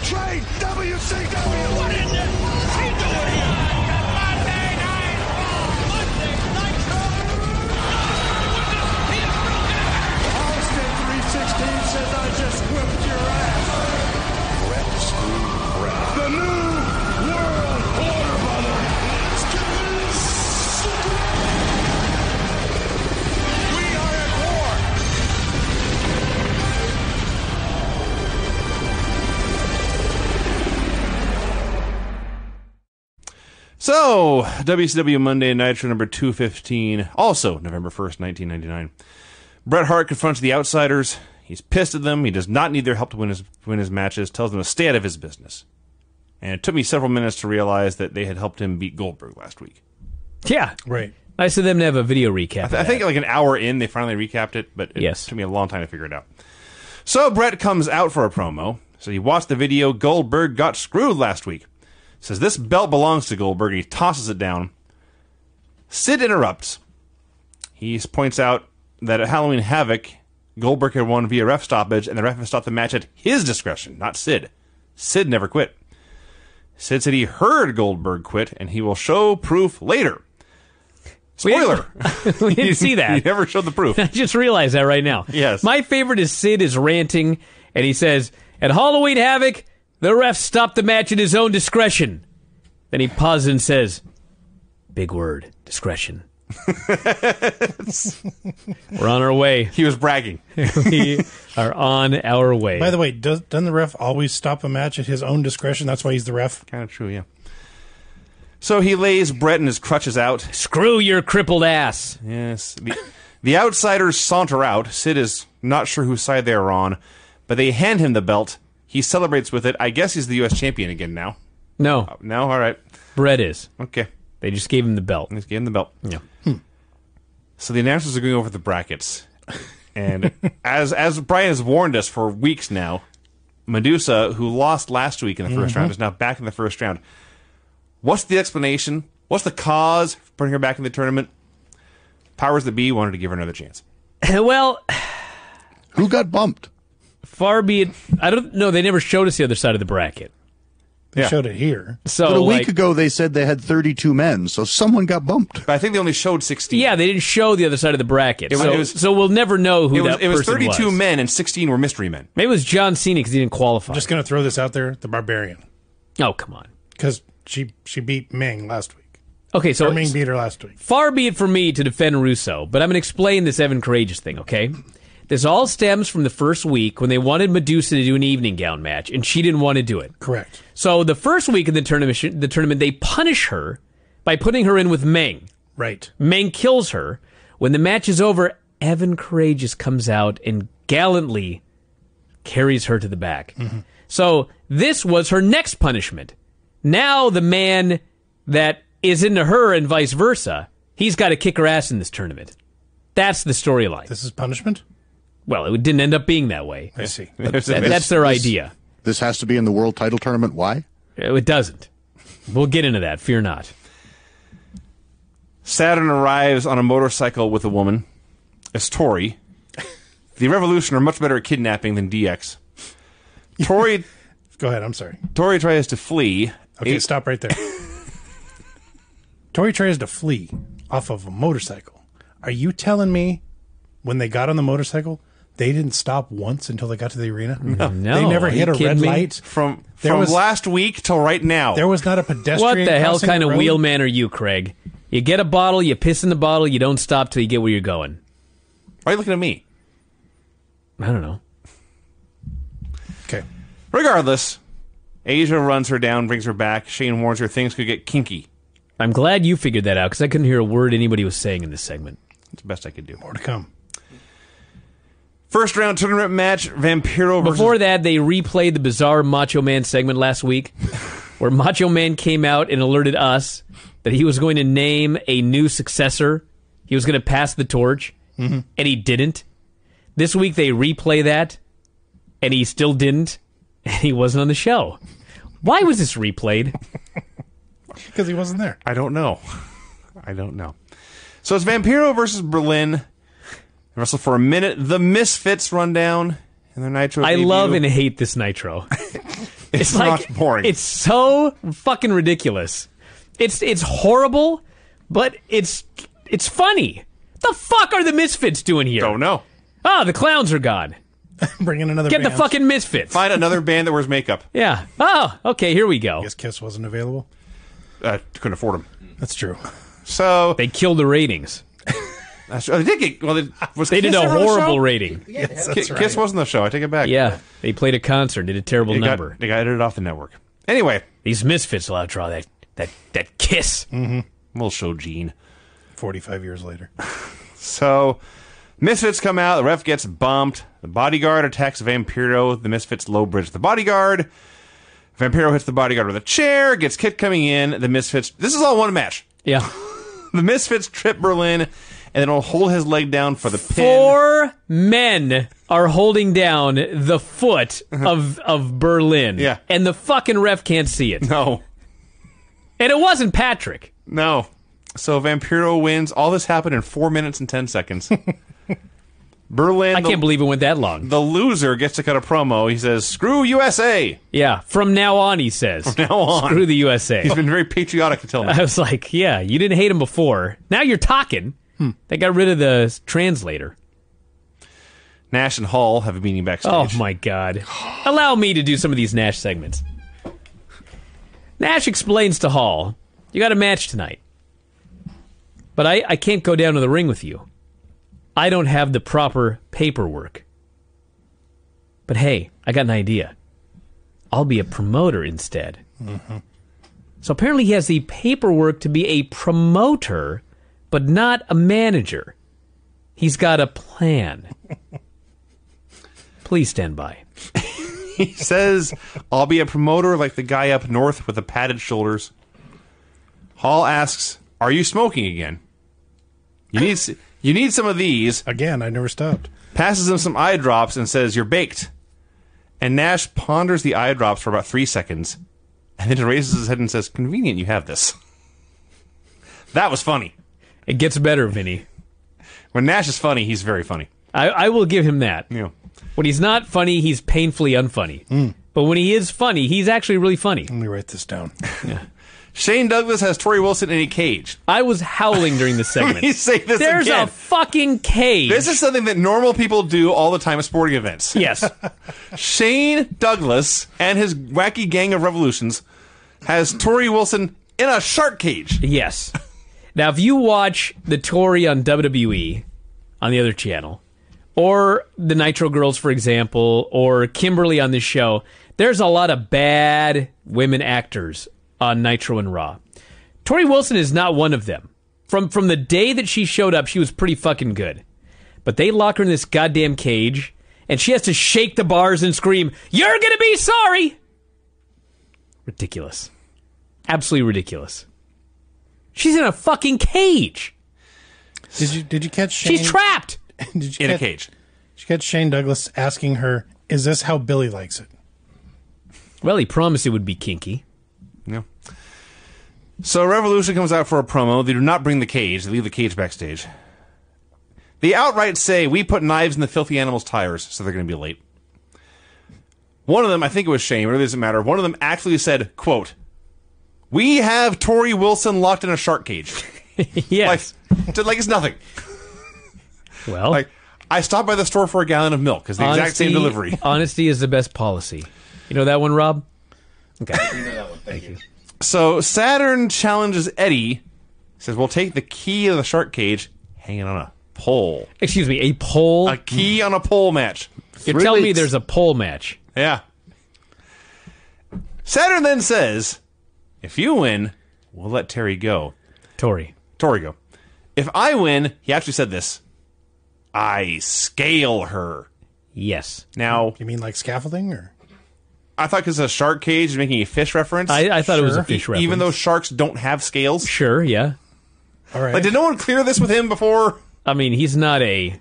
Train WCW. What in the hell is he doing here? Monday Night Raw. Monday Nitro. He is broken. Austin 316 says I just whipped your ass. Brett screwed Brett. The new world order, brother. Let's get this. We are at war. So, WCW Monday Nitro number 215, also November 1st, 1999. Bret Hart confronts the Outsiders. He's pissed at them. He does not need their help to win his matches. Tells them to stay out of his business. And it took me several minutes to realize that they had helped him beat Goldberg last week. Yeah. Right. Nice of them to have a video recap. I think like an hour in, they finally recapped it, but it Yes. took me a long time to figure it out. So Bret comes out for a promo. So he watched the video. Goldberg got screwed last week. Says this belt belongs to Goldberg. He tosses it down. Sid interrupts. He points out that at Halloween Havoc, Goldberg had won via ref stoppage, and the ref had stopped the match at his discretion, not Sid. Sid never quit. Sid said he heard Goldberg quit, and he will show proof later. Spoiler. We didn't see that. He never showed the proof. I just realized that right now. Yes. My favorite is Sid is ranting, and he says, at Halloween Havoc, the ref stopped the match at his own discretion. Then he pauses and says, big word, discretion. We're on our way. He was bragging. We are on our way. By the way, doesn't the ref always stop a match at his own discretion? That's why he's the ref. Kind of true, yeah. So he lays Bret and his crutches out. Screw your crippled ass. Yes. The Outsiders saunter out. Sid is not sure whose side they are on, but they hand him the belt. He celebrates with it. I guess he's the U.S. champion again now. No, No? All right. Brett is. Okay. They just gave him the belt. Let's give him the belt. Yeah. So the announcers are going over the brackets. And as Brian has warned us for weeks now, Medusa, who lost last week in the first round, is now back in the first round. What's the explanation? What's the cause for putting her back in the tournament? Powers that be wanted to give her another chance. Well, Who got bumped? far be it. I don't know. They never showed us the other side of the bracket. They Yeah. showed it here. So But a week like, ago, they said they had 32 men, so someone got bumped. But I think they only showed 16. yeah, they didn't show the other side of the bracket. It was- So we'll never know who It was person 32 was. men and 16 were mystery men. Maybe it was John Cena because he didn't qualify. I'm just going to throw this out there. The Barbarian. Oh, come on. Because she beat Ming last week. Okay, so Or Ming beat her last week. far be it from me to defend Russo, but I'm going to explain this Evan Courageous thing, okay? This all stems from the first week when they wanted Medusa to do an evening gown match, and she didn't want to do it. Correct. So the first week of the tournament, they punish her by putting her in with Meng. Right. Meng kills her. When the match is over, Evan Courageous comes out and gallantly carries her to the back. So this was her next punishment. Now the man that is into her and vice versa, he's got to kick her ass in this tournament. That's the storyline. This is punishment? Well, it didn't end up being that way. I see. That's their idea. This has to be in the world title tournament. Why? It doesn't. We'll get into that. Fear not. Saturn arrives on a motorcycle with a woman. It's Tori. The Revolution are much better at kidnapping than DX. Tori Go ahead. I'm sorry. tries to flee. Okay, stop right there. Tori tries to flee off of a motorcycle. Are you telling me when they got on the motorcycle, they didn't stop once until they got to the arena? No. They never Are hit you a red kidding me? light. From There was- last week till right now. There was not a pedestrian. What the hell crossing kind of road? wheelman are you, Craig? You get a bottle, you piss in the bottle, you don't stop till you get where you're going. Why are you looking at me? I don't know. Okay. Regardless, Asia runs her down, brings her back. Shane warns her things could get kinky. I'm glad you figured that out because I couldn't hear a word anybody was saying in this segment. That's the best I could do. More to come. First round tournament match, Vampiro versus... Before that, they replayed the bizarre Macho Man segment last week where Macho Man came out and alerted us that he was going to name a new successor. He was going to pass the torch, and he didn't. This week, they replay that, and he still didn't, and he wasn't on the show. Why was this replayed? Because he wasn't there. I don't know. I don't know. So it's Vampiro versus Berlin. They wrestle for a minute. The Misfits run down in their Nitro I debut. love and hate this Nitro. It's not boring. It's so fucking ridiculous. It's horrible, but it's funny. The fuck are the Misfits doing here? Don't know. Oh, the clowns are gone. Bring in another Get band. the fucking Misfits. Find another band that wears makeup. Yeah. Oh, okay, here we go. Guess Kiss wasn't available. Couldn't afford them. That's true. So They killed the ratings. they did get. Well, They did a horrible rating. Yes, that's right. Kiss wasn't the show. I take it back. Yeah, they played a concert, did a terrible They number. got edited off the network. Anyway, These Misfits will outdraw that Kiss. we'll show Gene. 45 years later. So, Misfits come out. The ref gets bumped. The bodyguard attacks Vampiro. The Misfits low bridge the bodyguard. Vampiro hits the bodyguard with a chair. Gets kicked coming in. The Misfits. This is all one match. Yeah. The Misfits trip Berlin, and then will hold his leg down for the pin. 4 men are holding down the foot of Berlin. Yeah. And the fucking ref can't see it. No. And it wasn't Patrick. No. So Vampiro wins. All this happened in 4 minutes and 10 seconds. Berlin. I can't believe it went that long. The loser gets to cut a promo. He says, "Screw USA." Yeah. From now on, he says. From now on. Screw the USA. He's been very patriotic until now. I was like, yeah, you didn't hate him before. Now you're talking. They got rid of the translator. Nash and Hall have a meeting backstage. Oh, my God. Allow me to do some of these Nash segments. Nash explains to Hall, you got a match tonight. But I can't go down to the ring with you. I don't have the proper paperwork. But hey, I got an idea. I'll be a promoter instead. So apparently he has the paperwork to be a promoter, but not a manager. He's got a plan. Please stand by. He says, "I'll be a promoter like the guy up north with the padded shoulders." Hall asks, "Are you smoking again? You need some of these." Again, I never stopped. Passes him some eye drops and says, "You're baked." And Nash ponders the eye drops for about 3 seconds, and then raises his head and says, "Convenient you have this." That was funny. It gets better, Vinny. When Nash is funny, he's very funny. I will give him that. Yeah. When he's not funny, he's painfully unfunny. But when he is funny, he's actually really funny. Let me write this down. Shane Douglas has Tori Wilson in a cage. I was howling during this segment. Let me say this There's again. a fucking cage. This is something that normal people do all the time at sporting events. Yes. Shane Douglas and his wacky gang of revolutions has Tori Wilson in a shark cage. Yes. Now, if you watch the Tory on WWE on the other channel, or the Nitro Girls, for example, or Kimberly on this show, there's a lot of bad women actors on Nitro and Raw. Tori Wilson is not one of them. From the day that she showed up, she was pretty fucking good. But they lock her in this goddamn cage, and she has to shake the bars and scream, "You're gonna be sorry!" Ridiculous. Absolutely ridiculous. She's in a fucking cage. Did you catch Shane? She's trapped. Did you In a catch- cage. Did you catch Shane Douglas asking her, "Is this how Billy likes it?" Well, he promised it would be kinky. Yeah. So Revolution comes out for a promo. They do not bring the cage. They leave the cage backstage. They outright say, "We put knives in the filthy animals' tires," so they're going to be late. One of them, I think it was Shane, but it doesn't matter. One of them actually said, quote, "We have Tori Wilson locked in a shark cage." Yes. Like it's nothing. Well, Like, I stopped by the store for a gallon of milk. It's the exact same delivery. Honesty is the best policy. You know that one, Rob? Okay. Thank you. So Saturn challenges Eddie. Says, "We'll take the key of the shark cage hanging on a pole." Excuse me, a pole? A key on a pole match. You're telling me there's a pole match? Yeah. Saturn then says, "If you win, we'll let Tori go." Tori. Go. "If I win," he actually said this, "I scale her." Yes. Now, You mean like scaffolding, or I thought because a shark cage is making a fish reference. I thought it was a Sure. fish reference. Even though sharks don't have scales. Sure, yeah. all right? Like, did no one clear this with him before? I mean, he's not a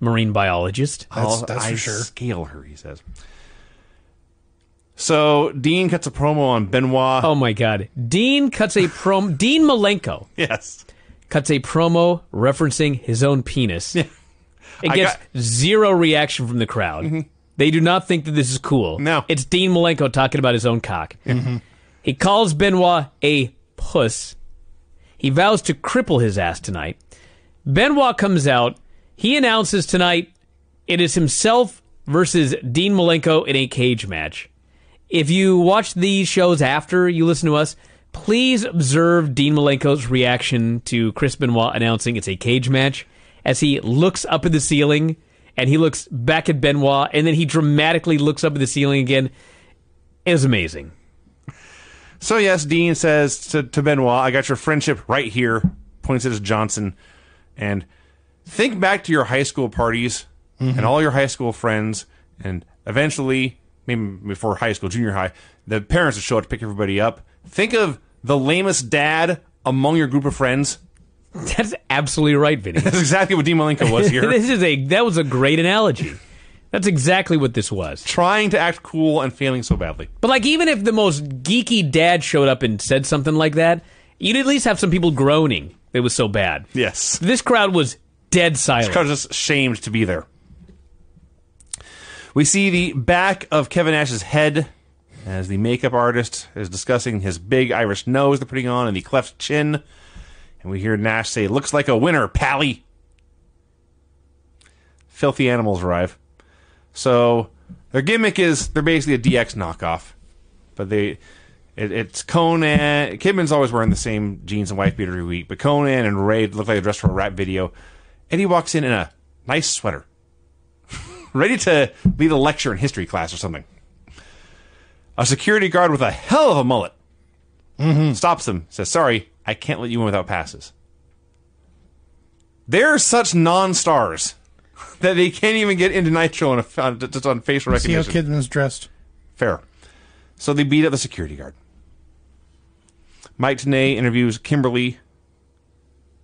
marine biologist. That's I for sure. scale her, he says. So Dean cuts a promo on Benoit. Oh, my God. Dean Malenko Yes. cuts a promo referencing his own penis. Yeah. It I gets got- zero reaction from the crowd. They do not think that this is cool. No. It's Dean Malenko talking about his own cock. Mm-hmm. He calls Benoit a puss. He vows to cripple his ass tonight. Benoit comes out. He announces tonight it is himself versus Dean Malenko in a cage match. If you watch these shows after you listen to us, please observe Dean Malenko's reaction to Chris Benoit announcing it's a cage match as he looks up at the ceiling and he looks back at Benoit and then he dramatically looks up at the ceiling again. It was amazing. So yes, Dean says to Benoit, I got your friendship right here, points at his Johnson, and think back to your high school parties and all your high school friends, and eventually, maybe before high school, junior high, the parents would show up to pick everybody up. Think of the lamest dad among your group of friends. That's absolutely right, Vinny. That's exactly what Dean Malenko was here. That was a great analogy. That's exactly what this was. Trying to act cool and failing so badly. But like, even if the most geeky dad showed up and said something like that, you'd at least have some people groaning. It was so bad. Yes. This crowd was dead silent. This crowd was just shamed to be there. We see the back of Kevin Nash's head as the makeup artist is discussing his big Irish nose they're putting on and the cleft chin. And we hear Nash say, looks like a winner, Pally. Filthy animals arrive. So their gimmick is they're basically a DX knockoff. But it's Conan. Kidman's always wearing the same jeans and wife beater every week. But Conan and Ray look like they're dressed for a rap video. Eddie walks in a nice sweater. Ready to lead a lecture in history class or something. A security guard with a hell of a mullet stops him, says, sorry, I can't let you in without passes. They're such non-stars that they can't even get into Nitro just on facial recognition. See how Kidman's dressed? Fair. So they beat up the security guard. Mike Tenay interviews Kimberly.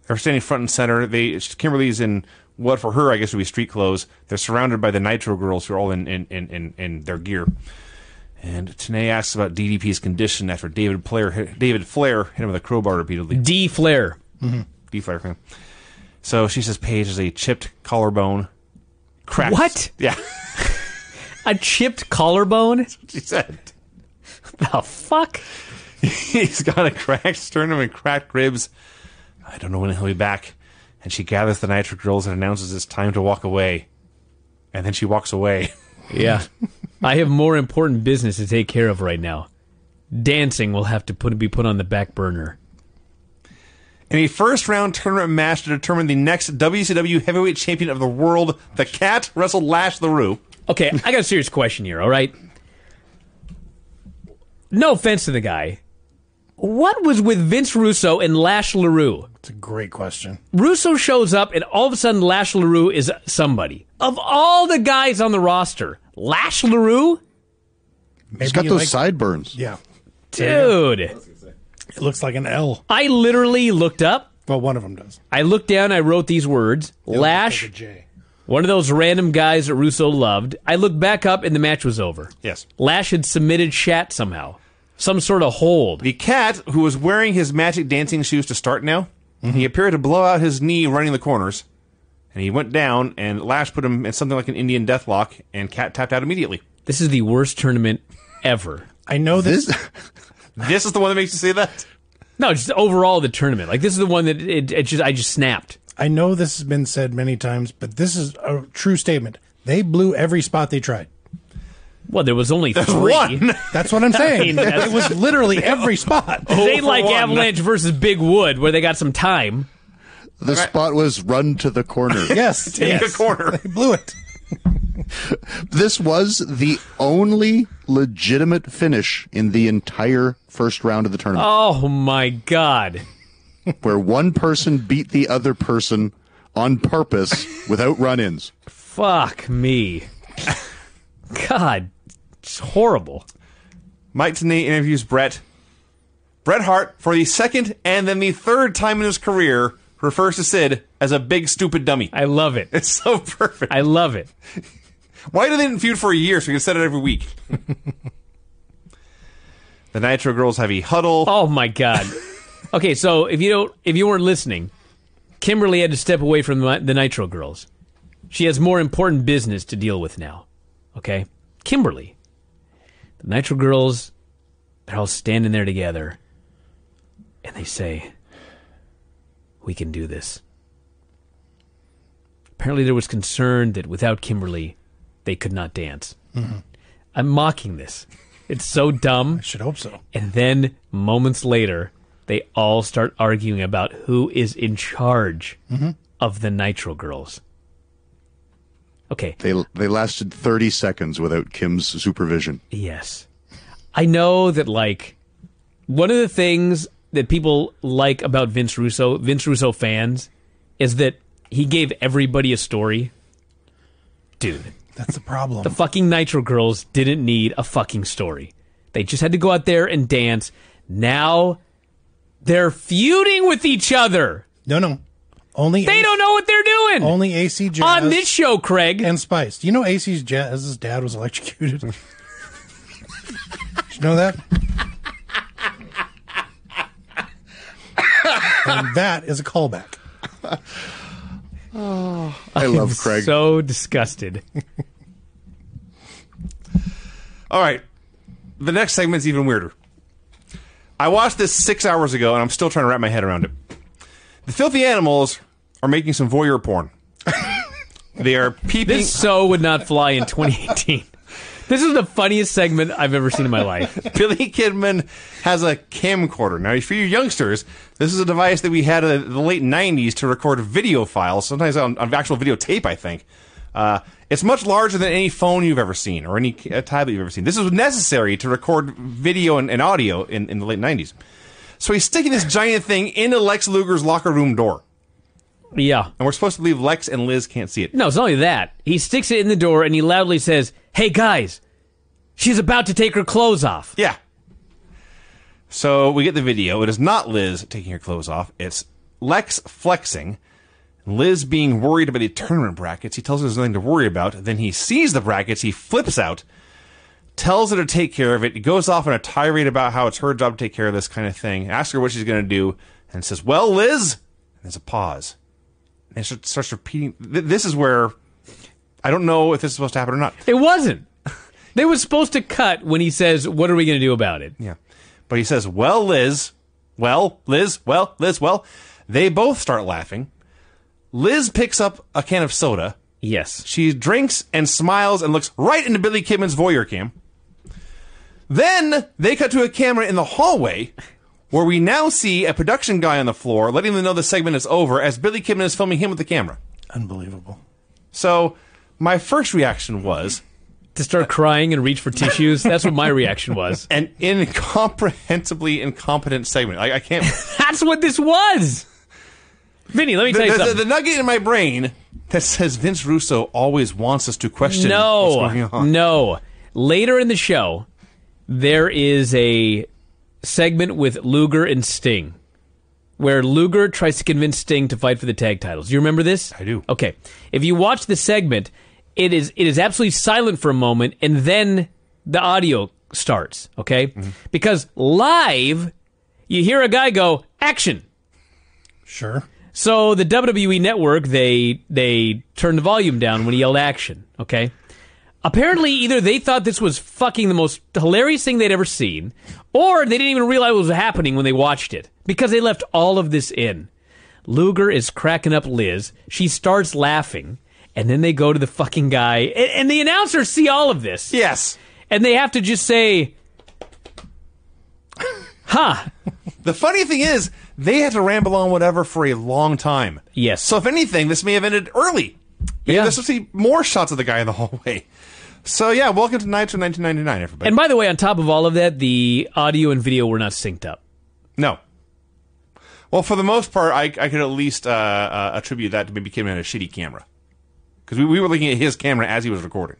They're standing front and center. Kimberly's in what for her I guess would be street clothes. They're surrounded by the Nitro girls who are all in their gear. And Tenay asks about DDP's condition after David Flair hit him with a crowbar repeatedly. D. Flair. D. Flair. Yeah. So she says Paige has a chipped collarbone. Cracked. What? Yeah. A chipped collarbone? She said. The fuck? He's got a cracked sternum and cracked ribs. I don't know when he'll be back. And she gathers the Nitro girls and announces it's time to walk away. And then she walks away. Yeah. I have more important business to take care of right now. Dancing will have to be put on the back burner. In a first-round tournament match to determine the next WCW Heavyweight Champion of the World, the Cat wrestled Lash LaRue. Okay, I got a serious question here, all right? No offense to the guy. What was with Vince Russo and Lash LaRue? It's a great question. Russo shows up, and all of a sudden, Lash LaRue is somebody. Of all the guys on the roster, Lash LaRue? He's got those sideburns. Yeah. Dude. It looks like an L. I literally looked up. Well, one of them does. I looked down, I wrote these words. It looks Lash, like a J. one of those random guys that Russo loved. I looked back up, and the match was over. Yes. Lash had submitted Shat somehow. Some sort of hold. The Cat, who was wearing his magic dancing shoes to start now, he appeared to blow out his knee running the corners. And he went down, and Lash put him in something like an Indian deathlock, and Cat tapped out immediately. This is the worst tournament ever. I know this. This is the one that makes you say that? No, just overall the tournament. Like, this is the one that I just snapped. I know this has been said many times, but this is a true statement. They blew every spot they tried. Well, there was only 3. One. That's what I'm saying. It was literally every spot. It ain't like one. Avalanche versus Big Wood, where they got some time. The spot was run to the corner. Yes. Take a corner. They blew it. This was the only legitimate finish in the entire first round of the tournament, Oh, my God. where one person beat the other person on purpose without run-ins. Fuck me. God, it's horrible. Mike Tenay interviews Bret. Bret Hart, for the second and then the third time in his career, refers to Sid as a big, stupid dummy. I love it. It's so perfect. I love it. Why did they didn't feud for a year so we can set it every week? The Nitro girls have a huddle. Oh, my God. Okay, so if you weren't listening, Kimberly had to step away from the Nitro girls. She has more important business to deal with now. okay? Kimberly. The Nitro girls, they're all standing there together, and they say, "We can do this." Apparently there was concern that without Kimberly, they could not dance. Mm-hmm. I'm mocking this. It's so dumb. I should hope so. And then, moments later, they all start arguing about who is in charge of the Nitro girls. Okay. They lasted 30 seconds without Kim's supervision. Yes. I know that, like, one of the things that people like about Vince Russo fans, is that he gave everybody a story. Dude. That's the problem. The fucking Nitro girls didn't need a fucking story. They just had to go out there and dance. Now, they're feuding with each other. No. Only They don't know what they're doing. Only AC Jazz. On this show, Craig. And Spice. Do you know AC Jazz's dad was electrocuted? Did you know that? And that is a callback. I love Craig. So disgusted. All right. The next segment's even weirder. I watched this 6 hours ago, and I'm still trying to wrap my head around it. The filthy animals are making some voyeur porn. They are peeping. This so would not fly in 2018. This is the funniest segment I've ever seen in my life. Billy Kidman has a camcorder. Now, for you youngsters, this is a device that we had in the late 90s to record video files, sometimes on actual videotape, I think. It's much larger than any phone you've ever seen or any tablet you've ever seen. This was necessary to record video and audio in the late 90s. So he's sticking this giant thing into Lex Luger's locker room door. Yeah. And we're supposed to believe Lex and Liz can't see it. No, it's not only that. He sticks it in the door and he loudly says, "Hey, guys, she's about to take her clothes off." Yeah. So we get the video. It is not Liz taking her clothes off. It's Lex flexing. Liz being worried about the tournament brackets. He tells her there's nothing to worry about. Then he sees the brackets. He flips out, tells her to take care of it. He goes off on a tirade about how it's her job to take care of this kind of thing. Asks her what she's going to do. And says, "Well, Liz." And there's a pause. And she starts repeating. This is where I don't know if this is supposed to happen or not. It wasn't. They were supposed to cut when he says, "What are we going to do about it?" Yeah. But he says, "Well, Liz." Well, Liz. Well, Liz. Well. They both start laughing. Liz picks up a can of soda. Yes. She drinks and smiles and looks right into Billy Kidman's voyeur cam. Then they cut to a camera in the hallway where we now see a production guy on the floor letting them know the segment is over as Billy Kidman is filming him with the camera. Unbelievable. So my first reaction was To start crying and reach for tissues. That's what my reaction was. an incomprehensibly incompetent segment. I can't... That's what this was. Vinny, let me tell you something. The nugget in my brain that says Vince Russo always wants us to question what's going on. No. Later in the show, there is a segment with Luger and Sting, where Luger tries to convince Sting to fight for the tag titles. Do you remember this? I do. Okay. If you watch the segment, it is absolutely silent for a moment, and then the audio starts, okay? Mm-hmm. Because live, you hear a guy go, "Action!" Sure. So the WWE Network, they turned the volume down when he yelled "action," okay? Apparently, either they thought this was fucking the most hilarious thing they'd ever seen, or they didn't even realize what was happening when they watched it, because they left all of this in. Luger is cracking up Liz. She starts laughing, and then they go to the fucking guy, and the announcers see all of this. Yes. And they have to just say, "Huh." The funny thing is, they had to ramble on whatever for a long time. Yes. So if anything, this may have ended early. Maybe Yeah. there's supposed to be more shots of the guy in the hallway. So yeah, welcome to Nitro 1999, everybody. And by the way, on top of all of that, the audio and video were not synced up. No. Well, for the most part, I could at least attribute that to maybe Kidman had a shitty camera. Because we were looking at his camera as he was recording.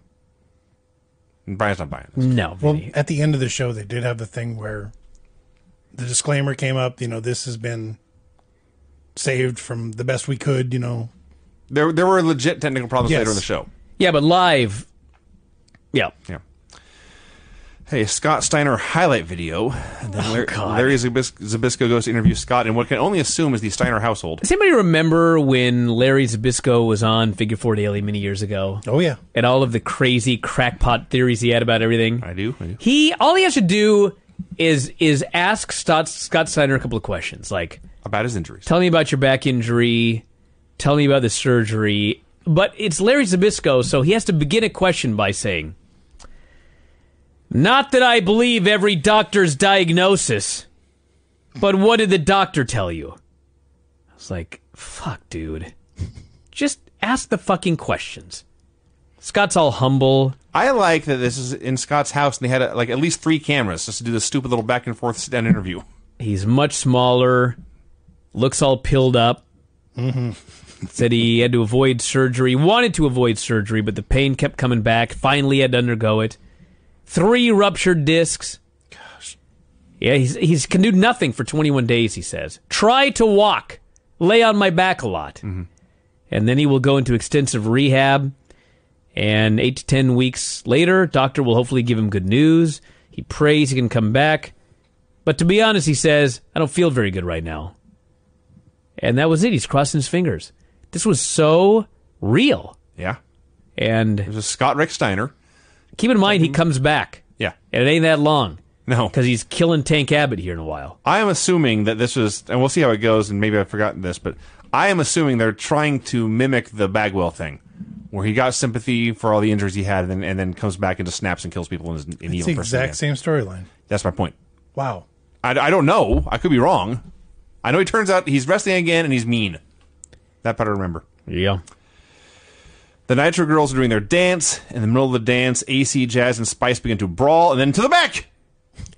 And Brian's not buying this. No. Well, Vinny. at the end of the show, they did have the thing where the disclaimer came up, this has been saved from the best we could, There were legit technical problems Yes. later in the show. Yeah, but live, yeah. Yeah. Hey, Scott Steiner highlight video. And then Larry Zbyszko goes to interview Scott in what can only assume is the Steiner household. Does anybody remember when Larry Zbyszko was on Figure 4 Daily many years ago? Oh, yeah. And all of the crazy crackpot theories he had about everything? I do. All he has to do is ask Scott Steiner a couple of questions, like, About his injuries. tell me about your back injury, tell me about the surgery. But it's Larry Zbyszko, so he has to begin a question by saying, not that I believe every doctor's diagnosis, but what did the doctor tell you? I was like, fuck, dude. Just ask the fucking questions. Scott's all humble. I like that this is in Scott's house and they had at least 3 cameras just to do this stupid little back and forth sit-down interview. He's much smaller, looks all pilled up. Mm-hmm. Said he had to avoid surgery, wanted to avoid surgery, but the pain kept coming back. Finally had to undergo it. 3 ruptured discs. Gosh. Yeah, he's can do nothing for 21 days, he says. Try to walk. Lay on my back a lot. Mm-hmm. And then he will go into extensive rehab. And 8 to 10 weeks later, doctor will hopefully give him good news. He prays he can come back. But to be honest, he says, I don't feel very good right now. And that was it. He's crossing his fingers. This was so real. Yeah. And There's a Scott Rick Steiner. keep in mind, he comes back. Yeah. And it ain't that long. No. Because he's killing Tank Abbott here in a while. I am assuming that this was, and we'll see how it goes, and maybe I've forgotten this, but I am assuming they're trying to mimic the Bagwell thing, where he got sympathy for all the injuries he had, and then comes back and just snaps and kills people in It's evil the person exact again. same storyline. That's my point. Wow. I don't know. I could be wrong. I know he turns out he's wrestling again, and he's mean. That part I remember. Yeah. The Nitro girls are doing their dance. In the middle of the dance, AC, Jazz, and Spice begin to brawl, and then to the back!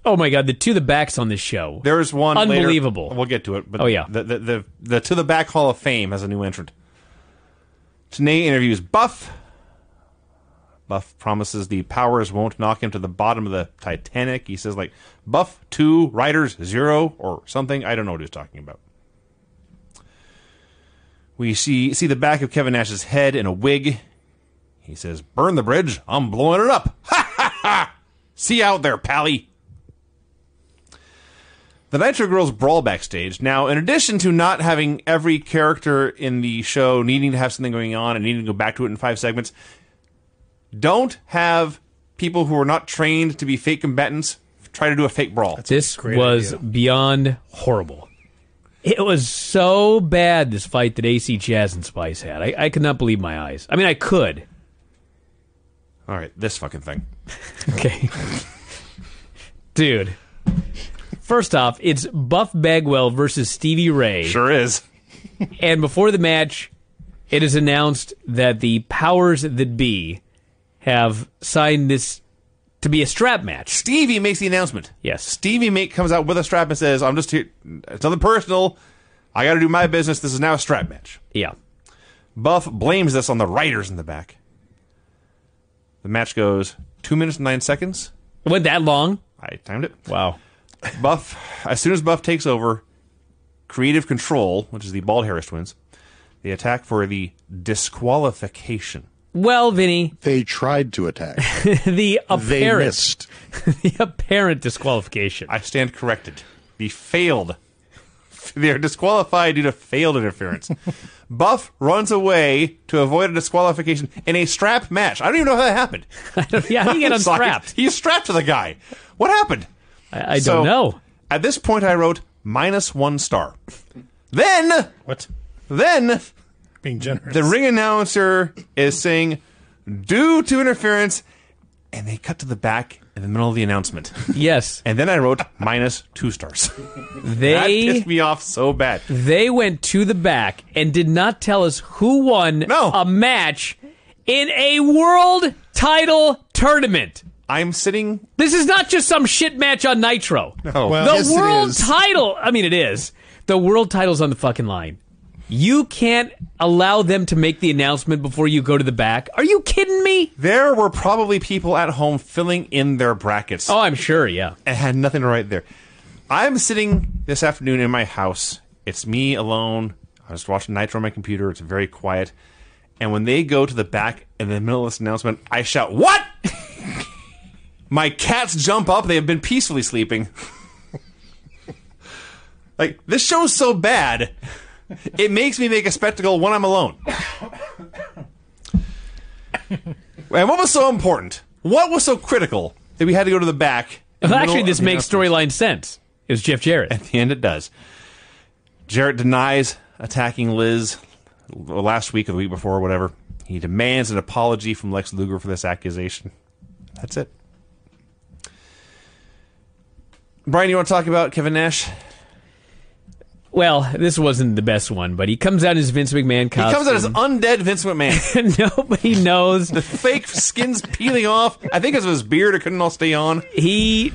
Oh my God, the to the backs on this show. There's one Unbelievable. Later. We'll get to it. But Oh, yeah. The to the back Hall of Fame has a new entrant. Tenay interviews Buff. Buff promises the powers won't knock him to the bottom of the Titanic. He says, like, Buff 2, Riders 0, or something. I don't know what he's talking about. We see the back of Kevin Nash's head in a wig. He says, burn the bridge. I'm blowing it up. Ha ha ha! See you out there, pally. The Nitro Girls brawl backstage. Now, in addition to not having every character in the show needing to have something going on and needing to go back to it in 5 segments, don't have people who are not trained to be fake combatants try to do a fake brawl. This great was idea. beyond horrible. It was so bad, this fight that AC, Jazz, and Spice had. I could not believe my eyes. I mean, I could. All right, this fucking thing. Okay. Dude. First off, it's Buff Bagwell versus Stevie Ray. Sure is. And before the match, it is announced that the powers that be have signed this to be a strap match. Stevie makes the announcement. Yes. Stevie comes out with a strap and says, I'm just here. It's nothing personal. I got to do my business. This is now a strap match. Yeah. Buff blames this on the writers in the back. The match goes 2 minutes and 9 seconds. It went that long? I timed it. Wow. Buff, as soon as Buff takes over, Creative Control, which is the Bald Harris twins, they attack for the disqualification. Well, Vinny, They tried to attack. the They apparent, missed. the apparent disqualification. I stand corrected. They are disqualified due to failed interference. Buff runs away to avoid a disqualification in a strap match. I don't even know how that happened. Yeah, how do you get unstrapped? He's strapped to the guy. What happened? I So, don't know. At this point, I wrote -1 star. Then What? Being generous. the ring announcer is saying, due to interference, and they cut to the back in the middle of the announcement. Yes. And then I wrote -2 stars. That They pissed me off so bad. they went to the back and did not tell us who won No. a match in a world title tournament. I'm sitting... This is not just some shit match on Nitro. Oh, Well, The yes, it world is. title. I mean, it is. The world title's on the fucking line. You can't allow them to make the announcement before you go to the back. Are you kidding me? there were probably people at home filling in their brackets. Oh, I'm sure, yeah. And had nothing to write there. I'm sitting this afternoon in my house. It's me alone. I was watching Nitro on my computer. It's very quiet. And when they go to the back in the middle of this announcement, I shout, "What?" My cats jump up. They have been peacefully sleeping. Like, this show's so bad, it makes me make a spectacle when I'm alone. And what was so important? What was so critical that we had to go to the back? Well, actually, this makes storyline sense. It was Jeff Jarrett. At the end, it does. Jarrett denies attacking Liz last week or the week before or whatever. He demands an apology from Lex Luger for this accusation. That's it. Brian, you want to talk about Kevin Nash? Well, this wasn't the best one, but he comes out as Vince McMahon costume. He comes out as undead Vince McMahon. Nobody knows. The fake skin's peeling off. I think it's his beard. It couldn't all stay on.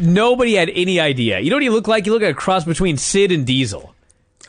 Nobody had any idea. You know what he looked like? He looked like a cross between Sid and Diesel.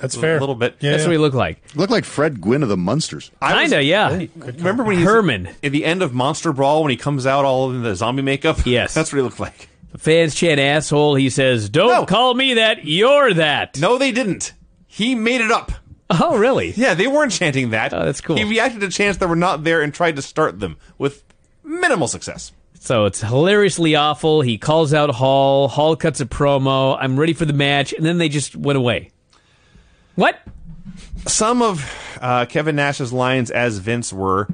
That's fair. A little bit. Yeah, That's what he looked like. Looked like Fred Gwynn of the Munsters. Kinda, yeah. Remember when he's Herman. at the end of Monster Brawl when he comes out all in the zombie makeup? Yes. That's what he looked like. Fans chant asshole. He says, don't No. call me that. You're that. No, they didn't. He made it up. Oh, really? Yeah, they weren't chanting that. Oh, that's cool. He reacted to chants that were not there and tried to start them with minimal success. So it's hilariously awful. He calls out Hall. Hall cuts a promo. I'm ready for the match. And then they just went away. What? Some of Kevin Nash's lines as Vince were,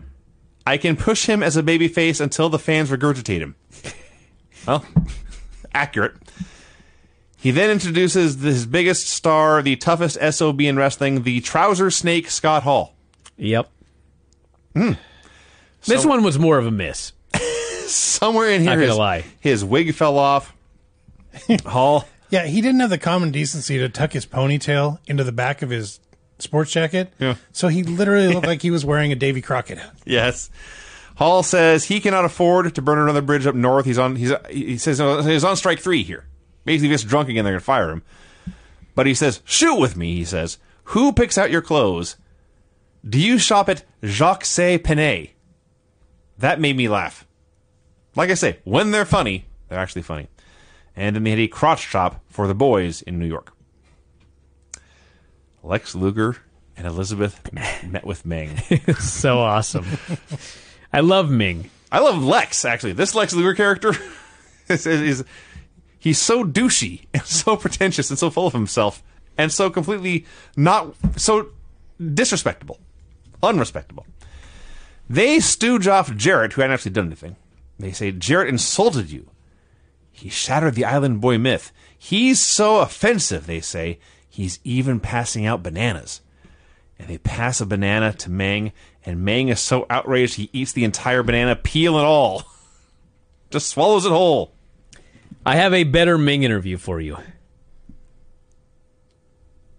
I can push him as a babyface until the fans regurgitate him. Well, accurate. He then introduces his biggest star, the toughest SOB in wrestling, the trouser snake, Scott Hall. Yep. This one was more of a miss. Somewhere in here, Not gonna lie. his wig fell off. Hall. Yeah, he didn't have the common decency to tuck his ponytail into the back of his sports jacket. Yeah. So he literally looked like he was wearing a Davy Crockett hat. Yes. Hall says he cannot afford to burn another bridge up north. He says he's on strike 3 here. Basically, gets drunk again, they're going to fire him. But he says, shoot with me, he says. Who picks out your clothes? Do you shop at Jacques Penney? That made me laugh. Like I say, when they're funny, they're actually funny. And then they had a crotch chop for the boys in New York. Lex Luger and Elizabeth met with Ming. So awesome. I love Ming. I love Lex, actually. This Lex Luger character is he's so douchey and so pretentious and so full of himself and so completely not so disrespectable, unrespectable. They stooge off Jarrett, who hadn't actually done anything. They say, Jarrett insulted you. He shattered the Island Boy myth. He's so offensive, they say, he's even passing out bananas. And they pass a banana to Meng, and Meng is so outraged he eats the entire banana, peel and all. Just swallows it whole. I have a better Ming interview for you.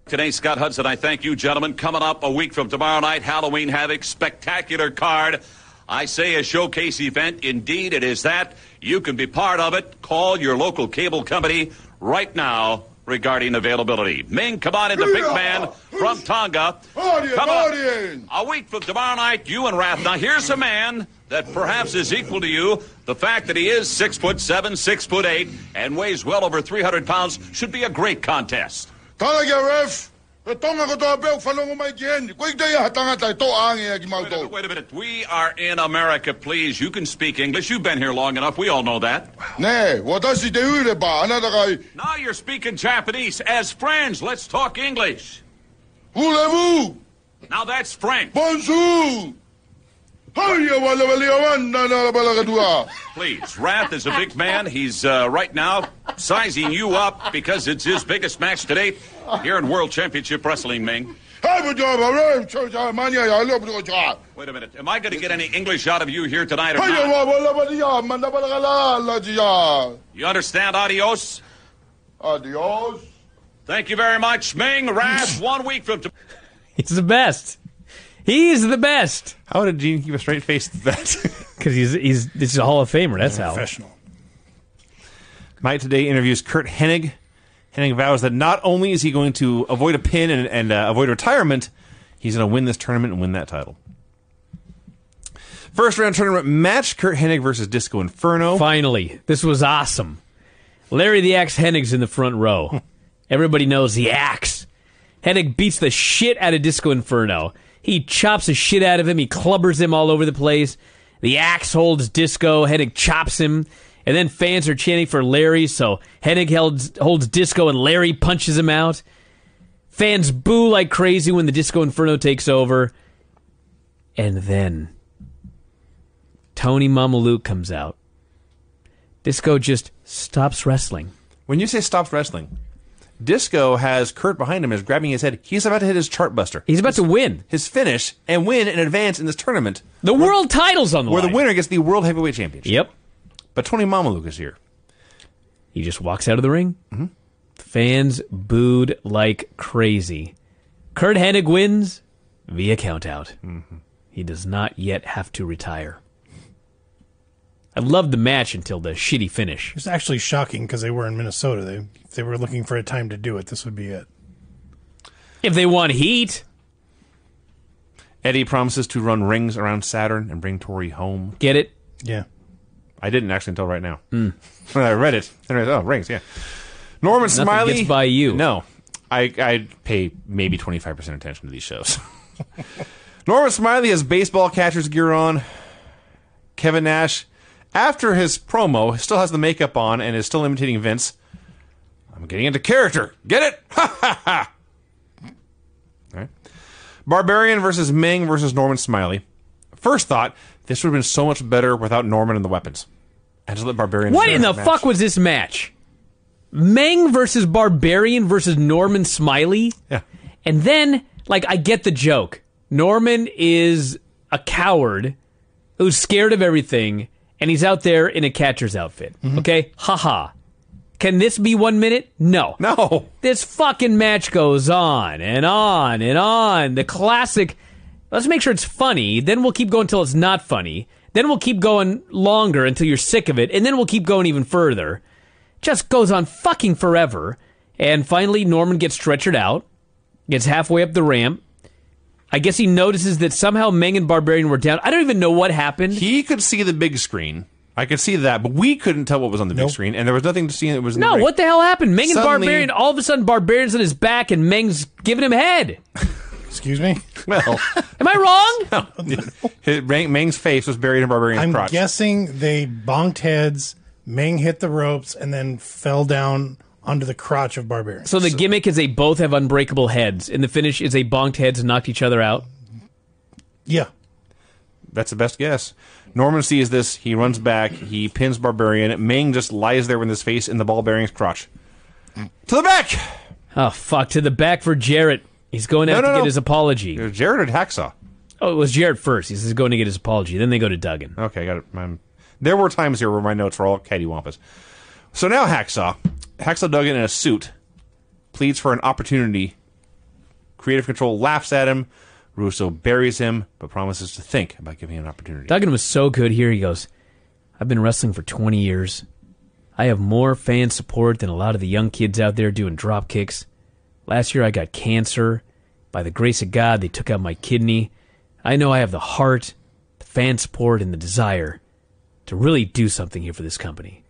Today, Scott Hudson, I thank you, gentlemen. Coming up a week from tomorrow night, Halloween Havoc, spectacular card. I say a showcase event. Indeed, it is that. You can be part of it. Call your local cable company right now regarding availability. Ming, come on in, the big man from Tonga. Come on. A week from tomorrow night, you and Wrath. Now, here's a man that perhaps is equal to you. The fact that he is 6'7", 6'8", and weighs well over 300 pounds should be a great contest. Talaga, ref. Tonga ko to belt falong umaigien. Kuig day hatanga tay to ang gimauto. Wait a minute. We are in America, please. You can speak English. You've been here long enough. We all know that. Ne, watashi de ure ba another guy. Now you're speaking Japanese. As friends, let's talk English. Voulez-vous? Now that's French. Bonjour. Please, Wrath is a big man. He's right now sizing you up because it's his biggest match to date here in World Championship Wrestling, Ming. Wait a minute. Am I going to get any English out of you here tonight or not? You understand, adios? Adios. Thank you very much, Ming. Wrath, 1 week from tomorrow. He's the best. He's the best. How did Gene keep a straight face to that? Because he's a Hall of Famer. That's how. Professional. Mike today interviews Kurt Hennig. Hennig vows that not only is he going to avoid a pin and avoid retirement, he's going to win this tournament and win that title. First round tournament match, Kurt Hennig versus Disco Inferno. Finally. This was awesome. Larry the Axe Hennig's in the front row. Everybody knows the Axe. Hennig beats the shit out of Disco Inferno. He chops the shit out of him. He clubbers him all over the place. The Axe holds Disco. Hennig chops him. And then fans are chanting for Larry, so Hennig holds Disco and Larry punches him out. Fans boo like crazy when the Disco Inferno takes over. And then Tony Mamaluke comes out. Disco just stops wrestling. When you say stops wrestling, Disco has Kurt behind him, is grabbing his head. He's about to hit his chartbuster. He's about to win. His finish and win in advance in this tournament. The world title's on the where line. The winner gets the World Heavyweight Championship. Yep. But Tony Mamaluke is here. He just walks out of the ring. Mm-hmm. Fans booed like crazy. Kurt Hennig wins via countout. Mm-hmm. He does not yet have to retire. I loved the match until the shitty finish. It's actually shocking because they were in Minnesota. If they were looking for a time to do it, this would be it. If they want heat. Eddie promises to run rings around Saturn and bring Tori home. Get it? Yeah. I didn't actually until right now. When I read it. Then I realized, oh, rings, yeah. Norman Nothing Smiley. gets by you. No. I pay maybe 25% attention to these shows. Norman Smiley has baseball catcher's gear on. Kevin Nash, after his promo, still has the makeup on and is still imitating Vince. I'm getting into character. Get it? Ha ha ha. All right. Barbarian versus Meng versus Norman Smiley. First thought, this would have been so much better without Norman and the weapons. And just let Barbarian. What in the fuck was this match? Meng versus Barbarian versus Norman Smiley? Yeah. And then, I get the joke. Norman is a coward who's scared of everything, and he's out there in a catcher's outfit. Mm-hmm. Okay? Ha-ha. Can this be 1 minute? No. No. This fucking match goes on and on and on. The classic, let's make sure it's funny, then we'll keep going until it's not funny, then we'll keep going longer until you're sick of it, and then we'll keep going even further. Just goes on fucking forever. And finally, Norman gets stretchered out, gets halfway up the ramp. I guess he notices that somehow Meng and Barbarian were down. I don't even know what happened. He could see the big screen. I could see that, but we couldn't tell what was on the big screen, and there was nothing to see. It was no. What the hell happened? Meng and Barbarian. All of a sudden, Barbarian's on his back, and Meng's giving him head. Excuse me. Well, am I wrong? No. Meng's face was buried in Barbarian's crotch. I'm guessing they bonked heads. Meng hit the ropes and then fell down onto the crotch of Barbarian. So the gimmick is they both have unbreakable heads. In the finish, is they bonked heads and knocked each other out? Yeah. That's the best guess. Norman sees this. He runs back. He pins Barbarian. Meng just lies there with his face in the Barbarian's crotch. To the back! Oh, fuck. To the back for Jarrett. He's going out to get his apology. Jarrett or Hacksaw? Oh, it was Jarrett first. He's going to get his apology. Then they go to Duggan. Okay, got it. There were times here where my notes were all cattywampus. So now Hacksaw Duggan in a suit, pleads for an opportunity. Creative Control laughs at him. Russo buries him, but promises to think about giving him an opportunity. Duggan was so good here. He goes, I've been wrestling for 20 years. I have more fan support than a lot of the young kids out there doing drop kicks. Last year I got cancer. By the grace of God, they took out my kidney. I know I have the heart, the fan support, and the desire to really do something here for this company.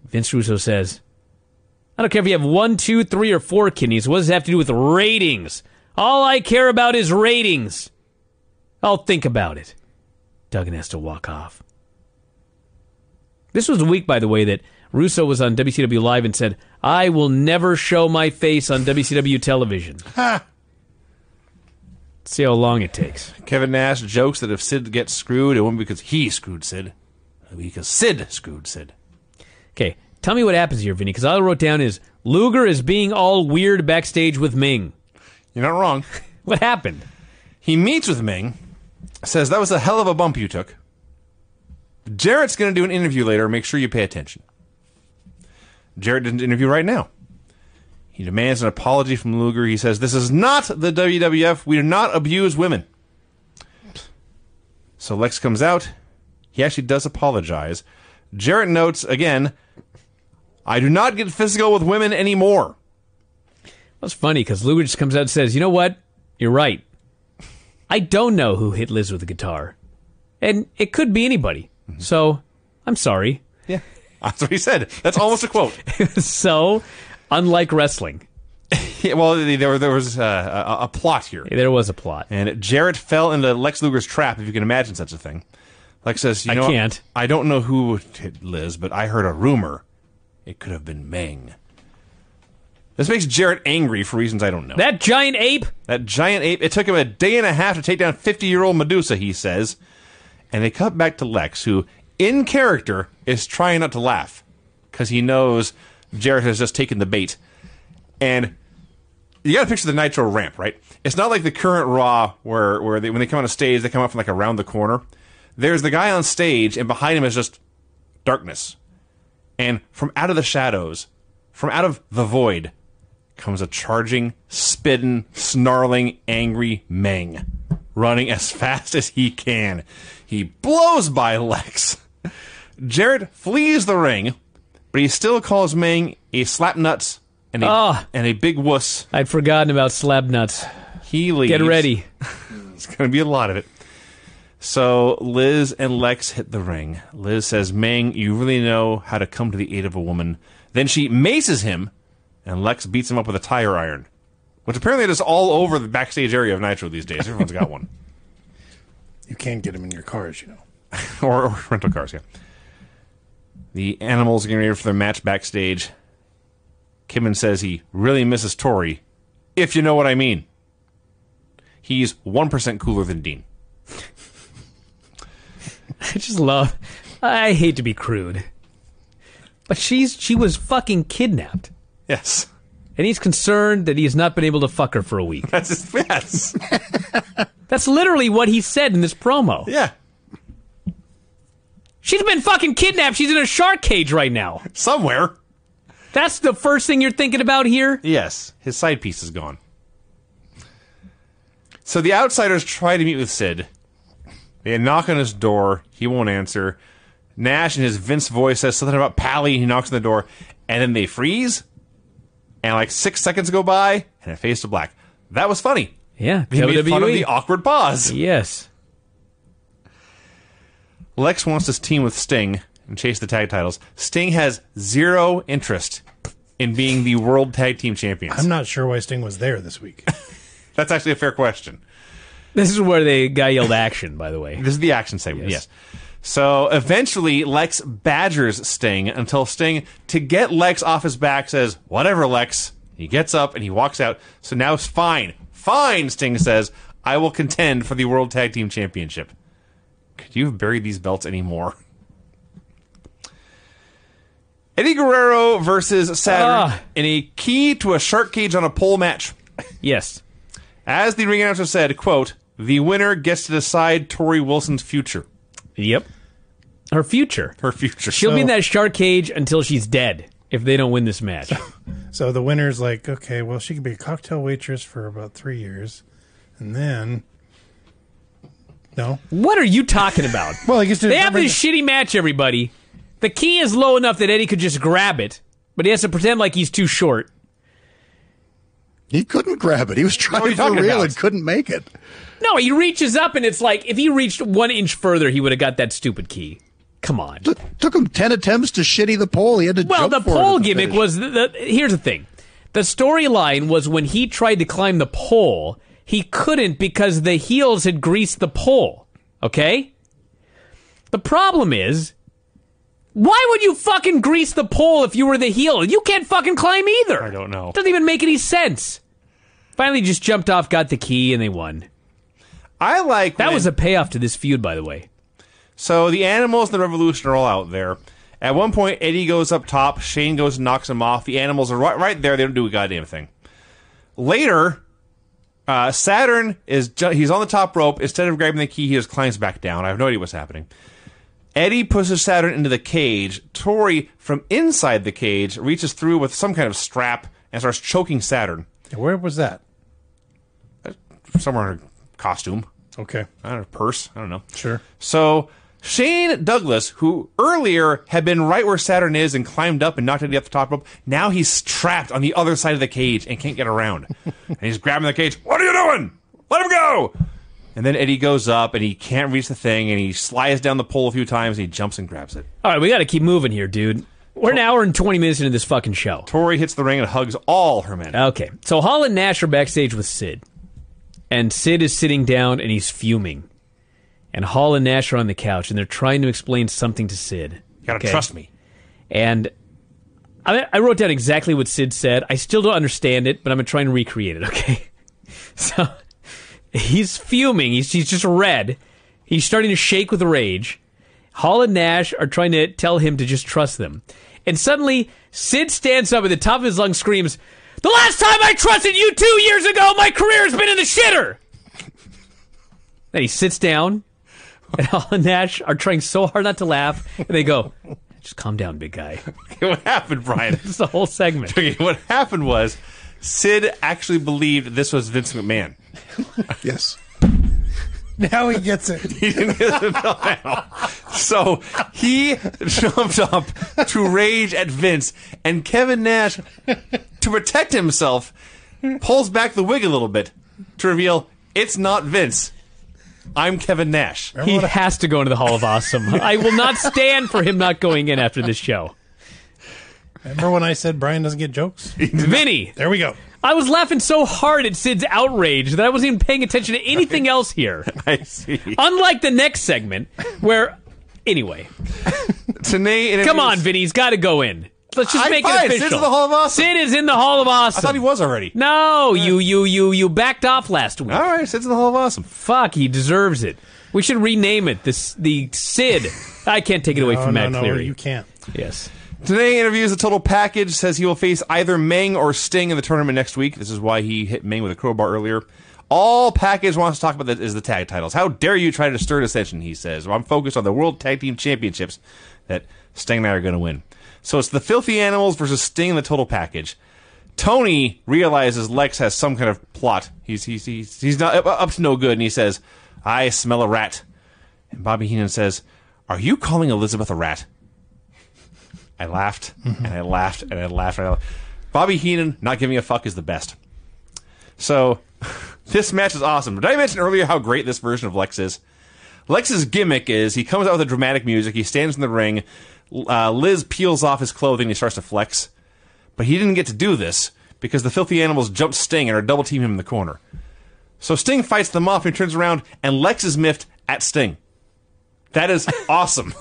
Vince Russo says, I don't care if you have 1, 2, 3, or 4 kidneys. What does it have to do with ratings? All I care about is ratings. I'll think about it. Duggan has to walk off. This was a week, by the way, that Russo was on WCW Live and said, I will never show my face on WCW television. Ha! See how long it takes. Kevin Nash jokes that if Sid gets screwed, it won't be because he screwed Sid. It'll be because Sid screwed Sid. Okay, tell me what happens here, Vinny, because all I wrote down is Luger is being all weird backstage with Meng. You're not wrong. What happened? He meets with Meng, says that was a hell of a bump you took. Jarrett's going to do an interview later. Make sure you pay attention. Jarrett did an interview right now. He demands an apology from Luger. He says, this is not the WWF. We do not abuse women. So Lex comes out. He actually does apologize. Jarrett notes, again, I do not get physical with women anymore. That's funny, because Luger just comes out and says, you know what? You're right. I don't know who hit Liz with a guitar. And it could be anybody. Mm-hmm. So, I'm sorry. Yeah, that's what he said. That's almost a quote. So, unlike wrestling. Yeah, well, there was a plot here. There was a plot. And Jarrett fell into Lex Luger's trap, if you can imagine such a thing. Lex says, I can't. I don't know who hit Liz, but I heard a rumor. It could have been Meng. This makes Jarrett angry for reasons I don't know. That giant ape? That giant ape. It took him a day and a half to take down 50-year-old Medusa, he says. And they cut back to Lex, who, in character, is trying not to laugh. Because he knows Jarrett has just taken the bait. And you got to picture the Nitro ramp, right? It's not like the current Raw where when they come on a stage, they come up from like around the corner. There's the guy on stage, and behind him is just darkness. And from out of the shadows, from out of the void, comes a charging, spitting, snarling, angry Meng, running as fast as he can. He blows by Lex. Jarrett flees the ring, but he still calls Meng a slapnuts and a big wuss. I'd forgotten about slapnuts. He leaves. Get ready. It's going to be a lot of it. So Liz and Lex hit the ring. Liz says, Meng, you really know how to come to the aid of a woman. Then she maces him, and Lex beats him up with a tire iron, which apparently is all over the backstage area of Nitro these days. Everyone's got one. You can't get them in your cars, you know. or rental cars, yeah. The Animals are getting ready for their match backstage. Kidman says he really misses Tori, if you know what I mean. He's 1% cooler than Dean. I hate to be crude, but she was fucking kidnapped. Yes. And he's concerned that he has not been able to fuck her for a week. Yes. That's literally what he said in this promo. Yeah. She's been fucking kidnapped. She's in a shark cage right now. Somewhere. That's the first thing you're thinking about here? Yes. His side piece is gone. So the Outsiders try to meet with Sid. They knock on his door. He won't answer. Nash in his Vince voice says something about Pally. He knocks on the door. And then they freeze. And like 6 seconds go by. And it fades to black. That was funny. Yeah. They made fun of the awkward pause. Yes. Lex wants to team with Sting and chase the tag titles. Sting has zero interest in being the World Tag Team Champions. I'm not sure why Sting was there this week. That's actually a fair question. This is where the guy yelled action, by the way. This is the action segment, yes. So eventually, Lex badgers Sting until Sting, to get Lex off his back, says, whatever, Lex. He gets up and he walks out. So now it's fine. Fine, Sting says. I will contend for the World Tag Team Championship. Could you have buried these belts anymore? Eddie Guerrero versus Saturn in a key to a shark cage on a pole match. Yes. As the ring announcer said, quote, the winner gets to decide Tori Wilson's future. Yep. Her future. Her future. She'll be in that shark cage until she's dead if they don't win this match. So the winner's like, okay, well, she could be a cocktail waitress for about 3 years. And then... No? What are you talking about? Well, I guess they have this shitty match, everybody. The key is low enough that Eddie could just grab it, but he has to pretend like he's too short. He couldn't grab it. He was trying for real and couldn't make it. No, he reaches up, and it's like, if he reached 1 inch further, he would have got that stupid key. Come on. Took him 10 attempts to shitty the pole. He had to jump the for it pole at the gimmick finish. was... Here's the thing. The storyline was when he tried to climb the pole, he couldn't because the heels had greased the pole. Okay? The problem is, why would you fucking grease the pole if you were the heel? You can't fucking climb either. I don't know. Doesn't even make any sense. Finally just jumped off, got the key, and they won. I like that was a payoff to this feud, by the way. So the Animals and the Revolution are all out there. At one point, Eddie goes up top. Shane goes and knocks him off. The Animals are right there. They don't do a goddamn thing. Later, Saturn he's on the top rope. Instead of grabbing the key, he just climbs back down. I have no idea what's happening. Eddie pushes Saturn into the cage. Tori, from inside the cage, reaches through with some kind of strap and starts choking Saturn. Where was that? Somewhere in her costume. Okay. I don't know, purse. I don't know. Sure. So Shane Douglas, who earlier had been right where Saturn is and climbed up and knocked Eddie off the top rope, now he's trapped on the other side of the cage and can't get around. And he's grabbing the cage. What are you doing? Let him go! And then Eddie goes up and he can't reach the thing and he slides down the pole a few times and he jumps and grabs it. All right, we got to keep moving here, dude. We're an hour and 20 minutes into this fucking show. Tori hits the ring and hugs all her men. Okay, so Hall and Nash are backstage with Sid. And Sid is sitting down and he's fuming. And Hall and Nash are on the couch, and they're trying to explain something to Sid. You gotta trust me. And I wrote down exactly what Sid said. I still don't understand it, but I'm going to try and recreate it, okay? So, he's fuming. He's just red. He's starting to shake with rage. Hall and Nash are trying to tell him to just trust them. And suddenly, Sid stands up at the top of his lungs, screams, "The last time I trusted you 2 years ago, my career has been in the shitter!" Then he sits down, and Hall and Nash are trying so hard not to laugh, and they go, "Just calm down, big guy." Okay, what happened, Brian? It's the whole segment. Okay, what happened was Sid actually believed this was Vince McMahon. Yes. Now he gets it. He didn't get it until now. So he jumped up to rage at Vince, and Kevin Nash, to protect himself, pulls back the wig a little bit to reveal it's not Vince. I'm Kevin Nash. He has to go into the Hall of Awesome. I will not stand for him not going in after this show. Remember when I said Brian doesn't get jokes? Vinny, There we go. I was laughing so hard at Sid's outrage that I wasn't even paying attention to anything else here. I see. Unlike the next segment, where... Anyway. Tanay Come on, Vinny. He's got to go in. Let's just make it official. Sid's in the Hall of Awesome. Sid is in the Hall of Awesome. I thought he was already. No, you backed off last week. All right, Sid's in the Hall of Awesome. Fuck, he deserves it. We should rename it the Sid. I can't take it away from Matt Cleary. No, you can't. Yes. Today interviews the total package, says he will face either Meng or Sting in the tournament next week. This is why he hit Meng with a crowbar earlier. All package wants to talk about is the tag titles. How dare you try to stir dissension, he says. Well, I'm focused on the World Tag Team Championships that Sting and I are going to win. So it's the Filthy Animals versus Sting in the total package. Tony realizes Lex has some kind of plot. He's not up to no good, and he says, "I smell a rat." And Bobby Heenan says, "Are you calling Elizabeth a rat?" I laughed, and I laughed, and I laughed, and I laughed. Bobby Heenan, not giving a fuck, is the best. So, this match is awesome. Did I mention earlier how great this version of Lex is? Lex's gimmick is he comes out with the dramatic music, he stands in the ring, Liz peels off his clothing, and he starts to flex. But he didn't get to do this, because the Filthy Animals jumped Sting and are double-teaming him in the corner. So Sting fights them off, and he turns around, and Lex is miffed at Sting. That is awesome.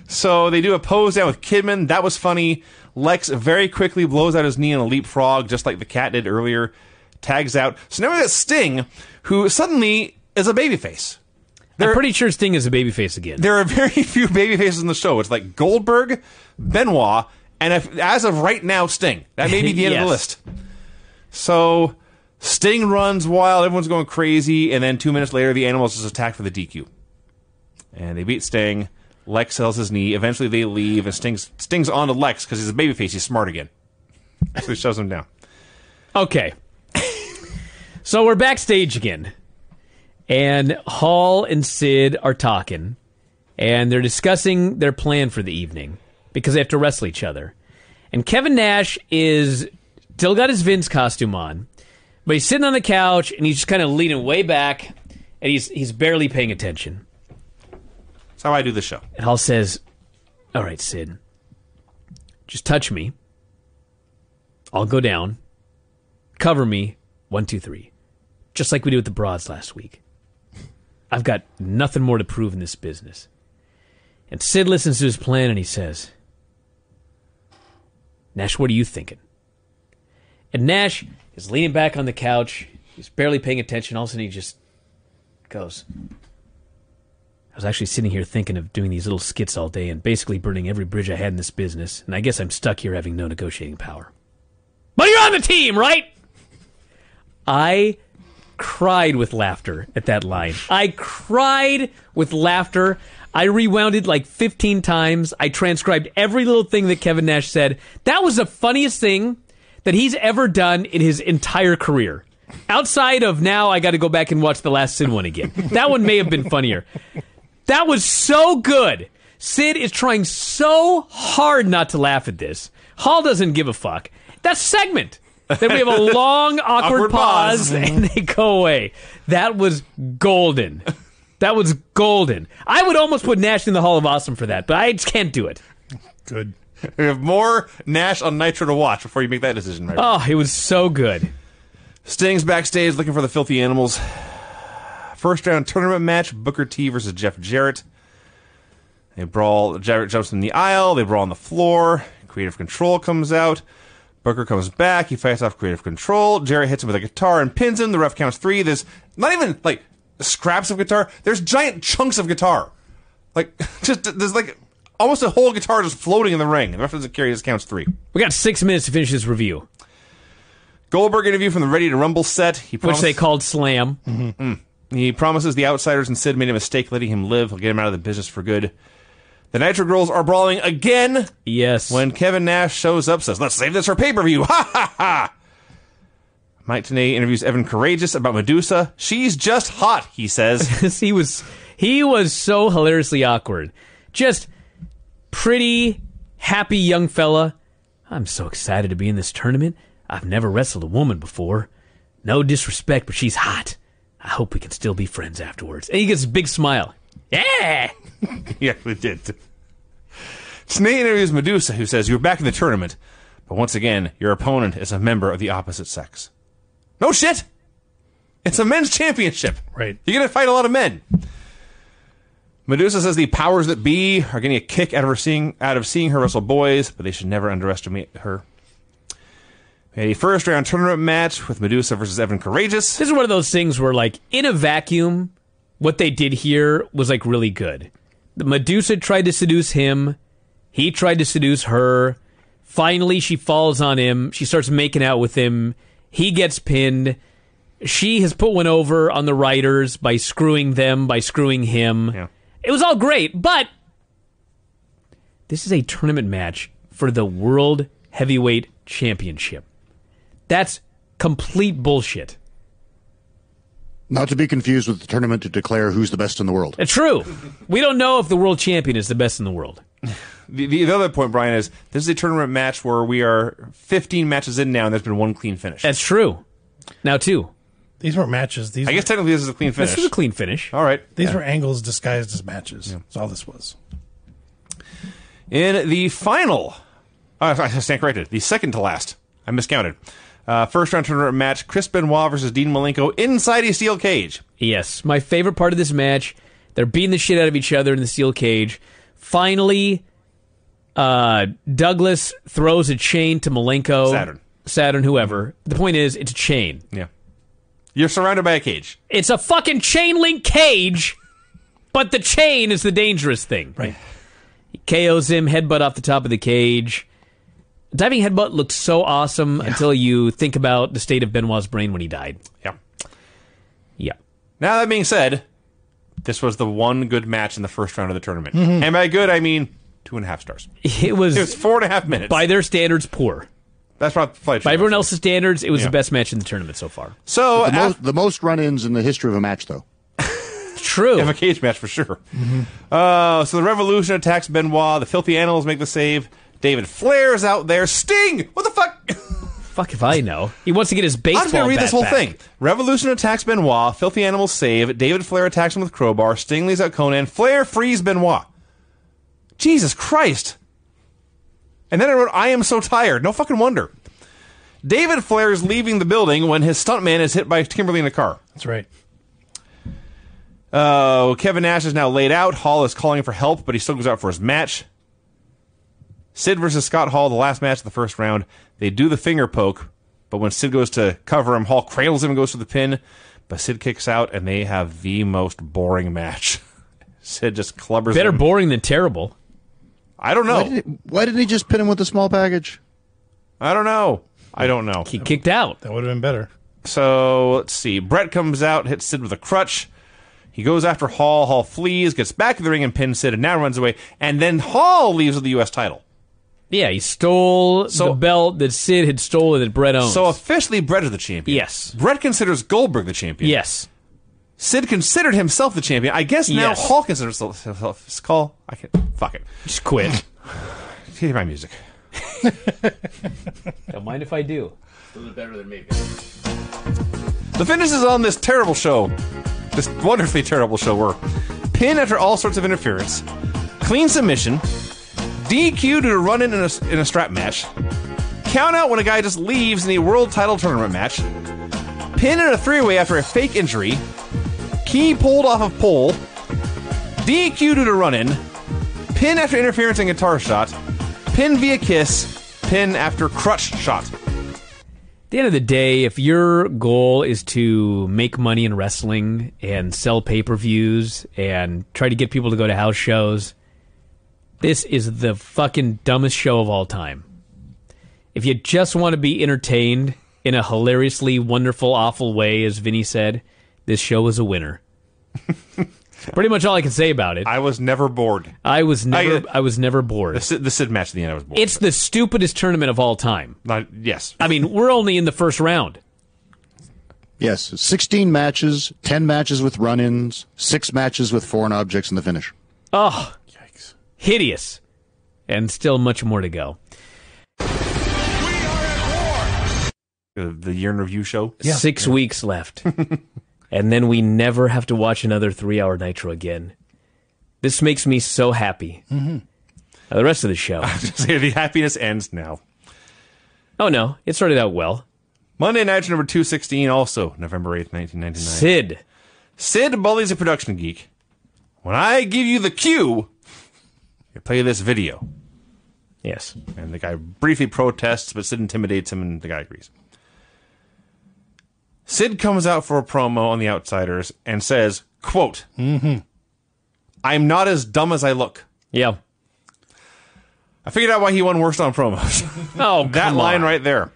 So they do a pose down with Kidman. That was funny. Lex very quickly blows out his knee in a leapfrog, just like the cat did earlier. Tags out. So now we got Sting, who suddenly is a babyface. I'm pretty sure Sting is a babyface again. There are very few babyfaces in the show. It's like Goldberg, Benoit, and as of right now, Sting. That may be the end of the list. So Sting runs wild. Everyone's going crazy. And then 2 minutes later, the Animals just attack for the DQ. And they beat Sting. Lex sells his knee. Eventually they leave, and Sting's on to Lex because he's a babyface. He's smart again. So he shoves him down. Okay. So we're backstage again. And Hall and Sid are talking. And they're discussing their plan for the evening. Because they have to wrestle each other. And Kevin Nash is still got his Vince costume on. But he's sitting on the couch, and he's just kind of leaning way back. And he's barely paying attention. That's how I do the show. And Hall says, "All right, Sid, just touch me. I'll go down. Cover me. 1, 2, 3. Just like we did with the broads last week. I've got nothing more to prove in this business." And Sid listens to his plan and he says, "Nash, what are you thinking?" And Nash is leaning back on the couch. He's barely paying attention. All of a sudden he just goes, "I was actually sitting here thinking of doing these little skits all day and basically burning every bridge I had in this business, and I guess I'm stuck here having no negotiating power. But you're on the team, right?" I cried with laughter at that line. I cried with laughter. I rewound it like 15 times. I transcribed every little thing that Kevin Nash said. That was the funniest thing that he's ever done in his entire career. Outside of now, I got to go back and watch the last Sid one again. That one may have been funnier. That was so good. Sid is trying so hard not to laugh at this. Hall doesn't give a fuck. That segment. Then we have a long, awkward pause, and they go away. That was golden. That was golden. I would almost put Nash in the Hall of Awesome for that, but I just can't do it. Good. We have more Nash on Nitro to watch before you make that decision, right? Oh, it was so good. Sting's backstage looking for the Filthy Animals. First round tournament match, Booker T versus Jeff Jarrett. They brawl. Jarrett jumps in the aisle. They brawl on the floor. Creative Control comes out. Booker comes back. He fights off Creative Control. Jarrett hits him with a guitar and pins him. The ref counts 3. There's not even, like, scraps of guitar. There's giant chunks of guitar. Like, there's, like, almost a whole guitar just floating in the ring. The ref doesn't care. He just counts 3. We got 6 minutes to finish this review. Goldberg interview from the Ready to Rumble set. Which they called Slam. Mm-hmm. He promises the Outsiders and Sid made a mistake letting him live. He'll get him out of the business for good. The Nitro Girls are brawling again. Yes. When Kevin Nash shows up, says, "Let's save this for pay-per-view." Ha ha ha. Mike Tenay interviews Evan Courageous about Medusa. "She's just hot," he says. he was so hilariously awkward. Just pretty, happy young fella. "I'm so excited to be in this tournament. I've never wrestled a woman before. No disrespect, but she's hot. I hope we can still be friends afterwards." And he gets a big smile. Yeah! He actually did. Tenay interviews Medusa, who says, "You're back in the tournament, but once again, your opponent is a member of the opposite sex." No shit! It's a men's championship. Right. You're going to fight a lot of men. Medusa says the powers that be are getting a kick out of seeing her wrestle boys, but they should never underestimate her. We had a first-round tournament match with Medusa versus Evan Courageous. This is one of those things where, like, in a vacuum, what they did here was, like, really good. Medusa tried to seduce him. He tried to seduce her. Finally, she falls on him. She starts making out with him. He gets pinned. She has put one over on the writers by screwing them, by screwing him. Yeah. It was all great, but this is a tournament match for the World Heavyweight Championship. That's complete bullshit. Not to be confused with the tournament to declare who's the best in the world. It's true. We don't know if the world champion is the best in the world. The other point, Brian, is this is a tournament match where we are 15 matches in now, and there's been one clean finish. That's true. Now, 2. These weren't matches. I guess technically this is a clean finish. This is a clean finish. All right. These were angles disguised as matches. Yeah. That's all this was. In the final, I stand corrected, the second to last, I miscounted. First round tournament match, Chris Benoit versus Dean Malenko inside a steel cage. Yes, my favorite part of this match. They're beating the shit out of each other in the steel cage. Finally, Douglas throws a chain to Malenko. Saturn, whoever. The point is, it's a chain. Yeah. You're surrounded by a cage. It's a fucking chain link cage, but the chain is the dangerous thing. Right. He KOs him, headbutt off the top of the cage. Diving headbutt looked so awesome until you think about the state of Benoit's brain when he died. Yeah. Yeah. Now, that being said, this was the one good match in the first round of the tournament. Mm-hmm. And by good, I mean 2.5 stars. It was 4.5 minutes. By their standards, poor. That's probably by everyone else's standards, it was the best match in the tournament so far. So the most run-ins in the history of a match, though. True. Of a cage match, for sure. Mm-hmm. So the Revolution attacks Benoit. The Filthy Animals make the save. David Flair's out there. Sting! What the fuck? Fuck if I know. He wants to get his baseball I'm going to read bat this whole back. thing. Revolution attacks Benoit. Filthy Animals save. David Flair attacks him with crowbar. Sting lays out Conan. Flair frees Benoit. Jesus Christ. And then I wrote, I am so tired. No fucking wonder. David Flair is leaving the building when his stuntman is hit by Kimberly in a car. That's right. Kevin Nash is now laid out. Hall is calling for help, but he still goes out for his match. Sid versus Scott Hall, the last match of the first round. They do the finger poke, but when Sid goes to cover him, Hall cradles him and goes for the pin, but Sid kicks out, and they have the most boring match. Sid just clubbers Better him. boring than terrible. I don't know. Why didn't he just pin him with a small package? I don't know. He kicked out. That would have been better. So, let's see. Brett comes out, hits Sid with a crutch. He goes after Hall. Hall flees, gets back in the ring and pins Sid, and now runs away. And then Hall leaves with the U.S. title. Yeah, he stole the belt that Sid had stolen that Brett owns. So officially, Brett is the champion. Yes. Brett considers Goldberg the champion. Yes. Sid considered himself the champion. I guess now Yes. Hall considers himself. Fuck it. Just quit. Hear my music. Don't mind if I do. A little better than me. The finishes on this terrible show, this wonderfully terrible show, were pin after all sorts of interference, clean submission, DQ due to run in a strap match, count out when a guy just leaves in a world title tournament match, pin in a 3-way after a fake injury, He pulled off a pole, DQ due to run-in, pin after interference and guitar shot, pin via kiss, pin after crutch shot. At the end of the day, if your goal is to make money in wrestling and sell pay-per-views and try to get people to go to house shows, this is the fucking dumbest show of all time. If you just want to be entertained in a hilariously wonderful, awful way, as Vinny said, this show is a winner. Pretty much all I can say about it. I was never bored. I was never bored. The Sid match at the end, I was bored. It's the stupidest tournament of all time. Yes. I mean, we're only in the first round. Yes, 16 matches, 10 matches with run-ins, 6 matches with foreign objects in the finish. Oh, Yikes. hideous. And still much more to go. The year in review show. Yeah. 6 weeks left. And then we never have to watch another 3-hour Nitro again. This makes me so happy. Mm-hmm. The rest of the show. The happiness ends now. Oh, no. It started out well. Monday Night number 216, also November 8th, 1999. Sid bullies a production geek. When I give you the cue, you play this video. Yes. And the guy briefly protests, but Sid intimidates him, and the guy agrees. Sid comes out for a promo on The Outsiders and says, quote, I'm not as dumb as I look. Yeah. I figured out why he won worst on promos. Oh, That come line on. right there.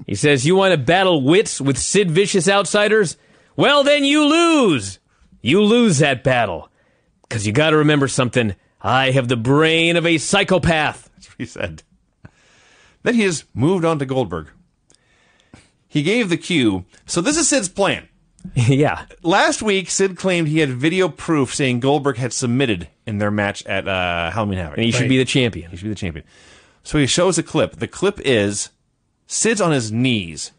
He says, you want to battle wits with Sid Vicious Outsiders? Well, then you lose. You lose that battle. Because you got to remember something. I have the brain of a psychopath. That's what he said. Then he has moved on to Goldberg. He gave the cue. So this is Sid's plan. Yeah. Last week, Sid claimed he had video proof saying Goldberg had submitted in their match at Halloween Havoc. And he should be the champion. He should be the champion. So he shows a clip. The clip is Sid's on his knees.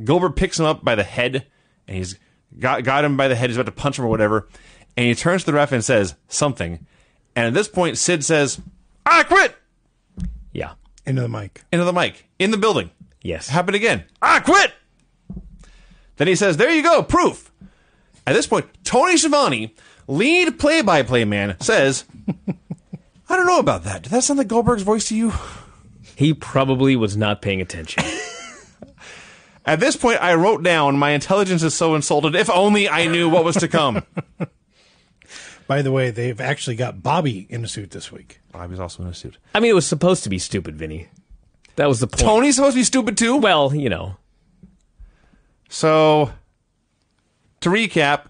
Goldberg picks him up by the head, and he's got him by the head. He's about to punch him or whatever. And he turns to the ref and says something. And at this point, Sid says, I quit! Yeah. Into the mic. Into the mic. In the building. Yes. Happened again. I quit! Then he says, there you go, proof. At this point, Tony Schiavone, lead play-by-play man, says, I don't know about that. Did that sound like Goldberg's voice to you? He probably was not paying attention. At this point, I wrote down, my intelligence is so insulted, if only I knew what was to come. By the way, they've actually got Bobby in a suit this week. Bobby's also in a suit. I mean, it was supposed to be stupid, Vinny. That was the point. Tony's supposed to be stupid too? Well, you know. So, to recap,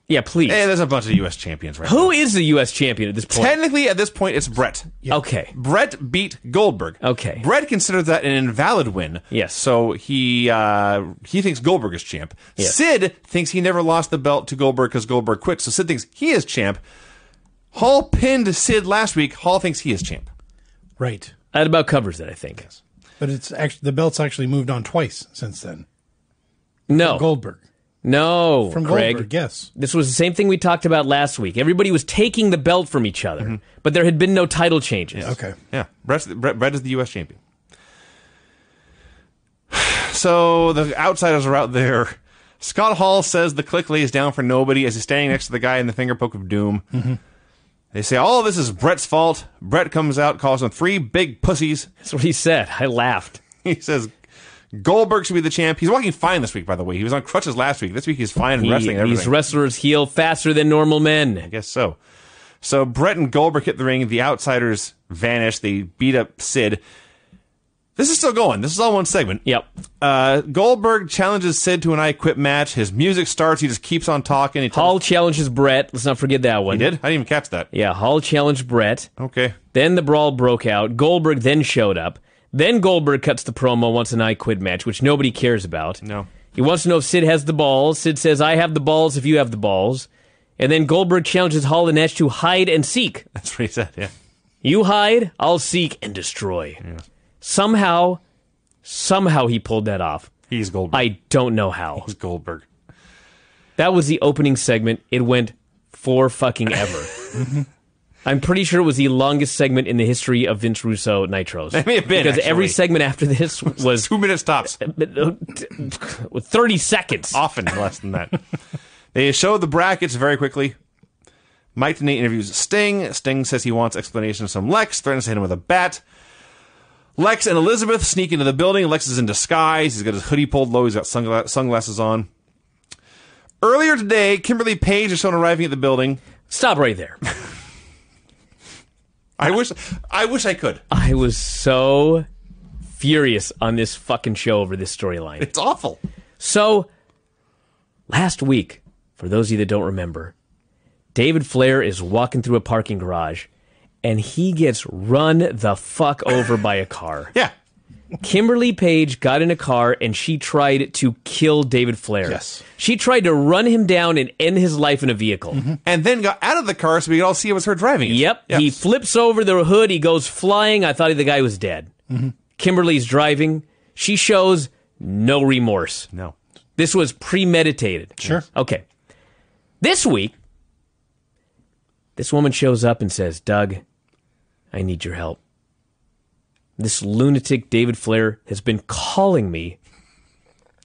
Yeah, please. there's a bunch of U.S. champions right Who now. is the U.S. champion at this point? Technically, at this point, it's Brett. Okay. Brett beat Goldberg. Okay. Brett considers that an invalid win. Yes. So he thinks Goldberg is champ. Yes. Sid thinks he never lost the belt to Goldberg because Goldberg quit. So Sid thinks he is champ. Hall pinned Sid last week. Hall thinks he is champ. Right. That about covers it, I think. But it's actually the belt's actually moved on twice since then. No. Goldberg. No, From Craig. Goldberg, yes. This was the same thing we talked about last week. Everybody was taking the belt from each other, but there had been no title changes. Okay. Yeah. Brett is the U.S. champion. So the outsiders are out there. Scott Hall says the click lays down for nobody as he's standing next to the guy in the finger poke of doom. Mm-hmm. They say, all this is Brett's fault. Brett comes out, calls them 3 big pussies. That's what he said. I laughed. He says Goldberg should be the champ. He's walking fine this week, by the way. He was on crutches last week. This week he's fine and wrestling and everything. These wrestlers heal faster than normal men. I guess so. So Brett and Goldberg hit the ring. The outsiders vanish. They beat up Sid. This is still going. This is all one segment. Yep. Goldberg challenges Sid to an I Quit match. His music starts. He just keeps on talking. He Hall challenges Brett. Let's not forget that one. He did? I didn't even catch that. Yeah, Hall challenged Brett. Okay. Then the brawl broke out. Goldberg then showed up. Then Goldberg cuts the promo, wants an I Quit match, which nobody cares about. No. He wants to know if Sid has the balls. Sid says, I have the balls if you have the balls. And then Goldberg challenges Hall and Nash to hide and seek. That's what he said, yeah. You hide, I'll seek and destroy. Yeah. Somehow he pulled that off. He's Goldberg. I don't know how. He's Goldberg. That was the opening segment. It went for fucking ever. I'm pretty sure it was the longest segment in the history of Vince Russo Nitros. It may have been, because actually. every segment after this was 2 minutes tops. 30 seconds. Often less than that. They show the brackets very quickly. Mike Tenay interviews Sting. Sting says he wants explanations from Lex, threatens to hit him with a bat. Lex and Elizabeth sneak into the building. Lex is in disguise. He's got his hoodie pulled low. He's got sunglasses on. Earlier today, Kimberly Page is shown arriving at the building. Stop right there. I wish I could. I was so furious on this fucking show over this storyline. It's awful. So, last week, for those of you that don't remember, David Flair is walking through a parking garage, and he gets run the fuck over by a car. Yeah. Kimberly Page got in a car, and she tried to kill David Flair. Yes. She tried to run him down and end his life in a vehicle. And then got out of the car so we could all see it was her driving it. Yep. Yes. He flips over the hood. He goes flying. I thought the guy was dead. Kimberly's driving. She shows no remorse. No. This was premeditated. Sure. Okay. This week, this woman shows up and says, Doug, I need your help. This lunatic David Flair has been calling me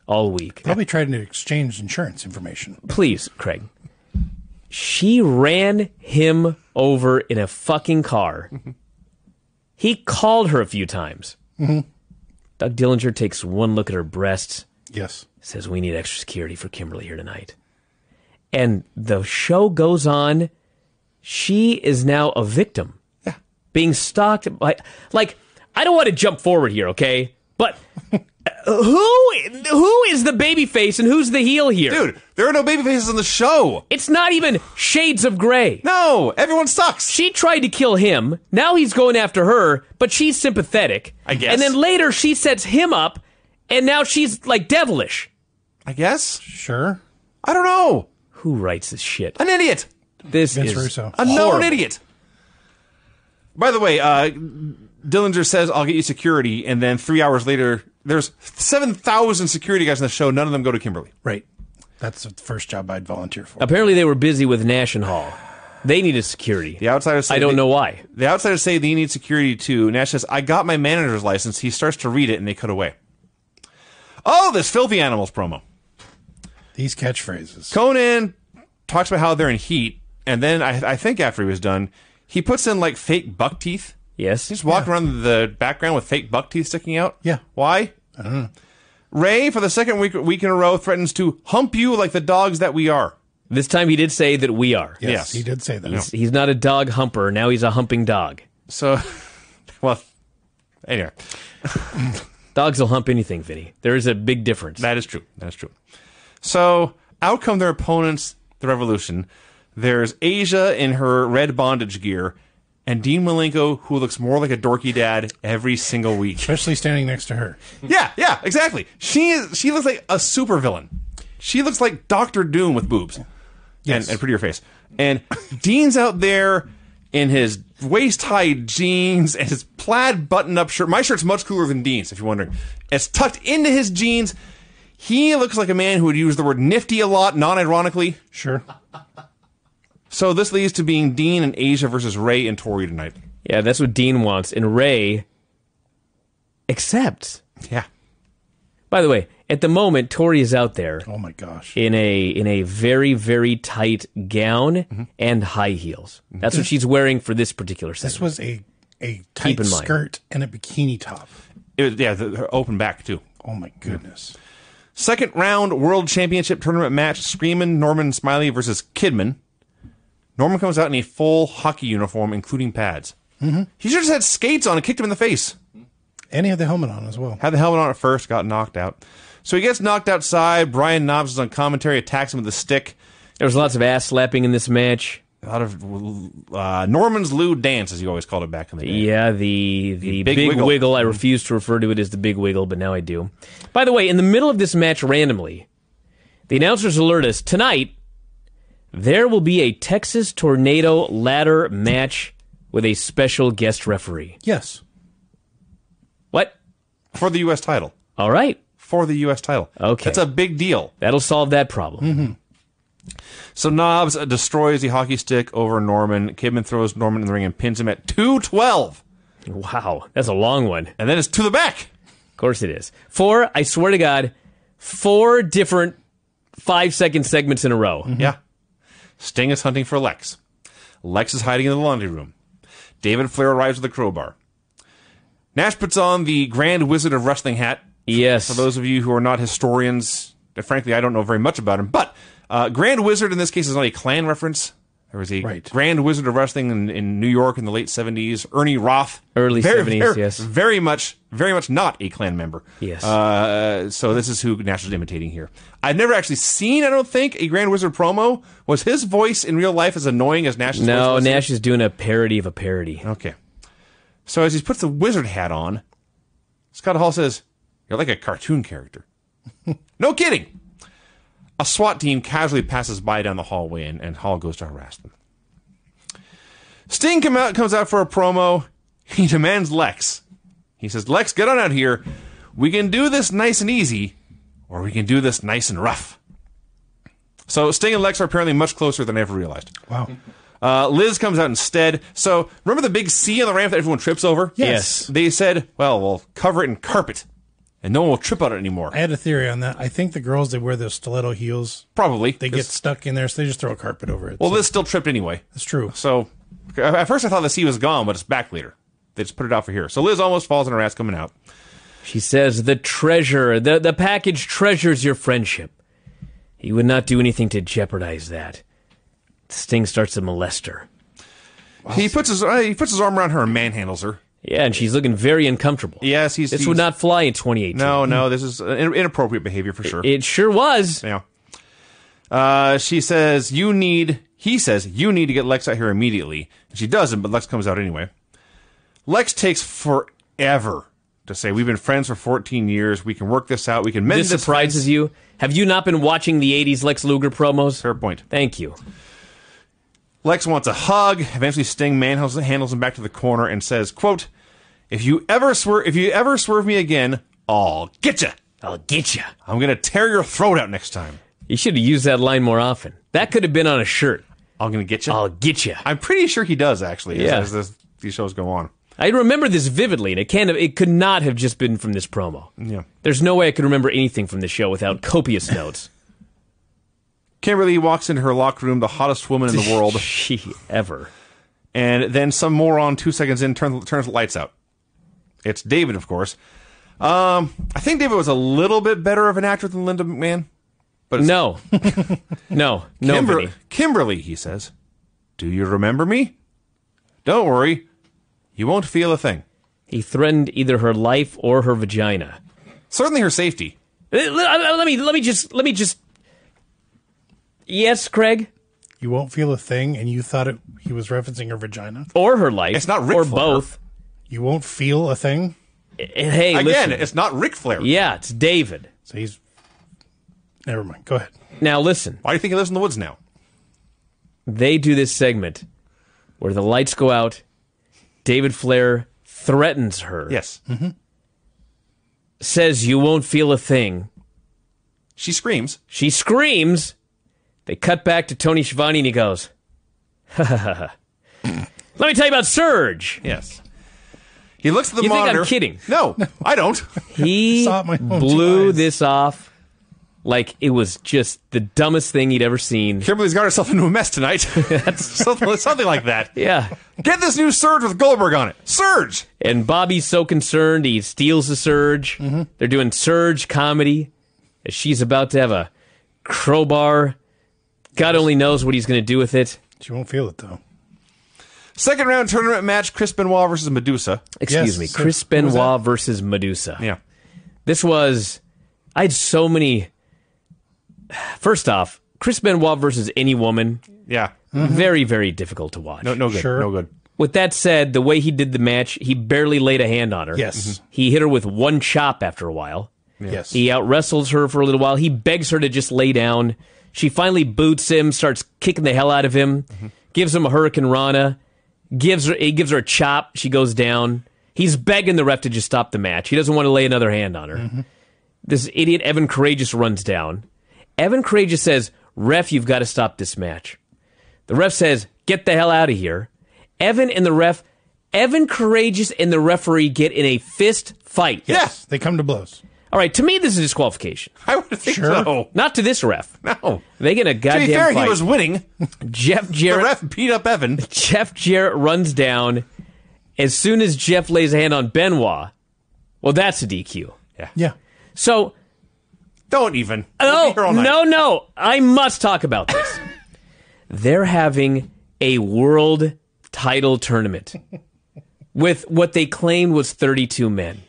all week. Probably tried to exchange insurance information. Please, Craig. She ran him over in a fucking car. He called her a few times. Doug Dillinger takes one look at her breasts, Yes. says, we need extra security for Kimberly here tonight. And the show goes on. She is now a victim. Yeah. Being stalked by... Like, I don't want to jump forward here, okay? But who is the baby face and who's the heel here? Dude, there are no baby faces on the show. It's not even shades of gray. No, everyone sucks. She tried to kill him. Now he's going after her, but she's sympathetic. I guess. And then later she sets him up, and now she's like devilish. I guess. Sure. I don't know. Who writes this shit? An idiot. This Vince is Russo. A known horrible. idiot. By the way, Dillinger says, I'll get you security, and then 3 hours later, there's 7,000 security guys on the show. None of them go to Kimberly. Right. That's the first job I'd volunteer for. Apparently they were busy with Nash and Hall. They needed security. The outsiders say I don't know why. The outsiders say they need security too. Nash says, I got my manager's license. He starts to read it, and they cut away. Oh, this Filthy Animals promo. These catchphrases. Conan talks about how they're in heat, and then I think after he was done, he puts in like fake buck teeth. Yes. He's walking around the background with fake buck teeth sticking out. Yeah. Why? I don't know. Ray, for the second week in a row, threatens to hump you like the dogs that we are. This time he did say that we are. Yes, he did say that. He's not a dog humper. Now he's a humping dog. So, well, anyway. Dogs will hump anything, Vinny. There is a big difference. That is true. That is true. So, out come their opponents, the Revolution. There's Asia in her red bondage gear, and Dean Malenko, who looks more like a dorky dad every single week. Especially standing next to her. Yeah, exactly. She looks like a supervillain. She looks like Doctor Doom with boobs. Yes. And prettier face. And Dean's out there in his waist-high jeans and his plaid button-up shirt. My shirt's much cooler than Dean's, if you're wondering. It's tucked into his jeans. He looks like a man who would use the word nifty a lot, non-ironically. Sure. So this leads to being Dean and Asia versus Ray and Tori tonight. Yeah, that's what Dean wants. And Ray accepts. Yeah. By the way, at the moment, Tori is out there Oh my gosh. in a very, very tight gown and high heels. That's what she's wearing for this particular segment. This was a tight in mind. skirt and a bikini top. Her open back, too. Oh my goodness. Second round World Championship Tournament match, Screamin' Norman Smiley versus Kidman. Norman comes out in a full hockey uniform, including pads. Mm-hmm. He should have just had skates on and kicked him in the face. And he had the helmet on as well. Had the helmet on at first, got knocked out. So he gets knocked outside. Brian Knobs is on commentary, attacks him with a stick. There was lots of ass slapping in this match. A lot of Norman's lewd dance, as you always called it back in the day. Yeah, the big wiggle. wiggle. I refuse to refer to it as the big wiggle, but now I do. By the way, in the middle of this match, randomly, the announcers alert us, tonight, there will be a Texas Tornado ladder match with a special guest referee. Yes. What? For the U.S. title. All right. For the U.S. title. Okay. That's a big deal. That'll solve that problem. Mm-hmm. So Knobs destroys the hockey stick over Norman. Kidman throws Norman in the ring and pins him at 2:12. Wow, that's a long one. And then it's to the back. Of course it is. I swear to God, 4 different 5-second segments in a row. Yeah. Sting is hunting for Lex. Lex is hiding in the laundry room. David Flair arrives with a crowbar. Nash puts on the Grand Wizard of Wrestling hat. Yes. For those of you who are not historians, frankly, I don't know very much about him. But Grand Wizard in this case is not a clan reference. There was a Grand Wizard of Wrestling in New York in the late 70s. Ernie Roth. Early 70s, yes. Very much not a clan member. Yes. So this is who Nash is imitating here. I've never actually seen, I don't think, a Grand Wizard promo. Was his voice in real life as annoying as Nash's voice was? No, Nash is doing a parody of a parody. Okay. So as he puts the wizard hat on, Scott Hall says, "You're like a cartoon character." No kidding. A SWAT team casually passes by down the hallway, and Hall goes to harass them. Sting comes out for a promo. He demands Lex. He says, "Lex, get on out here. We can do this nice and easy, or we can do this nice and rough." So Sting and Lex are apparently much closer than I ever realized. Wow. Liz comes out instead. So remember the big C on the ramp that everyone trips over? Yes. They said, well, we'll cover it in carpet, and no one will trip on it anymore. I had a theory on that. I think the girls, they wear those stiletto heels. Probably. They get stuck in there, so they just throw a carpet over it. Well, so Liz still tripped anyway. that's true. So at first I thought the C was gone, but it's back later. They just put it out for here. So Liz almost falls on her ass coming out. She says, the package treasures your friendship. He would not do anything to jeopardize that. Sting starts to molest her. He puts his arm around her and manhandles her. Yeah, and she's looking very uncomfortable. Yes, This would not fly in 2018. No, this is inappropriate behavior for sure. It sure was. Yeah. He says, you need to get Lex out here immediately. And she doesn't, but Lex comes out anyway. Lex takes forever to say, we've been friends for 14 years. We can work this out. We can mend this. This surprises you? Have you not been watching the 80s Lex Luger promos? Fair point. Thank you. Lex wants a hug. Eventually, Sting handles him back to the corner and says, quote, if you ever swerve me again, I'll get you. I'll get you. I'm going to tear your throat out next time. You should have used that line more often. That could have been on a shirt. I'm going to get you? I'll get you. I'm pretty sure he does, actually, Yeah. as these shows go on. I remember this vividly, and it could not have just been from this promo. Yeah. There's no way I could remember anything from the show without copious notes. Kimberly walks into her locker room, the hottest woman in the world. She ever. And then some moron 2 seconds in turns the lights out. It's David, of course. I think David was a little bit better of an actor than Linda McMahon. But No. No. Nobody. Kimberly, he says, do you remember me? Don't worry. You won't feel a thing. He threatened either her life or her vagina. Certainly her safety. Let me just. Yes, Craig? You won't feel a thing, and you thought he was referencing her vagina? Or her life. It's not Ric Or Flair. both. You won't feel a thing? Hey, Again, listen. it's not Ric Flair. Yeah, it's David. So he's... Never mind. Go ahead. Now, listen. Why do you think he lives in the woods now? They do this segment where the lights go out. David Flair threatens her. Yes. Mm-hmm. Says you won't feel a thing. She screams. She screams. They cut back to Tony Schiavone and he goes, ha ha ha. Let me tell you about Surge. Yes. He looks at the You think monitor. I'm kidding? No, I don't. He Saw it my own blew eyes. this off like it was just the dumbest thing he'd ever seen. Kimberly's got herself into a mess tonight. something like that. Yeah. Get this new Surge with Goldberg on it. Surge! And Bobby's so concerned he steals the Surge. Mm-hmm. They're doing Surge comedy. As she's about to have a crowbar. God only knows what he's going to do with it. She won't feel it, though. Second round tournament match, Chris Benoit versus Medusa. Excuse Yes, me. so Chris who was Benoit that? versus Medusa. Yeah. This was... I had so many... First off, Chris Benoit versus any woman, Yeah. very, very difficult to watch. No good. Sure. No good. With that said, the way he did the match, he barely laid a hand on her. Yes. He hit her with one chop after a while. Yes. He out-wrestles her for a little while. He begs her to just lay down. She finally boots him, starts kicking the hell out of him, gives him a Hurricane Rana, he gives her a chop. She goes down. He's begging the ref to just stop the match. He doesn't want to lay another hand on her. This idiot Evan Courageous runs down. Evan Courageous says, ref, you've got to stop this match. The ref says, get the hell out of here. Evan Courageous and the referee get in a fist fight. Yes. They come to blows. All right, to me, this is a disqualification. I would think Sure. so. Not to this ref. No. They get a To goddamn be fair, fight. he was winning. Jeff The Jarrett. ref beat up Evan. Jeff Jarrett runs down. As soon as Jeff lays a hand on Benoit, well, that's a DQ. Yeah. So, Don't even. We'll be here all night. no. I must talk about this. They're having a world title tournament with what they claimed was 32 men.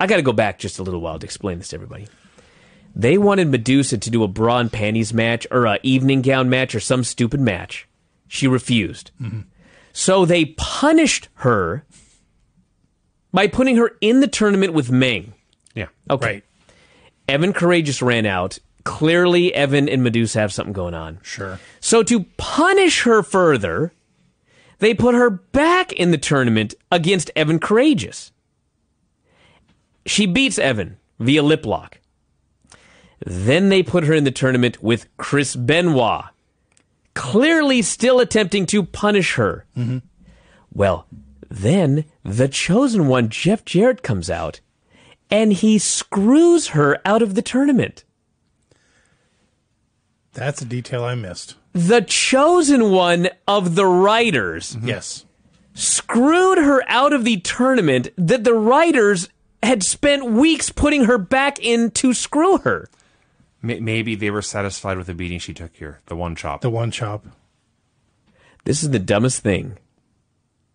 I got to go back just a little while to explain this to everybody. They wanted Medusa to do a bra and panties match or a evening gown match or some stupid match. She refused. Mm-hmm. So they punished her by putting her in the tournament with Meng. Yeah. Okay. Right. Evan Courageous ran out. Clearly, Evan and Medusa have something going on. Sure. So to punish her further, they put her back in the tournament against Evan Courageous. She beats Evan via lip lock. Then they put her in the tournament with Chris Benoit, clearly still attempting to punish her. Mm-hmm. Well, then the chosen one, Jeff Jarrett, comes out, and he screws her out of the tournament. That's a detail I missed. The chosen one of the writers Yes. screwed her out of the tournament that the writers had spent weeks putting her back in to screw her. Maybe they were satisfied with the beating she took here. The one chop. The one chop. This is the dumbest thing.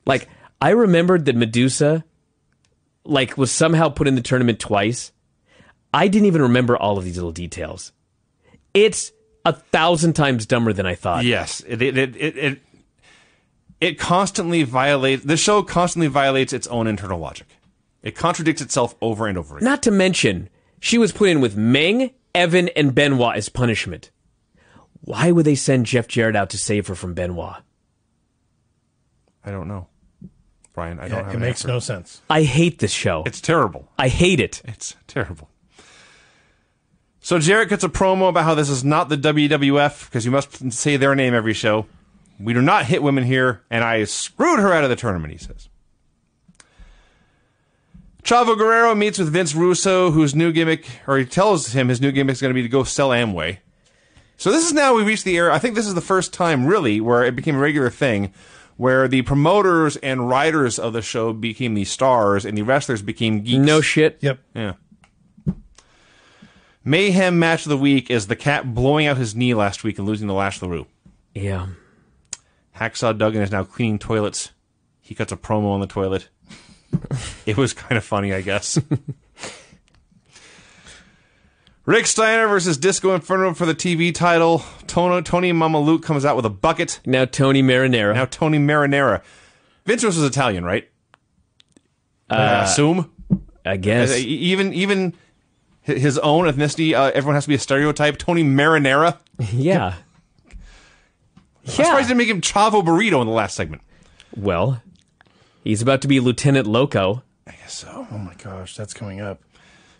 Like, I remembered that Medusa, like, was somehow put in the tournament twice. I didn't even remember all of these little details. It's 1,000 times dumber than I thought. Yes. It constantly violates... The show constantly violates its own internal logic. It contradicts itself over and over again. Not to mention, she was put in with Meng, Evan, and Benoit as punishment. Why would they send Jeff Jarrett out to save her from Benoit? I don't know. Brian, I don't have It an makes answer. no sense. I hate this show. It's terrible. I hate it. It's terrible. So Jarrett gets a promo about how this is not the WWF, because you must say their name every show. We do not hit women here, and I screwed her out of the tournament, he says. Chavo Guerrero meets with Vince Russo, whose new gimmick, or he tells him his new gimmick is going to be to go sell Amway. So this is now we reached the era, I think this is the first time, really, where it became a regular thing, where the promoters and writers of the show became the stars, and the wrestlers became geeks. No shit. Yep. Yeah. Mayhem match of the week is the Cat blowing out his knee last week and losing to Lash LaRue. Yeah. Hacksaw Duggan is now cleaning toilets. He cuts a promo on the toilet. It was kind of funny, I guess. Rick Steiner versus Disco Inferno for the TV title. Tony Mamaluke comes out with a bucket. Now Tony Marinara. Now Tony Marinara. Vince was Italian, right? I assume. I guess. Even his own ethnicity, everyone has to be a stereotype. Tony Marinara. Yeah. I'm surprised they didn't make him Chavo Burrito in the last segment. Well, he's about to be Lieutenant Loco. I guess so. Oh my gosh, that's coming up.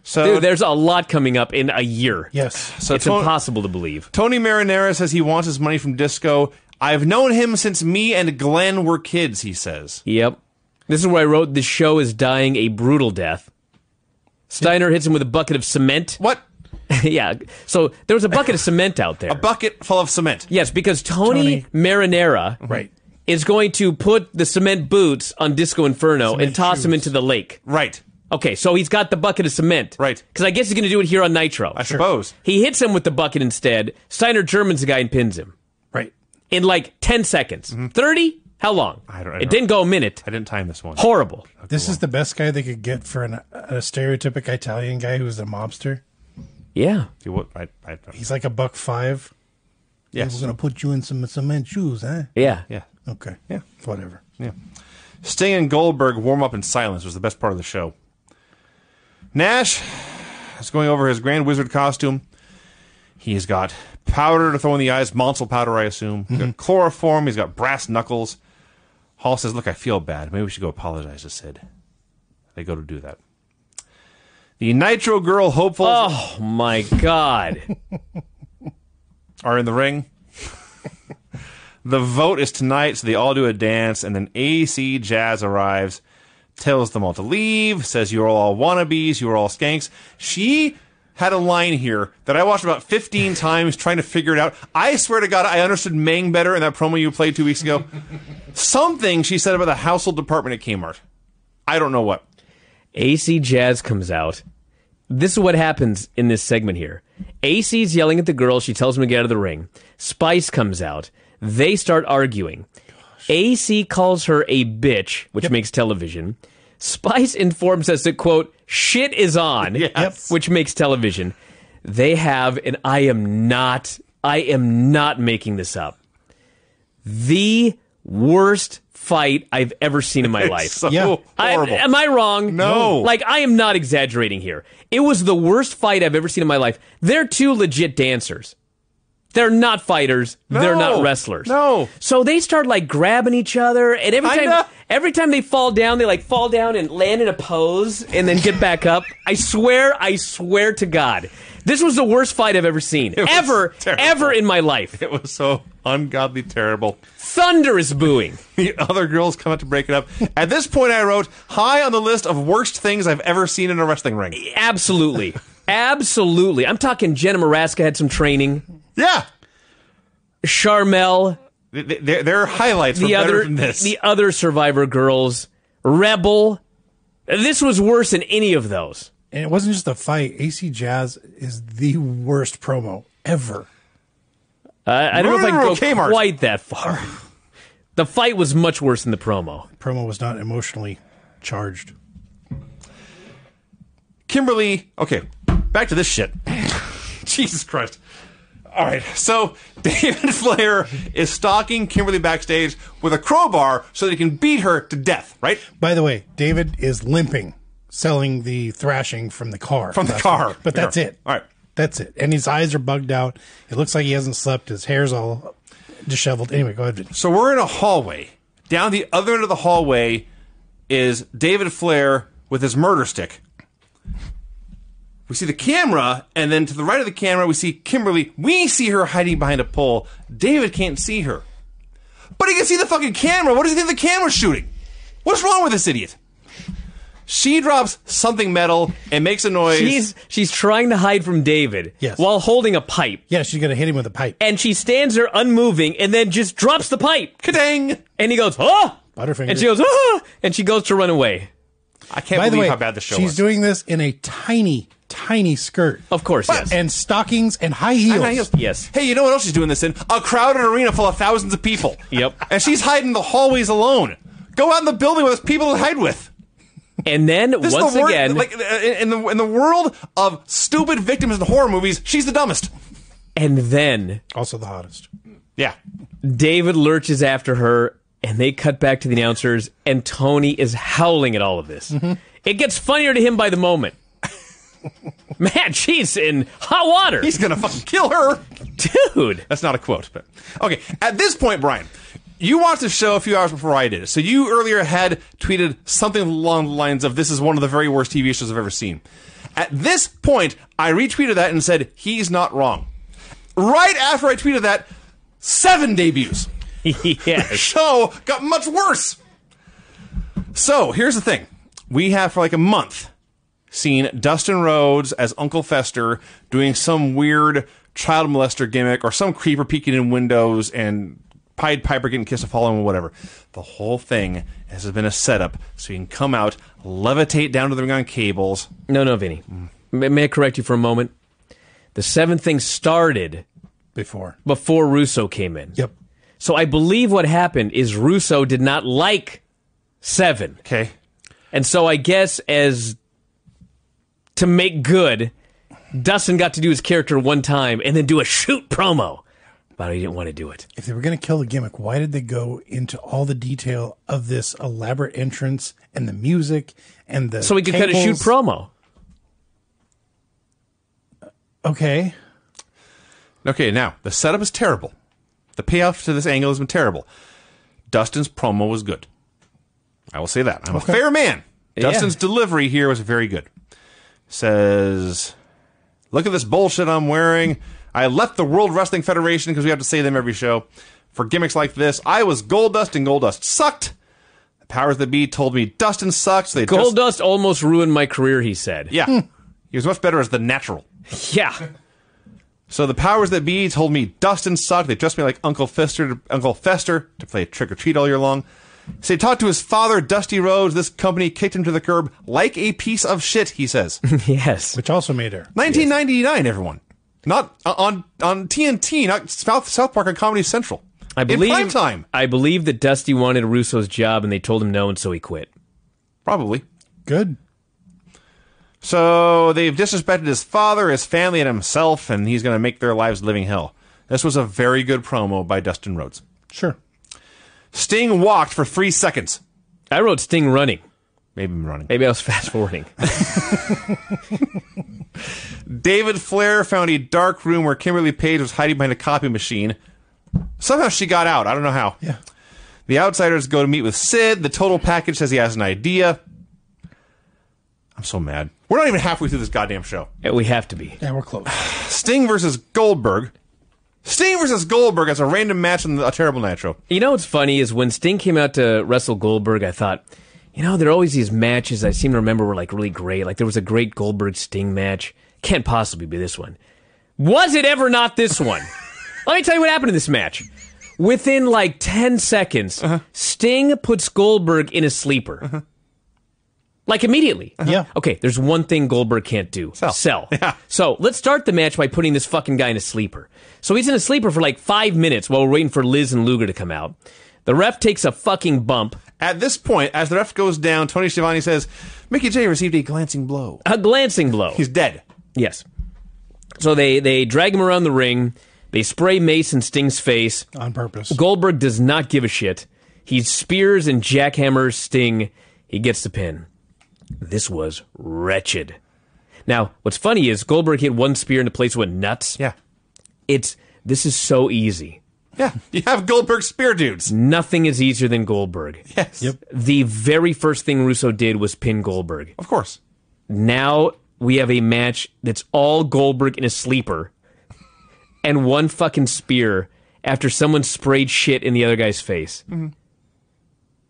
So Dude, there's a lot coming up in a year. Yes. So It's impossible to believe. Tony Marinara says he wants his money from Disco. I've known him since me and Glenn were kids, he says. Yep. This is where I wrote, the show is dying a brutal death. Steiner hits him with a bucket of cement. What? Yeah. So there was a bucket of cement out there. A bucket full of cement. Yes, because Tony Marinara Right. is going to put the cement boots on Disco Inferno Cement and toss him shoes. into the lake. Right. Okay, so he's got the bucket of cement. Right. Because I guess he's going to do it here on Nitro. I suppose. He hits him with the bucket instead. Steiner Germans the guy and pins him Right. in like 10 seconds. 30? How long? I don't It didn't go a minute. I didn't time this one. Horrible. This is the best guy they could get for a stereotypic Italian guy who's a mobster. Yeah. See what? I don't. He's like $1.05. Yes. We're gonna put you in some cement shoes, huh? Yeah. Yeah. Okay. Yeah. Whatever. Yeah. Sting and Goldberg warm up in silence was the best part of the show. Nash is going over his Grand Wizard costume. He's got powder to throw in the eyes, Monsel powder, I assume. He's got chloroform. He's got brass knuckles. Hall says, look, I feel bad. Maybe we should go apologize to Sid. They go to do that. The Nitro Girl hopefuls Oh, my God. are in the ring. The vote is tonight, so they all do a dance, and then AC Jazz arrives tells them all to leave, says you're all wannabes, you're all skanks. She had a line here that I watched about 15 times trying to figure it out. I swear to God, I understood Meng better in that promo you played 2 weeks ago. Something she said about the household department at Kmart. I don't know what. AC Jazz comes out. This is what happens in this segment here. AC's yelling at the girl. She tells him to get out of the ring. Spice comes out. They start arguing. AC calls her a bitch, which makes television. Spice informs us that, quote, shit is on, Yes. which makes television. They have, and I am not making this up, the worst fight I've ever seen in my life. So Yeah. horrible. Am I wrong? No. Like, I am not exaggerating here. It was the worst fight I've ever seen in my life. They're two legit dancers. They're not fighters. They're not wrestlers. No. So they start, like, grabbing each other, and every time they fall down, they, like, fall down and land in a pose and then get back up. I swear to God. This was the worst fight I've ever seen. was terrible. Ever in my life. It was so ungodly terrible. Thunder is booing. The other girls come out to break it up. At this point, I wrote, high on the list of worst things I've ever seen in a wrestling ring. Absolutely. Absolutely. I'm talking Jenna Maraska had some training. Yeah. Charmel. Their highlights were better than this. The other Survivor girls. Rebel. This was worse than any of those. And it wasn't just a fight. AC Jazz is the worst promo ever. I don't know if I can go Kmart. quite that far. The fight was much worse than the promo. Promo was not emotionally charged. Kimberly, okay, back to this shit. Jesus Christ. All right, so David Flair is stalking Kimberly backstage with a crowbar so that he can beat her to death, right? By the way, David is limping, selling the thrashing from the car. From the car. But that's Sure. it. All right. That's it. And his eyes are bugged out. It looks like he hasn't slept. His hair's all disheveled. Anyway, go ahead, Vinny. So we're in a hallway. Down the other end of the hallway is David Flair with his murder stick. We see the camera, and then to the right of the camera, we see Kimberly. We see her hiding behind a pole. David can't see her. But he can see the fucking camera. What does he think the camera's shooting? What's wrong with this idiot? She drops something metal and makes a noise. She's trying to hide from David Yes. while holding a pipe. Yeah, she's going to hit him with a pipe. And she stands there unmoving and then just drops the pipe. Ka-dang! And he goes, oh! Butterfinger. And she goes, oh! And she goes to run away. I can't By the believe way, how bad the show she's was. doing this in a tiny skirt. Of course, yes. And stockings and high heels. Yes. Hey, you know what else she's doing this in? A crowded arena full of thousands of people. Yep. And she's hiding in the hallways alone. Go out in the building with people to hide with. And then, This once is the word, again... like in the world of stupid victims in horror movies, she's the dumbest. And then, Also the hottest. Yeah. David lurches after her, and they cut back to the announcers, and Tony is howling at all of this. Mm-hmm. It gets funnier to him by the moment. Man, she's in hot water. He's gonna fucking kill her. Dude. That's not a quote, but okay. At this point, Brian, you watched the show a few hours before I did. So you earlier had tweeted something along the lines of, "This is one of the very worst TV shows I've ever seen." At this point, I retweeted that and said, "He's not wrong." Right after I tweeted that, 7 debuts. The Yes. show got much worse. So here's the thing: we have for like a month seen Dustin Rhodes as Uncle Fester doing some weird child molester gimmick, or some creeper peeking in windows and Pied Piper getting kissed a following, or whatever. The whole thing has been a setup so he can come out, levitate down to the ring on cables. No, Vinny. May I correct you for a moment? The 7 thing started Before. Russo came in. Yep. So I believe what happened is Russo did not like 7. Okay. And so I guess as to make good, Dustin got to do his character one time and then do a shoot promo. But he didn't want to do it. If they were going to kill the gimmick, why did they go into all the detail of this elaborate entrance and the music and the So he could cut a shoot cables? promo. Okay. Okay, now, the setup is terrible. The payoff to this angle has been terrible. Dustin's promo was good. I will say that. I'm a fair man. Dustin's delivery here was very good. Says, "Look at this bullshit I'm wearing. I left the World Wrestling Federation," because we have to say them every show, "for gimmicks like this. I was Goldust, and Goldust sucked. Powers that be told me Dustin sucks. They Goldust almost ruined my career, he said. Yeah. He was much better as the natural. Yeah. So the powers that be told me Dustin sucked. They dressed me like Uncle Fester to play trick or treat all year long. So he talked to his father, Dusty Rhodes. This company kicked him to the curb like a piece of shit, he says. Yes. Which also made her. 1999, everyone. Not on TNT, not South Park on Comedy Central. In prime time. I believe that Dusty wanted Russo's job and they told him no, and so he quit. Probably. Good. So they've disrespected his father, his family, and himself, and he's going to make their lives living hell. This was a very good promo by Dustin Rhodes. Sure. Sting walked for 3 seconds. I wrote Sting running. Maybe I'm running. Maybe I was fast forwarding. David Flair found a dark room where Kimberly Page was hiding behind a copy machine. Somehow she got out. I don't know how. Yeah. The Outsiders go to meet with Sid. The total package says he has an idea. I'm so mad. We're not even halfway through this goddamn show. Yeah, we have to be. Yeah, we're close. Sting versus Goldberg. Sting versus Goldberg as a random match in a terrible Nitro. You know what's funny is when Sting came out to wrestle Goldberg, I thought, there are always these matches I seem to remember were like really great. Like there was a great Goldberg-Sting match. Can't possibly be this one. Was it ever not this one? Let me tell you what happened in this match. Within like 10 seconds, Sting puts Goldberg in a sleeper. Like immediately. Yeah. Okay, there's one thing Goldberg can't do. Sell. Yeah. So let's start the match by putting this fucking guy in a sleeper. So he's in a sleeper for like 5 minutes while we're waiting for Liz and Luger to come out. The ref takes a fucking bump. At this point, as the ref goes down, Tony Schiavone says, Mickey J received a glancing blow. A glancing blow. He's dead. Yes. So they drag him around the ring. They spray mace in Sting's face. On purpose. Goldberg does not give a shit. He spears and jackhammers Sting. He gets the pin. This was wretched. Now, what's funny is Goldberg hit one spear and the place went nuts. Yeah. This is so easy. Yeah. You have Goldberg spear dudes. Nothing is easier than Goldberg. Yes. Yep. The very first thing Russo did was pin Goldberg. Of course. Now we have a match that's all Goldberg in a sleeper and one fucking spear after someone sprayed shit in the other guy's face. Mm-hmm.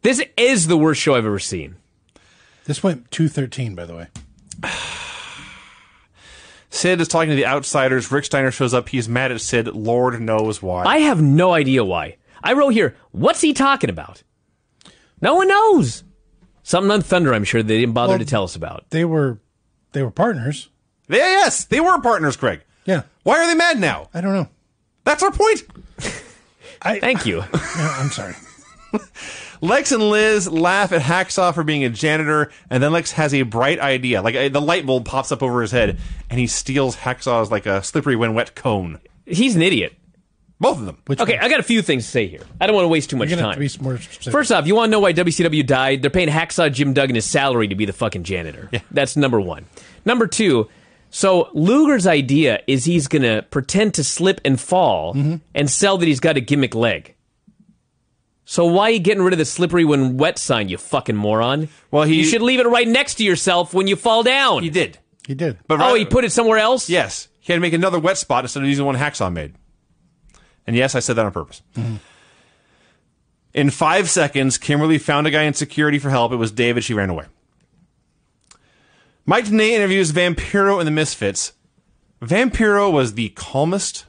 This is the worst show I've ever seen. This went 2:13, by the way. Sid is talking to the Outsiders. Rick Steiner shows up. He's mad at Sid. Lord knows why. I have no idea why. I wrote here, what's he talking about? No one knows. Something on Thunder, I'm sure they didn't bother to tell us about. They were partners. Yes, they were partners, Craig. Yeah. Why are they mad now? I don't know. That's our point. Thank you. No, I'm sorry. Lex and Liz laugh at Hacksaw for being a janitor, and then Lex has a bright idea. Like the light bulb pops up over his head, and he steals Hacksaw's like a slippery when wet cone. He's an idiot. Both of them. Okay, I got a few things to say here. I don't want to waste too much You're gonna time. have to be more specific. First off, you want to know why WCW died? They're paying Hacksaw Jim Duggan his salary to be the fucking janitor. Yeah. That's number one. Number two, so Luger's idea is he's going to pretend to slip and fall and sell that he's got a gimmick leg. So why are you getting rid of the slippery when wet sign, you fucking moron? Well, you should leave it right next to yourself when you fall down. He did. He did. But He put it somewhere else? Yes. He had to make another wet spot instead of using the one Hacksaw made. And yes, I said that on purpose. Mm-hmm. In 5 seconds, Kimberly found a guy in security for help. It was David. She ran away. Mike Tenay interviews Vampiro and the Misfits. Vampiro was the calmest,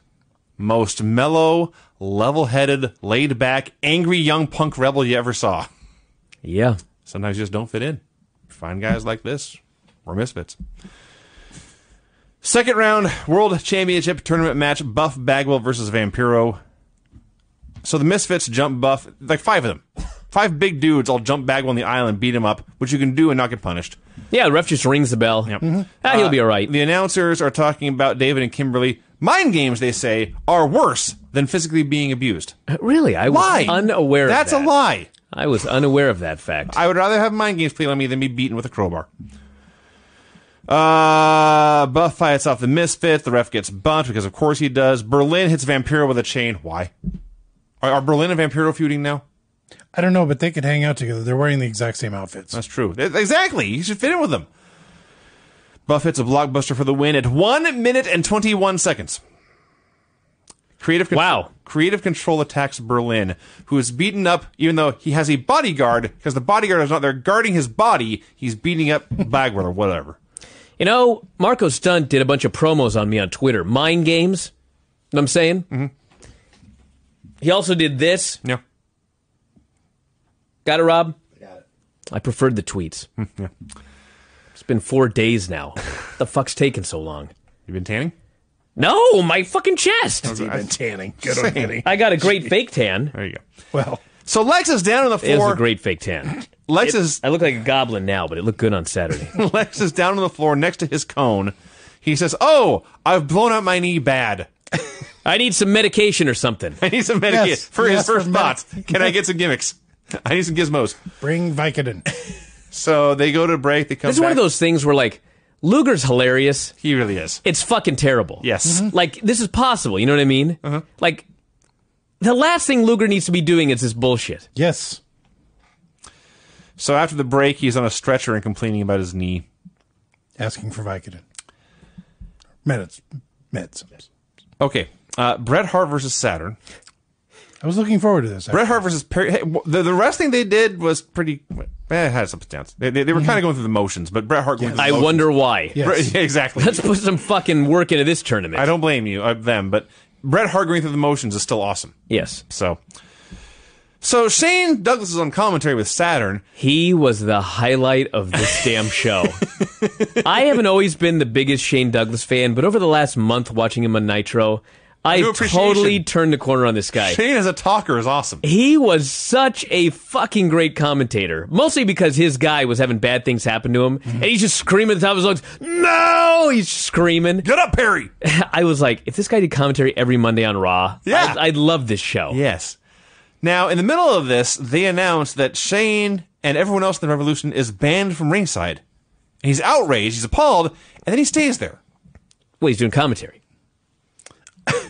most mellow, level-headed, laid-back, angry young punk rebel you ever saw. Yeah. Sometimes you just don't fit in. Find guys like this. We're misfits. Second round, World Championship Tournament match, Buff Bagwell versus Vampiro. So the Misfits jump Buff, like 5 of them. 5 big dudes all jump Bagwell on the aisle and beat him up, which you can do and not get punished. Yeah, the ref just rings the bell. Yep. He'll be all right. The announcers are talking about David and Kimberly. Mind games, they say, are worse than physically being abused. Really? I was Lie. unaware of that. That's a lie. I was unaware of that fact. I would rather have mind games played on me than be beaten with a crowbar. Buff fights off the Misfits. The ref gets bumped because, of course, he does. Berlin hits Vampiro with a chain. Why? Are Berlin and Vampiro feuding now? I don't know, but they could hang out together. They're wearing the exact same outfits. That's true. Exactly. You should fit in with them. Buff hits a blockbuster for the win at 1 minute and 21 seconds. Creative Control attacks Berlin, who is beaten up even though he has a bodyguard, because the bodyguard is not there guarding his body. He's beating up Bagwell or whatever. You know, Marco Stunt did a bunch of promos on me on Twitter. Mind games. Know what I'm saying? Mm-hmm. He also did this. Yeah. Got it, Rob? Got it. I preferred the tweets. Yeah. It's been 4 days now. The fuck's taking so long? You been tanning? No, my fucking chest. Has he been tanning? Good on Kenny. I got a great fake tan. There you go. Well, So Lex is down on the It was floor. a great fake tan. I look like a goblin now, but it looked good on Saturday. Lex is down on the floor next to his cone. He says, "Oh, I've blown out my knee bad. I need some medication or something. I need some medication Yes, for his yes, first for thoughts. Can I get some gimmicks? I need some gizmos." bring Vicodin. So they go to break. They come This is back. one of those things where, like, Luger's hilarious. He really is. It's fucking terrible. Yes. Like, this is possible. You know what I mean? Like, the last thing Luger needs to be doing is this bullshit. Yes. So after the break, he's on a stretcher and complaining about his knee. Asking for Vicodin. Meds. Okay. Bret Hart versus Saturn. I was looking forward to this. Bret Hart versus Perry. Hey, the wrestling they did was pretty. It had some downs. They were kind of going through the motions, but Bret Hart going through the I motions. wonder why. Yes. Yeah, exactly. Let's put some fucking work into this tournament. I don't blame you, them, but Bret Hart going through the motions is still awesome. Yes. So Shane Douglas is on commentary with Saturn. He was the highlight of this damn show. I haven't always been the biggest Shane Douglas fan, but over the last month watching him on Nitro, I New appreciation. totally turned the corner on this guy. Shane as a talker is awesome. He was such a fucking great commentator. Mostly because his guy was having bad things happen to him, and he's just screaming at the top of his lungs, "No!" He's screaming. Get up, Perry! I was like, if this guy did commentary every Monday on Raw, Yeah. I'd love this show. Yes. Now, in the middle of this, they announced that Shane and everyone else in the Revolution is banned from ringside. And he's outraged, he's appalled, and then he stays there. Well, he's doing commentary.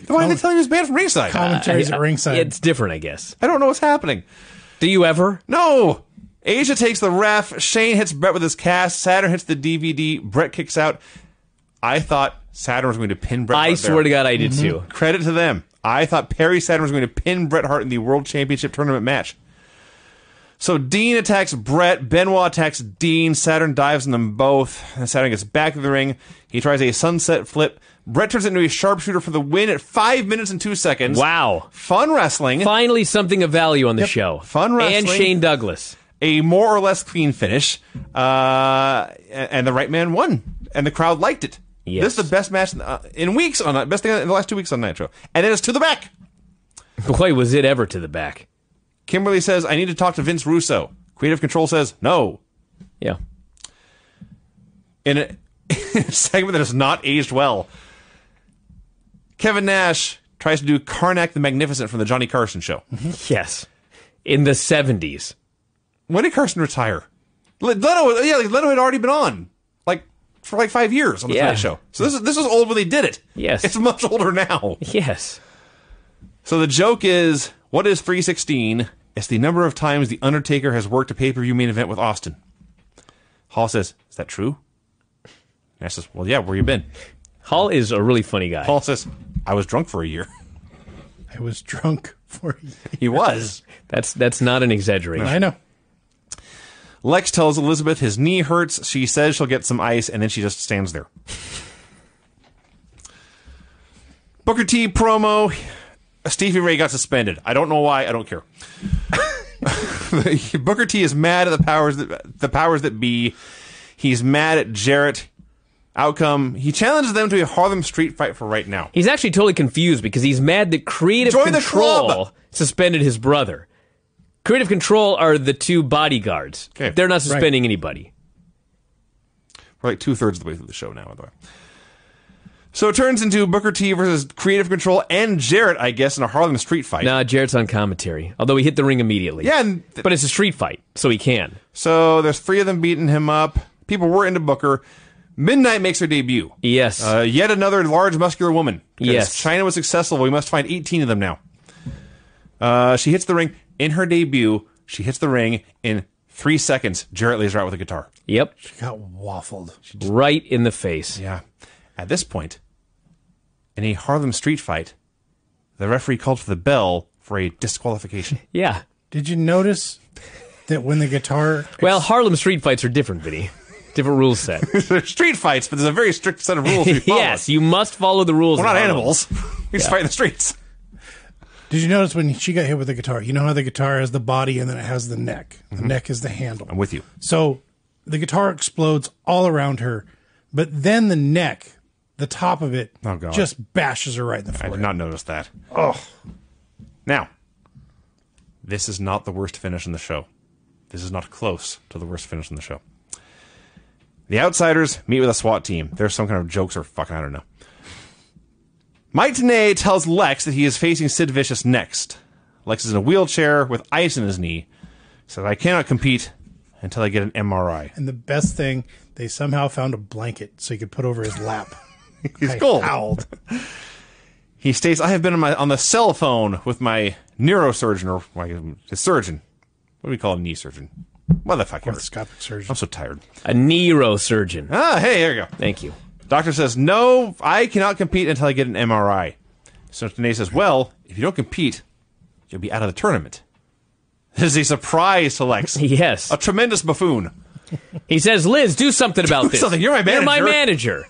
Why are they telling him he's banned from ringside? Commentaries at ringside. It's different, I guess. I don't know what's happening. Do you ever? No! Asia takes the ref, Shane hits Brett with his cast, Saturn hits the DVD, Brett kicks out. I thought Saturn was going to pin Bret Hart I swear to God, I did too. Credit to them. I thought Perry Saturn was going to pin Bret Hart in the World Championship Tournament match. So Dean attacks Bret, Benoit attacks Dean, Saturn dives on them both, and Saturn gets back to the ring. He tries a sunset flip. Bret turns it into a sharpshooter for the win at 5 minutes and 2 seconds. Wow. Fun wrestling. Finally, something of value on the show. Fun wrestling. And Shane Douglas. A more or less clean finish. And the right man won. And the crowd liked it. Yes. This is the best match in weeks on best thing in the last 2 weeks on Nitro. And it is to the back. Boy, was it ever to the back. Kimberly says, "I need to talk to Vince Russo." Creative Control says, "No." Yeah. In a segment that has not aged well, Kevin Nash tries to do Karnak the Magnificent from the Johnny Carson show. Yes. In the 70s. When did Carson retire? Leno had already been on, for 5 years on the Tonight Show. So this is old when they did it. Yes. It's much older now. Yes. So the joke is, what is 316? It's the number of times The Undertaker has worked a pay-per-view main event with Austin. Hall says, "Is that true?" Nash says, "Well, yeah, where you been?" Hall is a really funny guy. Hall says, "I was drunk for a year." I was drunk for He was. That's not an exaggeration. I know. Lex tells Elizabeth his knee hurts. She says she'll get some ice, and then she just stands there. Booker T promo. Stevie Ray got suspended. I don't know why. I don't care. Booker T is mad at the powers that be. He's mad at Jarrett. Outcome, he challenges them to a Harlem Street fight for right now. He's actually totally confused because he's mad that Creative Join the Control club. suspended his brother. Creative Control are the two bodyguards. Okay. They're not suspending anybody. We're 2/3 of the way through the show now, by the way. So it turns into Booker T versus Creative Control and Jarrett, I guess, in a Harlem Street fight. Nah, Jarrett's on commentary. Although he hit the ring immediately. Yeah, but it's a street fight, so he can. So there's 3 of them beating him up. People were into Booker. Midnight makes her debut. Yes. Yet another large, muscular woman. Because Yes. China was successful. We must find 18 of them now. She hits the ring. In her debut, she hits the ring in 3 seconds. Jarrett lays her out with a guitar. Yep. She got waffled. Right in the face. Yeah. At this point, in a Harlem Street fight, the referee called for the bell for a disqualification. Yeah. Did you notice that when the guitar... Well, Harlem street fights are different, Vinny. Different rules set. There's street fights, but there's a very strict set of rules we follow. Yes, you must follow the rules. We're of not Harlem. animals. We just fight in the streets. Did you notice when she got hit with the guitar? You know how the guitar has the body and then it has the neck. The neck is the handle. I'm with you. So the guitar explodes all around her, but then the neck, the top of it, Oh, God. just bashes her right in the I forehead. did not notice that. Oh, Now, this is not the worst finish in the show. This is not close to the worst finish in the show. The Outsiders meet with a SWAT team. There's some kind of jokes or fucking, I don't know. Mike Tenay tells Lex that he is facing Sid Vicious next. Lex is in a wheelchair with ice in his knee. Says, I cannot compete until I get an MRI. and the best thing, they somehow found a blanket so he could put over his lap. He's I cold. howled. He states, I have been on the cell phone with my neurosurgeon, or his surgeon. What do we call a knee surgeon? Motherfucker. Orthoscopic surgeon. I'm so tired. A neurosurgeon. Ah, hey, here we go. Thank you. Doctor says, no, I cannot compete until I get an MRI. So Tenay says, well, if you don't compete, you'll be out of the tournament. This is a surprise to Lex. Yes. A tremendous buffoon. He says, Liz, do something about this. something. You're my You're my manager." manager.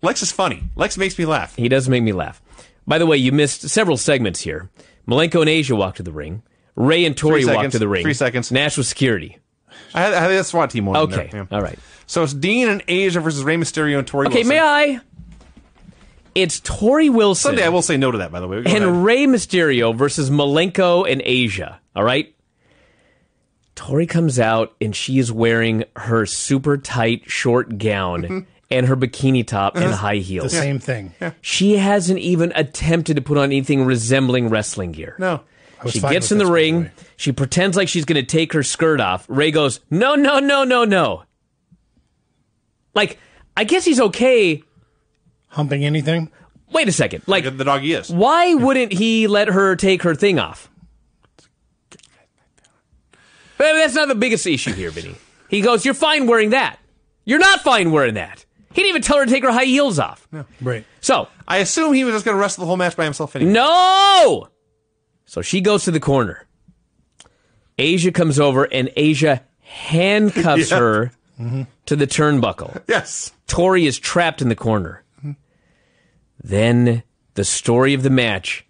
Lex is funny. Lex makes me laugh. He does make me laugh. By the way, you missed several segments here. Malenko and Asia walked to the ring. Ray and Tori 3 walked seconds. to the ring. 3 seconds. Nash was security. I had a SWAT team one in Okay. there. Yeah. All right. So it's Dean and Asia versus Rey Mysterio and Tori Okay, Wilson. may I? It's Tori Wilson Someday I will say no to that, by the way. Go ahead. and Rey Mysterio versus Malenko and Asia. All right? Tori comes out and she is wearing her super tight short gown and her bikini top and high The heels. same thing. She hasn't even attempted to put on anything resembling wrestling gear. No. I was She fine gets with in the this, by ring. way. She pretends like she's going to take her skirt off. Ray goes, no, no, no, no, no. Like, I guess he's okay. Humping anything? Wait a second. Like, The doggy is. why wouldn't he let her take her thing off? But that's not the biggest issue here, Vinny. He goes, you're fine wearing that. You're not fine wearing that. He didn't even tell her to take her high heels off. Right. So, I assume he was just going to wrestle the whole match by himself anyway. no! So she goes to the corner. Asia comes over and Asia handcuffs Yeah. her to the turnbuckle. Yes. Tori is trapped in the corner. Then the story of the match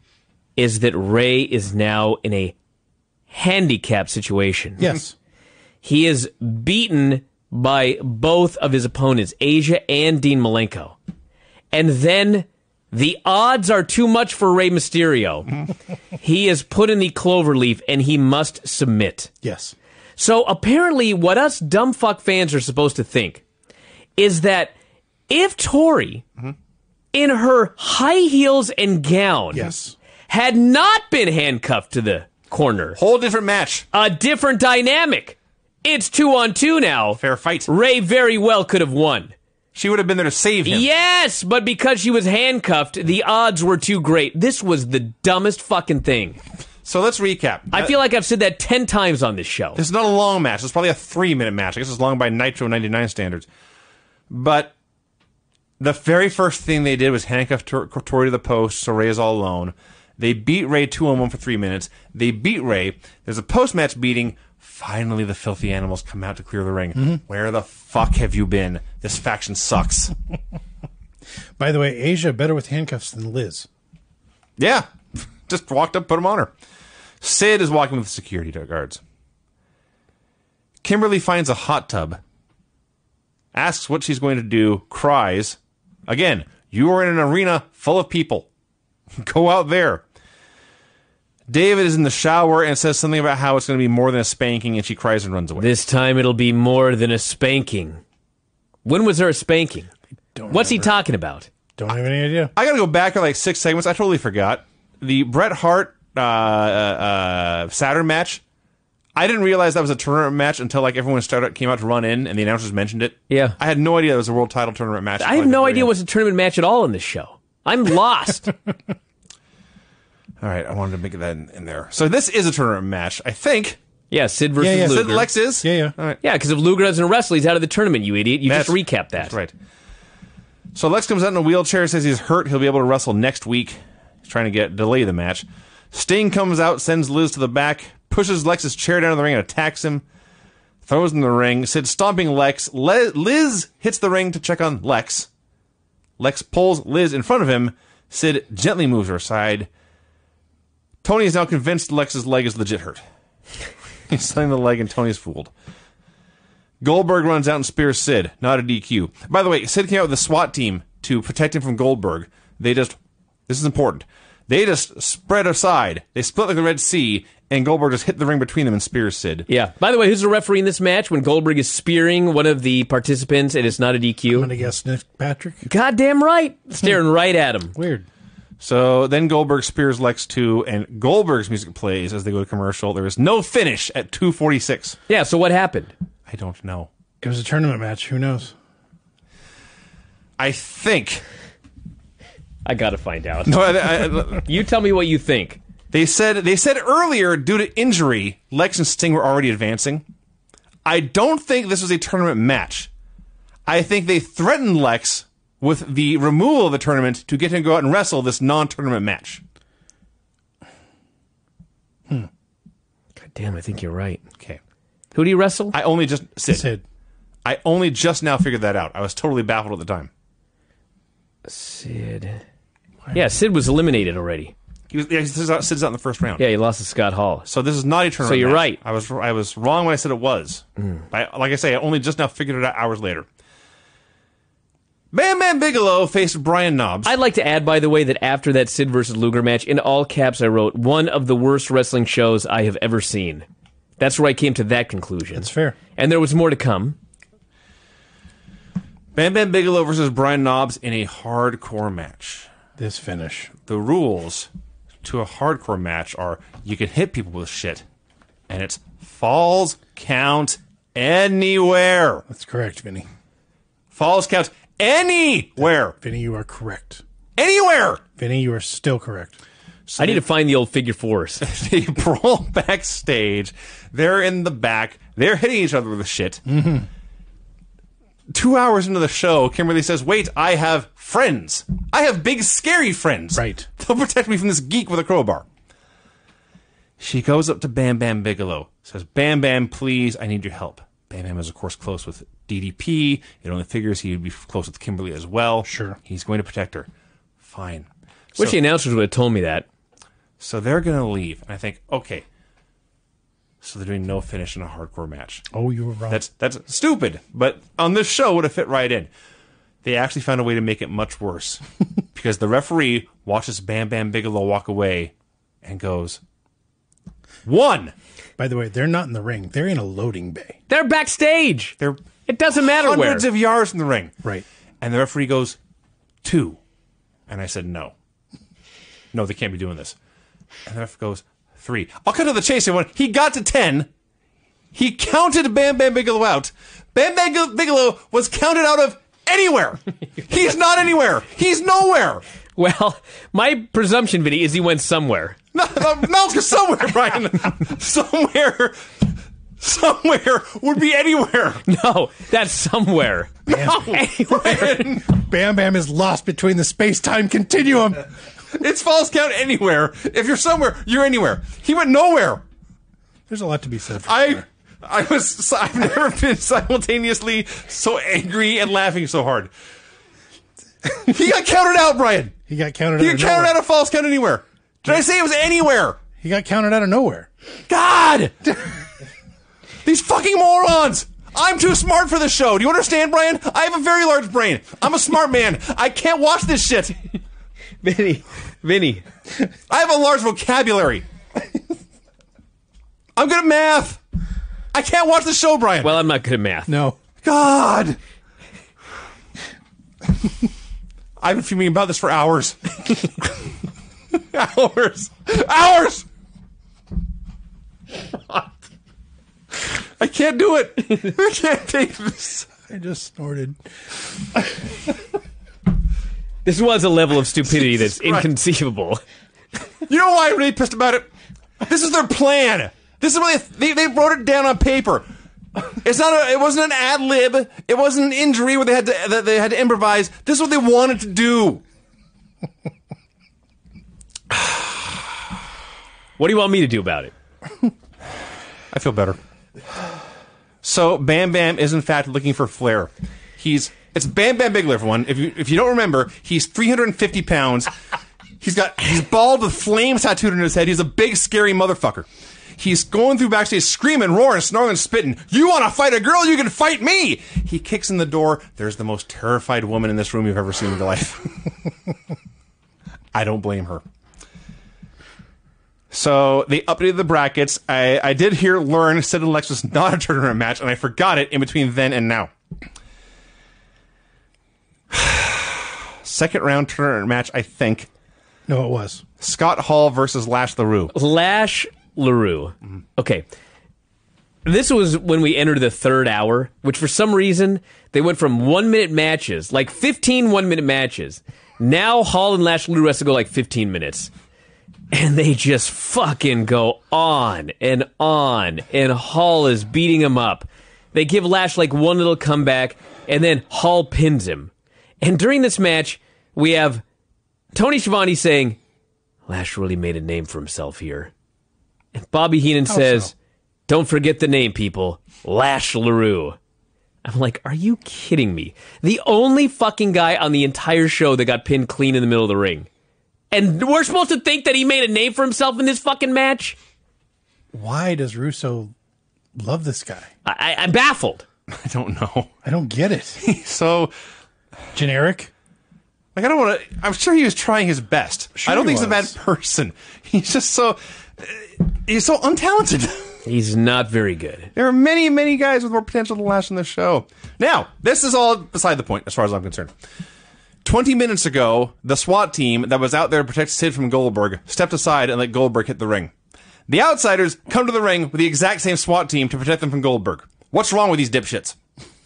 is that Ray is now in a handicap situation. Yes. He is beaten by both of his opponents, Asia and Dean Malenko. And then the odds are too much for Rey Mysterio. He is put in the cloverleaf and he must submit. Yes. So apparently what us dumb fuck fans are supposed to think is that if Tori, in her high heels and gown, Yes. had not been handcuffed to the corner, Whole different match. a different dynamic. It's 2-on-2 now. Fair fight. Ray very well could have won. She would have been there to save him. Yes, but because she was handcuffed, the odds were too great. This was the dumbest fucking thing. So let's recap. I feel like I've said that 10 times on this show. This is not a long match. It's probably a 3-minute match. I guess it's long by Nitro 99 standards. But the very first thing they did was handcuff Tori to the post, so Ray is all alone. They beat Ray 2-on-1 for 3 minutes. They beat Ray. There's a post-match beating. Finally, the filthy animals come out to clear the ring. Where the fuck have you been? This faction sucks. By the way, Asia better with handcuffs than Liz. Yeah. Just walked up, put him on her. Sid is walking with the security guards. Kimberly finds a hot tub, asks what she's going to do, cries. Again, you are in an arena full of people. Go out there. David is in the shower and says something about how it's going to be more than a spanking, and she cries and runs away. This time it'll be more than a spanking. When was there a spanking? What's he talking about? Don't have any idea. I got to go back to like 6 segments. I totally forgot. The Bret Hart Saturn match. I didn't realize that was a tournament match until like everyone came out to run in and the announcers mentioned it. Yeah. I had no idea it was a world title tournament match. I have no idea what's a tournament match at all in this show. I'm lost. All right, I wanted to make that in there. So this is a tournament match, I think. Yeah, Sid versus Yeah, yeah. Luger. Sid Lex is? Yeah. All right. Yeah, because if Luger doesn't wrestle, he's out of the tournament, you idiot. You just recapped that. That's right. So Lex comes out in a wheelchair, says he's hurt. He'll be able to wrestle next week. He's trying to delay the match. Sting comes out, sends Liz to the back, pushes Lex's chair down in the ring and attacks him. Throws in the ring. Sid stomping Lex. Liz hits the ring to check on Lex. Lex pulls Liz in front of him. Sid gently moves her aside. Tony is now convinced Lex's leg is legit hurt. He's selling the leg and Tony's fooled. Goldberg runs out and spears Sid. Not a DQ. By the way, Sid came out with a SWAT team to protect him from Goldberg. This is important. They just spread aside. They split like the Red Sea, and Goldberg just hit the ring between them and spears Sid. Yeah. By the way, who's the referee in this match when Goldberg is spearing one of the participants and it's not a DQ? I'm going to guess Nick Patrick. Goddamn right. Staring right at him. Weird. So then Goldberg spears Lex too, and Goldberg's music plays as they go to commercial. There is no finish at 2:46. Yeah, so what happened? I don't know. It was a tournament match. Who knows? I think. I got to find out. No, You tell me what you think. They said earlier, due to injury, Lex and Sting were already advancing. I don't think this was a tournament match. I think they threatened Lex with the removal of the tournament to get him to go out and wrestle this non-tournament match. God damn, I think you're right. Okay. Who do you wrestle? I only just... Sid. I only just now figured that out. I was totally baffled at the time. Sid. Yeah, Sid was eliminated already. Sid's out in the first round. Yeah, he lost to Scott Hall. So this is not a tournament So you're match. right. I was wrong when I said it was. Like I say, I only just now figured it out hours later. Bam Bam Bigelow faced Brian Knobbs. I'd like to add, by the way, that after that Sid versus Luger match, in all caps I wrote, one of the worst wrestling shows I have ever seen. That's where I came to that conclusion. That's fair. And there was more to come. Bam Bam Bigelow versus Brian Knobbs in a hardcore match. This finish. The rules to a hardcore match are you can hit people with shit, and it's falls count anywhere. That's correct, Vinny. Falls count anywhere. Vinny, you are correct. Anywhere. Vinny, you are still correct. I need to find the old figure fours. They brawl backstage. They're in the back. They're hitting each other with shit. 2 hours into the show, Kimberly says, wait, I have friends. I have big, scary friends. Right. They'll protect me from this geek with a crowbar. She goes up to Bam Bam Bigelow, says, Bam Bam, please, I need your help. Bam Bam is, of course, close with DDP. It only figures he would be close with Kimberly as well. Sure. He's going to protect her. Fine. Wish the announcers would have told me that. So they're going to leave. And I think, okay. So they're doing no finish in a hardcore match. Oh, you were wrong. That's stupid. But on this show, would have fit right in. They actually found a way to make it much worse. Because the referee watches Bam Bam Bigelow walk away and goes, 1. By the way, they're not in the ring. They're in a loading bay. They're backstage. They're It doesn't matter where. hundreds of yards from the ring. Right. And the referee goes, 2. And I said, no. No, they can't be doing this. And the referee goes, 3. I'll cut to the chase, everyone. He got to 10. He counted Bam Bam Bigelow out. Bam Bam Bigelow was counted out of anywhere. He's not anywhere. He's nowhere. Well, my presumption, Vinny, is he went somewhere. No, somewhere, Brian. Somewhere would be anywhere. No, that's somewhere. No. Anywhere. Bam Bam is lost between the space-time continuum. It's false count anywhere. If you're somewhere, you're anywhere. He went nowhere. There's a lot to be said for that. I've never been simultaneously so angry and laughing so hard. He got counted out, Brian. He got counted He out got of counted nowhere. out of false count anywhere. Did I say it was anywhere? He got counted out of nowhere. God! These fucking morons! I'm too smart for this show. Do you understand, Brian? I have a very large brain. I'm a smart man. I can't watch this shit. Vinny. I have a large vocabulary. I'm good at math. I can't watch the show, Brian. Well, I'm not good at math. No. God. I've been fuming about this for hours. Hours. I can't do it. I can't take this. I just snorted. This was a level of stupidity that's Christ. inconceivable. You know why I'm really pissed about it? This is their plan. This is what they wrote it down on paper. It wasn't an ad lib. It wasn't an injury where they had to improvise. This is what they wanted to do. What do you want me to do about it? I feel better. So Bam Bam is in fact looking for Flair. It's Bam Bam Bigelow, everyone. If you don't remember, he's 350 pounds. He's bald with flames tattooed on his head. He's a big, scary motherfucker. He's going through backstage screaming, roaring, snarling, spitting. You want to fight a girl? You can fight me! He kicks in the door. There's the most terrified woman in this room you've ever seen in your life. I don't blame her. So they updated the brackets. I did hear Learn said Alex was not a tournament match, and I forgot it in between then and now. Second round tournament match, I think. No, it was. Scott Hall versus Lash LaRue. Lash LaRue. Okay. This was when we entered the third hour, which for some reason, they went from 1 minute matches, like 15 1 minute matches. Now Hall and Lash LaRue has to go like 15 minutes. And they just fucking go on, and Hall is beating him up. They give Lash like one little comeback, and then Hall pins him. And during this match, we have Tony Schiavone saying, Lash really made a name for himself here. And Bobby Heenan says, don't forget the name, people. Lash LaRue. I'm like, are you kidding me? The only fucking guy on the entire show that got pinned clean in the middle of the ring. And we're supposed to think that he made a name for himself in this fucking match? Why does Russo love this guy? I'm baffled. I don't know. I don't get it. So Generic? like, I don't want to. I'm sure he was trying his best. Sure I don't he think he's a bad was. person. He's just so. He's so untalented. He's not very good. There are many, many guys with more potential than Lash on this show. Now, this is all beside the point as far as I'm concerned. 20 minutes ago, the SWAT team that was out there to protect Sid from Goldberg stepped aside and let Goldberg hit the ring. The Outsiders come to the ring with the exact same SWAT team to protect them from Goldberg. What's wrong with these dipshits?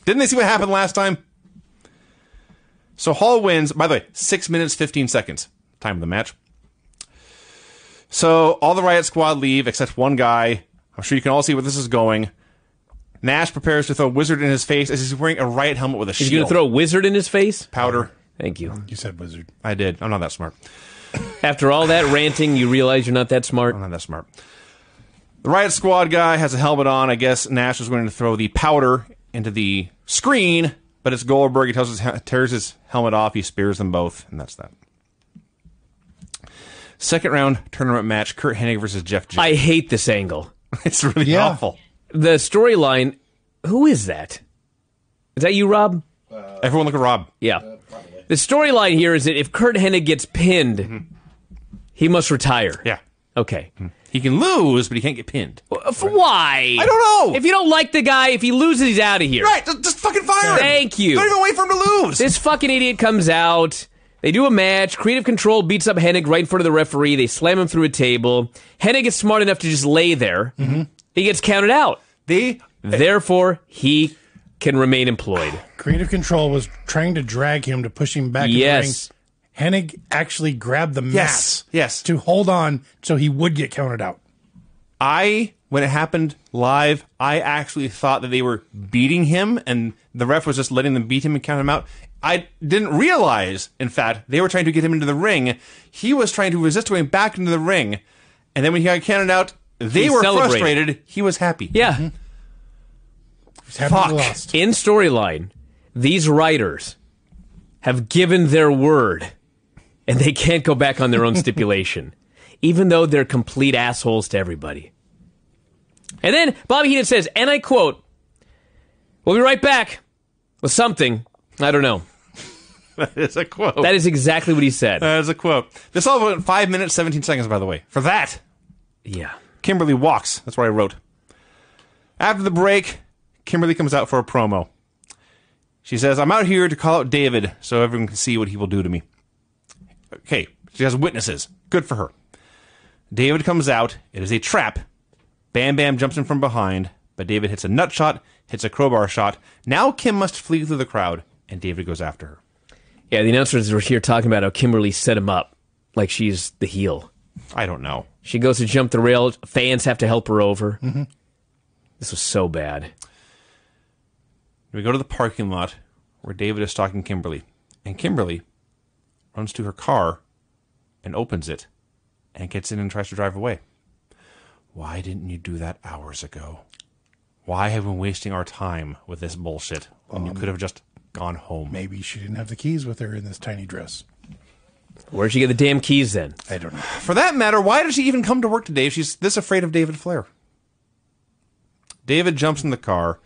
Didn't they see what happened last time? So Hall wins, by the way, 6 minutes, 15 seconds. Time of the match. So all the Riot Squad leave except one guy. I'm sure you can all see where this is going. Nash prepares to throw a wizard in his face as he's wearing a Riot helmet with a He's shield. going to throw a wizard in his face? Powder. Thank you. You said wizard. I did. I'm not that smart. After all that ranting, you realize you're not that smart? I'm not that smart. The Riot Squad guy has a helmet on. I guess Nash was going to throw the powder into the screen, but it's Goldberg. He tears his helmet off. He spears them both, and that's that. Second round tournament match, Kurt Hennig versus Jeff Jarrett. I hate this angle. It's really awful. The storyline, who is that? Is that you, Rob? Everyone look at Rob. Yeah. The storyline here is that if Kurt Hennig gets pinned, he must retire. Yeah. Okay. He can lose, but he can't get pinned. For why? I don't know. If you don't like the guy, if he loses, he's out of here. Right, just fucking fire him. Thank you. Don't even wait for him to lose. This fucking idiot comes out. They do a match. Creative Control beats up Hennig right in front of the referee. They slam him through a table. Hennig is smart enough to just lay there. He gets counted out. Therefore, he can remain employed. Creative Control was trying to drag him to push him back in the ring. Hennig actually grabbed the mats to hold on so he would get counted out. When it happened live, I actually thought that they were beating him and the ref was just letting them beat him and count him out. I didn't realize, in fact, they were trying to get him into the ring. He was trying to resist going back into the ring. And then when he got counted out, they were frustrated. He was happy. Yeah. He's happy he lost. In storyline, these writers have given their word and they can't go back on their own stipulation, even though they're complete assholes to everybody. And then Bobby Heenan says, and I quote, "We'll be right back with something. I don't know." That is a quote. That is exactly what he said. That is a quote. This all went 5 minutes, 17 seconds, by the way. For that, Yeah. Kimberly walks. That's what I wrote. After the break, Kimberly comes out for a promo. She says, "I'm out here to call out David so everyone can see what he will do to me." Okay, she has witnesses. Good for her. David comes out. It is a trap. Bam Bam jumps in from behind, but David hits a nut shot, hits a crowbar shot. Now Kim must flee through the crowd, and David goes after her. Yeah, the announcers were here talking about how Kimberly set him up like she's the heel. I don't know. She goes to jump the rail. Fans have to help her over. This was so bad. We go to the parking lot where David is stalking Kimberly, and Kimberly runs to her car and opens it and gets in and tries to drive away. Why didn't you do that hours ago? Why have we been wasting our time with this bullshit when you could have just gone home? Maybe she didn't have the keys with her in this tiny dress. Where'd she get the damn keys then? I don't know. For that matter, why did she even come to work today if she's this afraid of David Flair? David jumps in the car.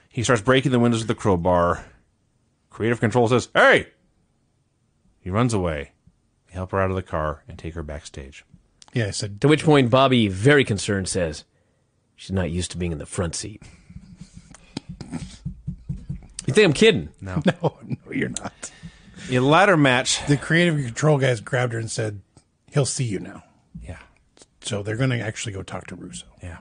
He starts breaking the windows with the crowbar. Creative Control says, "Hey!" He runs away. They help her out of the car and take her backstage. Yeah, I said. To which point Bobby, very concerned, says, "She's not used to being in the front seat." You think I'm kidding? No. No, you're not. A ladder match. The Creative Control guys grabbed her and said, "He'll see you now." Yeah. So they're going to actually go talk to Russo. Yeah.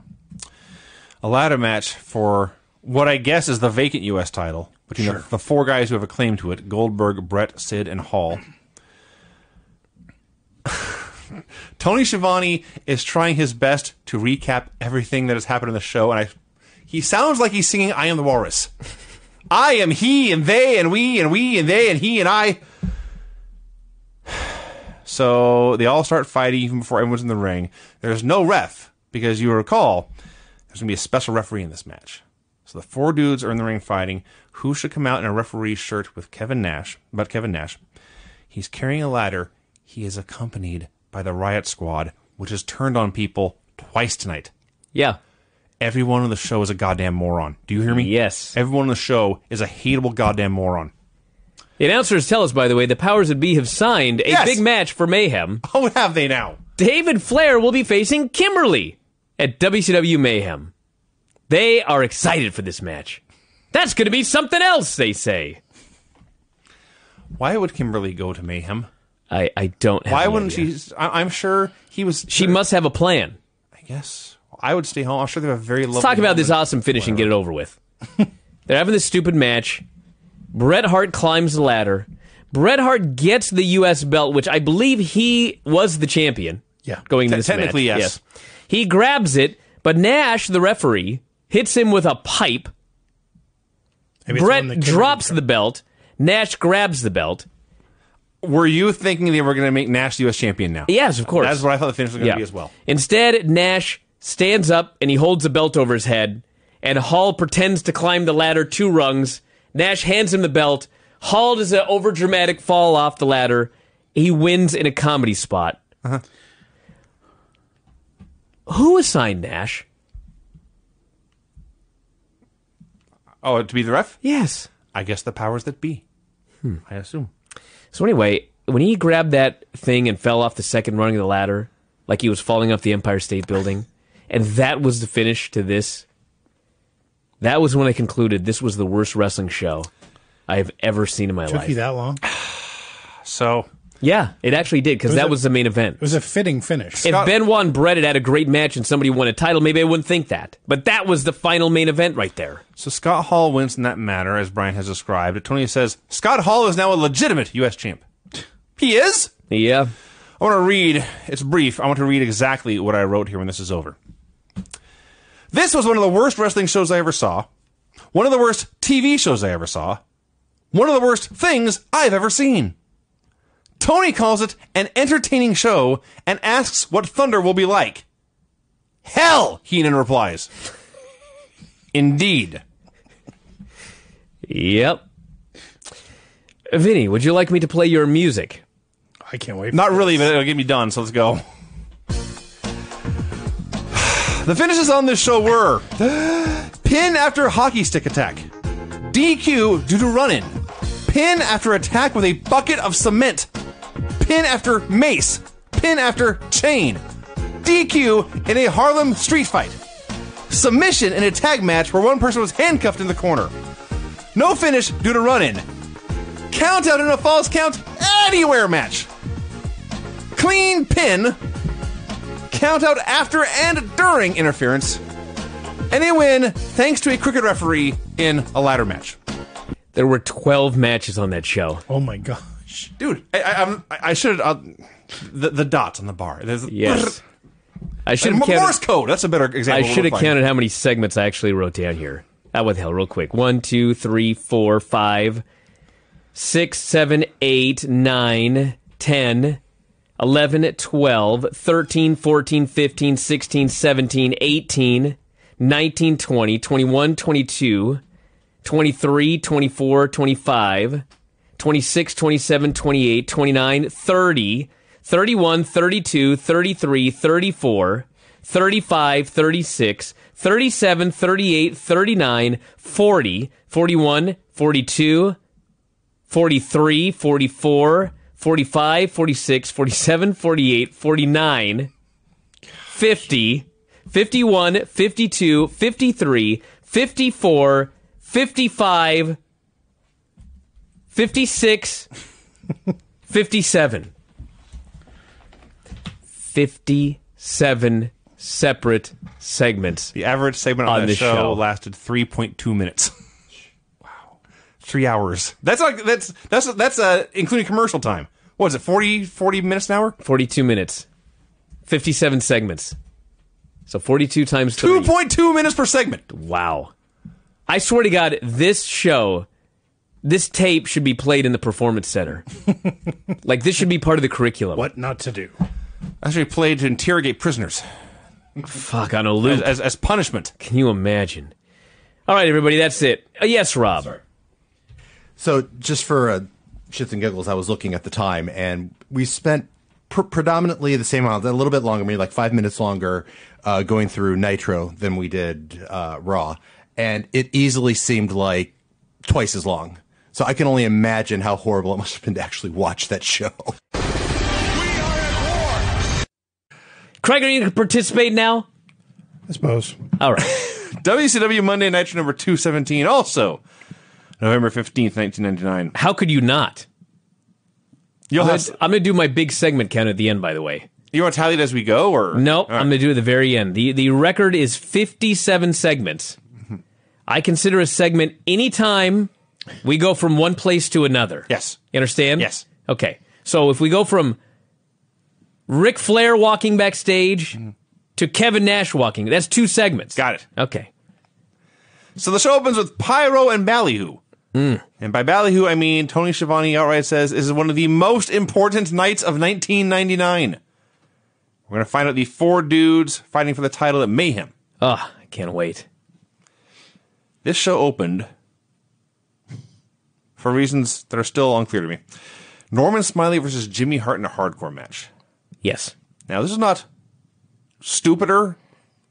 A ladder match for what I guess is the vacant U.S. title between the four guys who have a claim to it: Goldberg, Brett, Sid, and Hall. Tony Schiavone is trying his best to recap everything that has happened in the show, and he sounds like he's singing "I Am the Walrus." I am he, and they, and we, and they, and he, and I. So they all start fighting even before everyone's in the ring. There's no ref, because you recall, there's going to be a special referee in this match. So the four dudes are in the ring fighting. Who should come out in a referee shirt with Kevin Nash? But Kevin Nash. He's carrying a ladder. He is accompanied by the Riot Squad, which has turned on people twice tonight. Yeah. Everyone on the show is a goddamn moron. Do you hear me? Yes. Everyone on the show is a hateable goddamn moron. The announcers tell us, by the way, the powers that be have signed a big match for Mayhem. Oh, have they now? David Flair will be facing Kimberly at WCW Mayhem. They are excited for this match. That's going to be something else, they say. Why would Kimberly go to Mayhem? I don't have Why any wouldn't idea. she? I'm sure he was... She must have a plan. I guess. I would stay home. I'm sure they have a very lovely... Let's talk about this awesome finish and get it over with. They're having this stupid match. Bret Hart climbs the ladder. Bret Hart gets the U.S. belt, which I believe he was the champion. Yeah. Going to this technically, match. yes. He grabs it, but Nash, the referee, hits him with a pipe. Bret drops the belt. Nash grabs the belt. Were you thinking they were going to make Nash the U.S. champion now? Yes, of course. That's what I thought the finish was going to be as well. Instead, Nash stands up and he holds the belt over his head, and Hall pretends to climb the ladder 2 rungs. Nash hands him the belt. Hall does an overdramatic fall off the ladder. He wins in a comedy spot. Uh-huh. Who assigned Nash? Oh, to be the ref? Yes. I guess the powers that be. I assume. So anyway, when he grabbed that thing and fell off the second rung of the ladder, like he was falling off the Empire State Building, and that was the finish to this, that was when I concluded this was the worst wrestling show I have ever seen in my life. Took you that long? So... Yeah, it actually did, because that was the main event. It was a fitting finish. If Benoit and Brett had a great match and somebody won a title, maybe I wouldn't think that. But that was the final main event right there. So Scott Hall wins in that manner, as Brian has described. Tony says, Scott Hall is now a legitimate U.S. champ. He is? Yeah. I want to read, it's brief, I want to read exactly what I wrote here when this is over. This was one of the worst wrestling shows I ever saw. One of the worst TV shows I ever saw. One of the worst things I've ever seen. Tony calls it an entertaining show and asks what Thunder will be like. Hell, Heenan replies. Indeed. Yep. Vinny, would you like me to play your music? I can't wait. Not really, but it'll get me done, so let's go. The finishes on this show were pin after hockey stick attack, DQ due to run-in, pin after attack with a bucket of cement, pin after mace, pin after chain, DQ in a Harlem street fight, submission in a tag match where one person was handcuffed in the corner, no finish due to run-in, count out in a false count anywhere match, clean pin, count out after and during interference, and a win thanks to a cricket referee in a ladder match. There were 12 matches on that show. Oh my gosh. Dude, I should the dots on the bar. Yes. I should have counted Morse code. That's a better example. I should have counted how many segments I actually wrote down here. What the hell, real quick. 1, 2, 3, 4, 5, 6, 7, 8, 9, 10, 11, 12, 13, 14, 15, 16, 17, 18, 19, 20, 21, 22, 23, 24, 25, 26, 27, 28, 29, 30, 31, 32, 33, 34, 35, 36, 37, 38, 39, 40, 41, 42, 43, 44, 45, 46, 47, 48, 49, 50, 51, 52, 53, 54, 55, 56, 57. 57 separate segments. The average segment on the show lasted 3.2 minutes. Wow. 3 hours. That's including commercial time. What is it, 40 minutes an hour? 42 minutes. 57 segments. So 42 times 3. 2.2 minutes per segment. Wow. I swear to God, this tape should be played in the Performance Center. Like, this should be part of the curriculum. What not to do. Actually played to interrogate prisoners. Fuck, on a loop. As punishment. Can you imagine? All right, everybody, that's it. Yes, Rob. Sorry. So, just for shits and giggles, I was looking at the time, and we spent predominantly the same amount, a little bit longer, maybe like 5 minutes longer, going through Nitro than we did Raw. And it easily seemed like twice as long. So I can only imagine how horrible it must have been to actually watch that show. Craig, are you going to participate now? I suppose. All right. WCW Monday Nitro number 217, also November 15th, 1999. How could you not? I'm going to do my big segment count at the end, by the way. You want to tally it as we go? Or No, right. I'm going to do it at the very end. The record is 57 segments. I consider a segment anytime we go from one place to another. Yes. You understand? Yes. Okay. So if we go from Ric Flair walking backstage to Kevin Nash walking, that's 2 segments. Got it. Okay. So the show opens with Pyro and Ballyhoo. And by Ballyhoo, I mean Tony Schiavone outright says this is one of the most important nights of 1999. We're going to find out the 4 dudes fighting for the title at Mayhem. Oh, I can't wait. This show opened, for reasons that are still unclear to me, Norman Smiley versus Jimmy Hart in a hardcore match. Yes. Now, this is not stupider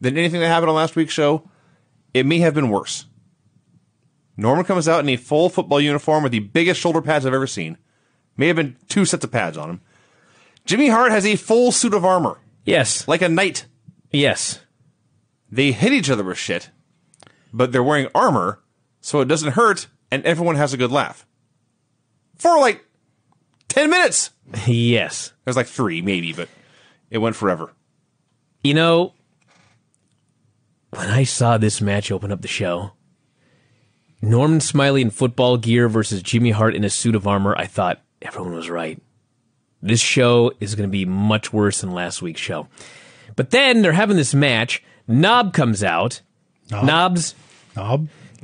than anything that happened on last week's show. It may have been worse. Norman comes out in a full football uniform with the biggest shoulder pads I've ever seen. May have been 2 sets of pads on him. Jimmy Hart has a full suit of armor. Like a knight. Yes. They hit each other with shit, but they're wearing armor, so it doesn't hurt, and everyone has a good laugh. For like 10 minutes. Yes. There's like 3, maybe, but it went forever. You know, when I saw this match open up the show, Norman Smiley in football gear versus Jimmy Hart in a suit of armor, I thought everyone was right. This show is going to be much worse than last week's show. But then they're having this match. Knob comes out. Knob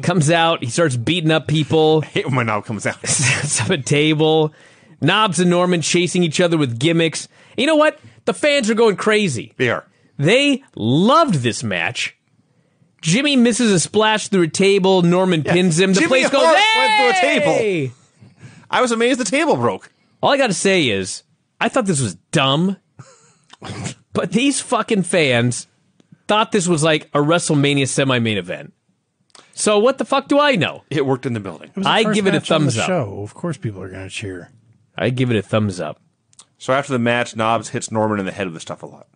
comes out. He starts beating up people. I hate when my Knob comes out. Sets up a table. Knobs and Norman chasing each other with gimmicks. You know what? The fans are going crazy. They are. They loved this match. Jimmy misses a splash through a table. Norman pins him. The Jimmy place goes, Hart hey! went through a table. I was amazed the table broke. All I got to say is, I thought this was dumb. But these fucking fans thought this was like a WrestleMania semi-main event. So what the fuck do I know? It worked in the building. I give it a thumbs up. Show. Of course people are going to cheer. I give it a thumbs up. So after the match, Knobbs hits Norman in the head with the stuff a lot.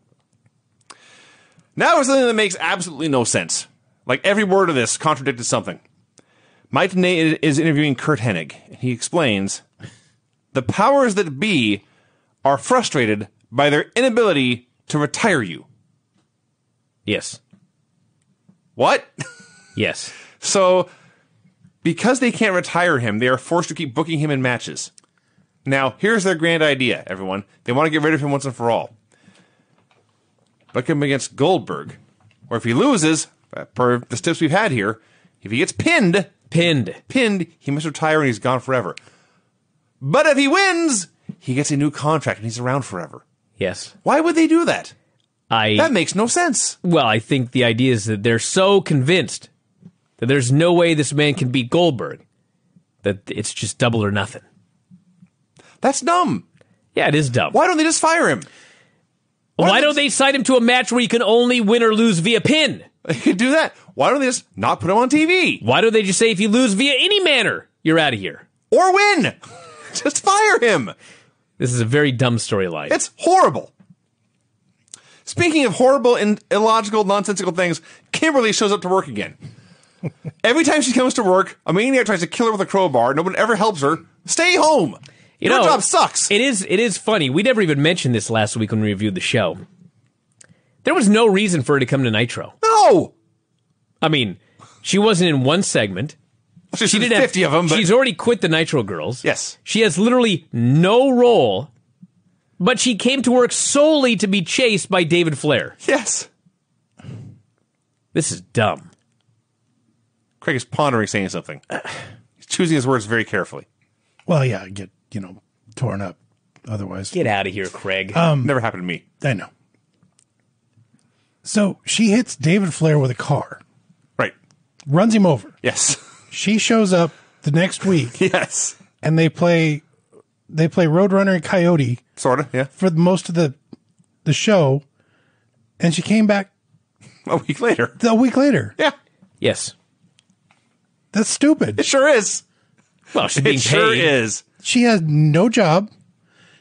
Now it's something that makes absolutely no sense. Like every word of this contradicted something. Mike Tenay is interviewing Kurt Hennig, and he explains, the powers that be are frustrated by their inability to retire you. Yes. What? Yes. So, because they can't retire him, they are forced to keep booking him in matches. Now, here's their grand idea, everyone. They want to get rid of him once and for all. Book him against Goldberg. Or if he loses, per the steps we've had here, if he gets pinned, he must retire and he's gone forever. But if he wins, he gets a new contract and he's around forever. Yes. Why would they do that? That makes no sense. Well, I think the idea is that they're so convinced that there's no way this man can beat Goldberg that it's just double or nothing. That's dumb. Yeah, it is dumb. Why don't they just fire him? Why don't they sign him to a match where you can only win or lose via pin? They could do that. Why don't they just not put him on TV? Why don't they just say if you lose via any manner, you're out of here? Or win. Just fire him. This is a very dumb storyline. It's horrible. Speaking of horrible and illogical, nonsensical things, Kimberly shows up to work again. Every time she comes to work, a maniac tries to kill her with a crowbar. No one ever helps her. Stay home. Your job sucks. It is funny. We never even mentioned this last week when we reviewed the show. There was no reason for her to come to Nitro. No. I mean, she wasn't in one segment. She did 50 of them. But... She's already quit the Nitro Girls. Yes. She has literally no role, but she came to work solely to be chased by David Flair. Yes. This is dumb. Craig is pondering saying something. He's choosing his words very carefully. Well, yeah, get, torn up otherwise. Get out of here, Craig. Never happened to me. I know. So she hits David Flair with a car. Right. Runs him over. Yes. She shows up the next week. Yes. And they play Roadrunner and Coyote. Sort of, yeah. For most of the show. And she came back a week later. Yeah. Yes. That's stupid. It sure is. Well, she's being paid. It sure is. She has no job.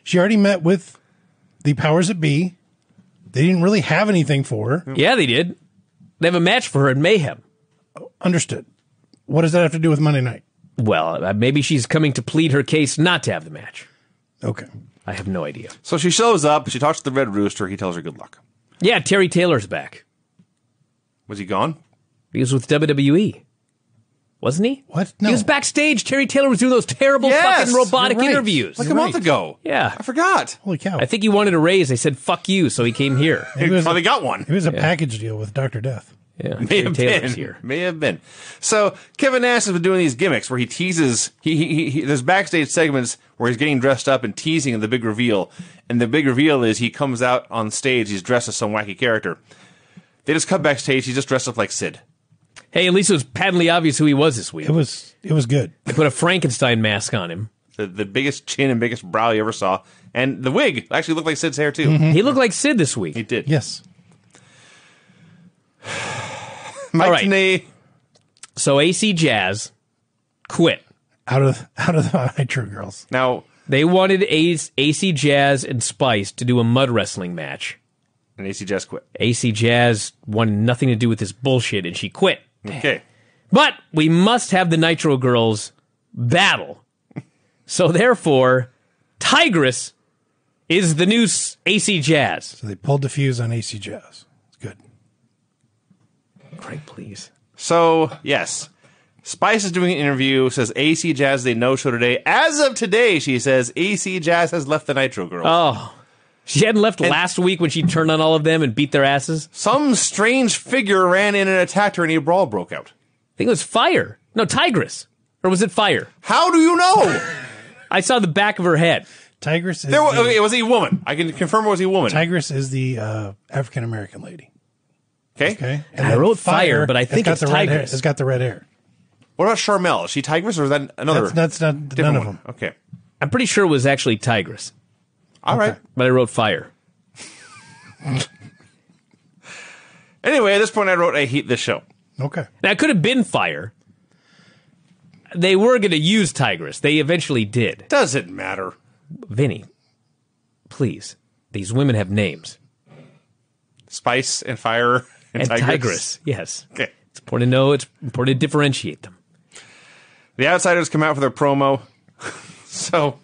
She already met with the powers that be. They didn't really have anything for her. Yeah, they did. They have a match for her in Mayhem. Understood. What does that have to do with Monday night? Well, maybe she's coming to plead her case not to have the match. Okay. I have no idea. So she shows up. She talks to the Red Rooster. He tells her good luck. Yeah, Terry Taylor's back. Was he gone? He was with WWE. Wasn't he? What? No. He was backstage. Terry Taylor was doing those terrible fucking robotic interviews. Like a month ago. Yeah. I forgot. Holy cow. I think he wanted a raise. They said, fuck you, so he came here. He probably got one. It was a package deal with Dr. Death. Yeah, May have been. Here. May have been. So Kevin Nash has been doing these gimmicks where he teases. There's backstage segments where he's getting dressed up and teasing the big reveal. And the big reveal is he comes out on stage. He's dressed as some wacky character. They just cut backstage. He's just dressed up like Sid. Hey, at least it was patently obvious who he was this week. It was good. They put a Frankenstein mask on him. The biggest chin and biggest brow you ever saw. And the wig actually looked like Sid's hair, too. Mm-hmm. He looked like Sid this week. He did. Yes. Mike All right. Tenay. So AC Jazz quit. Out of the Nitro Girls. Now, they wanted AC Jazz and Spice to do a mud wrestling match. And AC Jazz quit. AC Jazz wanted nothing to do with this bullshit, and she quit. Okay. But we must have the Nitro Girls battle. So therefore, Tigress is the new AC Jazz. So they pulled the fuse on AC Jazz. It's good. Craig, please. So, yes. Spice is doing an interview, says AC Jazz, they no-show today. As of today, she says, AC Jazz has left the Nitro Girls. Oh. She hadn't left last week when she turned on all of them and beat their asses? Some strange figure ran in and attacked her and a brawl broke out. I think it was Fire. No, Tigress. Or was it Fire? How do you know? I saw the back of her head. Tigress is it was a woman. I can confirm it was a woman. Tigress is the African-American lady. Okay. And I wrote Fire, but I think it's Tigress. It's got the red hair. What about Charmel? Is she Tigress or is that another? That's not none of them. Okay. I'm pretty sure it was actually Tigress. All right. But I wrote Fire. Anyway, at this point, I wrote, I hate this show. Okay. Now, it could have been Fire. They were going to use Tigress. They eventually did. Doesn't matter. Vinny, please. These women have names. Spice and Fire and Tigress. Yes. Okay. It's important to know. It's important to differentiate them. The Outsiders come out for their promo. So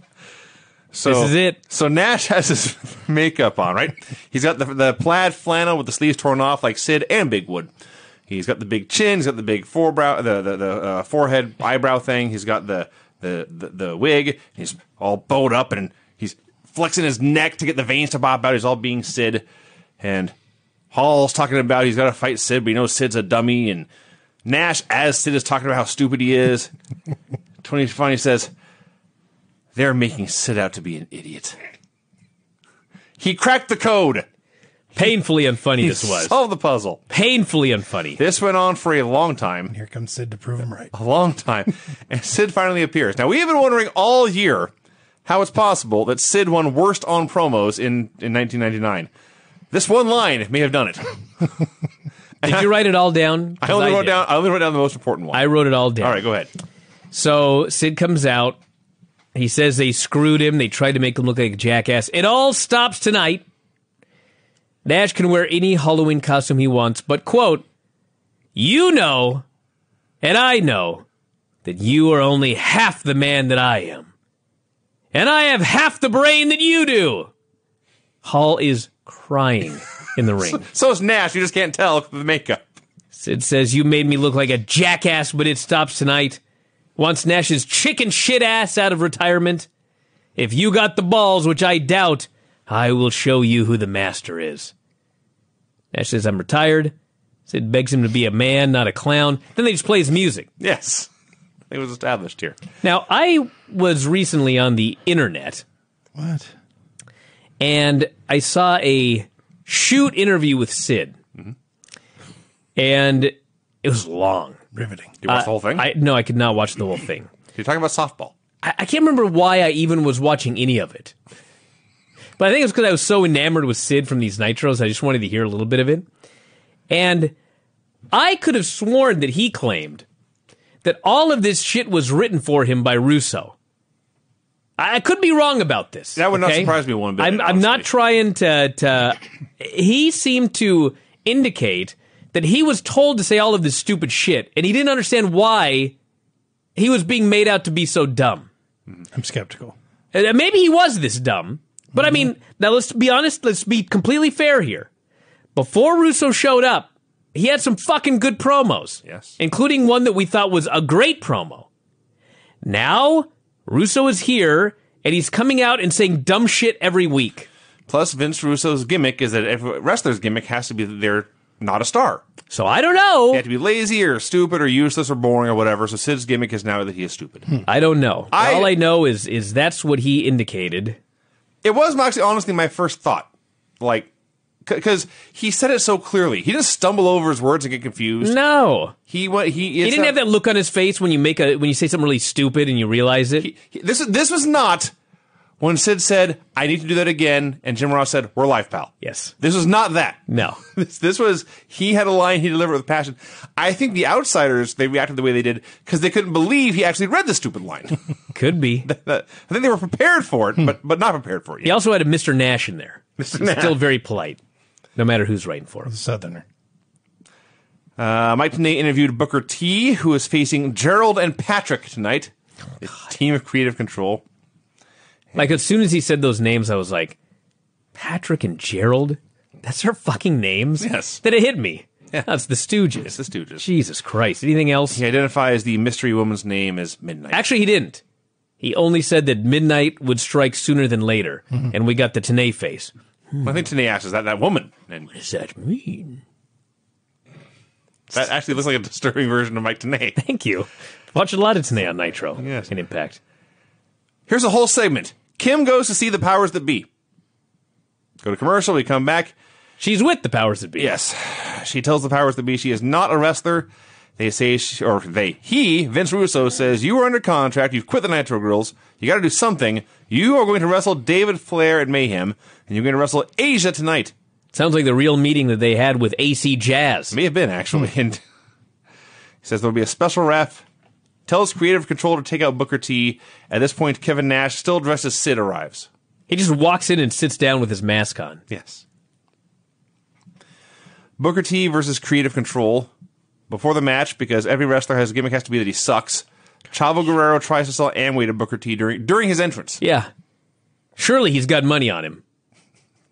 this is it. So Nash has his makeup on, right? He's got the plaid flannel with the sleeves torn off like Sid and Big Wood. He's got the big chin. He's got the big forebrow, the forehead eyebrow thing. He's got the wig. He's all bowed up and he's flexing his neck to get the veins to pop out. He's all being Sid. And Hall's talking about he's got to fight Sid, but he knows Sid's a dummy. And Nash, as Sid, is talking about how stupid he is. Tony Schiavone says, they're making Sid out to be an idiot. He cracked the code. Painfully unfunny this was. Solved the puzzle. Painfully unfunny. This went on for a long time. Here comes Sid to prove him right. A long time. And Sid finally appears. Now, we have been wondering all year how it's possible that Sid won worst on promos in 1999. This one line may have done it. Did you write it all down? I only wrote down the most important one. I wrote it all down. All right, go ahead. So Sid comes out. He says they screwed him. They tried to make him look like a jackass. It all stops tonight. Nash can wear any Halloween costume he wants, but, quote, you know, and I know, that you are only half the man that I am. And I have half the brain that you do. Hall is crying in the ring. So is Nash. You just can't tell with the makeup. Sid says, you made me look like a jackass, but it stops tonight. Wants Nash's chicken shit ass out of retirement. If you got the balls, which I doubt, I will show you who the master is. Nash says, I'm retired. Sid begs him to be a man, not a clown. Then they just play his music. Yes. It was established here. Now, I was recently on the internet. What? And I saw a shoot interview with Sid. Mm-hmm. And it was long. Riveting. You watched the whole thing? No, I could not watch the whole thing. You're talking about softball. I can't remember why I even was watching any of it. But I think it was because I was so enamored with Sid from these Nitros, I just wanted to hear a little bit of it. And I could have sworn that he claimed that all of this shit was written for him by Russo. I could be wrong about this. That would not surprise me one bit. I'm not trying to... He seemed to indicate that he was told to say all of this stupid shit, and he didn't understand why he was being made out to be so dumb. I'm skeptical. Maybe he was this dumb, but I mean, now let's be honest, let's be completely fair here. Before Russo showed up, he had some fucking good promos. Yes. Including one that we thought was a great promo. Now, Russo is here, and he's coming out and saying dumb shit every week. Plus, Vince Russo's gimmick is that every wrestler's gimmick has to be that they're not a star. So I don't know. He had to be lazy or stupid or useless or boring or whatever. So Sid's gimmick is now that he is stupid. I don't know. All I know is that's what he indicated. It was actually honestly my first thought. Like, because he said it so clearly. He didn't stumble over his words and get confused. No. He didn't have that look on his face when you say something really stupid and you realize it. This was not when Sid said, I need to do that again, and Jim Ross said, we're live, pal. Yes. This was not that. No. This was, he had a line, he delivered it with passion. I think the outsiders, they reacted the way they did because they couldn't believe he actually read the stupid line. Could be. I think they were prepared for it, but not prepared for it yet. He also had a Mr. Nash in there. Mr. He's Nash. still very polite, no matter who's writing for him. Southerner. Mike Tenay interviewed Booker T, who is facing Gerald and Patrick tonight. A team of creative control. Like, as soon as he said those names, I was like, Patrick and Gerald? That's their fucking names? Yes. Then it hit me. Yeah. That's the Stooges. It's the Stooges. Jesus Christ. Anything else? He identifies the mystery woman's name as Midnight. Actually, he didn't. He only said that midnight would strike sooner than later, and we got the Tenay face. I think Tenay asks, is that woman? And What does that mean? that actually looks like a disturbing version of Mike Tenay. Thank you. Watch a lot of Tenay on Nitro. Yes. In Impact. Here's a whole segment. Kim goes to see the powers that be. Go to commercial, we come back. She's with the powers that be. Yes. She tells the powers that be she is not a wrestler. They say, Vince Russo says, you are under contract, you've quit the Nitro Girls, you gotta do something. You are going to wrestle David Flair at Mayhem, and you're going to wrestle Asia tonight. Sounds like the real meeting that they had with AC Jazz. May have been, actually. And he says there'll be a special ref. Tells creative control to take out Booker T. At this point, Kevin Nash, still dressed as Sid, arrives. He just walks in and sits down with his mask on. Yes. Booker T versus creative control. Before the match, because every wrestler has a gimmick has to be that he sucks, Chavo Guerrero tries to sell Amway to Booker T during his entrance. Yeah. Surely he's got money on him.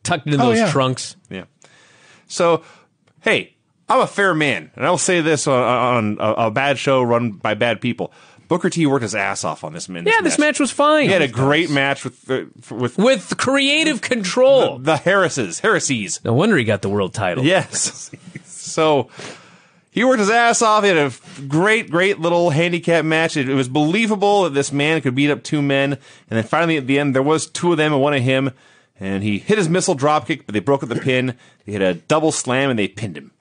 Tucked in those trunks. Yeah. So, hey, I'm a fair man, and I will say this on a bad show run by bad people. Booker T worked his ass off on this match. Yeah, this match was fine. He had a great match with creative control. The heresies. No wonder he got the world title. Yes. So he worked his ass off. He had a great little handicap match. It was believable that this man could beat up two men. And then finally at the end, there was two of them and one of him. And he hit his missile dropkick, but they broke up the pin. They hit a double slam, and they pinned him.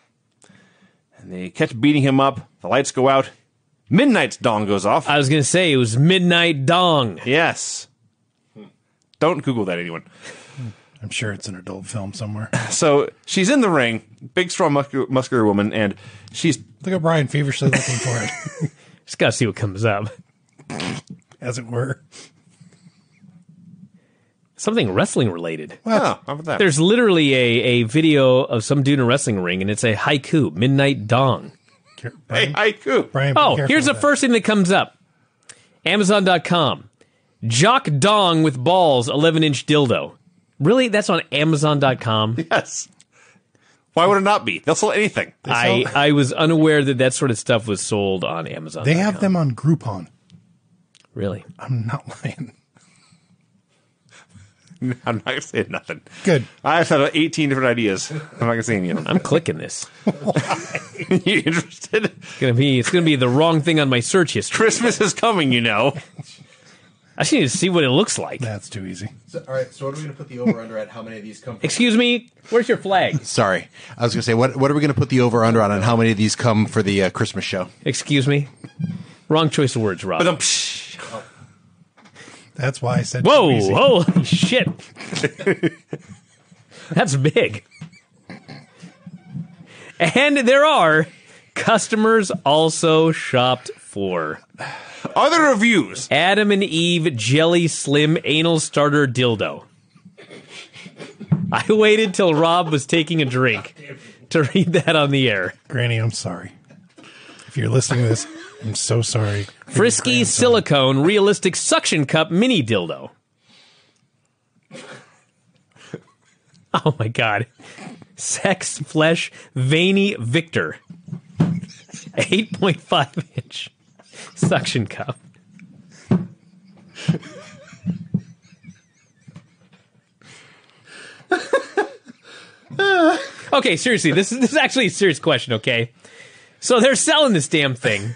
And they kept beating him up. The lights go out. Midnight's dong goes off. I was going to say, it was Midnight Dong. Yes. Don't Google that, anyone. I'm sure it's an adult film somewhere. So she's in the ring, big, strong, muscular woman, and she's... Look at Brian feverishly looking for it. Just got to see what comes up. As it were. Something wrestling related. Well, how about that? There's literally a video of some dude in a wrestling ring, and it's a haiku, Midnight Dong. Hey, haiku. Brian, Here's the first thing that comes up. Amazon.com. Jock Dong with balls, 11-inch dildo. Really? That's on Amazon.com? Yes. Why would it not be? They'll sell anything. I was unaware that sort of stuff was sold on Amazon. They have them on Groupon. Really? I'm not lying. I'm not going to say nothing. Good. I've had 18 different ideas. I'm not going to say any of them. I'm clicking this. You interested? It's gonna be the wrong thing on my search history. Christmas is coming, you know. I just need to see what it looks like. That's too easy. So, all right, so what are we going to put the over-under at? How many of these come from? Excuse me? Where's your flag? Sorry. I was going to say, what are we going to put the over-under on, and how many of these come for the Christmas show? Excuse me? Wrong choice of words, Rob. That's why I said Whoa, too easy. holy shit. That's big. And there are customers also shopped for. Other reviews. Adam and Eve Jelly Slim Anal Starter Dildo. I waited till Rob was taking a drink to read that on the air. Granny, I'm sorry. If you're listening to this, I'm so sorry. Frisky Silicone Realistic Suction Cup Mini Dildo. Oh my god. Sex Flesh Veiny Victor. 8.5-inch suction cup. Okay, seriously, this is actually a serious question, okay? So they're selling this damn thing.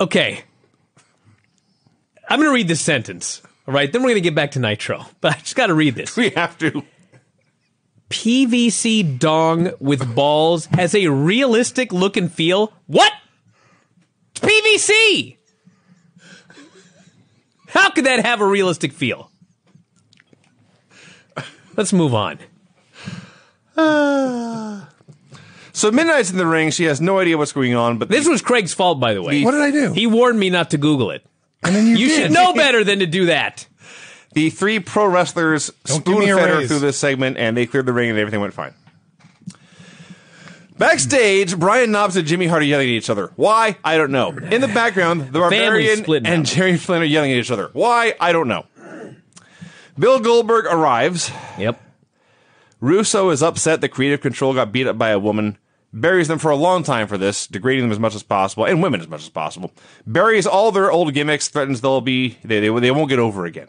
Okay. I'm going to read this sentence, all right? Then we're going to get back to Nitro. But I just got to read this. We have to. PVC dong with balls has a realistic look and feel. What? It's PVC! How could that have a realistic feel? Let's move on. So Midnight's in the ring. She has no idea what's going on. But This was Craig's fault, by the way. What did I do? He warned me not to Google it. And then you did. should know better than to do that. The three pro wrestlers Don't give me a spoon-fed her raise. through this segment, and they cleared the ring, and everything went fine. Backstage, Brian Knobbs and Jimmy Hart are yelling at each other. Why? I don't know. In the background, the Barbarian split now. and Jerry Flynn are yelling at each other. Why? I don't know. Bill Goldberg arrives. Yep. Russo is upset that Creative Control got beat up by a woman. Buries them for a long time for this, degrading them as much as possible, and women as much as possible. Buries all their old gimmicks, threatens they won't get over again.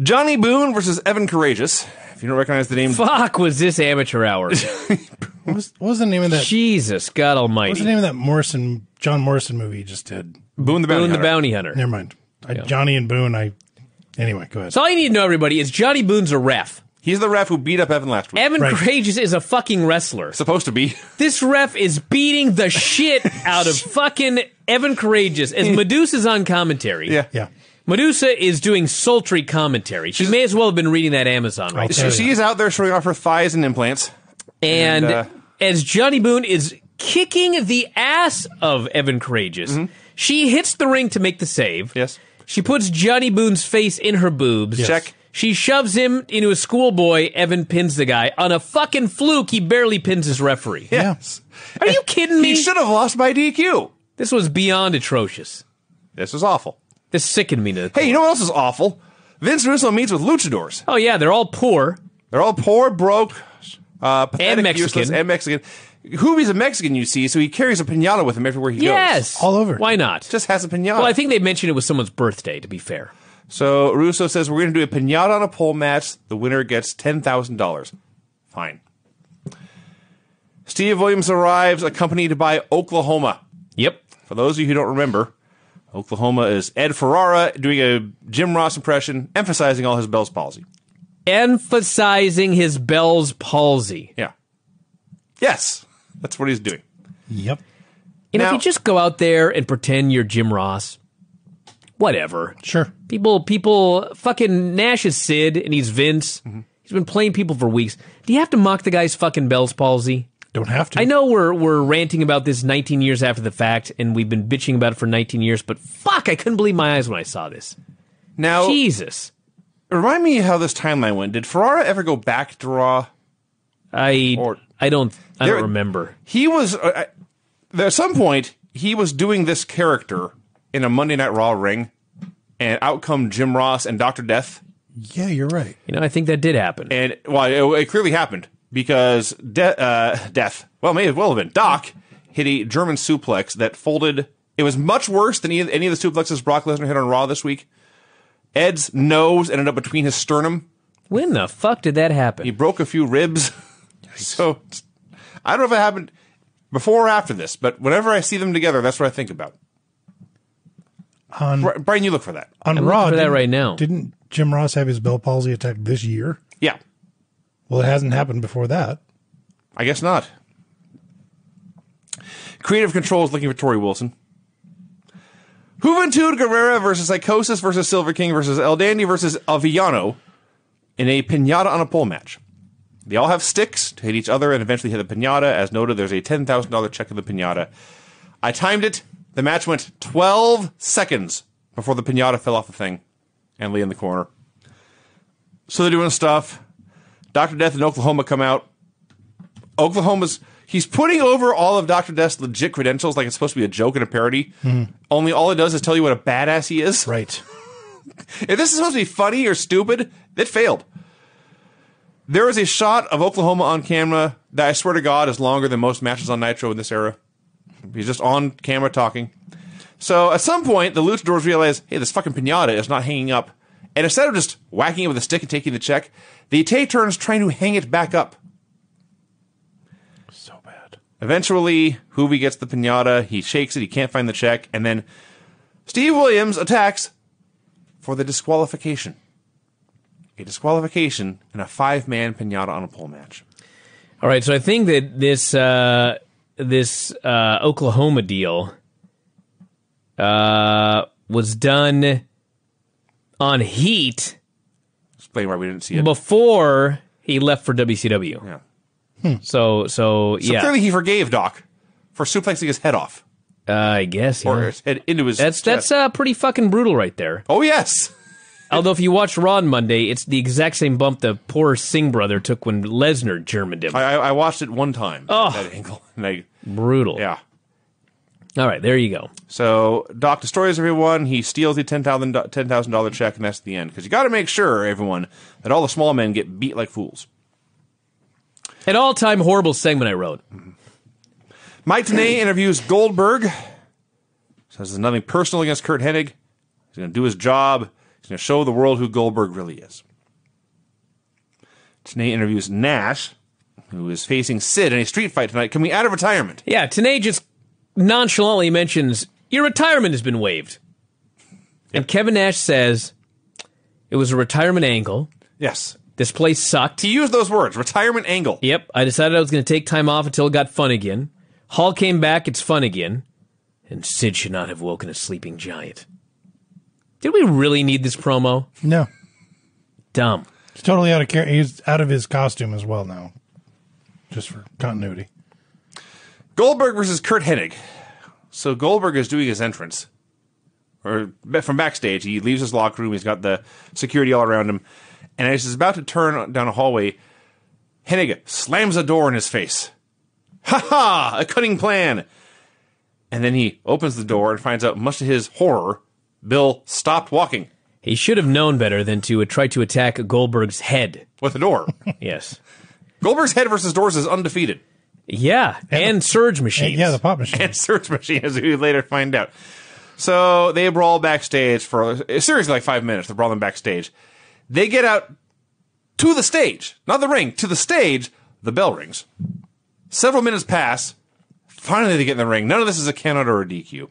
Johnny Boone versus Evan Courageous. If you don't recognize the name... Fuck, was this amateur hour? What was the name of that? Jesus, God almighty. What's the name of that John Morrison movie you just did? Boone the Bounty Hunter. Never mind. Johnny and Boone, Anyway, go ahead. So all you need to know, everybody, is Johnny Boone's a ref. He's the ref who beat up Evan last week. Evan Courageous is a fucking wrestler. Supposed to be. This ref is beating the shit out of fucking Evan Courageous as Medusa's on commentary. Yeah. Medusa is doing sultry commentary. She may as well have been reading that Amazon right there. She's out there showing off her thighs and implants. And as Johnny Boone is kicking the ass of Evan Courageous, she hits the ring to make the save. Yes. She puts Johnny Boone's face in her boobs. Yes. Check. She shoves him into a schoolboy. Evan pins the guy. On a fucking fluke, he barely pins his referee. Yes. Are you kidding me? He should have lost by DQ. This was beyond atrocious. This was awful. This sickened me to the Hey, you know what else is awful? Vince Russo meets with luchadors. Oh, yeah, they're all poor. They're all poor, broke, pathetic, And Mexican. useless, and Mexican. Hoobie's a Mexican, you see, so he carries a piñata with him everywhere he goes. Yes. All over. Why not? Just has a piñata. Well, I think they mentioned it was someone's birthday, to be fair. So Russo says, we're going to do a piñata on a pole match. The winner gets $10,000. Fine. Steve Williams arrives accompanied by Oklahoma. Yep. For those of you who don't remember, Oklahoma is Ed Ferrara doing a Jim Ross impression, emphasizing all his Bell's palsy. Emphasizing his Bell's palsy. Yeah. Yes, that's what he's doing. Yep. If you just go out there and pretend you're Jim Ross, whatever. Sure. People, fucking Nash is Sid and he's Vince. Mm-hmm. He's been playing people for weeks. Do you have to mock the guy's fucking Bell's palsy? Don't have to. I know we're ranting about this 19 years after the fact, and we've been bitching about it for 19 years, but fuck, I couldn't believe my eyes when I saw this. Now, Jesus. Remind me how this timeline went. Did Ferrara ever go back to Raw? I don't remember. He was at some point he was doing this character in a Monday Night Raw ring, and out come Jim Ross and Dr. Death. Yeah, you're right. I think that did happen. And it clearly happened because Death. Well, may as well have been. Doc hit a German suplex that folded. It was much worse than any of the suplexes Brock Lesnar hit on Raw this week. Ed's nose ended up between his sternum. When the fuck did that happen? He broke a few ribs. So, I don't know if it happened before or after this, but whenever I see them together, that's what I think about. Brian, you look for that. On I'm Raw, looking for that right now. Didn't Jim Ross have his Bell palsy attack this year? Yeah. Well, it hasn't happened before that. I guess not. Creative Control is looking for Tori Wilson. Juventud Guerrera versus Psychosis versus Silver King versus El Dandy versus Aviano in a pinata on a pole match. They all have sticks to hit each other and eventually hit the pinata. As noted, there's a $10,000 check in the pinata. I timed it. The match went 12 seconds before the pinata fell off the thing and lay in the corner. So they're doing stuff. Dr. Death and Oklahoma come out. He's putting over all of Dr. Death's legit credentials like it's supposed to be a joke and a parody. Only all it does is tell you what a badass he is. Right. If this is supposed to be funny or stupid, it failed. There is a shot of Oklahoma on camera that I swear to God is longer than most matches on Nitro in this era. He's just on camera talking. So at some point, the luchadors realize, hey, this fucking pinata is not hanging up. And instead of just whacking it with a stick and taking the check, they take turns trying to hang it back up. So bad. Eventually, Hoovy gets the pinata. He shakes it. He can't find the check. And then Steve Williams attacks for the disqualification. A disqualification in a 5-man pinata on a pole match. All right, so I think that this Oklahoma deal was done on Heat. Explain why we didn't see it before he left for WCW. Yeah. So yeah. Clearly he forgave Doc for suplexing his head off. I guess. Or his head into his chest. That's pretty fucking brutal right there. Oh yes. Although if you watch Raw on Monday, it's the exact same bump the poor Singh brother took when Lesnar Germaned him. I watched it one time. Oh, that angle. Brutal. Yeah. All right, there you go. So Doc destroys everyone. He steals the $10,000 check, and that's the end. Because you got to make sure, everyone, that all the small men get beat like fools. An all-time horrible segment I wrote. Mike Tenay interviews Goldberg. Says there's nothing personal against Kurt Hennig. He's going to do his job. He's going to show the world who Goldberg really is. Tenay interviews Nash, who is facing Sid in a street fight tonight, coming out of retirement. Yeah, Tenay just nonchalantly mentions, your retirement has been waived. And Kevin Nash says, it was a retirement angle. Yes. This place sucked. He used those words, retirement angle. Yep, I decided I was going to take time off until it got fun again. Hall came back, it's fun again. And Sid should not have woken a sleeping giant. Did we really need this promo? No. Dumb. He's totally out of character. He's out of his costume as well now. Just for continuity. Goldberg versus Kurt Hennig. So Goldberg is doing his entrance. Or from backstage. He leaves his locker room. He's got the security all around him. And as he's about to turn down a hallway, Hennig slams a door in his face. Ha ha! A cunning plan! And then he opens the door and finds out, much to his horror, Bill stopped walking. He should have known better than to try to attack Goldberg's head. With the door. Yes. Goldberg's head versus doors is undefeated. Yeah, and surge machines. Yeah, the pop machine. And surge machine, as we later find out. So they brawl backstage for seriously like 5 minutes. They're brawling backstage. They get out to the stage. Not the ring, to the stage. The bell rings. Several minutes pass. Finally they get in the ring. None of this is a count out or a DQ.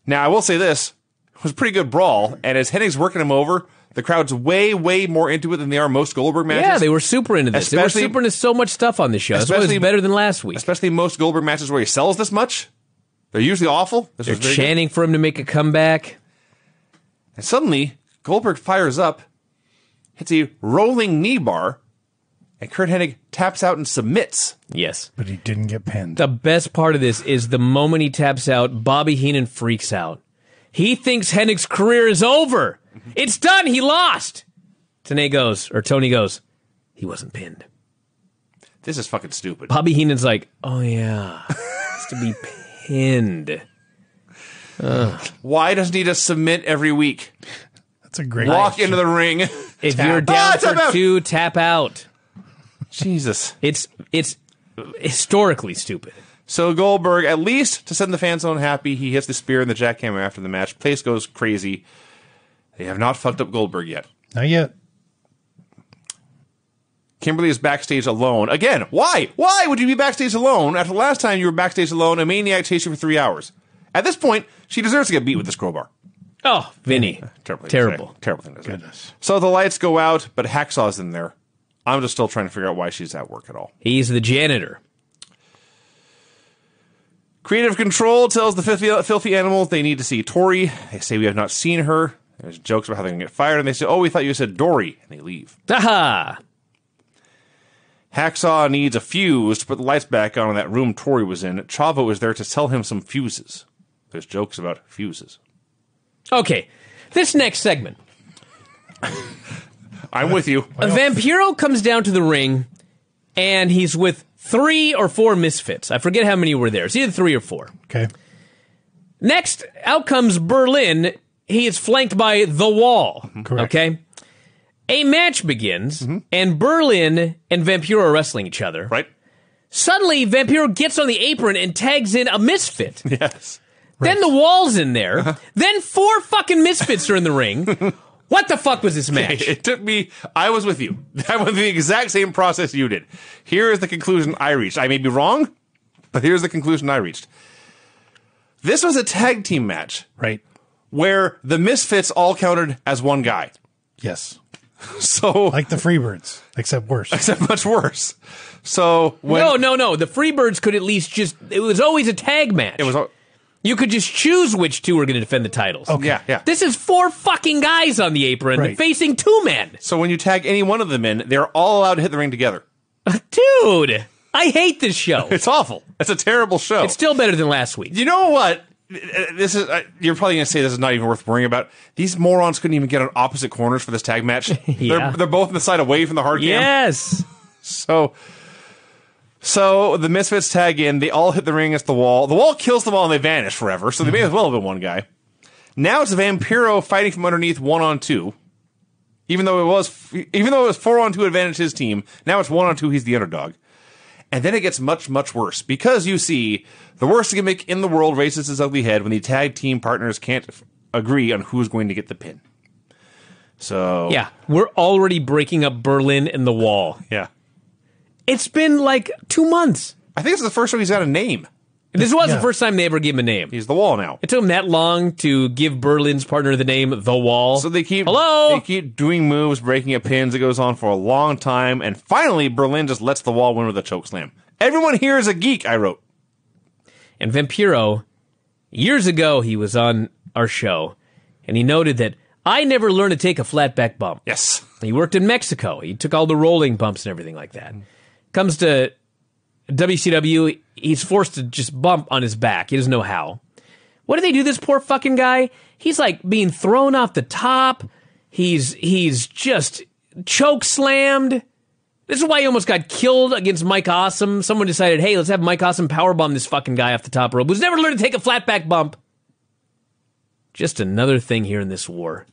Now, I will say this. It was a pretty good brawl, and as Hennig's working him over, the crowd's way, way more into it than they are most Goldberg matches. Yeah, they were super into this. They were super into so much stuff on this show. That's why it was better than last week. Especially most Goldberg matches where he sells this much. They're usually awful. They're chanting for him to make a comeback. And suddenly, Goldberg fires up, hits a rolling knee bar, and Curt Hennig taps out and submits. Yes. But he didn't get pinned. The best part of this is the moment he taps out, Bobby Heenan freaks out. He thinks Hennig's career is over. It's done. He lost. Tony goes, he wasn't pinned. This is fucking stupid. Bobby Heenan's like, oh yeah, it's to be pinned. Why doesn't he just submit every week? That's a great Walk into the ring. If you're down for 2, tap out. Jesus. It's historically stupid. So Goldberg, at least to send the fan zone happy, he hits the spear and the jackhammer after the match. Place goes crazy. They have not fucked up Goldberg yet. Not yet. Kimberly is backstage alone. Again, why? Why would you be backstage alone after the last time you were backstage alone, a maniac chased you for 3 hours? At this point, she deserves to get beat with this crowbar. Oh, Vinny. Terrible. Terrible thing to say. Goodness. So the lights go out, but Hacksaw's in there. I'm just still trying to figure out why she's at work at all. He's the janitor. Creative Control tells the filthy animals they need to see Tori. They say we have not seen her. There's jokes about how they're going to get fired, and they say, oh, we thought you said Dory, and they leave. Aha! Hacksaw needs a fuse to put the lights back on in that room Tori was in. Chavo is there to sell him some fuses. There's jokes about fuses. Okay, this next segment. I'm with you. Vampiro comes down to the ring, and he's with 3 or 4 misfits. I forget how many were there. It's either 3 or 4. Okay. Next, out comes Berlin. He is flanked by The Wall. Correct. Okay? A match begins, and Berlin and Vampiro are wrestling each other. Right? Suddenly, Vampiro gets on the apron and tags in a misfit. Yes. Then The Wall's in there. Then 4 fucking misfits are in the ring. What the fuck was this match? It took me... I was with you. I went through the exact same process you did. Here is the conclusion I reached. I may be wrong, but here's the conclusion I reached. This was a tag team match. Right. Where the misfits all counted as one guy. Yes. So... Like the Freebirds, except worse. Except much worse. So... when No. The Freebirds could at least just... It was always a tag match. It was... You could just choose which 2 were going to defend the titles. Okay. Yeah. This is 4 fucking guys on the apron facing 2 men. So when you tag any one of them in, they're all allowed to hit the ring together. Dude, I hate this show. It's awful. It's a terrible show. It's still better than last week. You know what? This is you're probably going to say this is not even worth worrying about. These morons couldn't even get on opposite corners for this tag match. Yeah. They're both on the side away from the hard cam. Yes. So the Misfits tag in. They all hit the ring against the Wall. The Wall kills them all and they vanish forever. So they may as well have been one guy. Now it's Vampiro fighting from underneath 1-on-2. Even though it was 4-on-2 advantage his team, now it's 1-on-2. He's the underdog. And then it gets much, much worse because you see the worst gimmick in the world raises its ugly head when the tag team partners can't agree on who's going to get the pin. So yeah, we're already breaking up Berlin and the Wall. Yeah, it's been like 2 months. I think it's the first time he's got a name. This was the first time they ever gave him a name. He's the Wall now. It took him that long to give Berlin's partner the name The Wall. So they keep doing moves, breaking up pins. It goes on for a long time, and finally Berlin just lets the Wall win with a chokeslam. Everyone here is a geek, I wrote. And Vampiro, years ago, he was on our show, and he noted that I never learned to take a flat back bump. Yes. He worked in Mexico. He took all the rolling bumps and everything like that. Comes to WCW, he's forced to just bump on his back. He doesn't know how. What do they do, this poor fucking guy? He's like being thrown off the top. He's just choke slammed. This is why he almost got killed against Mike Awesome. Someone decided, hey, let's have Mike Awesome powerbomb this fucking guy off the top rope who's never learned to take a flat back bump. Just another thing here in this war.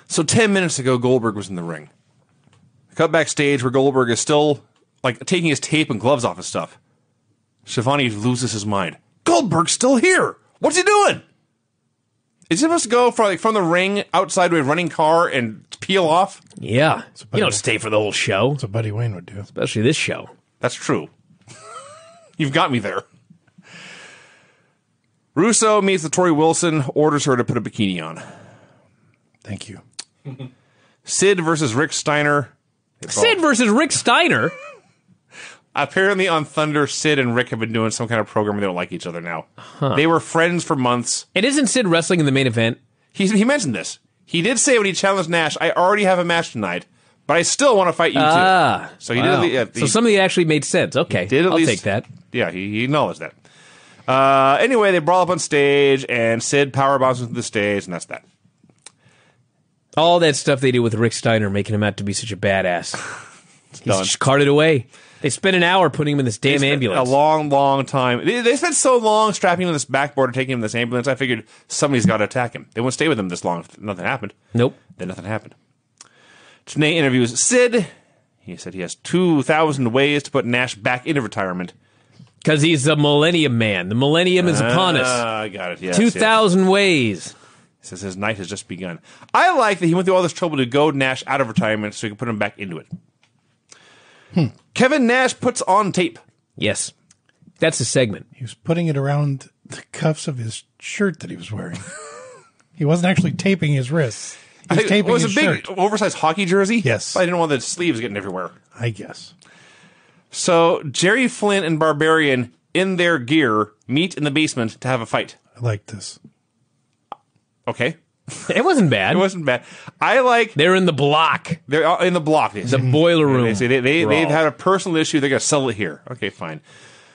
So 10 minutes ago, Goldberg was in the ring. Cut backstage where Goldberg is still like taking his tape and gloves off his stuff. Shivani loses his mind. Goldberg's still here. What's he doing? Is he supposed to go from the ring outside to a running car and peel off? Yeah. You don't stay for the whole show. That's what Buddy Wayne would do. Especially this show. That's true. You've got me there. Russo meets with Tori Wilson, orders her to put a bikini on. Thank you. Sid versus Rick Steiner. Sid versus Rick Steiner? Apparently on Thunder, Sid and Rick have been doing some kind of program where they don't like each other now. They were friends for months. And isn't Sid wrestling in the main event? He mentioned this. He did say when he challenged Nash, I already have a match tonight, but I still want to fight you too. So he did. So something actually made sense. Okay, I'll take that. Yeah, he acknowledged that. Anyway, they brawl up on stage, and Sid power bombs into the stage, and that's that. All that stuff they did with Rick Steiner, making him out to be such a badass. He's just carted away. They spent an hour putting him in this damn ambulance. A long, long time. They spent so long strapping him to this backboard and taking him to this ambulance, I figured somebody's got to attack him. They wouldn't stay with him this long if nothing happened. Nope. Then nothing happened. Tenay interviews Sid. He said he has 2,000 ways to put Nash back into retirement. Because he's the Millennium Man. The Millennium is upon us. I got it, yes. 2,000 ways. He says his night has just begun. I like that he went through all this trouble to goad Nash out of retirement so he could put him back into it. Kevin Nash puts on tape. Yes. That's a segment. He was putting it around the cuffs of his shirt that he was wearing. He wasn't actually taping his wrists. He was taping his shirt. It was a big, oversized hockey jersey? Yes. But I didn't want the sleeves getting everywhere. I guess. So Jerry Flynn and Barbarian, in their gear, meet in the basement to have a fight. I like this. Okay. It wasn't bad. It wasn't bad. I like... They're in the block. They're in the block. The boiler room. They say they've had a personal issue. They're going to settle it here. Okay, fine.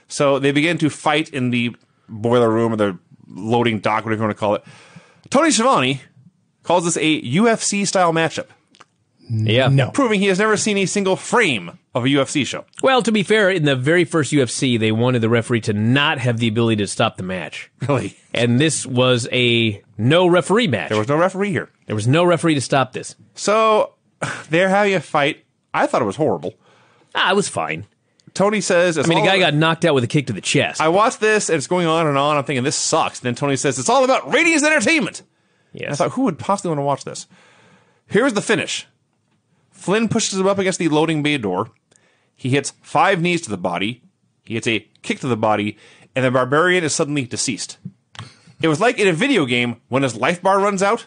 So they begin to fight in the boiler room or the loading dock, whatever you want to call it. Tony Schiavone calls this a UFC-style matchup. Yeah. No. Proving he has never seen a single frame of a UFC show. Well, to be fair, in the very first UFC, they wanted the referee to not have the ability to stop the match. Really? And this was a no referee match. There was no referee here. There was no referee to stop this. So they're having a fight. I thought it was horrible. It was fine. Tony says... The guy got knocked out with a kick to the chest. I watched this, and it's going on and on. I'm thinking, this sucks. Then Tony says, it's all about ratings and entertainment. Yes. I thought, who would possibly want to watch this? Here's the finish. Flynn pushes him up against the loading bay door. He hits 5 knees to the body. He hits a kick to the body. And the Barbarian is suddenly deceased. It was like in a video game when his life bar runs out.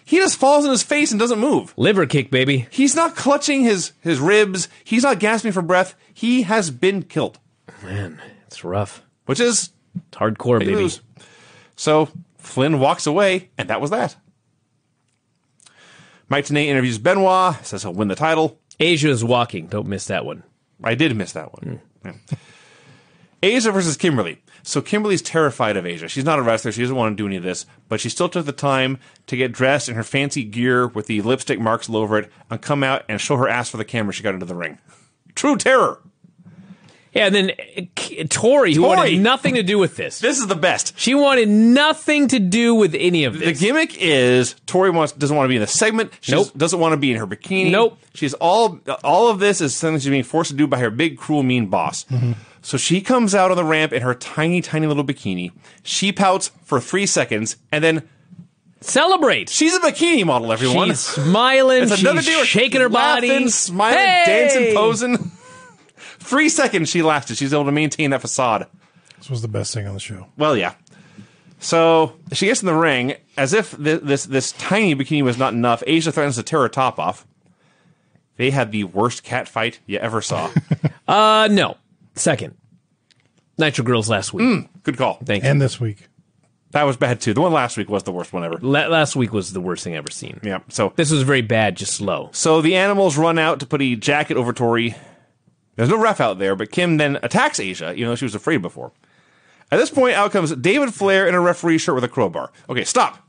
He just falls in his face and doesn't move. Liver kick, baby. He's not clutching his ribs. He's not gasping for breath. He has been killed. Man, it's rough. Which is... It's hardcore, baby. Lose. So Flynn walks away, and that was that. Mike Tenay interviews Benoit, says he'll win the title. Asia is walking. Don't miss that one. I did miss that one. Yeah. Asia versus Kimberly. So Kimberly's terrified of Asia. She's not a wrestler. She doesn't want to do any of this. But she still took the time to get dressed in her fancy gear with the lipstick marks all over it and come out and show her ass for the camera she got into the ring. True terror. Yeah, and then Tori, who wanted nothing to do with this. This is the best. She wanted nothing to do with any of this. The gimmick is Tori doesn't want to be in the segment. She doesn't want to be in her bikini. Nope. She's all of this is something she's being forced to do by her big, cruel, mean boss. Mm-hmm. So she comes out on the ramp in her tiny, tiny little bikini. She pouts for 3 seconds and then celebrates. She's a bikini model, everyone. She's smiling. She's shaking her body, smiling, dancing, posing. 3 seconds she lasted. She's able to maintain that facade. This was the best thing on the show. Well, yeah. So she gets in the ring as if this tiny bikini was not enough. Asia threatens to tear her top off. They had the worst cat fight you ever saw. No. Second. Nitro Girls last week. Good call. Thank you. And this week. That was bad, too. The one last week was the worst one ever. Last week was the worst thing I've ever seen. Yeah. So this was very bad, just slow. So the animals run out to put a jacket over Tori. There's no ref out there, but Kim then attacks Asia, even though she was afraid before. At this point, out comes David Flair in a referee shirt with a crowbar. Okay, stop.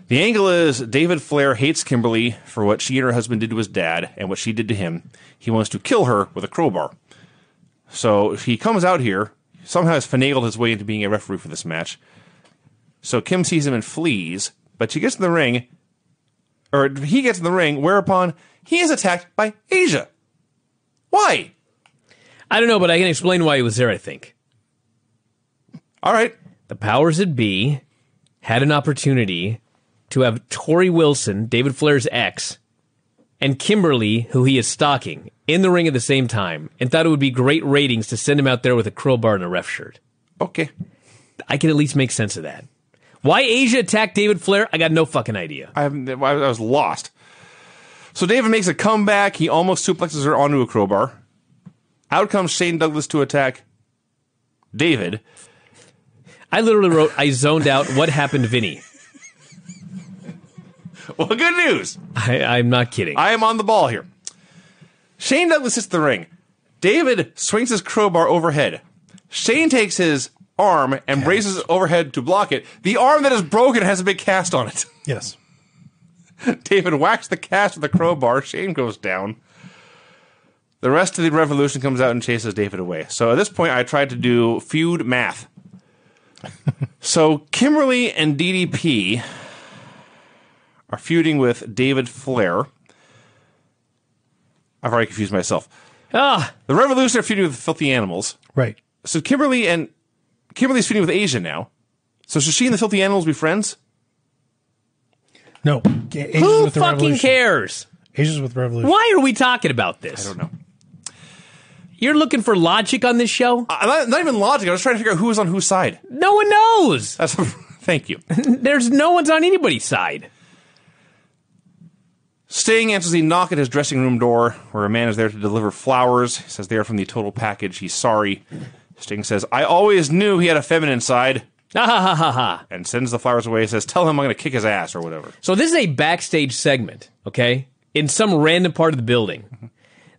The angle is David Flair hates Kimberly for what she and her husband did to his dad and what she did to him. He wants to kill her with a crowbar. So he comes out here, somehow has finagled his way into being a referee for this match. So Kim sees him and flees, but she gets in the ring, or he gets in the ring, whereupon he is attacked by Asia. Why? I don't know, but I can explain why he was there, I think. All right. The powers that be had an opportunity to have Tori Wilson, David Flair's ex, and Kimberly, who he is stalking, in the ring at the same time, and thought it would be great ratings to send him out there with a crowbar and a ref shirt. Okay. I can at least make sense of that. Why Asia attacked David Flair, I got no fucking idea. I was lost. So David makes a comeback. He almost suplexes her onto a crowbar. Out comes Shane Douglas to attack David. I literally wrote, I zoned out. What happened, Vinny? Well, good news. I'm not kidding. I am on the ball here. Shane Douglas hits the ring. David swings his crowbar overhead. Shane takes his arm and raises it overhead to block it. The arm that is broken has a big cast on it. Yes. David whacks the cast with the crowbar. Shane goes down. The rest of the Revolution comes out and chases David away. So at this point, I tried to do feud math. So Kimberly and DDP are feuding with David Flair. I've already confused myself. The Revolution are feuding with Filthy Animals. Right. So Kimberly's feuding with Asia now. So should she and the Filthy Animals be friends? No. Asia's Who with the fucking Revolution. cares? Asia's with Revolution. Why are we talking about this? I don't know. You're looking for logic on this show? Not even logic. I was trying to figure out who was on whose side. No one knows. Thank you. There's no one's on anybody's side. Sting answers the knock at his dressing room door, where a man is there to deliver flowers. He says they are from the Total Package. He's sorry. Sting says, I always knew he had a feminine side. Ha ha ha ha ha. And sends the flowers away. He says, tell him I'm going to kick his ass or whatever. So this is a backstage segment, okay? In some random part of the building.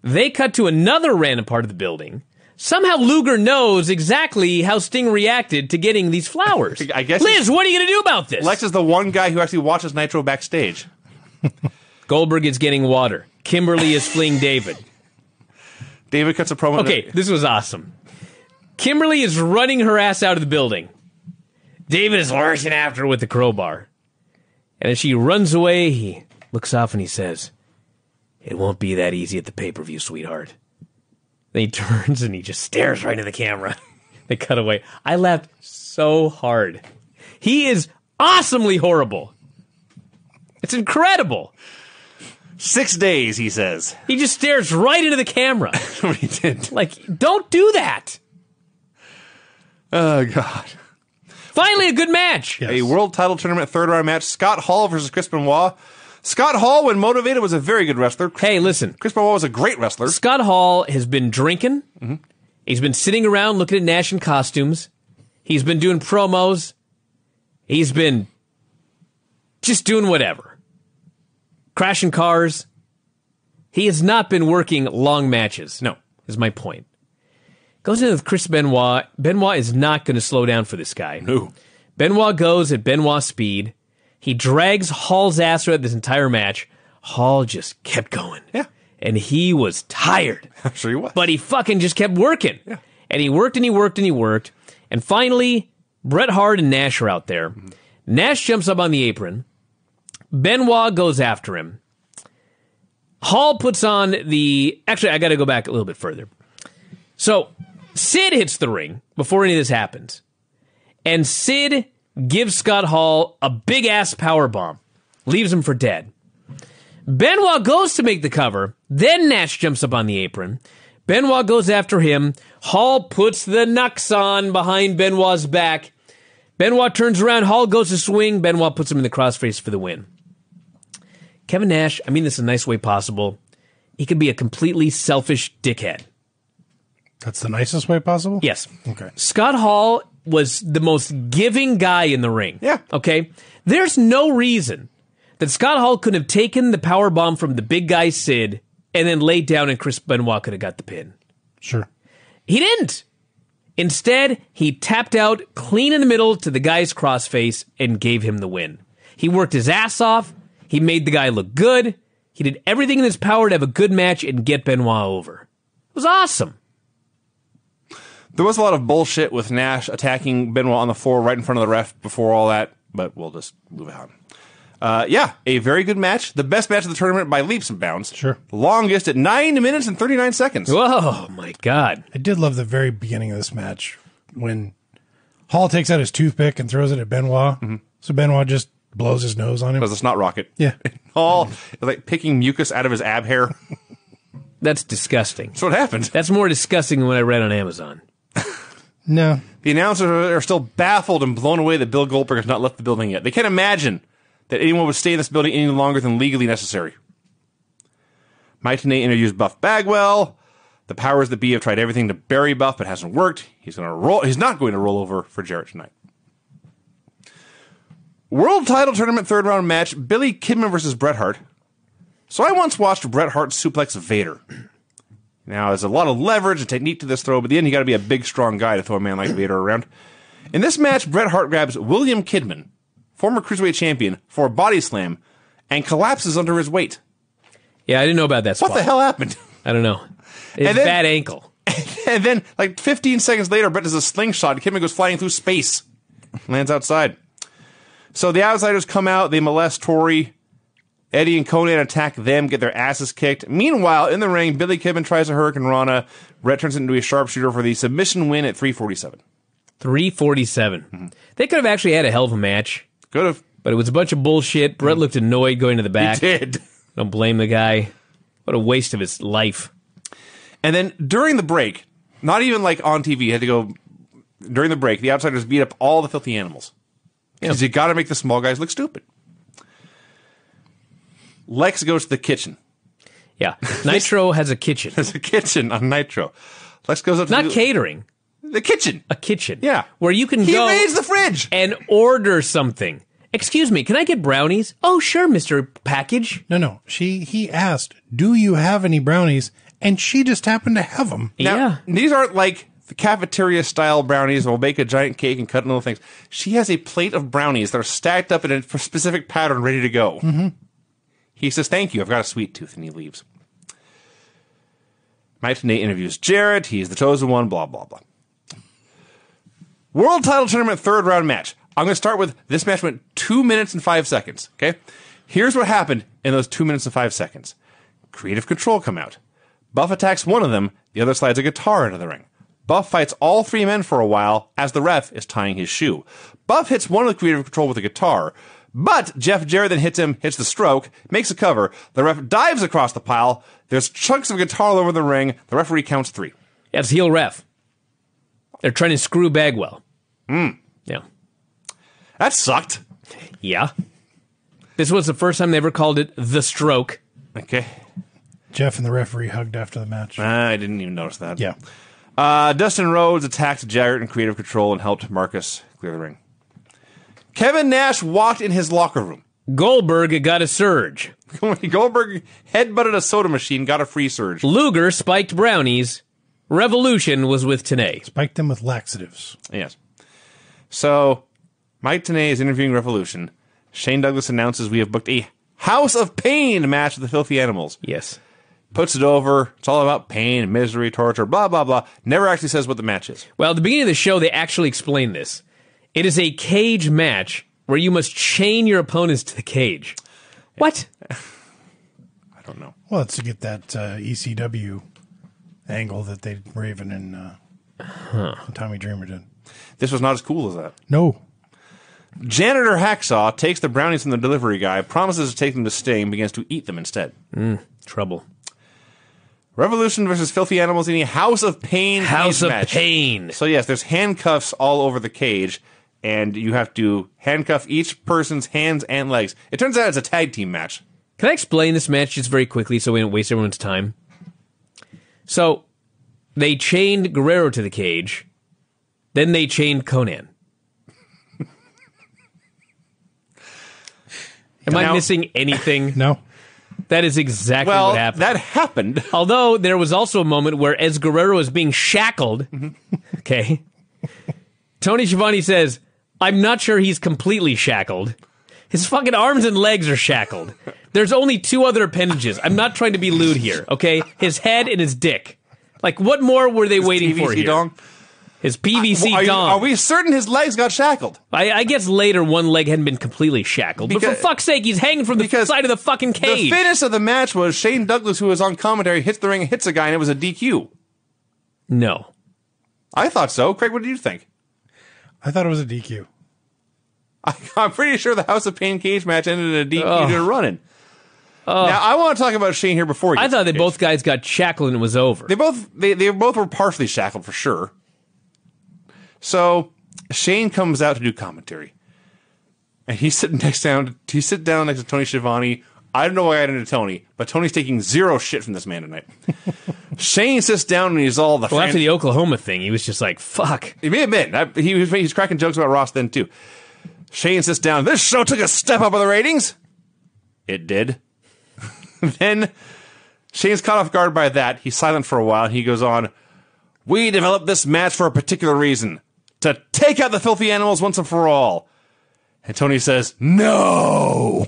They cut to another random part of the building. Somehow Luger knows exactly how Sting reacted to getting these flowers. I guess Liz, what are you going to do about this? Lex is the one guy who actually watches Nitro backstage. Goldberg is getting water. Kimberly is fleeing David. David cuts a promo. Okay, this was awesome. Kimberly is running her ass out of the building. David is lurching after her with the crowbar. And as she runs away, he looks off and he says, it won't be that easy at the pay-per-view, sweetheart. Then he turns and he just stares right into the camera. They cut away. I laughed so hard. He is awesomely horrible. It's incredible. 6 days, he says. He just stares right into the camera. What he did. Like, don't do that. Oh, God. Finally, a good match. Yes. A world title tournament third round match. Scott Hall versus Chris Benoit. Scott Hall, when motivated, was a very good wrestler. Hey, listen. Chris Benoit was a great wrestler. Scott Hall has been drinking. Mm-hmm. He's been sitting around looking at Nash in costumes. He's been doing promos. He's been just doing whatever. Crashing cars. He has not been working long matches. No. Is my point. Goes in with Chris Benoit. Benoit is not going to slow down for this guy. No. Benoit goes at Benoit's speed. He drags Hall's ass throughout this entire match. Hall just kept going. Yeah. And he was tired. I'm sure he was. But he fucking just kept working. Yeah. And he worked and he worked and he worked. And finally, Bret Hart and Nash are out there. Mm-hmm. Nash jumps up on the apron. Benoit goes after him. Hall puts on the... Actually, I got to go back a little bit further. So, Sid hits the ring before any of this happens. And Sid gives Scott Hall a big-ass powerbomb. Leaves him for dead. Benoit goes to make the cover. Then Nash jumps up on the apron. Benoit goes after him. Hall puts the knucks on behind Benoit's back. Benoit turns around. Hall goes to swing. Benoit puts him in the crossface for the win. Kevin Nash, I mean this in the nice way possible, he could be a completely selfish dickhead. That's the nicest way possible? Yes. Okay. Scott Hall was the most giving guy in the ring. Yeah. Okay? There's no reason that Scott Hall couldn't have taken the powerbomb from the big guy Sid and then laid down and Chris Benoit could have got the pin. Sure. He didn't. Instead, he tapped out clean in the middle to the guy's crossface and gave him the win. He worked his ass off. He made the guy look good. He did everything in his power to have a good match and get Benoit over. It was awesome. There was a lot of bullshit with Nash attacking Benoit on the floor right in front of the ref before all that, but we'll just move on. Yeah, a very good match. The best match of the tournament by leaps and bounds. Sure. Longest at 9 minutes and 39 seconds. Whoa, my God. I did love the very beginning of this match when Hall takes out his toothpick and throws it at Benoit. Mm-hmm. So Benoit just blows his nose on him. Because it's not rocket. Yeah. Hall like picking mucus out of his ab hair. That's disgusting. That's what happened. That's more disgusting than what I read on Amazon. No. The announcers are still baffled and blown away that Bill Goldberg has not left the building yet. They can't imagine that anyone would stay in this building any longer than legally necessary. Mike Tenay interviews Buff Bagwell. The powers that be have tried everything to bury Buff, but hasn't worked. He's not going to roll over for Jarrett tonight. World title tournament third round match, Billy Kidman versus Bret Hart. So I once watched Bret Hart suplex Vader. Now, there's a lot of leverage and technique to this throw, but at the end you got to be a big, strong guy to throw a man like Vader around. In this match, Bret Hart grabs William Kidman, former Cruiserweight champion, for a body slam and collapses under his weight. Yeah, I didn't know about that spot. What the hell happened? I don't know. It's bad ankle. And then, like 15 seconds later, Bret does a slingshot and Kidman goes flying through space. Lands outside. So the Outsiders come out, they molest Tori. Eddie and Conan attack them, get their asses kicked. Meanwhile, in the ring, Billy Kidman tries a Hurricane Rana. Bret turns it into a sharpshooter for the submission win at 347. 347. Mm-hmm. They could have actually had a hell of a match. Could have. But it was a bunch of bullshit. Bret looked annoyed going to the back. He did. Don't blame the guy. What a waste of his life. And then during the break, not even like on TV, you had to go during the break, the Outsiders beat up all the filthy animals. Because you got to make the small guys look stupid. Lex goes to the kitchen. Yeah. Nitro has a kitchen. There's a kitchen on Nitro. Lex goes up to Not catering. The kitchen. A kitchen. Yeah. Where you can go. He raised the fridge. And order something. Excuse me, can I get brownies? Oh, sure, Mr. Package. No. He asked, do you have any brownies? And she just happened to have them. Now, these aren't like the cafeteria-style brownies. We'll make a giant cake and cut into little things. She has a plate of brownies that are stacked up in a specific pattern, ready to go. Mm-hmm. He says, thank you, I've got a sweet tooth, and he leaves. Mike Tenay interviews Jarrett. He's the chosen one, blah, blah, blah. World title tournament third round match. I'm going to start with, this match went 2 minutes and 5 seconds, okay? Here's what happened in those 2 minutes and 5 seconds. Creative Control come out. Buff attacks one of them, the other slides a guitar into the ring. Buff fights all three men for a while as the ref is tying his shoe. Buff hits one of the Creative Control with a guitar, but Jeff Jarrett then hits the stroke, makes a cover. The ref dives across the pile. There's chunks of guitar all over the ring. The referee counts 3. Yeah, it's heel ref. They're trying to screw Bagwell. Yeah. That sucked. Yeah. This was the first time they ever called it the stroke. Okay. Jeff and the referee hugged after the match. I didn't even notice that. Yeah. Dustin Rhodes attacked Jarrett in Creative Control and helped Marcus clear the ring. Kevin Nash walked in his locker room. Goldberg got a surge. Goldberg headbutted a soda machine, got a free surge. Luger spiked brownies. Revolution was with Tenay. Spiked them with laxatives. Yes. So, Mike Tenay is interviewing Revolution. Shane Douglas announces we have booked a House of Pain match with the Filthy Animals. Yes. Puts it over. It's all about pain, misery, torture, blah, blah, blah. Never actually says what the match is. Well, at the beginning of the show, they actually explain this. It is a cage match where you must chain your opponents to the cage. What? I don't know. Well, it's to get that ECW angle that Raven and Tommy Dreamer did. This was not as cool as that. No. Janitor Hacksaw takes the brownies from the delivery guy, promises to take them to Sting, and begins to eat them instead. Trouble. Revolution versus Filthy Animals in a House of Pain House of match. Pain. So yes, there's handcuffs all over the cage, and you have to handcuff each person's hands and legs. It turns out it's a tag team match. Can I explain this match just very quickly so we don't waste everyone's time? So, they chained Guerrero to the cage, then they chained Conan. Am I missing anything? No. That is exactly what happened. That happened. Although there was also a moment where, as Guerrero is being shackled, okay, Tony Schiavone says, I'm not sure he's completely shackled. His fucking arms and legs are shackled. There's only 2 other appendages. I'm not trying to be lewd here, okay? His head and his dick. Like, what more were they waiting for here? Dong? His PVC dong. Are we certain his legs got shackled? I guess later one leg hadn't been completely shackled. But for fuck's sake, he's hanging from the side of the fucking cage. The finish of the match was Shane Douglas, who was on commentary, hits the ring and hits a guy, and it was a DQ. No. I thought so. Craig, what did you think? I thought it was a DQ. I'm pretty sure the House of Pain cage match ended in a DQ to running. Now, I want to talk about Shane here before you. I thought that both guys got shackled and it was over. They both were partially shackled for sure. So Shane comes out to do commentary. And he's sitting down next to Tony Schiavone. I don't know why I didn't know Tony, but Tony's taking zero shit from this man tonight. Shane sits down and he's all the... Well, after the Oklahoma thing, he was just like, fuck. He may have been. He was cracking jokes about Ross then, too. Shane sits down. This show took a step up in the ratings. It did. Then Shane's caught off guard by that. He's silent for a while, and he goes on, we developed this match for a particular reason. To take out the filthy animals once and for all. And Tony says, no!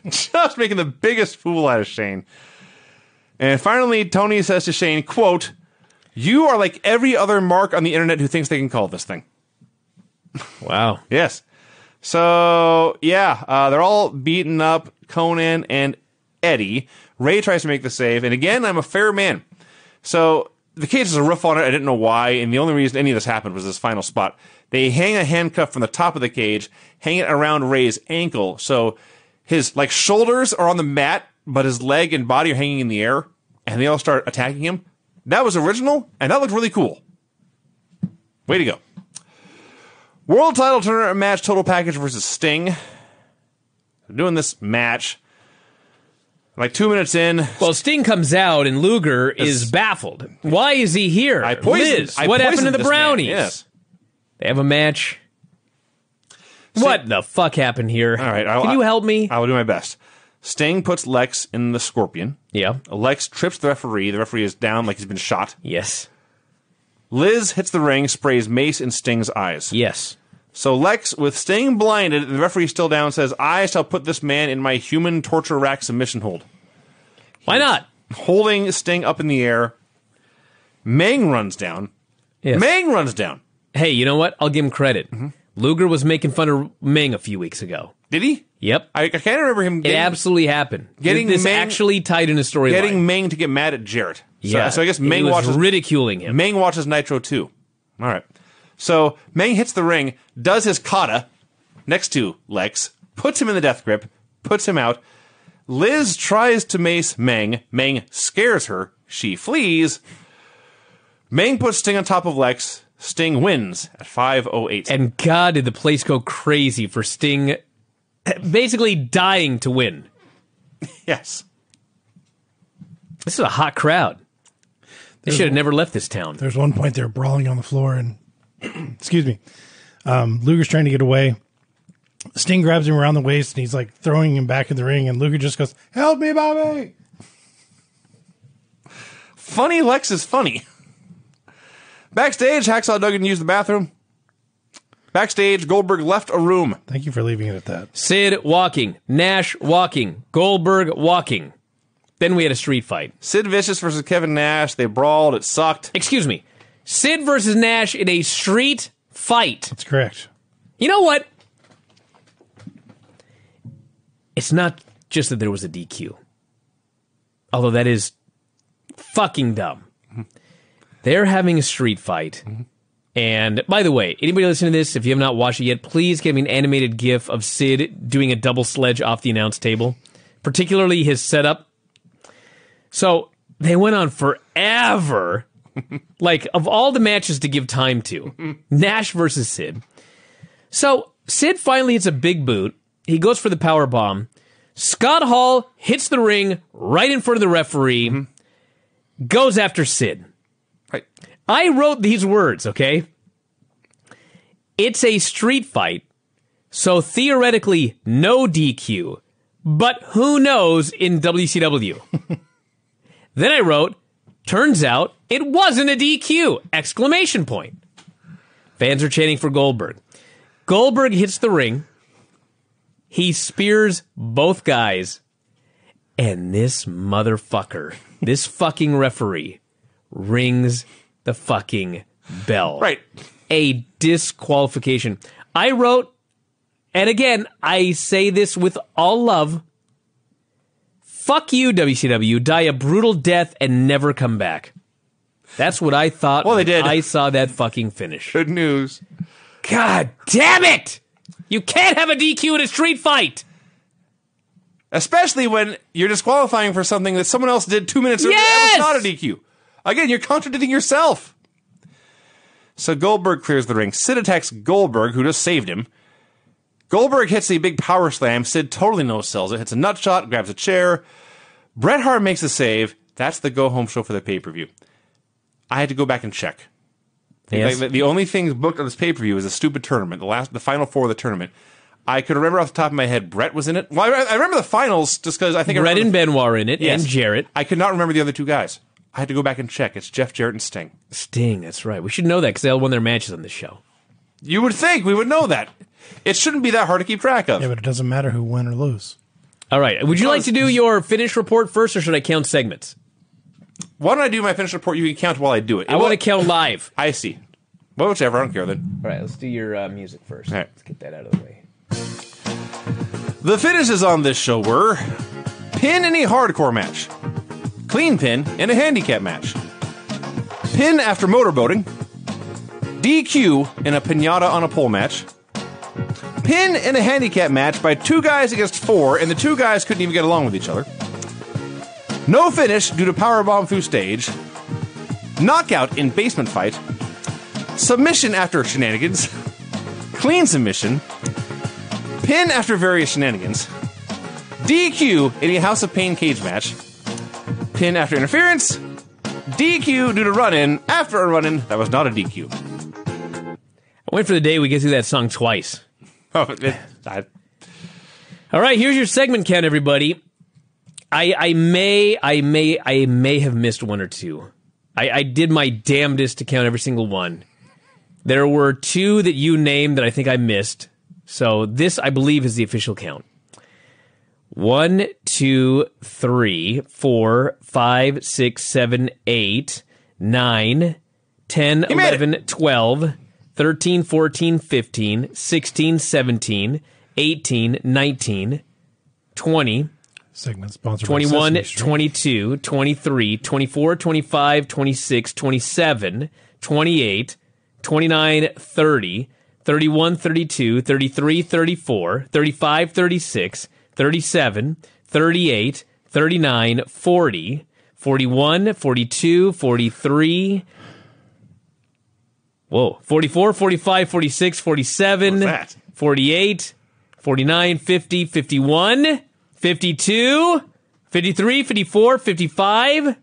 Just making the biggest fool out of Shane. And finally, Tony says to Shane, quote, you are like every other mark on the internet who thinks they can call this thing. Wow. Yes. So, yeah, they're all beaten up, Conan and Eddie. Ray tries to make the save, and again, I'm a fair man. So, the cage has a roof on it, I didn't know why, and the only reason any of this happened was this final spot. They hang a handcuff from the top of the cage, hang it around Ray's ankle, so his, shoulders are on the mat, but his leg and body are hanging in the air, and they all start attacking him. That was original, and that looked really cool. Way to go. World title tournament match, total package versus Sting. They're doing this match. 2 minutes in. Well, Sting comes out and Luger is baffled. Why is he here? Liz, what happened to the brownies? Yes. They have a match. What the fuck happened here? All right. Can you help me? I will do my best. Sting puts Lex in the Scorpion. Yeah. Lex trips the referee. The referee is down like he's been shot. Yes. Liz hits the ring, sprays mace in Sting's eyes. Yes. So Lex, with Sting blinded, and the referee still down, says, I shall put this man in my human torture rack submission hold. Why not? Holding Sting up in the air. Meng runs down. Yes. Meng runs down. Hey, you know what? I'll give him credit. Mm-hmm. Luger was making fun of Meng a few weeks ago. Did he? Yep. I can't remember him It absolutely happened. This actually tied in a storyline. Getting Meng to get mad at Jarrett. Yeah. So I guess Meng watches... ridiculing him. Meng watches Nitro too. All right. So Meng hits the ring, does his kata next to Lex, puts him in the death grip, puts him out. Liz tries to mace Meng. Meng scares her. She flees. Meng puts Sting on top of Lex. Sting wins at 5:08. And God, did the place go crazy for Sting basically dying to win. Yes. This is a hot crowd. They should have never left this town. There's one point they're brawling on the floor, and excuse me, Luger's trying to get away. Sting grabs him around the waist, and he's throwing him back in the ring, and Luger just goes, help me, Bobby! Funny Lex is funny. Backstage, Hacksaw Duggan used the bathroom. Backstage, Goldberg left a room. Thank you for leaving it at that. Sid walking, Nash walking, Goldberg walking. Then we had a street fight. Sid Vicious versus Kevin Nash. They brawled. It sucked. Excuse me. Sid versus Nash in a street fight. That's correct. You know what? It's not just that there was a DQ. Although that is fucking dumb. They're having a street fight. And, by the way, anybody listening to this, if you have not watched it yet, please give me an animated GIF of Sid doing a double sledge off the announce table. Particularly his setup. So, they went on forever. Of all the matches to give time to. Nash versus Sid. So, Sid finally hits a big boot. He goes for the power bomb. Scott Hall hits the ring right in front of the referee. Goes after Sid. Right. I wrote these words, okay? It's a street fight, so theoretically no DQ, but who knows in WCW? Then I wrote, turns out it wasn't a DQ! Exclamation point. Fans are chanting for Goldberg. Goldberg hits the ring. He spears both guys. And this motherfucker, this fucking referee, rings the fucking bell. Right. A disqualification. I wrote, and again, I say this with all love, fuck you, WCW, die a brutal death and never come back. That's what I thought. Well, they did. I saw that fucking finish. Good news. God damn it! You can't have a DQ in a street fight! Especially when you're disqualifying for something that someone else did 2 minutes earlier. Yes! That was not a DQ. Again, you're contradicting yourself. So Goldberg clears the ring. Sid attacks Goldberg, who just saved him. Goldberg hits a big power slam. Sid totally no-sells it. Hits a nut shot, grabs a chair. Bret Hart makes a save. That's the go-home show for the pay-per-view. I had to go back and check. Yes. The only thing booked on this pay-per-view is a stupid tournament, the final four of the tournament. I could remember off the top of my head, Bret was in it. Well, I remember the finals just because I think Bret and Benoit are in it, Yes. and Jarrett. I could not remember the other two guys. I had to go back and check. It's Jeff Jarrett and Sting. Sting, that's right. We should know that because they all won their matches on this show. You would think we would know that. It shouldn't be that hard to keep track of. Yeah, but it doesn't matter who win or lose. All right. Would you like to do your finish report first, or should I count segments? Why don't I do my finish report? You can count while I do it. I want to count live. I see. Well, whichever. I don't care then. All right, let's do your music first. All right. Let's get that out of the way. The finishes on this show were pin in a hardcore match, clean pin in a handicap match, pin after motorboating, DQ in a pinata on a pole match, pin in a handicap match by 2 guys against 4, and the 2 guys couldn't even get along with each other, no finish due to powerbomb through stage, knockout in basement fight, submission after shenanigans, clean submission, pin after various shenanigans, DQ in a House of Pain cage match, pin after interference, DQ due to run-in after a run-in that was not a DQ. I went for the day we get through that song twice. Oh, All right, here's your segment count, everybody. I may have missed one or two. I did my damnedest to count every single one. There were 2 that you named that I think I missed. So this, I believe, is the official count. 1, 2, 3, 4, 5, 6, 7, 8, 9, 10, 11, 12, 13, 14, 15, 16, 17, 18, 19, 20, Segment sponsored 21, by Sesame Street. 22, 23, 24, 25, 26, 27, 28, 29, 30, 31, 32, 33, 34, 35, 36, 37, 38, 39, 40, 41, 42, 43, 44, 45, 46, 47, What's that? 48, 49, 50, 51, 52, 53, 54, 55,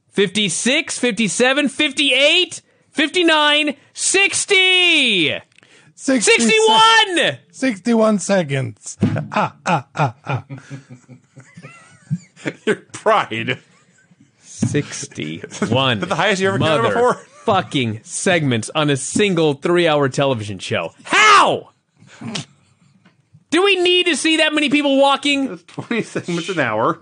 56, 57, 58, 59, 60! 61! 61 seconds. Your pride. 61. The highest you ever counted before? Fucking segments on a single 3-hour television show. How? Do we need to see that many people walking? That's 20 segments an hour.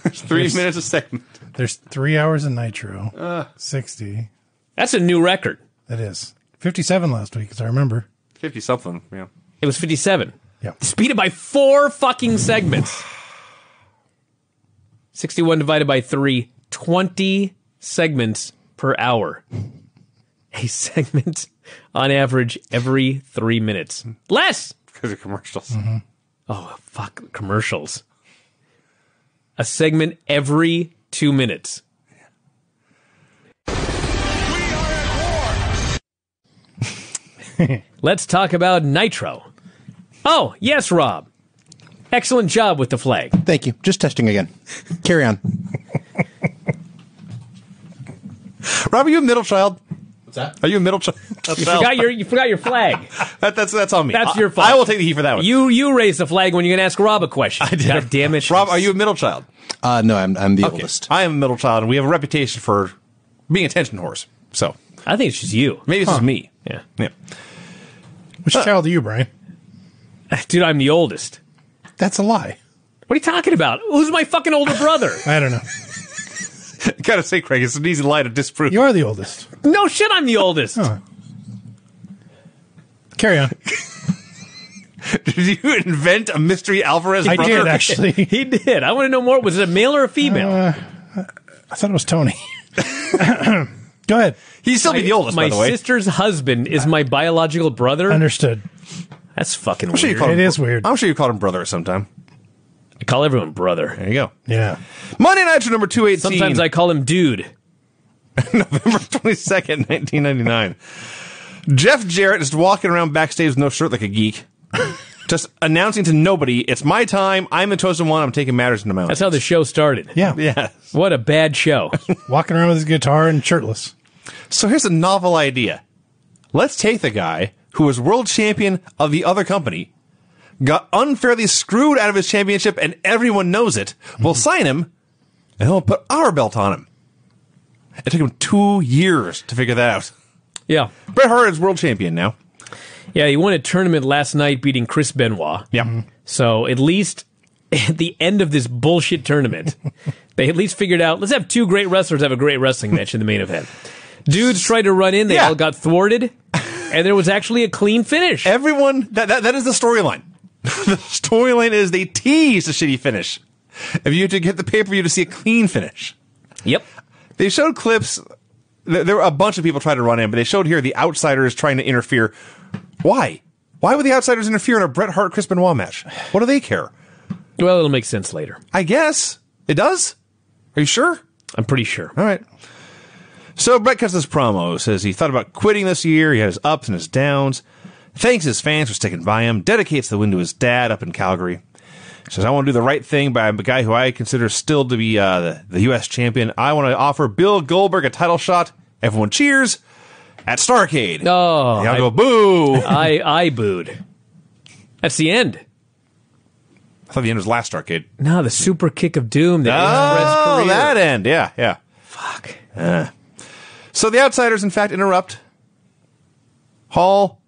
There's 3 minutes a segment. There's 3 hours of Nitro. 60. That's a new record. That is. 57 last week, as I remember. 50-something, yeah. It was 57. Yeah. Speed it by 4 fucking segments. 61 divided by 3, 20 segments per hour. A segment on average every 3 minutes. Less! Because of commercials. Mm-hmm. Oh, fuck, commercials. A segment every 2 minutes. Let's talk about Nitro. Oh, yes, Rob. Excellent job with the flag. Thank you. Just testing again. Carry on. Rob, are you a middle child? What's that? Are you a middle child? You forgot your flag. That's on me. That's your fault. I will take the heat for that one. You raised the flag when you're going to ask Rob a question. I did. God damn it. Rob, are you a middle child? No, I'm the Okay. oldest. I am a middle child, and we have a reputation for being a attention horse. So I think it's just you. maybe this is me. Yeah. Yeah. Which child are you, Brian? Dude, I'm the oldest. That's a lie. What are you talking about? Who's my fucking older brother? I don't know. I gotta say, Craig, it's an easy lie to disprove. You are the oldest. No shit, I'm the oldest. Oh. Carry on. Did you invent a mystery Alvarez I brother? did, actually. He did. I want to know more. Was it a male or a female? I thought it was Tony. Go ahead. He'd still be the oldest, My by the way. sister's husband is my biological brother. Understood. That's fucking I'm sure you weird. called him, It is weird. I'm sure you called him brother at some time. I call everyone brother. There you go. Yeah. Monday Nitro number 218. Sometimes I call him dude. November 22nd, 1999. Jeff Jarrett is walking around backstage with no shirt like a geek, just announcing to nobody, it's my time, I'm the chosen one, I'm taking matters into my own That's how the show started. Yeah. Yes. What a bad show. Walking around with his guitar and shirtless. So here's a novel idea. Let's take the guy who was world champion of the other company, got unfairly screwed out of his championship, and everyone knows it. We'll sign him, and he'll put our belt on him. It took him 2 years to figure that out. Yeah. Bret Hart is world champion now. Yeah, he won a tournament last night beating Chris Benoit. Yeah. So at least at the end of this bullshit tournament, they at least figured out, let's have two great wrestlers have a great wrestling match in the main event. Dudes tried to run in, they all got thwarted, and there was actually a clean finish. Everyone, that is the storyline. The storyline is they tease a shitty finish. If you had to get the pay-per-view to see a clean finish. Yep. They showed clips. There were a bunch of people trying to run in, but they showed here the Outsiders trying to interfere. Why? Why would the Outsiders interfere in a Bret Hart Chris Benoit match? What do they care? Well, it'll make sense later. I guess it does. Are you sure? I'm pretty sure. All right. So Bret cuts this promo, says he thought about quitting this year. He had his ups and his downs. Thanks his fans for sticking by him. Dedicates the win to his dad up in Calgary. Says, I want to do the right thing by a guy who I consider still to be the U.S. champion. I want to offer Bill Goldberg a title shot. Everyone cheers at Starrcade. Oh. Y'all go, boo. I booed. That's the end. I thought the end was last Starrcade. No, the super kick of doom that ends Bret's career. That end. Yeah. Fuck. So the Outsiders, in fact, interrupt. Hall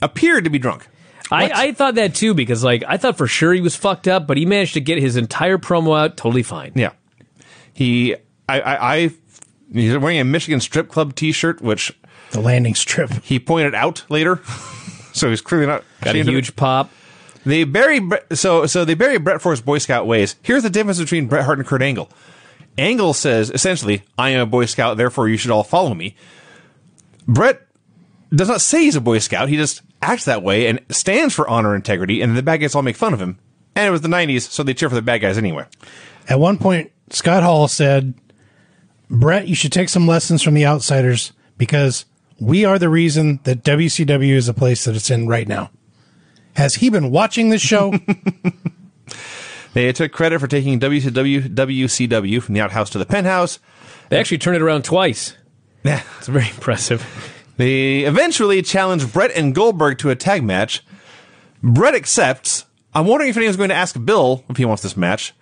appeared to be drunk. I thought that too, because I thought for sure he was fucked up, but he managed to get his entire promo out totally fine. Yeah. He's wearing a Michigan Strip Club t-shirt, which The landing strip. he pointed out later. So he's clearly not Got a ashamed of it. huge pop. They bury so they bury Bret for his Boy Scout ways. Here's the difference between Bret Hart and Kurt Angle. Angle says essentially, I am a Boy Scout, therefore you should all follow me. Bret does not say he's a Boy Scout. He just acts that way and stands for honor and integrity, and the bad guys all make fun of him. And it was the 90s, so they cheer for the bad guys anyway. At one point, Scott Hall said, Brett, you should take some lessons from the Outsiders because we are the reason that WCW is the place that it's in right now. Has he been watching this show? They took credit for taking WCW from the outhouse to the penthouse. They actually turned it around twice. Yeah. It's very impressive. They eventually challenged Bret and Goldberg to a tag match. Bret accepts. I'm wondering if anyone's going to ask Bill if he wants this match.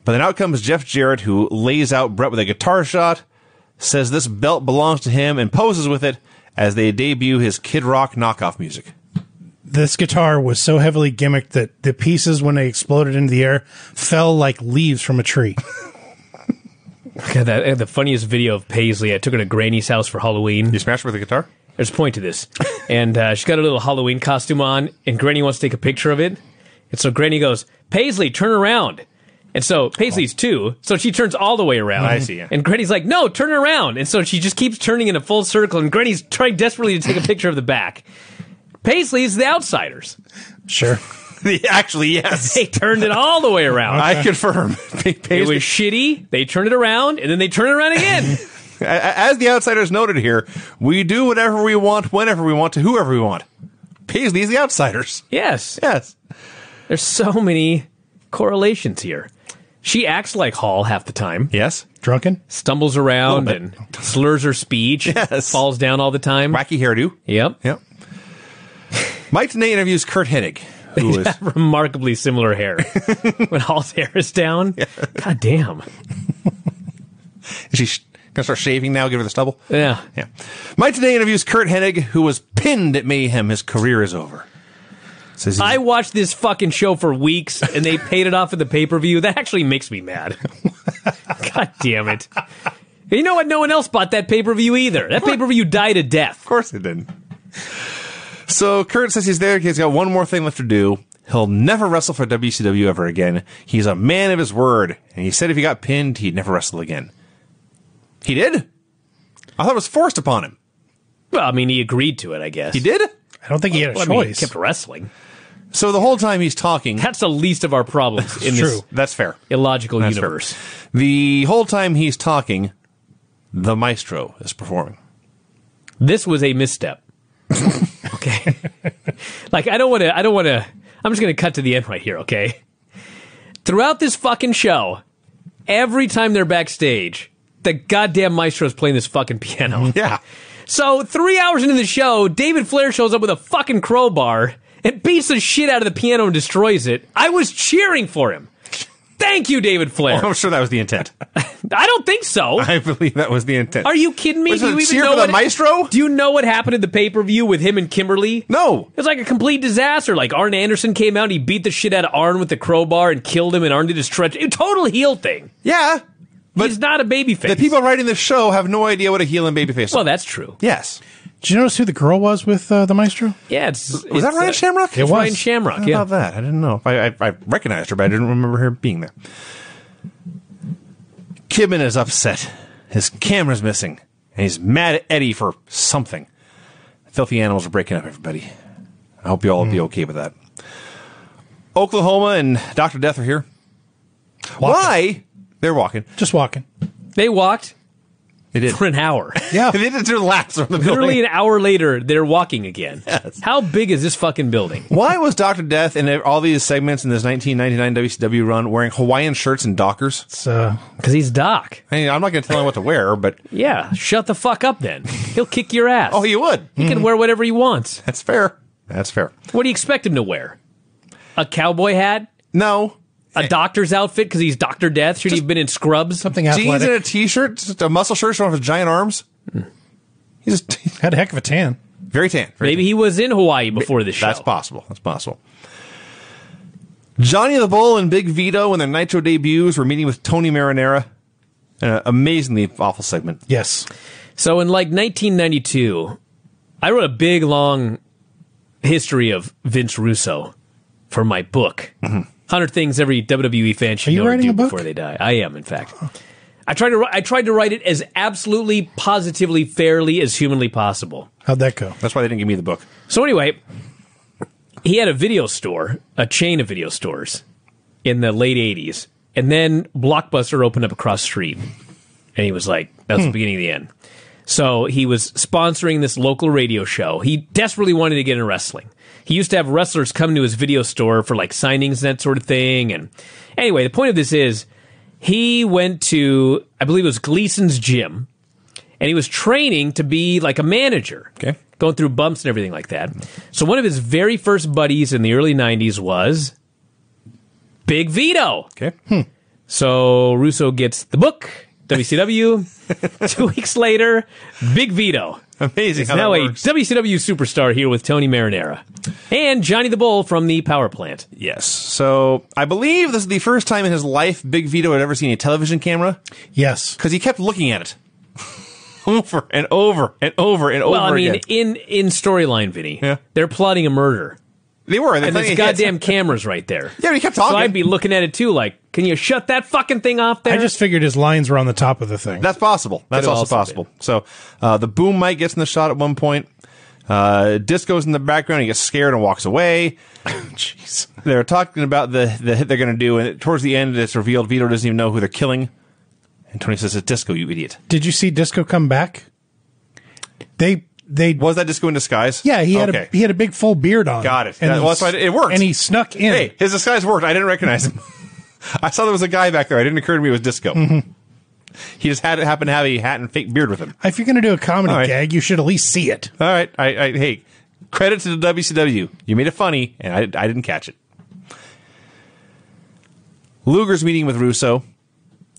But then out comes Jeff Jarrett, who lays out Bret with a guitar shot, says this belt belongs to him, and poses with it as they debut his Kid Rock knockoff music. This guitar was so heavily gimmicked that the pieces, when they exploded into the air, fell like leaves from a tree. God, the funniest video of Paisley. I took her to Granny's house for Halloween. You smashed her with a guitar? There's a point to this. And she's got a little Halloween costume on, and Granny wants to take a picture of it. And so Granny goes, Paisley, turn around. And so Paisley's 2, so she turns all the way around. I see, yeah. And Granny's like, no, turn around. And so she just keeps turning in a full circle, and Granny's trying desperately to take a picture of the back. Paisley's the Outsiders. Sure. Actually, yes. They turned it all the way around. I confirm. It was shitty. They turned it around, and then they turn it around again. As the Outsiders noted here, we do whatever we want, whenever we want, to whoever we want. Paisley's the Outsiders. Yes. Yes. There's so many correlations here. She acts like Hall half the time. Yes. Drunken? Stumbles around and slurs her speech. Yes. Falls down all the time. Wacky hairdo. Yep. Yep. Mike Tenay interviews Kurt Hennig, who is remarkably similar hair. When Hall's hair is down. Yeah. God damn. Is she going to start shaving now, give her the stubble? Yeah. Yeah. Mike Tenay interviews Kurt Hennig, who was pinned at Mayhem. His career is over. Says I watched this fucking show for weeks, and they paid it off at the pay-per-view. That actually makes me mad. God damn it. You know what? No one else bought that pay-per-view either. That pay-per-view died a death. Of course it didn't. So Kurt says he's there. He's got one more thing left to do. He'll never wrestle for WCW ever again. He's a man of his word. And he said if he got pinned, he'd never wrestle again. He did? I thought it was forced upon him. Well, I mean, he agreed to it, I guess. He did? I don't think he had a I mean, he choice. kept wrestling. So the whole time he's talking... That's the least of our problems in this That's fair. illogical That's universe. fair. The whole time he's talking, the Maestro is performing. This was a misstep. Okay. Like, I don't want to, I'm just going to cut to the end right here, okay? Throughout this fucking show, every time they're backstage, the goddamn Maestro's playing this fucking piano. Yeah. So 3 hours into the show, David Flair shows up with a fucking crowbar and beats the shit out of the piano and destroys it. I was cheering for him. Thank you, David Flair. Well, I'm sure that was the intent. I don't think so. I believe that was the intent. Are you kidding me? Was Do it you even cheer know for the what Maestro? Do you know what happened at the pay-per-view with him and Kimberly? No. It was like a complete disaster. Like, Arn Anderson came out and he beat the shit out of Arn with the crowbar and killed him, and Arn did a stretch. A total heel thing. Yeah. But he's not a babyface. the people writing the show have no idea what a heel and babyface is. Well, that's true. Yes. Did you notice who the girl was with the Maestro? Yeah, Was that Ryan Shamrock? It was. Ryan Shamrock, How yeah. about that? I didn't know. I recognized her, but I didn't remember her being there. Kidman is upset. His camera's missing. And he's mad at Eddie for something. Filthy animals are breaking up, everybody. I hope you all will be okay with that. Oklahoma and Dr. Death are here. Why? They're walking. Just walking. They walked They did. for an hour. Yeah. They did do laps around the building. Literally an hour later, they're walking again. Yes. How big is this fucking building? Why was Dr. Death in all these segments in this 1999 WCW run wearing Hawaiian shirts and Dockers? It's, Because he's Doc. I mean, I'm not going to tell him what to wear, but... Yeah, shut the fuck up then. He'll kick your ass. Oh, he would. He can wear whatever he wants. That's fair. That's fair. What do you expect him to wear? A cowboy hat? No. A doctor's outfit because he's Dr. Death? Should he have been in scrubs? something Jeans athletic. and a t-shirt, just a muscle shirt showing off his giant arms. He's just Had a heck of a tan. very tan. Very Maybe tan. he was in Hawaii before this show. That's possible. That's possible. Johnny the Bull and Big Vito in their Nitro debuts were meeting with Tony Marinara. An amazingly awful segment. Yes. So in like 1992, I wrote a big, long history of Vince Russo for my book. 100 Things Every WWE Fan Should Are you Know to writing Do a book? Before They Die. I am, in fact. I tried to write it as absolutely, positively, fairly as humanly possible. How'd that go? That's why they didn't give me the book. So anyway, he had a video store, a chain of video stores in the late 80s. And then Blockbuster opened up across the street. And he was like, that's the beginning of the end. So he was sponsoring this local radio show. He desperately wanted to get into wrestling. He used to have wrestlers come to his video store for like signings and that sort of thing. And anyway, the point of this is he went to, I believe it was Gleason's gym, and he was training to be like a manager. Okay. Going through bumps and everything like that. So one of his very first buddies in the early 90s was Big Vito. Okay. So Russo gets the book, WCW. 2 weeks later, Big Vito. Amazing He's how now that a works. WCW superstar here with Tony Marinara. And Johnny the Bull from the Power Plant. Yes. So I believe this is the first time in his life Big Vito had ever seen a television camera Yes. because he kept looking at it over and over and over and Well, over I mean, again. in storyline, Vinny, Yeah. they're plotting a murder. They were. And there's goddamn cameras right there. Yeah, but he kept talking. So I'd be looking at it too, like, can you shut that fucking thing off there? I just figured his lines were on the top of the thing. That's possible. That's Could've also also possible. So the boom mic gets in the shot at one point. Disco's in the background. He gets scared and walks away. Jeez. They're talking about the hit they're going to do, and towards the end, it's revealed Vito doesn't even know who they're killing. And Tony says, "It's Disco, you idiot." Did you see Disco come back? They Was that Disco in disguise? yeah, he had Okay. he had a big full beard on. Got it. And Well, that's why it worked. And he snuck in. Hey, his disguise worked. I didn't recognize him. I saw there was a guy back there. It didn't occur to me it was Disco. He just happened to have a hat and fake beard with him. If you're going to do a comedy All right. gag, you should at least see it. All right. Hey, credit to the WCW. You made it funny, and I didn't catch it. Luger's meeting with Russo.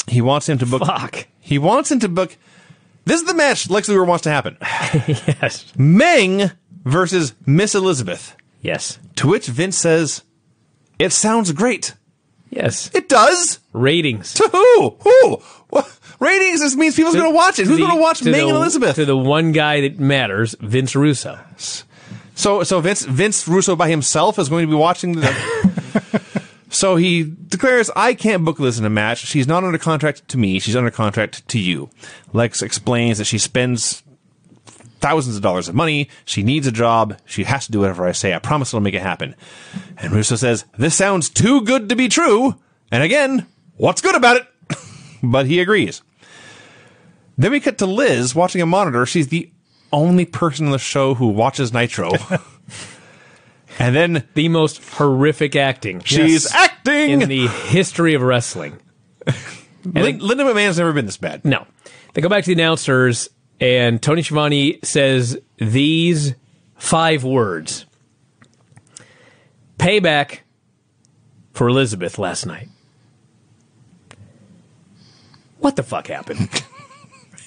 He wants him to book. Fuck. He wants him to book. This is the match Lex Luger wants to happen. Yes. Meng versus Miss Elizabeth. Yes. To which Vince says, "It sounds great." Yes. It does. Ratings. To who? Who? What? Ratings. This means people's going to watch it. Who's going to watch Meng and Elizabeth? To the one guy that matters, Vince Russo. So Vince Russo by himself is going to be watching the. So he declares, "I can't book Liz in a match. She's not under contract to me. She's under contract to you." Lex explains that she spends thousands of dollars of money. She needs a job. She has to do whatever I say. I promise it'll make it happen. And Russo says, "This sounds too good to be true." And again, what's good about it? But he agrees. Then we cut to Liz watching a monitor. She's the only person on the show who watches Nitro. And then The most horrific acting she's acting in the history of wrestling. Linda McMahon's never been this bad. No. They go back to the announcers, and Tony Schiavone says these 5 words. Payback for Elizabeth last night. What the fuck happened?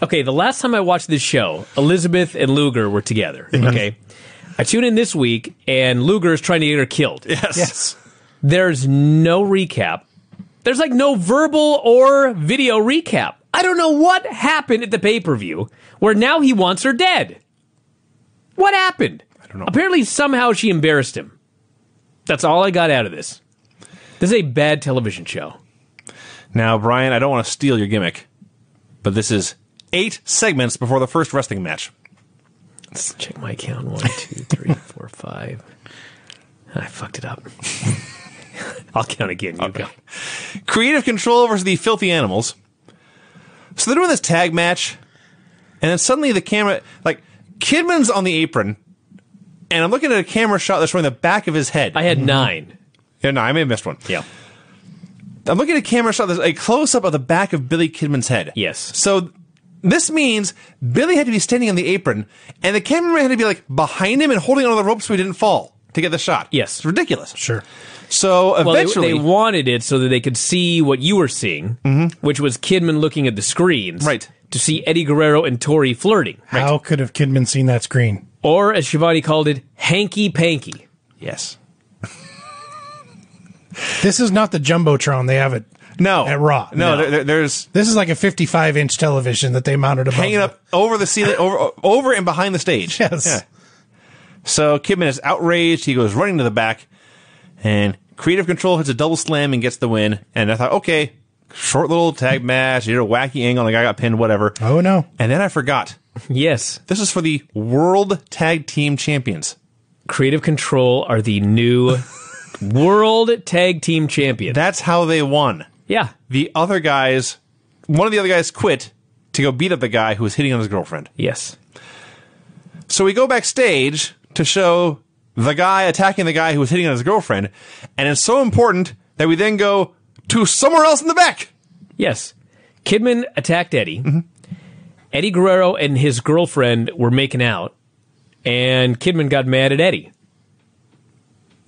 Okay, the last time I watched this show, Elizabeth and Luger were together. Okay. I tune in this week, and Luger is trying to get her killed. Yes. There's no recap. There's like no verbal or video recap. I don't know what happened at the pay-per-view where now he wants her dead. What happened? I don't know. Apparently, somehow she embarrassed him. That's all I got out of this. This is a bad television show. Now, Brian, I don't want to steal your gimmick, but this is 8 segments before the first wrestling match. Let's check my count. 1, 2, 3, 4, 5. I fucked it up. I'll count again. You go. Creative Control versus the Filthy Animals. So they're doing this tag match, and then suddenly the camera, like, Kidman's on the apron, and I'm looking at a camera shot that's showing the back of his head. I had 9. Yeah, no, I may have missed one. Yeah. I'm looking at a camera shot that's a close-up of the back of Billy Kidman's head. Yes. So this means Billy had to be standing on the apron, and the cameraman had to be, like, behind him and holding onto the rope so he didn't fall to get the shot. Yes. It's ridiculous. Sure. So eventually... Well, they wanted it so that they could see what you were seeing, which was Kidman looking at the screens. Right. To see Eddie Guerrero and Tori flirting. How could have Kidman seen that screen? Or, as Shivani called it, hanky-panky. Yes. This is not the Jumbotron they have No. at Raw. No. There's... This is like a 55-inch television that they mounted above. hanging up over the ceiling, over and behind the stage. Yes. Yeah. So Kidman is outraged. He goes running to the back, and Creative Control hits a double slam and gets the win. And I thought, okay, short little tag match. You did a wacky angle, and the guy got pinned, whatever. Oh, no. And then I forgot. Yes. This is for the World Tag Team Champions. Creative Control are the new World Tag Team Champions. That's how they won. Yeah. The other guys, one of the other guys quit to go beat up the guy who was hitting on his girlfriend. Yes. So we go backstage to show the guy attacking the guy who was hitting on his girlfriend, and it's so important that we then go to somewhere else in the back. Yes. Kidman attacked Eddie. Eddie Guerrero and his girlfriend were making out, and Kidman got mad at Eddie.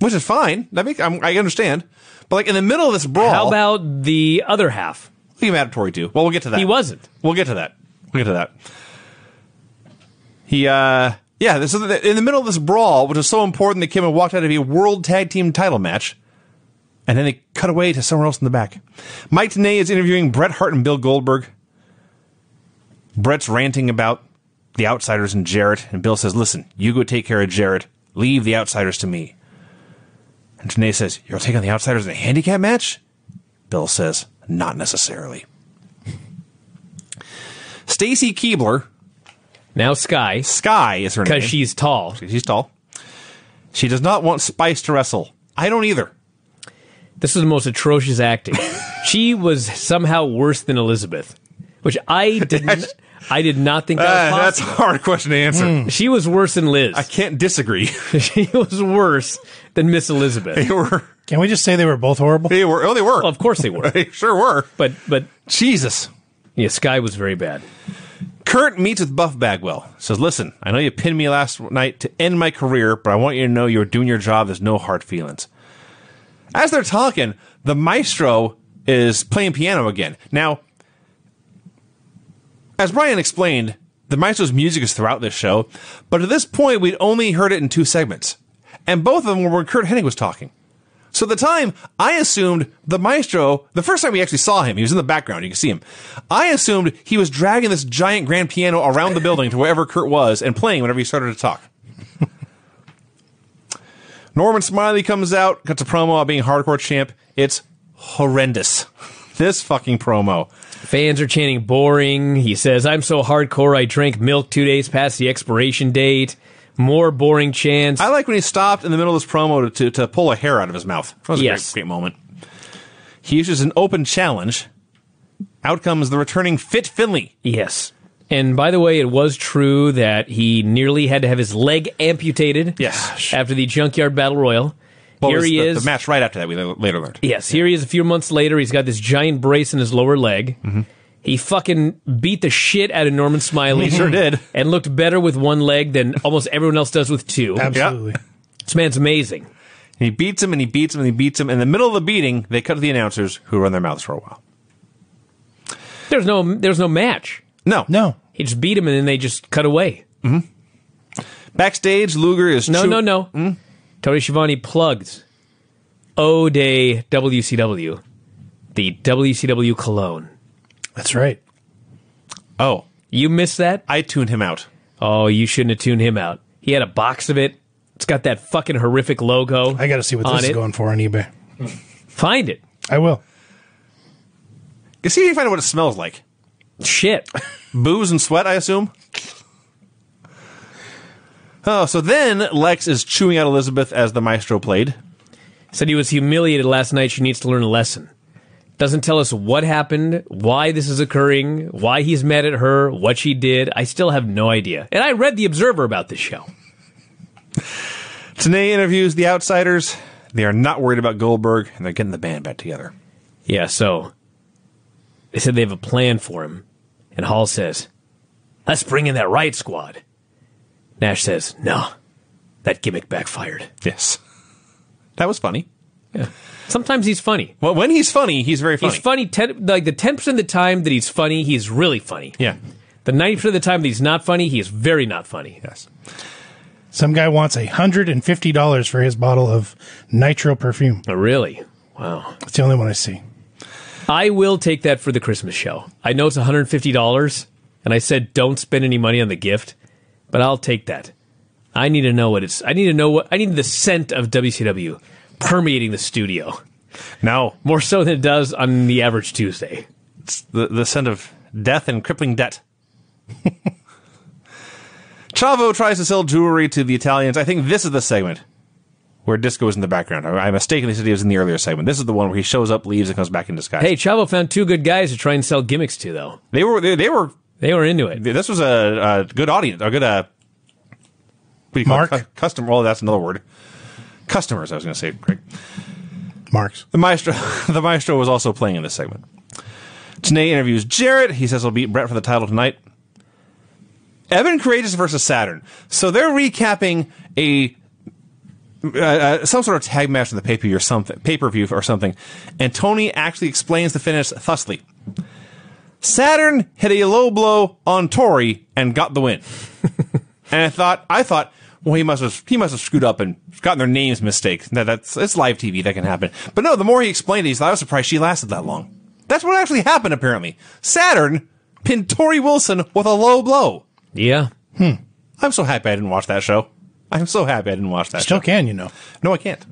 Which is fine. I understand. But like in the middle of this brawl... How about the other half? He mad at Tori too. Well, we'll get to that. He wasn't. We'll get to that. This is in the middle of this brawl, which is so important that Kidman walked out of a World Tag Team title match, and then they cut away to somewhere else in the back. Mike Tenay is interviewing Bret Hart and Bill Goldberg. Bret's ranting about the Outsiders and Jarrett, and Bill says, listen, you go take care of Jarrett. Leave the Outsiders to me. And Tenay says, you'll take on the Outsiders in a handicap match? Bill says, not necessarily. Stacy Keibler. Now Sky. Sky is her name. Because she's tall. She's tall. She does not want Spice to wrestle. I don't either. This is the most atrocious acting. She was somehow worse than Elizabeth, which I did not think that was that's a possible. hard question to answer. She was worse than Liz. I can't disagree. She was worse than Miss Elizabeth. They were. Can we just say they were both horrible? They were. Oh, they were. Well, of course they were. They sure were. But Jesus. yeah, Sky was very bad. Kurt meets with Buff Bagwell. Says, listen, I know you pinned me last night to end my career, but I want you to know you're doing your job. There's no hard feelings. As they're talking, the maestro is playing piano again. Now, as Brian explained, the maestro's music is throughout this show, but at this point, we'd only heard it in 2 segments. And both of them were when Kurt Hennig was talking. So at the time, I assumed the maestro, the first time we actually saw him, he was in the background, you can see him. I assumed he was dragging this giant grand piano around the building to wherever Kurt was and playing whenever he started to talk. Norman Smiley comes out, cuts a promo about being hardcore champ. It's horrendous. This fucking promo. Fans are chanting boring. He says, I'm so hardcore I drank milk 2 days past the expiration date. More boring chants. I like when he stopped in the middle of this promo to pull a hair out of his mouth. That was a great moment. He issues an open challenge. Out comes the returning Fit Finley. Yes. And by the way, it was true that he nearly had to have his leg amputated. Yes. After the Junkyard Battle Royal. Well, Here he the is. The match right after that, we later learned. Yes, here he is a few months later. He's got this giant brace in his lower leg. Mm-hmm. He fucking beat the shit out of Norman Smiley. He sure did. And looked better with one leg than almost everyone else does with two. Absolutely. This man's amazing. And he beats him, and he beats him, and he beats him. In the middle of the beating, they cut to the announcers, who run their mouths for a while. There's no match. No. He just beat him, and then they just cut away. Backstage, Luger is No. Tony Schiavone plugged O-Day WCW, the WCW cologne. That's right. Oh, You missed that? I tuned him out. Oh, you shouldn't have tuned him out. He had a box of it. It's got that fucking horrific logo. I got to see what on this is it. going for on eBay. Find it. I will. You see if you find out what it smells like. Shit. Booze and sweat, I assume? Oh, so then Lex is chewing out Elizabeth as the Maestro played. Said he was humiliated last night. She needs to learn a lesson. Doesn't tell us what happened, why this is occurring, why he's mad at her, what she did. I still have no idea. And I read The Observer about this show. Tenay interviews the Outsiders. They are not worried about Goldberg, and they're getting the band back together. Yeah, so they said they have a plan for him. And Hall says, let's bring in that Riot Squad. Nash says, no, that gimmick backfired. Yes. That was funny. Yeah. Sometimes he's funny. Well, when he's funny, he's very funny. He's funny, like the 10% of the time that he's funny, he's really funny. Yeah. The 90% of the time that he's not funny, he is very not funny. Yes. Some guy wants $150 for his bottle of Nitro perfume. Oh, really? Wow. That's the only one I see. I will take that for the Christmas show. I know it's $150, and I said don't spend any money on the gift, but I'll take that. I need to know what it's. I need the scent of WCW permeating the studio. No. More so than it does on the average Tuesday. It's the scent of death and crippling debt. Chavo tries to sell jewelry to the Italians. I think this is the segment where Disco is in the background. I mistakenly said he was in the earlier segment. This is the one where he shows up, leaves, and comes back in disguise. Hey, Chavo found two good guys to try and sell gimmicks to, though. They were into it. This was a good audience, a good what do you call Mark? it? Customer. Well, that's another word. Customers. I was going to say, Craig. Marks. The Maestro was also playing in this segment. Tenay interviews Jarrett. He says he'll beat Brett for the title tonight. Evan Courageous versus Saturn. So they're recapping some sort of tag match from the pay-per-view or something, and Tony actually explains the finish thusly. Saturn hit a low blow on Tori and got the win. And I thought, well, he must have screwed up and gotten their names mistaken. It's live TV, that can happen. But no, the more he explained it, I was surprised she lasted that long. That's what actually happened, apparently. Saturn pinned Tori Wilson with a low blow. Yeah. I'm so happy I didn't watch that show. I'm so happy I didn't watch that Still show. can, you know. No, I can't.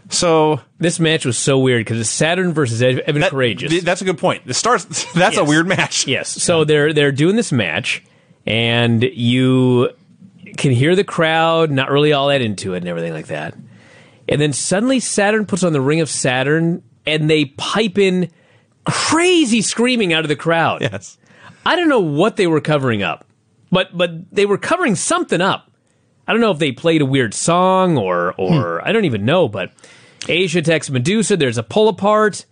So This match was so weird because it's Saturn versus Evan Courageous. That's a good point. That's a weird match. Yes. So they're doing this match, and you can hear the crowd not really all that into it and everything like that. And then suddenly Saturn puts on the Ring of Saturn, and they pipe in crazy screaming out of the crowd. Yes. I don't know what they were covering up, but they were covering something up. I don't know if they played a weird song or I don't even know, but Asia attacks Medusa. There's a pull apart.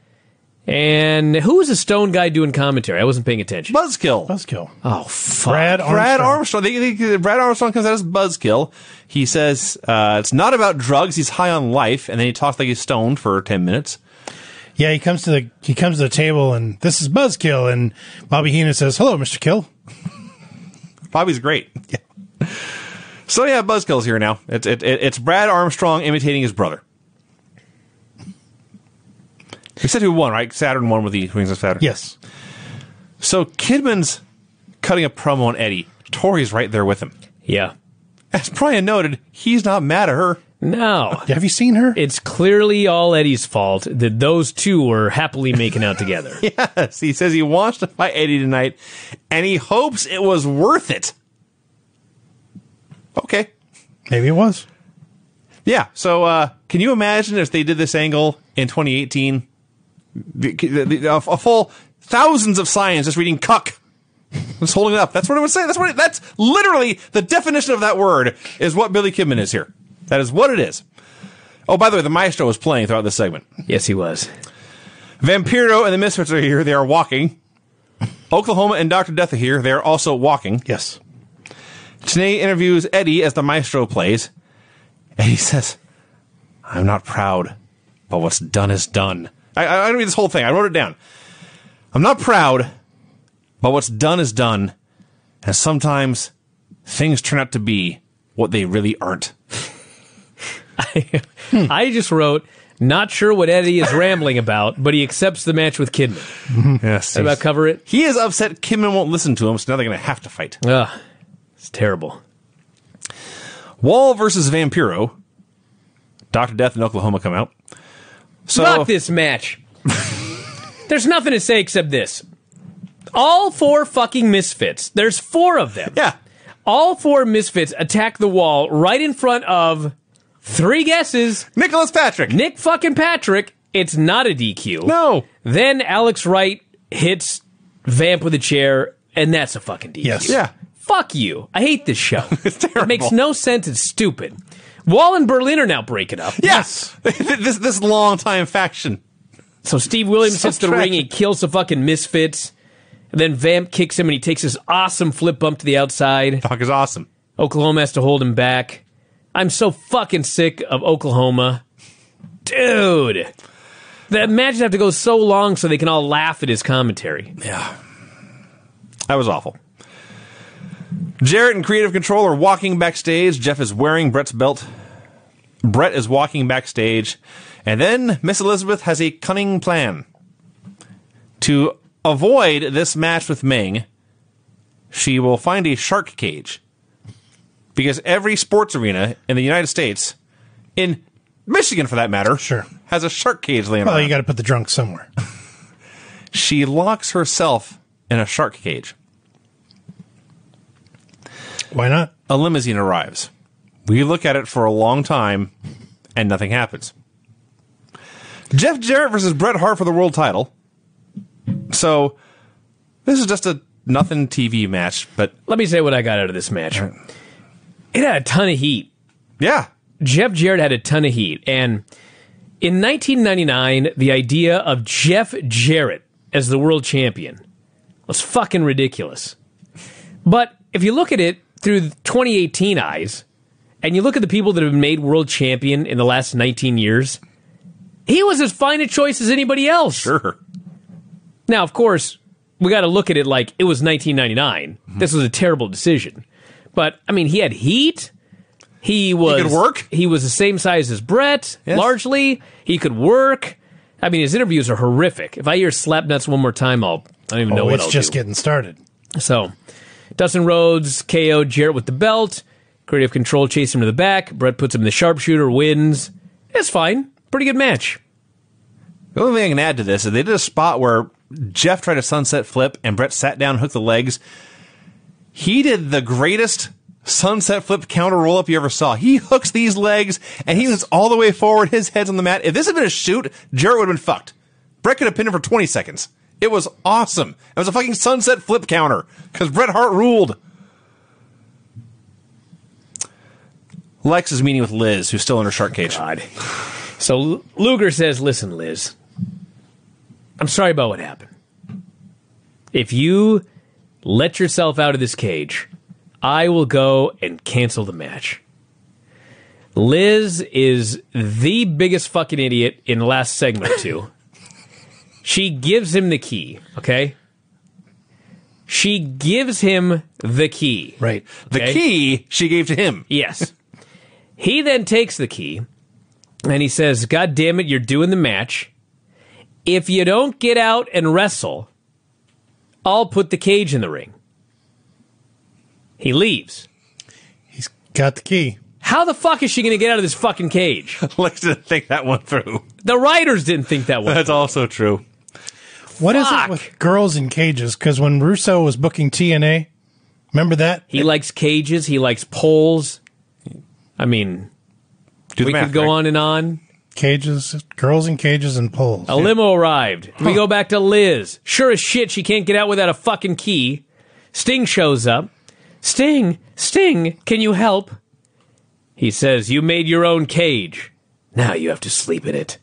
And who was the stone guy doing commentary? I wasn't paying attention. Buzzkill. Oh, fuck. Brad Armstrong. Brad Armstrong comes out as Buzzkill. He says it's not about drugs. He's high on life, and then he talks like he's stoned for 10 minutes. Yeah, he comes to the table, and this is Buzzkill, and Bobby Heenan says, "Hello, Mr. Kill." Bobby's great. Yeah. So yeah, Buzzkill's here now. It's Brad Armstrong imitating his brother. We said who won, right? Saturn won with the Rings of Saturn. Yes. So Kidman's cutting a promo on Eddie. Tori's right there with him. Yeah. As Brian noted, he's not mad at her. No. Have you seen her? It's clearly all Eddie's fault that those two were happily making out together. Yes, he says he wants to fight Eddie tonight, and he hopes it was worth it. Okay. Maybe it was. Yeah, so can you imagine if they did this angle in 2018? A full thousands of signs just reading cuck Just holding it up. That's what it would say. That's literally the definition of that word is what Billy Kidman is here. That is what it is. Oh, by the way, the Maestro was playing throughout this segment. Yes, he was. Vampiro and the Misfits are here. They are walking. Oklahoma and Dr. Death are here. They are also walking. Yes. Tenay interviews Eddie as the Maestro plays. And he says, I'm not proud, but what's done is done. I don't read this whole thing. I wrote it down. I'm not proud, but what's done is done. And sometimes things turn out to be what they really aren't. I just wrote, not sure what Eddie is rambling about, but he accepts the match with Kidman. Yes. Did about cover it? He is upset Kidman won't listen to him, so now they're going to have to fight. Ugh, it's terrible. Wall versus Vampiro. Dr. Death and Oklahoma come out. So, Fuck this match. There's nothing to say except this. All 4 fucking Misfits, there's 4 of them. yeah. All 4 Misfits attack the Wall right in front of 3 guesses. Nicholas Patrick. Nick fucking Patrick. It's not a DQ. No. Then Alex Wright hits Vamp with a chair, and that's a fucking DQ. Yes. Yeah. Fuck you. I hate this show. It's terrible. It makes no sense. It's stupid. Wall and Berlin are now breaking up. Yes. this long-time faction. So Steve Williams So hits the tragic. ring, he kills the fucking Misfits, and then Vamp kicks him and he takes this awesome flip bump to the outside. Talk is awesome. Oklahoma has to hold him back. I'm so fucking sick of Oklahoma. Dude. The matches have to go so long so they can all laugh at his commentary. Yeah. That was awful. Jarrett and Creative Control are walking backstage. Jeff is wearing Brett's belt. Brett is walking backstage. And then Miss Elizabeth has a cunning plan. To avoid this match with Meng, she will find a shark cage. Because every sports arena in the United States, in Michigan for that matter, Sure. has a shark cage laying Well, around. you got to put the drunk somewhere. She locks herself in a shark cage. Why not? A limousine arrives. We look at it for a long time, and nothing happens. Jeff Jarrett versus Bret Hart for the world title. So, this is just a nothing TV match, but Let me say what I got out of this match. It had a ton of heat. yeah. Jeff Jarrett had a ton of heat. And in 1999, the idea of Jeff Jarrett as the world champion was fucking ridiculous. But if you look at it through the 2018 eyes, and you look at the people that have been made world champion in the last 19 years, he was as fine a choice as anybody else. Sure. Now, of course, we got to look at it like it was 1999. This was a terrible decision. But, I mean, he had heat. He could work. He was the same size as Brett, Yes. largely. He could work. I mean, his interviews are horrific. If I hear slap nuts one more time, I don't even know what it's I'll just do. getting started. So, Dustin Rhodes KO'd Jarrett with the belt. Creative Control chased him to the back. Brett puts him in the sharpshooter, wins. It's fine. Pretty good match. The only thing I can add to this is they did a spot where Jeff tried a sunset flip and Brett sat down and hooked the legs. He did the greatest sunset flip counter roll up you ever saw. He hooks these legs and he was all the way forward. His head's on the mat. If this had been a shoot, Jarrett would have been fucked. Brett could have pinned him for 20 seconds. It was awesome. It was a fucking sunset flip counter because Bret Hart ruled. Lex is meeting with Liz, who's still in her shark cage. God. So Luger says, listen, Liz, I'm sorry about what happened. If you let yourself out of this cage, I will go and cancel the match. Liz is the biggest fucking idiot in the last segment or two. She gives him the key, okay? She gives him the key. Right. The Okay. key she gave to him. Yes. He then takes the key and he says, God damn it, you're doing the match. If you don't get out and wrestle, I'll put the cage in the ring. He leaves. He's got the key. How the fuck is she going to get out of this fucking cage? Lex didn't think that one through. The writers didn't think that one. That's also true. What is Fuck. it with girls in cages? Because when Russo was booking TNA, remember that? He likes cages. He likes poles. I mean, Do the we math, could go right? on and on. Cages, girls in cages and poles. A limo arrived. We go back to Liz. Sure as shit, she can't get out without a fucking key. Sting shows up. Sting, can you help? He says, you made your own cage. Now you have to sleep in it.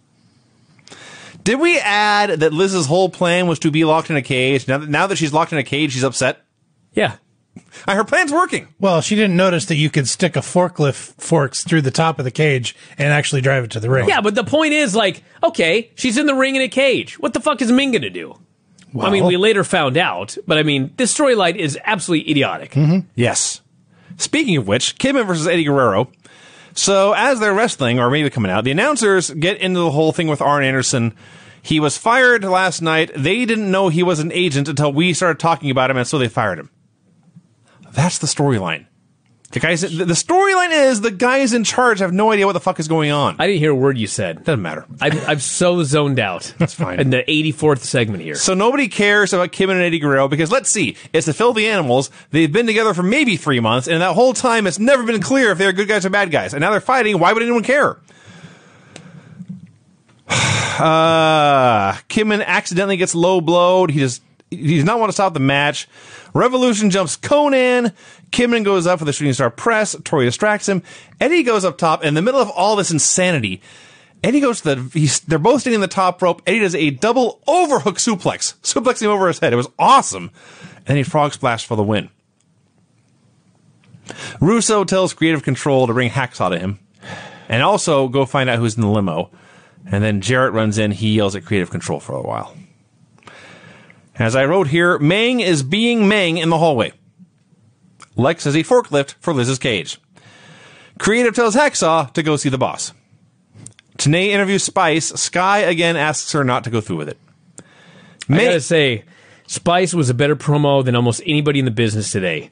Did we add that Liz's whole plan was to be locked in a cage? Now that she's locked in a cage, she's upset? Yeah. Her plan's working. Well, she didn't notice that you could stick a forklift forks through the top of the cage and actually drive it to the ring. Yeah, but the point is, like, okay, she's in the ring in a cage. What the fuck is Ming going to do? Well, I mean, we later found out, but I mean, this storyline is absolutely idiotic. Mm-hmm. Yes. Speaking of which, Kidman versus Eddie Guerrero. So as they're wrestling, or maybe coming out, the announcers get into the whole thing with Arn Anderson. He was fired last night. They didn't know he was an agent until we started talking about him, and so they fired him. That's the storyline. The storyline is the guys in charge have no idea what the fuck is going on. I didn't hear a word you said. Doesn't matter. I'm so zoned out. That's fine. In the 84th segment here. So nobody cares about Kidman and Eddie Guerrero because, let's see, it's the Filthy Animals. They've been together for maybe 3 months, and that whole time it's never been clear if they're good guys or bad guys. And now they're fighting. Why would anyone care? Kidman accidentally gets low blowed. He does not want to stop the match. Revolution jumps Conan. Kidman goes up for the shooting star press. Tori distracts him. Eddie goes up top. In the middle of all this insanity, Eddie goes to they're both standing on the top rope. Eddie does a double overhook suplex, suplexing him over his head. It was awesome. And then he frog splash for the win. Russo tells Creative Control to bring Hacksaw to him. And also go find out who's in the limo. And then Jarrett runs in. He yells at Creative Control for a while. As I wrote here, Mang is being Mang in the hallway. Lex has a forklift for Liz's cage. Creative tells Hacksaw to go see the boss. Tenay interviews Spice. Sky again asks her not to go through with it. I gotta say, Spice was a better promo than almost anybody in the business today.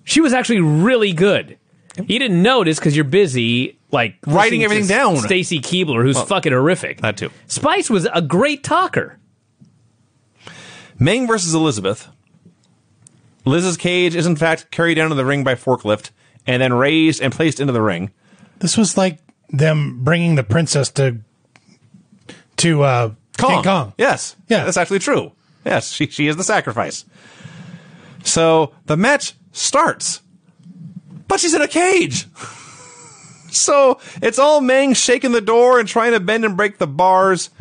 She was actually really good. You didn't notice because you're busy, like, writing everything down. Stacy Keibler, who's fucking horrific. That too. Spice was a great talker. Meng versus Elizabeth. Liz's cage is in fact carried down to the ring by forklift and then raised and placed into the ring. This was like them bringing the princess to King Kong. Yes. Yeah. That's actually true. Yes, she is the sacrifice. So the match starts, but she's in a cage. So it's all Meng shaking the door and trying to bend and break the bars.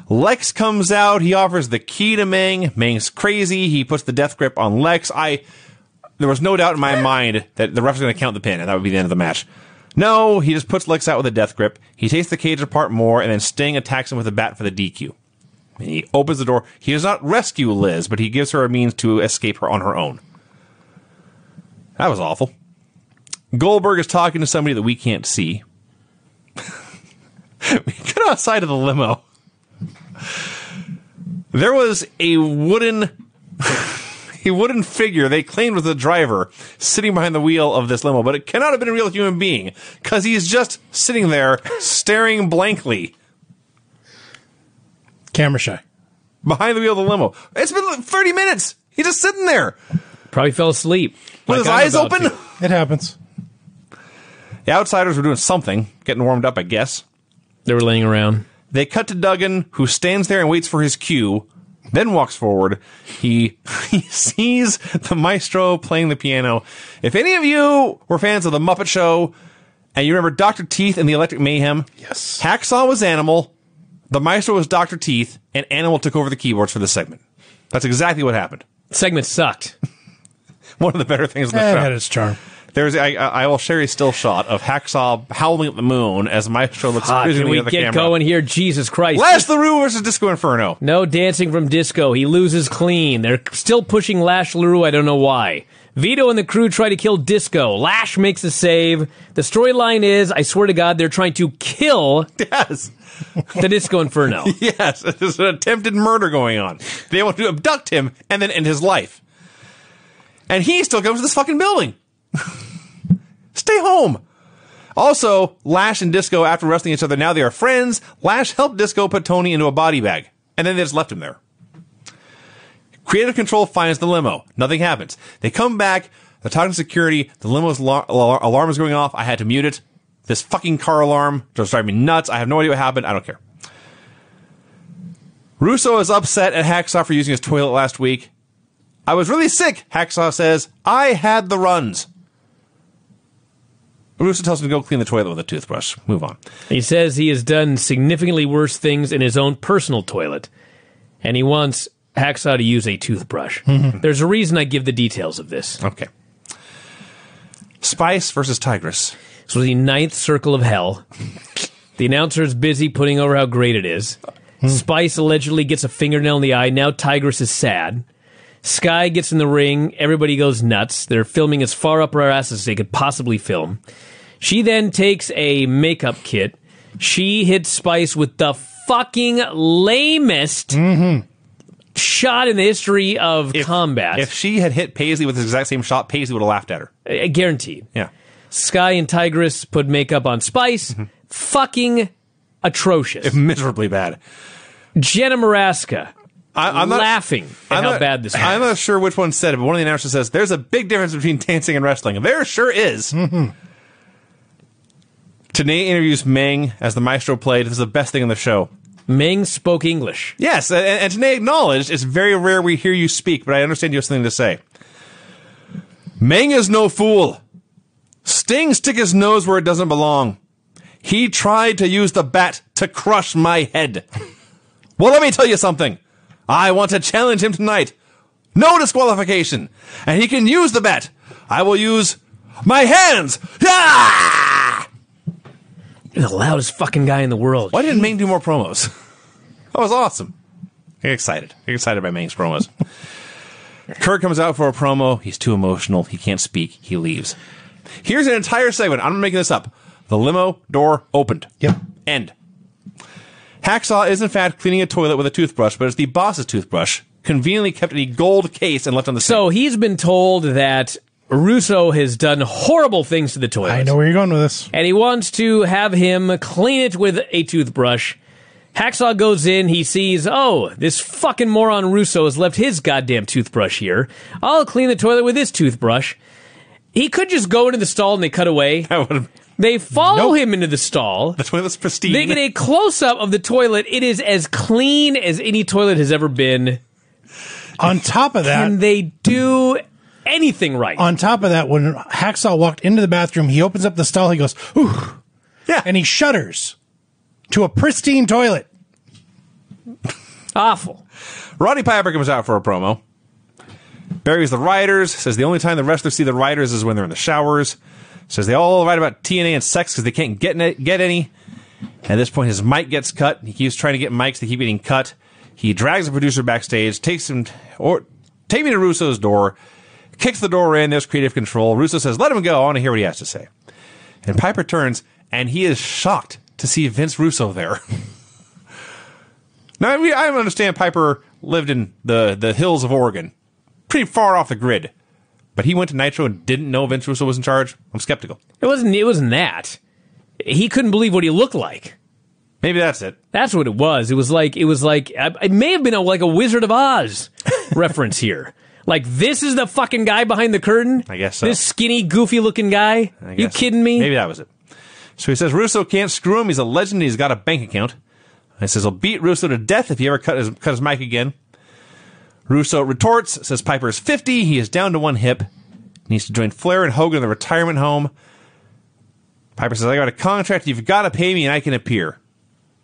Lex comes out. He offers the key to Meng. Meng's crazy. He puts the death grip on Lex. There was no doubt in my mind that the ref was going to count the pin, and that would be the end of the match. No, he just puts Lex out with a death grip. He takes the cage apart more, and then Sting attacks him with a bat for the DQ. And he opens the door. He does not rescue Liz, but he gives her a means to escape her on her own. That was awful. Goldberg is talking to somebody that we can't see. We get outside of the limo. There was a wooden figure they claimed was the driver sitting behind the wheel of this limo, but it cannot have been a real human being because he's just sitting there staring blankly. Camera shy. Behind the wheel of the limo. It's been like 30 minutes. He's just sitting there. Probably fell asleep. With his eyes open. It happens. The Outsiders were doing something, getting warmed up, I guess. They were laying around. They cut to Duggan, who stands there and waits for his cue, then walks forward. He sees the maestro playing the piano. If any of you were fans of The Muppet Show, and you remember Dr. Teeth and the Electric Mayhem, yes, Hacksaw was Animal, the maestro was Dr. Teeth, and Animal took over the keyboards for this segment. That's exactly what happened. Segment sucked. One of the better things in the it show. had its charm. I will share a still shot of Hacksaw howling at the moon as Maestro looks Can visually we at the get camera. going here? Jesus Christ. Lash LaRue versus Disco Inferno. No dancing from Disco. He loses clean. They're still pushing Lash LaRue. I don't know why. Vito and the crew try to kill Disco. Lash makes a save. The storyline is, I swear to God, they're trying to kill Yes. the Disco Inferno. Yes. There's an attempted murder going on. They want to abduct him and then end his life. And he still comes to this fucking building. Stay home. Also, Lash and Disco, after wrestling each other, now they are friends. Lash helped Disco put Tony into a body bag, and then they just left him there. Creative Control finds the limo. Nothing happens. They come back. They're talking to security. The limo's alarm is going off. I had to mute it. This fucking car alarm just driving me nuts. I have no idea what happened. I don't care. Russo is upset at Hacksaw for using his toilet last week. I was really sick, Hacksaw says. I had the runs. Russo tells him to go clean the toilet with a toothbrush. Move on. He says he has done significantly worse things in his own personal toilet, and he wants Hacksaw to use a toothbrush. There's a reason I give the details of this. Okay. Spice versus Tigress. This was the 9th Circle of Hell. The announcer is busy putting over how great it is. Spice allegedly gets a fingernail in the eye. Now Tigress is sad. Sky gets in the ring. Everybody goes nuts. They're filming as far up her ass as they could possibly film. She then takes a makeup kit. She hits Spice with the fucking lamest shot in the history of combat. If she had hit Paisley with the exact same shot, Paisley would have laughed at her. Guaranteed. Yeah. Sky and Tigress put makeup on Spice. Fucking atrocious. Miserably bad. Jenna Maraska I'm not laughing at how bad this was. I'm not sure which one said it, but one of the announcers says, there's a big difference between dancing and wrestling. There sure is. Tenay interviews Meng as the maestro played. This is the best thing in the show. Meng spoke English. Yes, and Tenay acknowledged, it's very rare we hear you speak, but I understand you have something to say. Meng is no fool. Sting stick his nose where it doesn't belong. He tried to use the bat to crush my head. Well, let me tell you something. I want to challenge him tonight. No disqualification. And he can use the bat. I will use my hands. Ah! You're the loudest fucking guy in the world. Why didn't Meng do more promos? That was awesome. Get excited. Get excited by Meng's promos. Kurt comes out for a promo. He's too emotional. He can't speak. He leaves. Here's an entire segment. I'm not making this up. The limo door opened. Yep. End. Hacksaw is in fact cleaning a toilet with a toothbrush, but it's the boss's toothbrush, conveniently kept in a gold case and left on the sink. So he's been told that Russo has done horrible things to the toilet. I know where you're going with this. And he wants to have him clean it with a toothbrush. Hacksaw goes in, he sees, oh, this fucking moron Russo has left his goddamn toothbrush here. I'll clean the toilet with this toothbrush. He could just go into the stall and they cut away. They follow him into the stall. The toilet's pristine. They get a close-up of the toilet. It is as clean as any toilet has ever been. On top of that... Can they do anything right? On top of that, when Hacksaw walked into the bathroom, he opens up the stall, he goes, ooh. Yeah. And he shudders to a pristine toilet. Awful. Roddy Piper comes out for a promo. Buries the Riders. Says the only time the wrestlers see the Riders is when they're in the showers. Says they all write about TNA and sex because they can't get any. At this point, his mic gets cut. He keeps trying to get mics. They keep getting cut. He drags the producer backstage, takes him, take me to Russo's door, kicks the door in. There's creative control. Russo says, let him go. I want to hear what he has to say. And Piper turns, and he is shocked to see Vince Russo there. Now, I understand Piper lived in the hills of Oregon, pretty far off the grid. But he went to Nitro and didn't know Vince Russo was in charge? I'm skeptical. It wasn't that. He couldn't believe what he looked like. Maybe that's it. That's what it was. It was like it may have been like a Wizard of Oz reference here. Like, this is the fucking guy behind the curtain? I guess so. This skinny, goofy-looking guy? You kidding me? Maybe that was it. So he says Russo can't screw him. He's a legend. He's got a bank account. And he says he'll beat Russo to death if he ever cut his mic again. Russo retorts, says Piper's 50. He is down to one hip. Needs to join Flair and Hogan in the retirement home. Piper says, I got a contract. You've got to pay me and I can appear.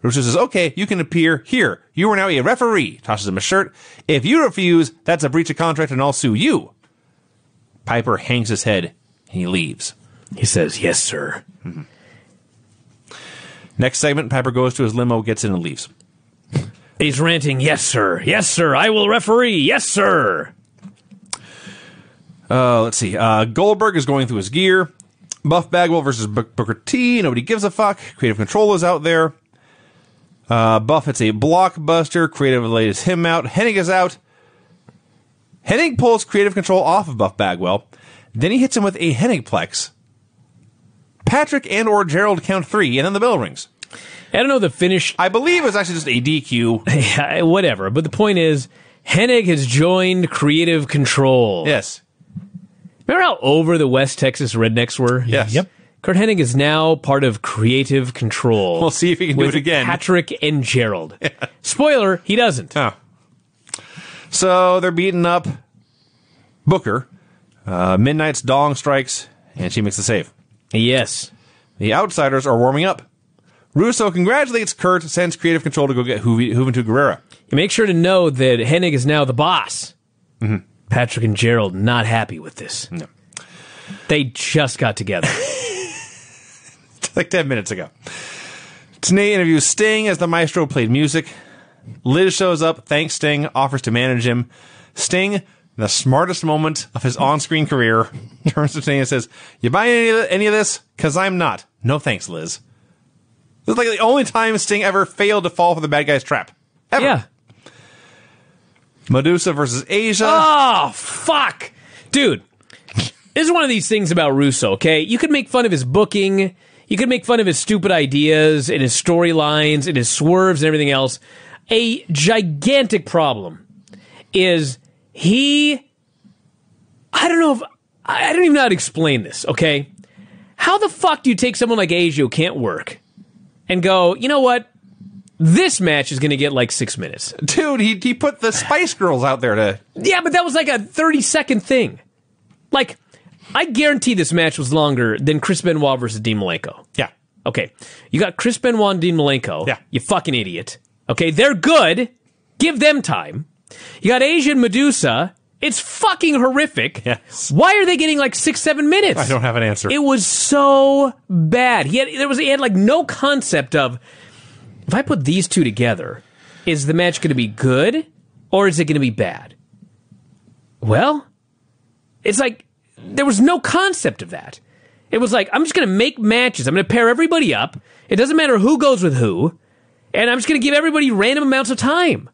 Russo says, okay, you can appear. Here, you are now a referee. Tosses him a shirt. If you refuse, that's a breach of contract and I'll sue you. Piper hangs his head and he leaves. He says, yes, sir. Mm-hmm. Next segment, Piper goes to his limo, gets in and leaves. He's ranting, yes, sir. Yes, sir. I will referee. Yes, sir. Let's see. Goldberg is going through his gear. Buff Bagwell versus Booker T. Nobody gives a fuck. Creative Control is out there. Buff hits a blockbuster. Creative lays him out. Hennig is out. Hennig pulls Creative Control off of Buff Bagwell. Then he hits him with a Hennigplex. Patrick and or Gerald count 3, and then the bell rings. I don't know the finish. I believe it was actually just a DQ. Yeah, whatever. But the point is, Hennig has joined Creative Control. Yes. Remember how over the West Texas rednecks were? Yes. Yep. Kurt Hennig is now part of Creative Control. We'll see if he can do with it again. Patrick and Gerald. Spoiler, he doesn't. Oh. So they're beating up Booker. Midnight's dong strikes, and she makes the save. Yes. The Outsiders are warming up. Russo congratulates Kurt, sends creative control to go get Juventud Guerrera. You make sure to know that Hennig is now the boss. Mm-hmm. Patrick and Gerald not happy with this. No. They just got together. Like 10 minutes ago. Tenay interviews Sting as the Maestro played music. Liz shows up, thanks Sting, offers to manage him. Sting, in the smartest moment of his on-screen career, turns to Tenay and says, "You buying any of this? Because I'm not." "No thanks, Liz." This is like the only time Sting ever failed to fall for the bad guy's trap. Ever. Yeah. Medusa versus Asia. Oh, fuck. Dude, this is one of these things about Russo, okay? You could make fun of his booking. You could make fun of his stupid ideas and his storylines and his swerves and everything else. A gigantic problem is I don't even know how to explain this, okay? How the fuck do you take someone like Asia who can't work and go, you know what? This match is going to get like 6 minutes. Dude, he put the Spice Girls out there to... Yeah, but that was like a 30-second thing. Like, I guarantee this match was longer than Chris Benoit versus Dean Malenko. Yeah. Okay, you got Chris Benoit and Dean Malenko. Yeah. You fucking idiot. Okay, they're good. Give them time. You got Asia and Medusa. It's fucking horrific. Yes. Why are they getting like 6-7 minutes? I don't have an answer. It was so bad. He had like no concept of, if I put these two together, is the match going to be good or is it going to be bad? Well, it's like there was no concept of that. It was like, I'm just going to make matches. I'm going to pair everybody up. It doesn't matter who goes with who. And I'm just going to give everybody random amounts of time.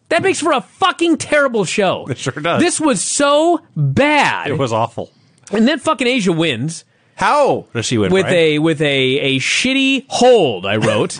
That makes for a fucking terrible show. It sure does. This was so bad. It was awful. And then fucking Asia wins. How does she win, With Brian? a shitty hold, I wrote.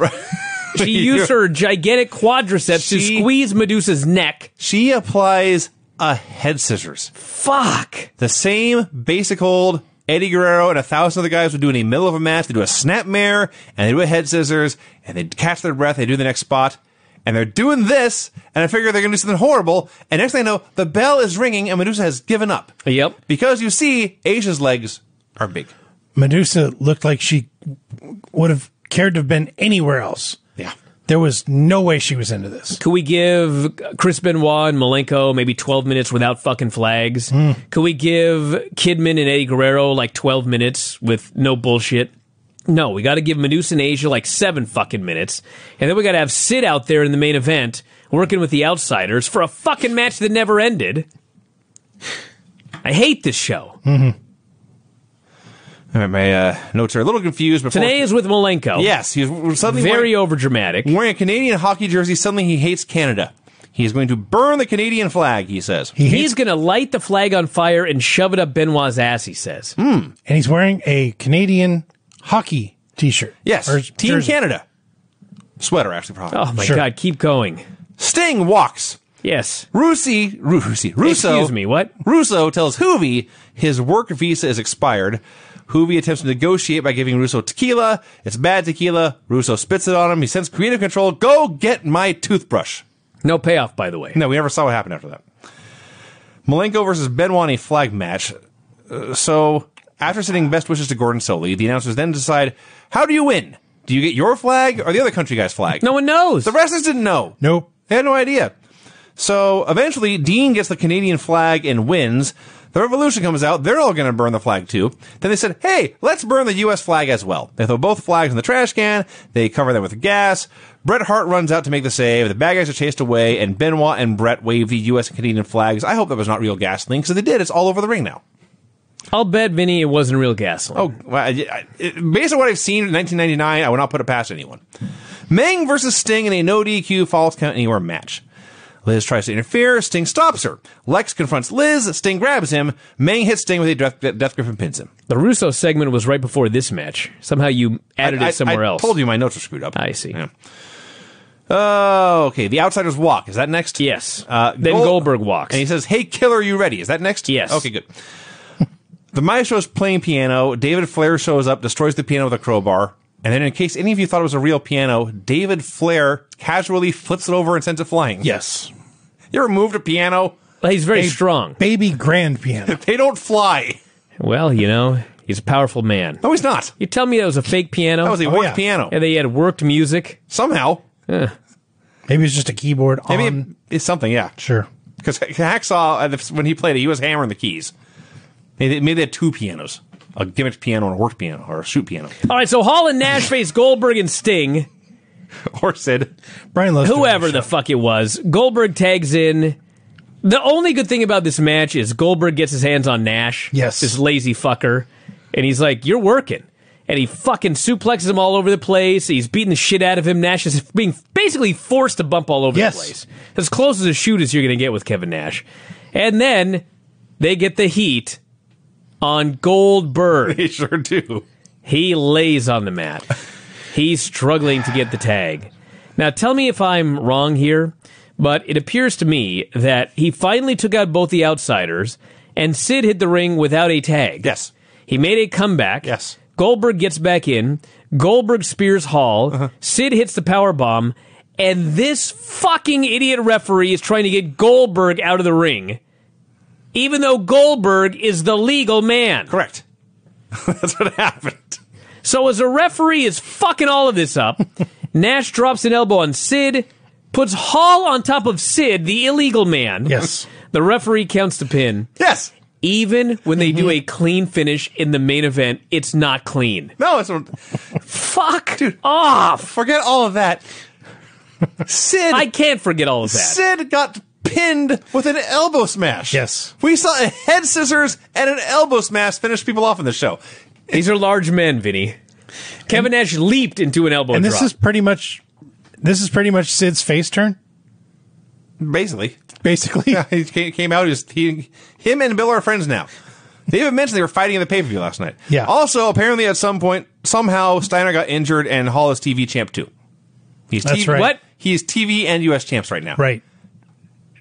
She used her gigantic quadriceps to squeeze Medusa's neck. She applies a head scissors. Fuck. The same basic hold Eddie Guerrero and 1,000 other guys would do in the middle of a match. They do a snapmare, and they do a head scissors, and they catch their breath, they do the next spot, and they're doing this, and I figure they're going to do something horrible, and next thing I know, the bell is ringing, and Medusa has given up. Yep. Because you see, Asia's legs are big. Medusa looked like she would have cared to have been anywhere else. Yeah. There was no way she was into this. Could we give Chris Benoit and Malenko maybe 12 minutes without fucking flags? Could we give Kidman and Eddie Guerrero like 12 minutes with no bullshit? No, we got to give Medusa and Asia like 7 fucking minutes. And then we got to have Sid out there in the main event working with the Outsiders for a fucking match that never ended. I hate this show. Mm-hmm. All right, my notes are a little confused. Today is with Malenko. Yes, he's suddenly very overdramatic. Wearing a Canadian hockey jersey. Suddenly he hates Canada. He's going to burn the Canadian flag, he says. He's going to light the flag on fire and shove it up Benoit's ass, he says. And he's wearing a Canadian hockey t-shirt. Yes, Or Team jersey. Canada. Sweater, actually, probably. Oh, my Sure. God, keep going. Sting walks. Yes. Russo. Excuse me, what? Russo tells Hoovy his work visa is expired. Hoovy attempts to negotiate by giving Russo tequila. It's bad tequila. Russo spits it on him. He sends creative control. Go get my toothbrush. No payoff, by the way. No, we never saw what happened after that. Malenko versus Benoit in a flag match. So, after sending best wishes to Gordon Soley, the announcers then decide, how do you win? Do you get your flag or the other country guy's flag? No one knows. The wrestlers didn't know. Nope. They had no idea. So, eventually, Dean gets the Canadian flag and wins. The Revolution comes out. They're all going to burn the flag, too. Then they said, hey, let's burn the U.S. flag as well. They throw both flags in the trash can. They cover them with gas. Bret Hart runs out to make the save. The bad guys are chased away, and Benoit and Bret wave the U.S. and Canadian flags. I hope that was not real gasoline, because if they did, it's all over the ring now. I'll bet, Vinny, it wasn't real gasoline. Oh, well, based on what I've seen in 1999, I would not put it past anyone. Meng versus Sting in a no DQ falls count anywhere match. Liz tries to interfere. Sting stops her. Lex confronts Liz. Sting grabs him. Meng hits Sting with a death grip and pins him. The Russo segment was right before this match. Somehow you added it somewhere else. I told you my notes were screwed up. I see. Yeah. Okay, the Outsiders walk. Is that next? Yes. Then Goldberg walks. And he says, hey, killer, are you ready? Is that next? Yes. Okay, good. The Maestro's playing piano. David Flair shows up, destroys the piano with a crowbar. And then in case any of you thought it was a real piano, David Flair casually flips it over and sends it flying. Yes. You ever moved a piano? Well, he's very strong. Baby grand piano. They don't fly. Well, he's a powerful man. No, he's not. You tell me that was a fake piano? That was a worked piano. And they had worked music? Somehow. Maybe it's just a keyboard Maybe on. it's something, yeah. Sure. Because Hacksaw, when he played it, he was hammering the keys. Maybe they had two pianos. A gimmick piano and a worked piano, or a shoot piano. All right, so Hall and Nash face Goldberg and Sting. Or Sid. Brian loves Whoever the fuck it was. Goldberg tags in. The only good thing about this match is Goldberg gets his hands on Nash. Yes. This lazy fucker. And he's like, you're working. And he fucking suplexes him all over the place. He's beating the shit out of him. Nash is being basically forced to bump all over the place. As close as a shoot as you're going to get with Kevin Nash. And then they get the heat on Goldberg. They sure do. He lays on the mat. He's struggling to get the tag. Now, tell me if I'm wrong here, but it appears to me that he finally took out both the outsiders, and Sid hit the ring without a tag. Yes. He made a comeback. Yes. Goldberg gets back in. Goldberg spears Hall. Sid hits the powerbomb, and this fucking idiot referee is trying to get Goldberg out of the ring, even though Goldberg is the legal man. Correct. That's what happened. So as a referee is fucking all of this up, Nash drops an elbow on Sid, puts Hall on top of Sid, the illegal man. Yes. The referee counts the pin. Yes. Even when they do a clean finish in the main event, it's not clean. No, it's Fuck off. Forget all of that. Sid. I can't forget all of that. Sid got pinned with an elbow smash. Yes. We saw a head scissors and an elbow smash finish people off in the show. These are large men, Vinny. Kevin Nash leaped into an elbow And drop. this is pretty much Sid's face turn. Basically. Basically. Yeah, he came out. Him and Bill are friends now. They even mentioned they were fighting in the pay-per-view last night. Yeah. Also, apparently at some point, somehow Steiner got injured and Hall is TV champ too. That's right. What? He's TV and US champs right now. Right.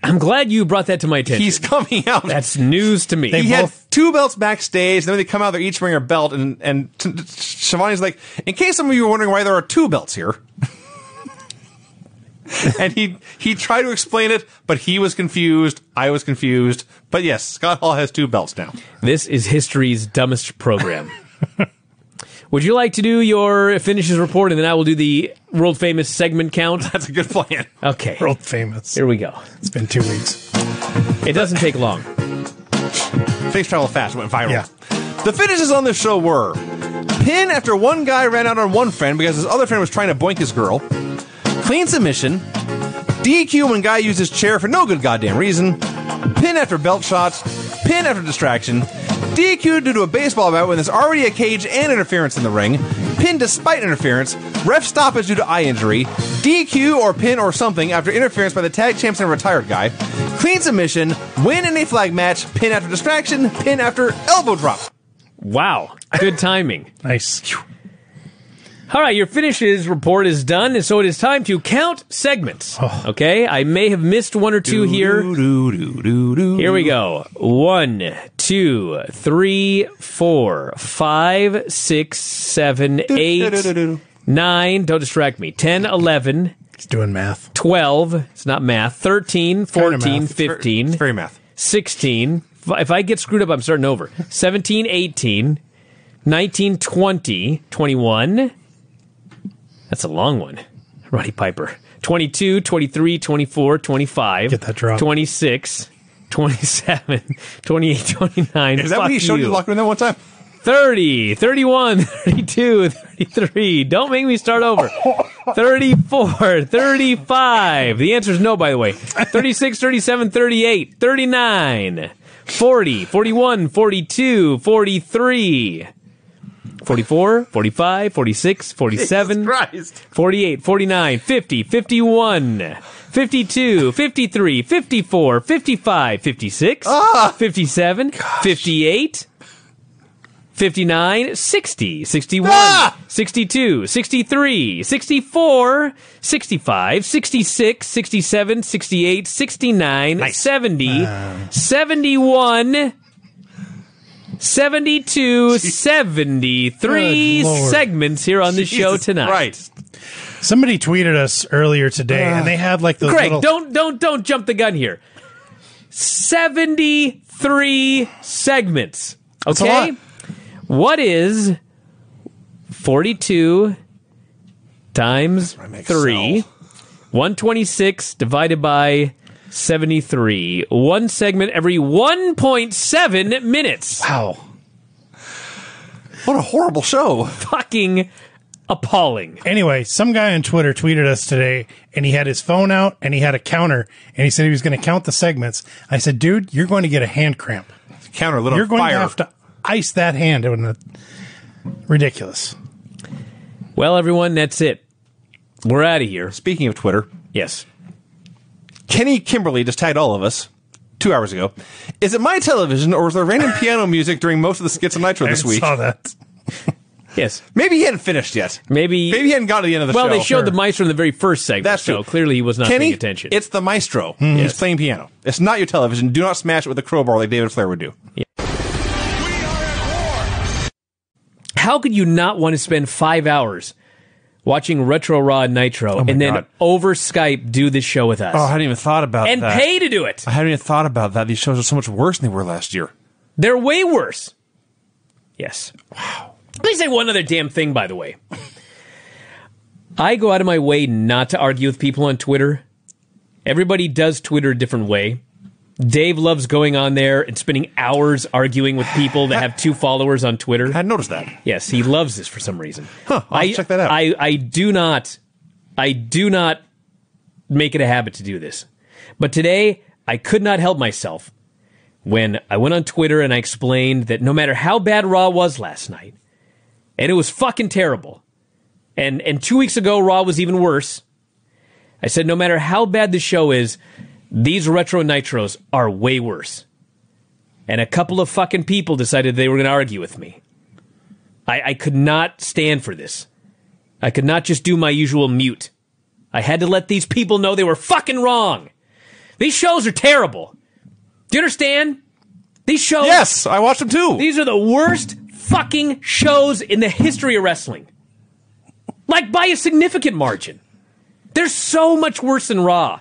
I'm glad you brought that to my attention. He's coming out. That's news to me. They He had both- 2 belts backstage, and then they come out, they're each wearing a belt, and Shivani's like, in case some of you were wondering why there are 2 belts here. And he tried to explain it, but he was confused, I was confused. But yes, Scott Hall has 2 belts now. This is history's dumbest program. Would you like to do your finishes report, and then I will do the world-famous segment count? That's a good plan. Okay. World famous. Here we go. It's been 2 weeks. It doesn't take long. Things travel fast, it went viral. Yeah. The finishes on this show were pin after one guy ran out on one friend because his other friend was trying to boink his girl, clean submission, DQ when guy used his chair for no good goddamn reason, pin after belt shots, pin after distraction, DQ due to a baseball bat when there's already a cage and interference in the ring, pin despite interference, ref stoppage due to eye injury, DQ or pin or something after interference by the tag champs and a retired guy, clean submission, win in a flag match, pin after distraction, pin after elbow drop. Wow. Good timing. Nice. All right, your finishes report is done, and so it is time to count segments. Okay? I may have missed 1 or 2 here. Here we go. 1, 2, 3, 4, 5, 6, 7, 8, 9. Don't distract me. 10, 11, He's doing math. 12. It's not math. 13, 14, math. 15. It's very math. 16. If I get screwed up, I'm starting over. 17, 18, 19, 20, 21. That's a long one. Roddy Piper. 22, 23, 24, 25. Get that drop. 26, 27, 28, 29. Is that what he showed you the locker room that one time? 30, 31, 32, 33. Don't make me start over. 34, 35. The answer is no, by the way. 36, 37, 38, 39, 40, 41, 42, 43. 44, 45, 46, 47, 48, 49, 50, 51, 52, 53, 54, 55, 56, 57, 58, 59, 60, 61, 62, 63, 64, 65, 66, 67, 68, 69, 70, 71, 72, 73 Good Lord. segments here on the show Jesus tonight. Christ. Somebody tweeted us earlier today, and they had like those Greg, little... don't jump the gun here. 73 segments. That's a Okay? lot. What is 42 times make 3? cell. 126 divided by 73. One segment every 1.7 minutes. Wow. What a horrible show. Fucking appalling. Anyway, some guy on Twitter tweeted us today, and he had his phone out, and he had a counter, and he said he was going to count the segments. I said, dude, you're going to get a hand cramp. Counter lit You're on going fire. to have to ice that hand. Ridiculous. Well, everyone, that's it. We're out of here. Speaking of Twitter, Yes. Kenny Kimberly just tagged all of us 2 hours ago. Is it my television, or was there random piano music during most of the skits of Nitro this I week? saw that. Yes. Maybe he hadn't finished yet. Maybe he hadn't gotten to the end of the well, show. they showed the maestro in the very first segment, That's so true. clearly he was not Kenny, paying attention. it's the maestro. He's playing piano. It's not your television. Do not smash it with a crowbar like David Flair would do. How could you not want to spend 5 hours watching Retro Raw and Nitro my and then God. over Skype do this show with us? Oh, I hadn't even thought about and that. pay to do it. I hadn't even thought about that. These shows are so much worse than they were last year. They're way worse. Yes. Wow. Let me say one other damn thing, by the way. I go out of my way not to argue with people on Twitter. Everybody does Twitter a different way. Dave loves going on there and spending hours arguing with people that have 2 followers on Twitter. I hadn't noticed that. Yes, he loves this for some reason. Huh, I'll have to check that out. I do not make it a habit to do this. But today, I could not help myself when I went on Twitter and I explained that no matter how bad Raw was last night, and it was fucking terrible, and 2 weeks ago Raw was even worse, I said no matter how bad the show is, these Retro Nitros are way worse. And a couple of fucking people decided they were going to argue with me. I could not stand for this. I could not just do my usual mute. I had to let these people know they were fucking wrong. These shows are terrible. Do you understand? These shows... Yes, I watched them too. These are the worst fucking shows in the history of wrestling. Like, by a significant margin. They're so much worse than Raw.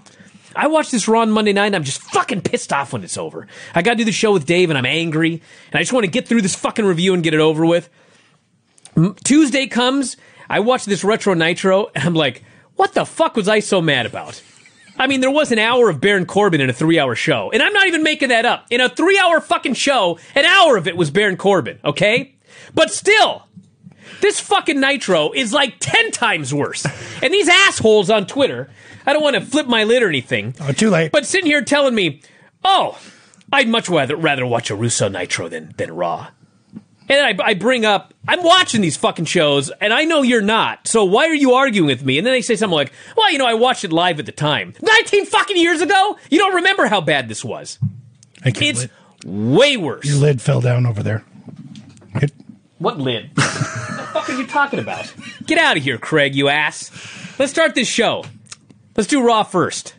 I watched this Raw on Monday night, and I'm just fucking pissed off when it's over. I got to do the show with Dave, and I'm angry, and I just want to get through this fucking review and get it over with. Tuesday comes, I watch this Retro Nitro, and I'm like, what the fuck was I so mad about? I mean, there was an hour of Baron Corbin in a 3-hour show, and I'm not even making that up. In a 3-hour fucking show, an hour of it was Baron Corbin, okay? But still, this fucking Nitro is like 10 times worse. And these assholes on Twitter, I don't want to flip my lid or anything. Oh, too late. But sitting here telling me, oh, I'd much rather watch a Russo Nitro than Raw. And I bring up, I'm watching these fucking shows, and I know you're not, so why are you arguing with me? And then they say something like, well, you know, I watched it live at the time. 19 fucking years ago? You don't remember how bad this was. It's way worse. Your lid fell down over there. What lid? What the fuck are you talking about? Get out of here, Craig, you ass. Let's start this show. Let's do Raw first.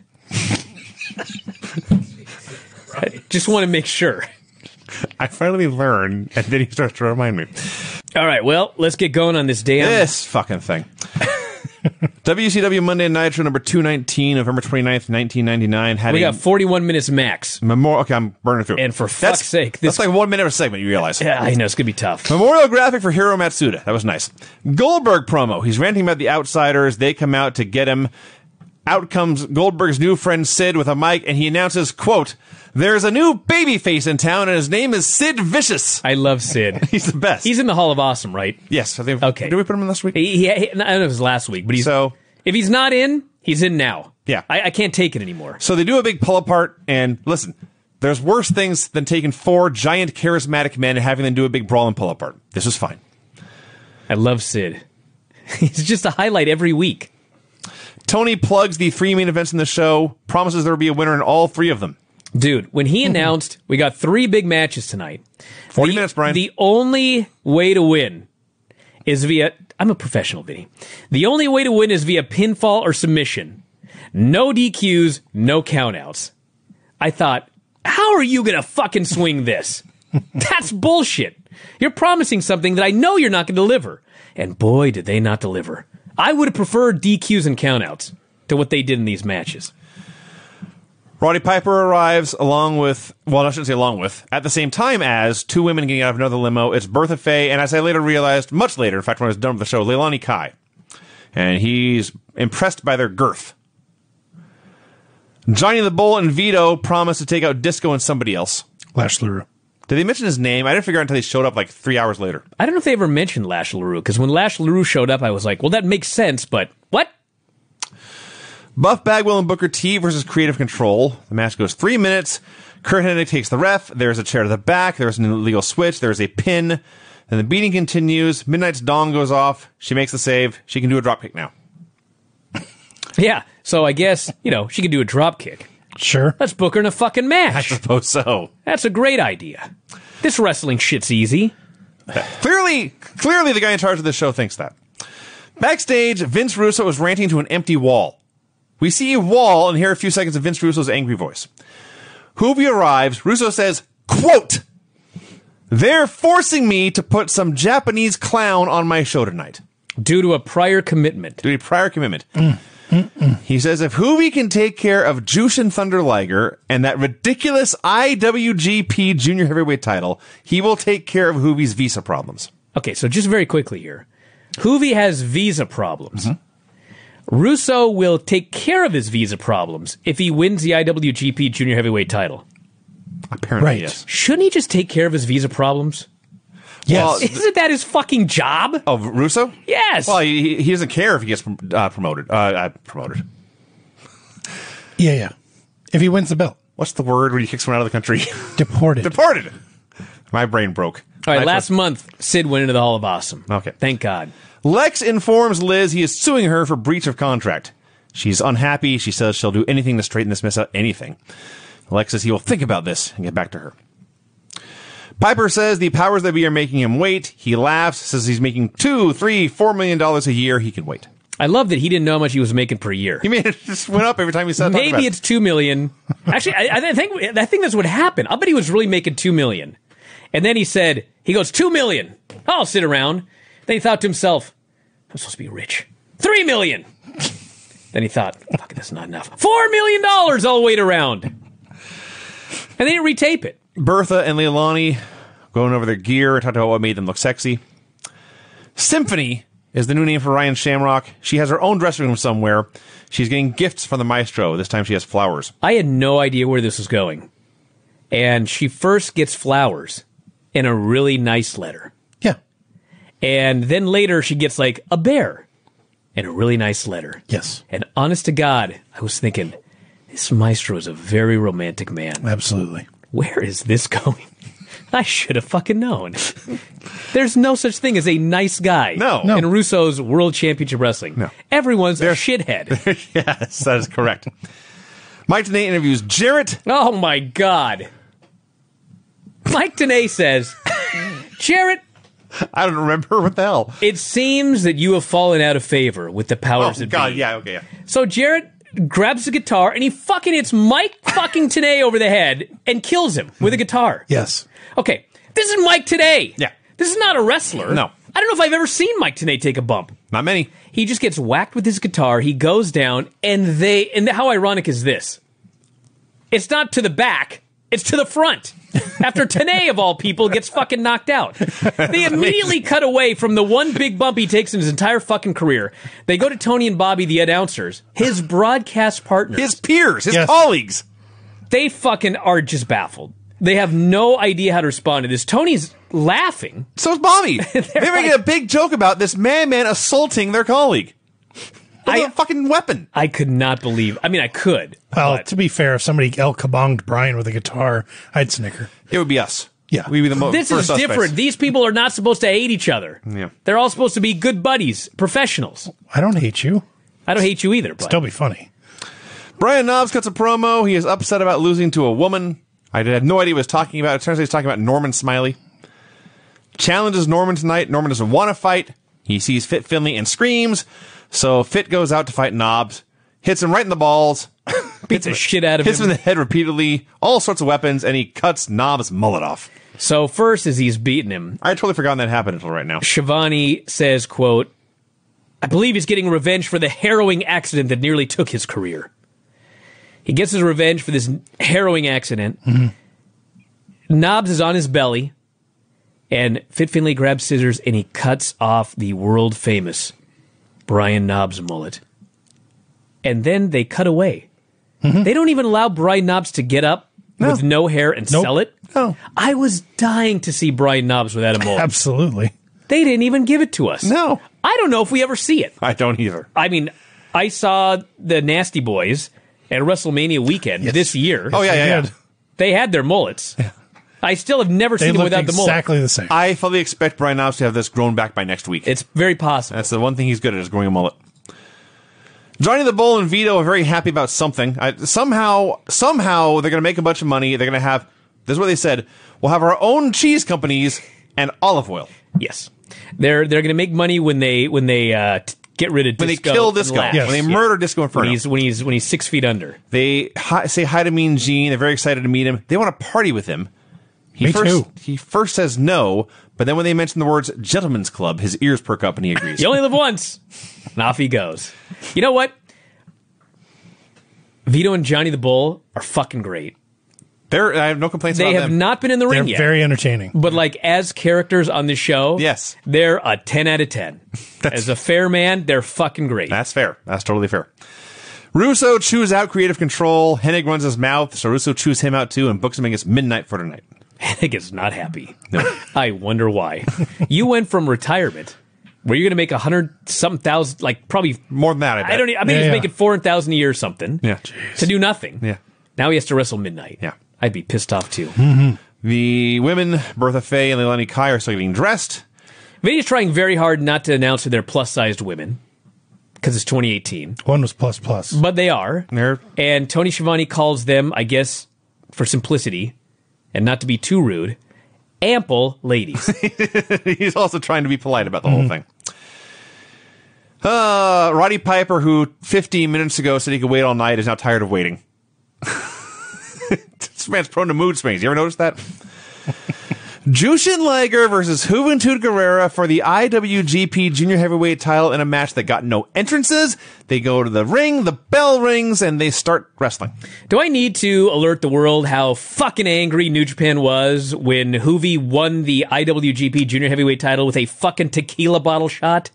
I just want to make sure. I finally learned, and then he starts to remind me. All right, well, let's get going on this damn... This fucking thing. WCW Monday Nitro number 219, November 29th, 1999. Had We got 41 minutes max. Okay, I'm burning through. And for fuck's sake, that's like 1 minute of a segment, you realize. Yeah, I know, it's going to be tough. Memorial graphic for Hiro Matsuda. That was nice. Goldberg promo. He's ranting about the Outsiders. They come out to get him. Out comes Goldberg's new friend Sid with a mic, and he announces, quote, "There's a new babyface in town, and his name is Sid Vicious." I love Sid. He's the best. He's in the Hall of Awesome, right? Yes. I think, Okay. Did we put him in last week? I don't know if it was last week, but if he's not in, he's in now. Yeah. I can't take it anymore. So they do a big pull apart, and listen, there's worse things than taking 4 giant charismatic men and having them do a big brawl and pull apart. This is fine. I love Sid. He's just a highlight every week. Tony plugs the 3 main events in the show, promises there will be a winner in all 3 of them. Dude, when he announced we got 3 big matches tonight. 40 minutes, Brian. The only way to win is via... I'm a professional, Vinny. The only way to win is via pinfall or submission. No DQs, no countouts. I thought, how are you going to fucking swing this? That's bullshit. You're promising something that I know you're not going to deliver. And boy, did they not deliver. I would have preferred DQs and countouts to what they did in these matches. Roddy Piper arrives along with, well, I shouldn't say along with, at the same time as two women getting out of another limo. It's Bertha Faye, and as I later realized, much later, in fact, when I was done with the show, Leilani Kai. And he's impressed by their girth. Johnny the Bull and Vito promise to take out Disco and somebody else. Lash LaRue. Did they mention his name? I didn't figure out until they showed up like 3 hours later. I don't know if they ever mentioned Lash LaRue, because when Lash LaRue showed up, I was like, well, that makes sense, but what? Buff Bagwell and Booker T versus Creative Control. The match goes 3 minutes. Kurt Hennig takes the ref. There's a chair to the back. There's an illegal switch. There's a pin. Then the beating continues. Midnight's Dawn goes off. She makes the save. She can do a dropkick now. Yeah, so I guess, she can do a drop kick. Sure. Let's book her in a fucking match. I suppose so. That's a great idea. This wrestling shit's easy. Clearly the guy in charge of this show thinks that. Backstage, Vince Russo is ranting to an empty wall. We see a wall and hear a few seconds of Vince Russo's angry voice. Hoovy arrives. Russo says, quote, "They're forcing me to put some Japanese clown on my show tonight." Due to a prior commitment. He says if Hoovy can take care of Jushin Thunder Liger and that ridiculous IWGP Junior Heavyweight title, he will take care of Hoovy's visa problems. Okay, so just very quickly here. Hoovy has visa problems. Russo will take care of his visa problems if he wins the IWGP Junior Heavyweight title. Apparently, Right. yes. Shouldn't he just take care of his visa problems? Yes. Well, Isn't that his fucking job? Oh, Russo? Yes. Well, he doesn't care if he gets promoted. Promoted. Yeah. If he wins the belt. What's the word when you kick someone out of the country? Deported. Deported. My brain broke. All right, last month, Sid went into the Hall of Awesome. Okay. Thank God. Lex informs Liz he is suing her for breach of contract. She's unhappy. She says she'll do anything to straighten this mess out. Anything. Lex says he will think about this and get back to her. Piper says the powers that be are making him wait. He laughs, says he's making $2, $3, $4 million a year. He can wait. I love that he didn't know how much he was making per year. He made it just went up every time he said. Maybe it's $2 million. Actually, I think that's what happened. I'll bet he was really making $2 million. And then he goes, $2 million. I'll sit around. Then he thought to himself, I'm supposed to be rich. $3 million. Then he thought, fuck, that's not enough. $4 million. I'll wait around. And they didn't retape it. Bertha and Leilani going over their gear and talking about what made them look sexy. Symphony is the new name for Ryan Shamrock. She has her own dressing room somewhere. She's getting gifts from the maestro. This time she has flowers. I had no idea where this was going. And she first gets flowers in a really nice letter. Yeah. And then later she gets like a bear in a really nice letter. Yes. And honest to God, I was thinking, this maestro is a very romantic man. Absolutely. Where is this going? I should have fucking known. There's no such thing as a nice guy No. in Russo's World Championship Wrestling. No. Everyone's a shithead. Yes, that is correct. Mike Tenay interviews Jarrett. Oh my God. Mike Tenay says, Jarrett, I don't remember what the hell. it seems that you have fallen out of favor with the powers that God, be. yeah, okay, yeah. So Jarrett grabs the guitar and he fucking hits Mike fucking Tenay over the head and kills him with a guitar. Yes. Okay, this is Mike Tenay. Yeah. This is not a wrestler. No. I don't know if I've ever seen Mike Tenay take a bump. Not many. He just gets whacked with his guitar. He goes down, and how ironic is this? It's not to the back. It's to the front. After Tenay, of all people, gets fucking knocked out. They immediately cut away from the one big bump he takes in his entire fucking career. They go to Tony and Bobby, the announcers, his broadcast partners. His peers, his Yes. colleagues. They fucking are just baffled. They have no idea how to respond to this. Tony's laughing. So is Bobby. They're making a big joke about this man assaulting their colleague. With a fucking weapon. I could not believe. I mean, I could. Well, but to be fair, if somebody El Kabonged Brian with a guitar, I'd snicker. It would be us. Yeah. We'd be the most. this is different. These people are not supposed to hate each other. Yeah. They're all supposed to be good buddies, professionals. I don't hate you. I don't hate you either. But Still be funny. Brian Knobs cuts a promo. He is upset about losing to a woman. I had no idea what he was talking about. It turns out he's talking about Norman Smiley. Challenges Norman tonight. Norman doesn't want to fight. He sees Fit Finley and screams. So Fit goes out to fight Knobs. Hits him right in the balls. beat the shit out of Hits him him. in the head repeatedly. All sorts of weapons. And he cuts Knobs' mullet off. So first, as he's beating him, I had totally forgotten that happened until right now. Shivani says, quote, I believe he's getting revenge for the harrowing accident that nearly took his career. He gets his revenge for this harrowing accident. Knobs is on his belly, and Fit Finlay grabs scissors and he cuts off the world famous Brian Knobs mullet. And then they cut away. They don't even allow Brian Knobs to get up with no hair and sell it. No. I was dying to see Brian Knobs without a mullet. Absolutely. They didn't even give it to us. No. I don't know if we ever see it. I don't either. I mean, I saw the Nasty Boys at WrestleMania weekend this year. Oh, yeah. They had their mullets. I still have never They seen them look without the mullet. exactly the same. I fully expect Brian Knobs to have this grown back by next week. It's very possible. That's the one thing he's good at, is growing a mullet. Johnny the Bull and Vito are very happy about something. Somehow they're going to make a bunch of money. They're going to have, this is what they said, we'll have our own cheese companies and olive oil. Yes. They're going to make money when they get rid of Disco. When they kill and Disco. Lash. Yes. When they murder Disco Inferno. When he's 6 feet under. They say hi to Mean Gene. They're very excited to meet him. They want to party with him. Me too. He first says no, but then when they mention the words Gentlemen's Club, his ears perk up and he agrees. You only live once. And off he goes. You know what? Vito and Johnny the Bull are fucking great. I have no complaints They about have them. not been in the They're ring yet. very entertaining. But like as characters on the show, Yes. they're a 10 out of 10. As a fair man, they're fucking great. That's fair. That's totally fair. Russo chews out creative control. Hennig runs his mouth, so Russo chews him out too and books him against Midnight for tonight. Hennig is not happy. No. I wonder why. You went from retirement, where you're going to make 100-something thousand, like probably More than that, I bet. I think he's Yeah. making 400,000 a year or something. Yeah. To do nothing. Yeah. Now he has to wrestle Midnight. Yeah. I'd be pissed off too. The women, Bertha Faye and Leilani Kai, are still getting dressed. Vinny's trying very hard not to announce that they're plus-sized women because it's 2018, One was plus. but they are. They're- And Tony Schiavone calls them, I guess, for simplicity and not to be too rude, ample ladies. He's also trying to be polite about the whole thing. Roddy Piper, who 15 minutes ago said he could wait all night, is now tired of waiting. This man's prone to mood swings. You ever notice that? Jushin Liger versus Juventud Guerrera for the IWGP Junior Heavyweight title in a match that got no entrances. They go to the ring, the bell rings, and they start wrestling. Do I need to alert the world how fucking angry New Japan was when Juvi won the IWGP Junior Heavyweight title with a fucking tequila bottle shot?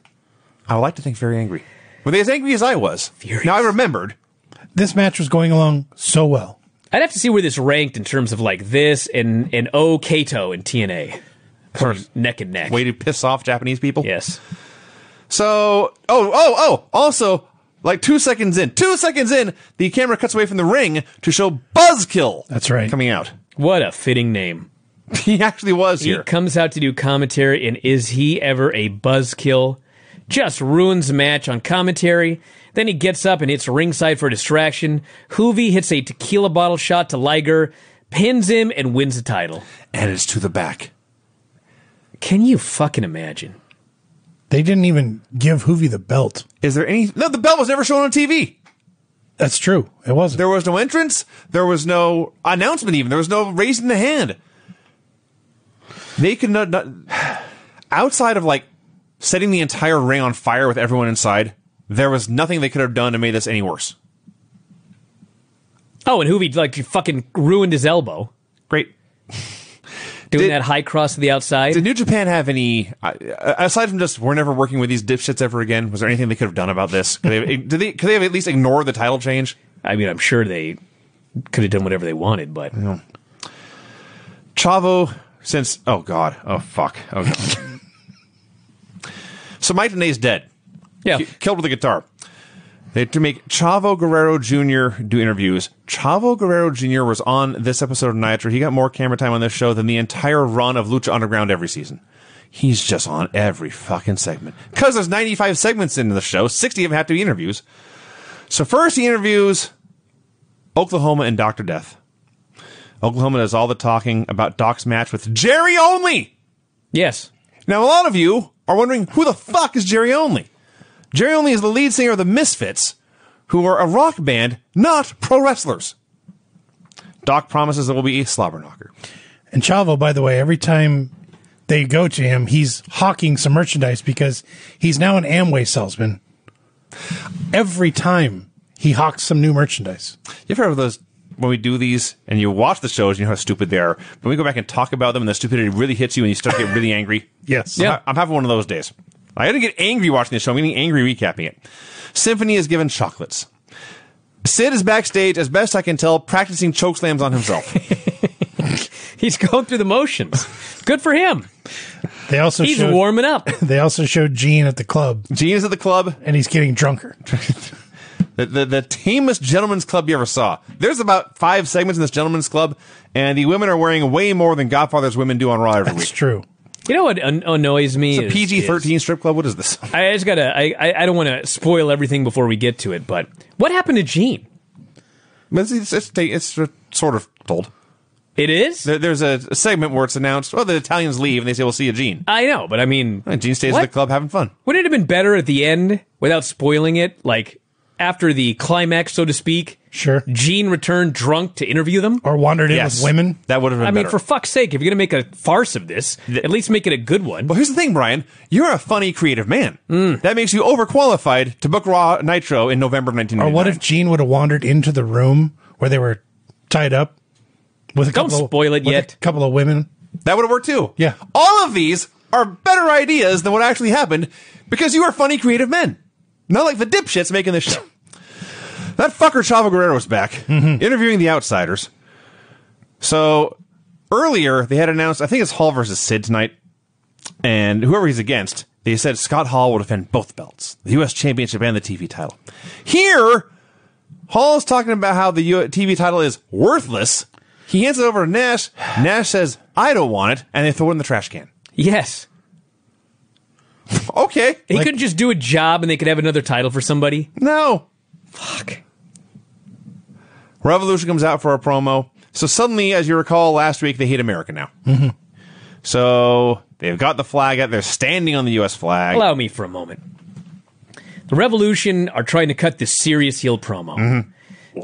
I would like to think very angry. Were they as angry as I was? Furious. Now I remembered. This match was going along so well. I'd have to see where this ranked in terms of like this and Kato in TNA. Sort of Neck and neck. way to piss off Japanese people. Yes. So, also, like 2 seconds in, the camera cuts away from the ring to show Buzzkill. That's right. Coming out. What a fitting name. He actually was He here. comes out to do commentary, and is he ever a buzzkill? Just ruins the match on commentary. Then he gets up and hits ringside for a distraction. Juvi hits a tequila bottle shot to Liger, pins him, and wins the title. And it's to the back. Can you fucking imagine? They didn't even give Hoovy the belt. Is there any... No, the belt was never shown on TV. That's true. It wasn't. There was no entrance. There was no announcement even. There was no raising the hand. They could not outside of, like, setting the entire ring on fire with everyone inside, there was nothing they could have done to make this any worse. Oh, and Juvi, like, fucking ruined his elbow. Great. Doing that high cross to the outside. Did New Japan have any, aside from just we're never working with these dipshits ever again, was there anything they could have done about this? Could they have at least ignored the title change? I mean, I'm sure they could have done whatever they wanted, but... Chavo, since... Oh, God. Oh, fuck. Oh, God. So Mike Tenay's dead. Yeah. Killed with a guitar. They had to make Chavo Guerrero Jr. do interviews. Chavo Guerrero Jr. was on this episode of Nitro. He got more camera time on this show than the entire run of Lucha Underground every season. He's just on every fucking segment. Because there's 95 segments in the show, 60 of them have to be interviews. So first he interviews Oklahoma and Dr. Death. Oklahoma does all the talking about Doc's match with Jerry Only. Yes. Now, a lot of you are wondering, who the fuck is Jerry Only? Jerry Only is the lead singer of the Misfits, who are a rock band, not pro wrestlers. Doc promises there will be a slobber knocker. And Chavo, by the way, every time they go to him, he's hawking some merchandise because he's now an Amway salesman. Every time he hawks some new merchandise. You ever have those when we do these and you watch the shows and you know how stupid they are? When we go back and talk about them and the stupidity really hits you and you start to get really angry? Yes. Yeah. I'm having one of those days. I didn't get angry watching the show. I'm getting angry recapping it. Symphony is given chocolates. Sid is backstage, as best I can tell, practicing choke slams on himself. He's going through the motions. Good for him. They also He's showed, warming up. They also showed Gene at the club, Gene is at the club. and he's getting drunker. The tamest gentleman's club you ever saw. There's about 5 segments in this gentleman's club, and the women are wearing way more than Godfather's women do on Raw every That's week. true. You know what annoys me? It's a PG-13 strip club. What is this? I just gotta. I don't want to spoil everything before we get to it, but what happened to Gene? It's sort of told. It is. There's a segment where it's announced, oh, the Italians leave, and they say, we'll see you, Gene. I know, but I mean, And Gene stays what? at the club having fun. Wouldn't it have been better at the end, without spoiling it, like after the climax, so to speak? Sure. Gene returned drunk to interview them. Or wandered in with women. That would have been I mean, better. for fuck's sake, if you're gonna make a farce of this, at least make it a good one. Well, here's the thing, Brian. You're a funny, creative man. That makes you overqualified to book Raw Nitro in November of 1999. Or what if Gene would have wandered into the room where they were tied up with a Don't couple spoil it with yet. a couple of women? That would have worked too. Yeah. All of these are better ideas than what actually happened because you are funny, creative men. Not like the dipshits making this show. That fucker Chavo Guerrero's back, interviewing the outsiders. So, earlier, they had announced, I think it's Hall versus Sid tonight, and whoever he's against, they said Scott Hall will defend both belts, the U.S. Championship and the TV title. Here, Hall is talking about how the TV title is worthless. He hands it over to Nash. Nash says, I don't want it, and they throw it in the trash can. Yes. Okay. He couldn't just do a job and they could have another title for somebody. No. Fuck. Revolution comes out for a promo. So suddenly, as you recall, last week, they hate America now. So they've got the flag out. They're standing on the U.S. flag. Allow me for a moment. The Revolution are trying to cut this serious heel promo.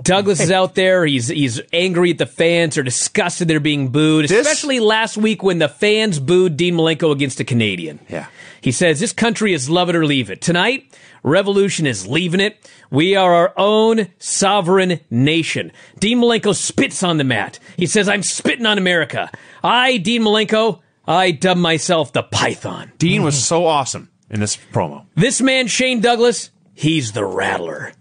Douglas is out there. He's angry at the fans. They're disgusted they're being booed, especially last week when the fans booed Dean Malenko against a Canadian. Yeah. He says, this country is love it or leave it. Tonight, Revolution is leaving it. We are our own sovereign nation. Dean Malenko spits on the mat. He says, I'm spitting on America. I, Dean Malenko, I dub myself the Python. Dean was so awesome in this promo. This man, Shane Douglas, he's the Rattler.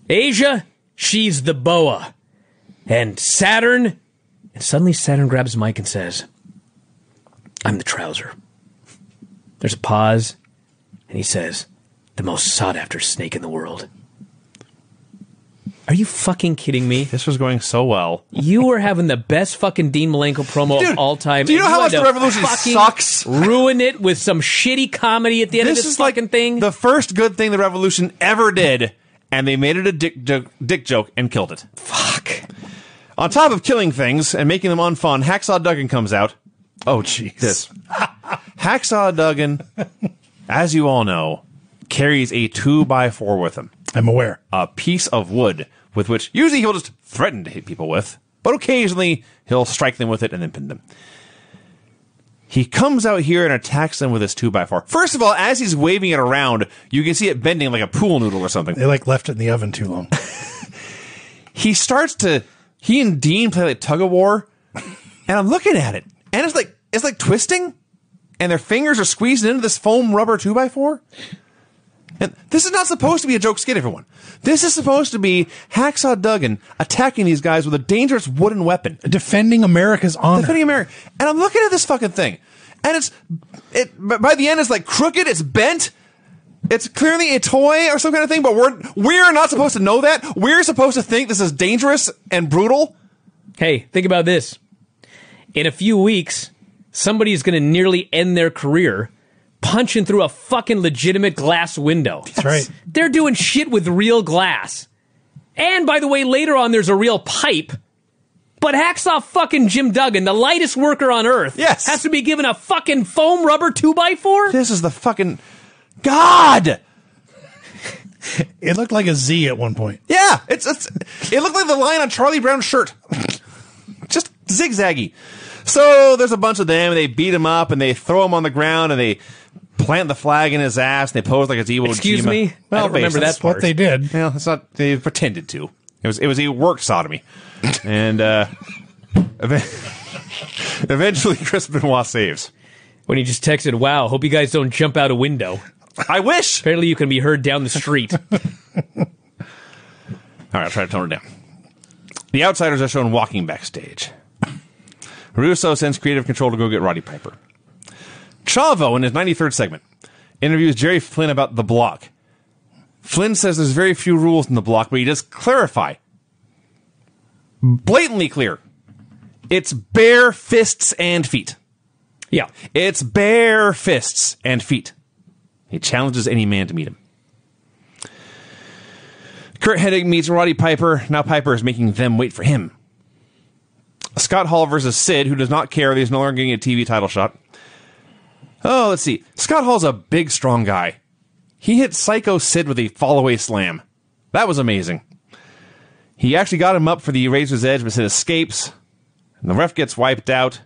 Asia, she's the Boa. And Saturn, and suddenly Saturn grabs Mike and says, I'm the Trouser. There's a pause, and he says, the most sought-after snake in the world. Are you fucking kidding me? This was going so well. You were having the best fucking Dean Malenko promo Dude, of all time. do you know and how had much to the Revolution fucking sucks? Ruin it with some shitty comedy at the end of This this is like fucking thing. the first good thing the Revolution ever did, and they made it a dick joke and killed it. Fuck. On top of killing things and making them unfun, Hacksaw Duggan comes out. Oh, jeez. Hacksaw Duggan, as you all know, carries a 2x4 with him. I'm aware. A piece of wood with which usually he'll just threaten to hit people with, but occasionally he'll strike them with it and then pin them. He comes out here and attacks them with his 2x4. First of all, as he's waving it around, you can see it bending like a pool noodle or something. They left it in the oven too long. He and Dean play like tug of war, and I'm looking at it, and it's like twisting, and their fingers are squeezing into this foam rubber 2x4. And this is not supposed to be a joke skit, everyone. This is supposed to be Hacksaw Duggan attacking these guys with a dangerous wooden weapon. Defending America's honor. Defending America. And I'm looking at this fucking thing. And by the end, it's like crooked, it's bent. It's clearly a toy or some kind of thing, but we're not supposed to know that. We're supposed to think this is dangerous and brutal. Hey, think about this. In a few weeks, somebody is going to nearly end their career punching through a fucking legitimate glass window. That's right. They're doing shit with real glass. And by the way, later on, there's a real pipe. But Hacksaw fucking Jim Duggan, the lightest worker on earth, Yes, has to be given a fucking foam rubber 2x4? This is the fucking... God! It looked like a Z at one point. Yeah, it looked like the line on Charlie Brown's shirt. Just zigzaggy. So there's a bunch of them, and they beat him up, and they throw him on the ground, and they plant the flag in his ass, and they pose like it's Iwo Jima. Excuse me? I don't remember that That's part. what they did. Well, it's not. They pretended to. It was a work sodomy, and eventually Chris Benoit saves. When he just texted, wow, hope you guys don't jump out a window. I wish. Apparently you can be heard down the street. All right, I'll try to tone it down. The Outsiders are shown walking backstage. Russo sends creative control to go get Roddy Piper. Chavo, in his 93rd segment, interviews Jerry Flynn about the block. Flynn says there's very few rules in the block, but he does clarify. Blatantly clear. It's bare fists and feet. Yeah. It's bare fists and feet. He challenges any man to meet him. Kurt Hennig meets Roddy Piper. Now Piper is making them wait for him. Scott Hall versus Sid, who does not care that he's no longer getting a TV title shot. Oh, let's see. Scott Hall's a big, strong guy. He hit Psycho Sid with a fall-away slam. That was amazing. He actually got him up for the Razor's Edge, but Sid escapes. And the ref gets wiped out.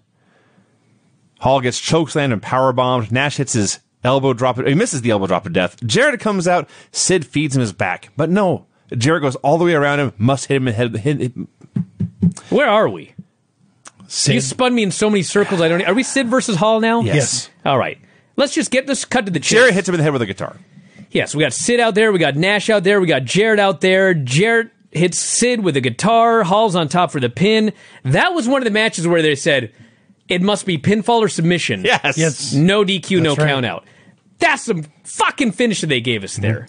Hall gets chokeslammed and powerbombed. Nash hits his elbow drop. He misses the elbow drop of death. Jarrett comes out. Sid feeds him his back. But no. Jarrett goes all the way around him. Must hit him in the head. Where are we? Sid. You spun me in so many circles. Are we Sid versus Hall now? Yes. All right. Let's cut to the chase. Jarrett hits him in the head with a guitar. Yes, we got Sid out there. We got Nash out there. We got Jarrett out there. Jarrett hits Sid with a guitar. Hall's on top for the pin. That was one of the matches where they said it must be pinfall or submission. Yes. Yes. No DQ, no right. count out. That's some fucking finish that they gave us there.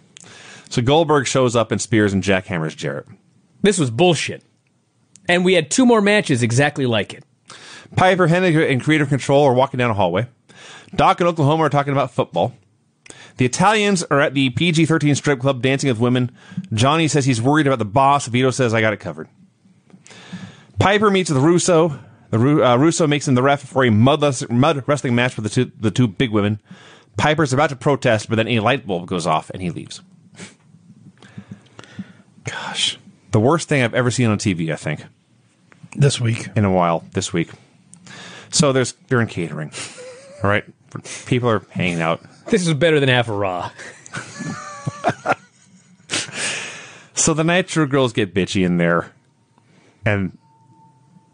So Goldberg shows up and spears and jackhammers Jarrett. This was bullshit. And we had 2 more matches exactly like it. Piper, Hennig, and Creative Control are walking down a hallway. Doc and Oklahoma are talking about football. The Italians are at the PG-13 strip club dancing with women. Johnny says he's worried about the boss. Vito says, I got it covered. Piper meets with Russo. Russo makes him the ref for a mud wrestling match with the two big women. Piper's about to protest, but then a light bulb goes off and he leaves. Gosh. The worst thing I've ever seen on TV, I think. This week. In a while, this week. So they're in catering. All right? People are hanging out. This is better than half a Raw. So the Nitro girls get bitchy in there. And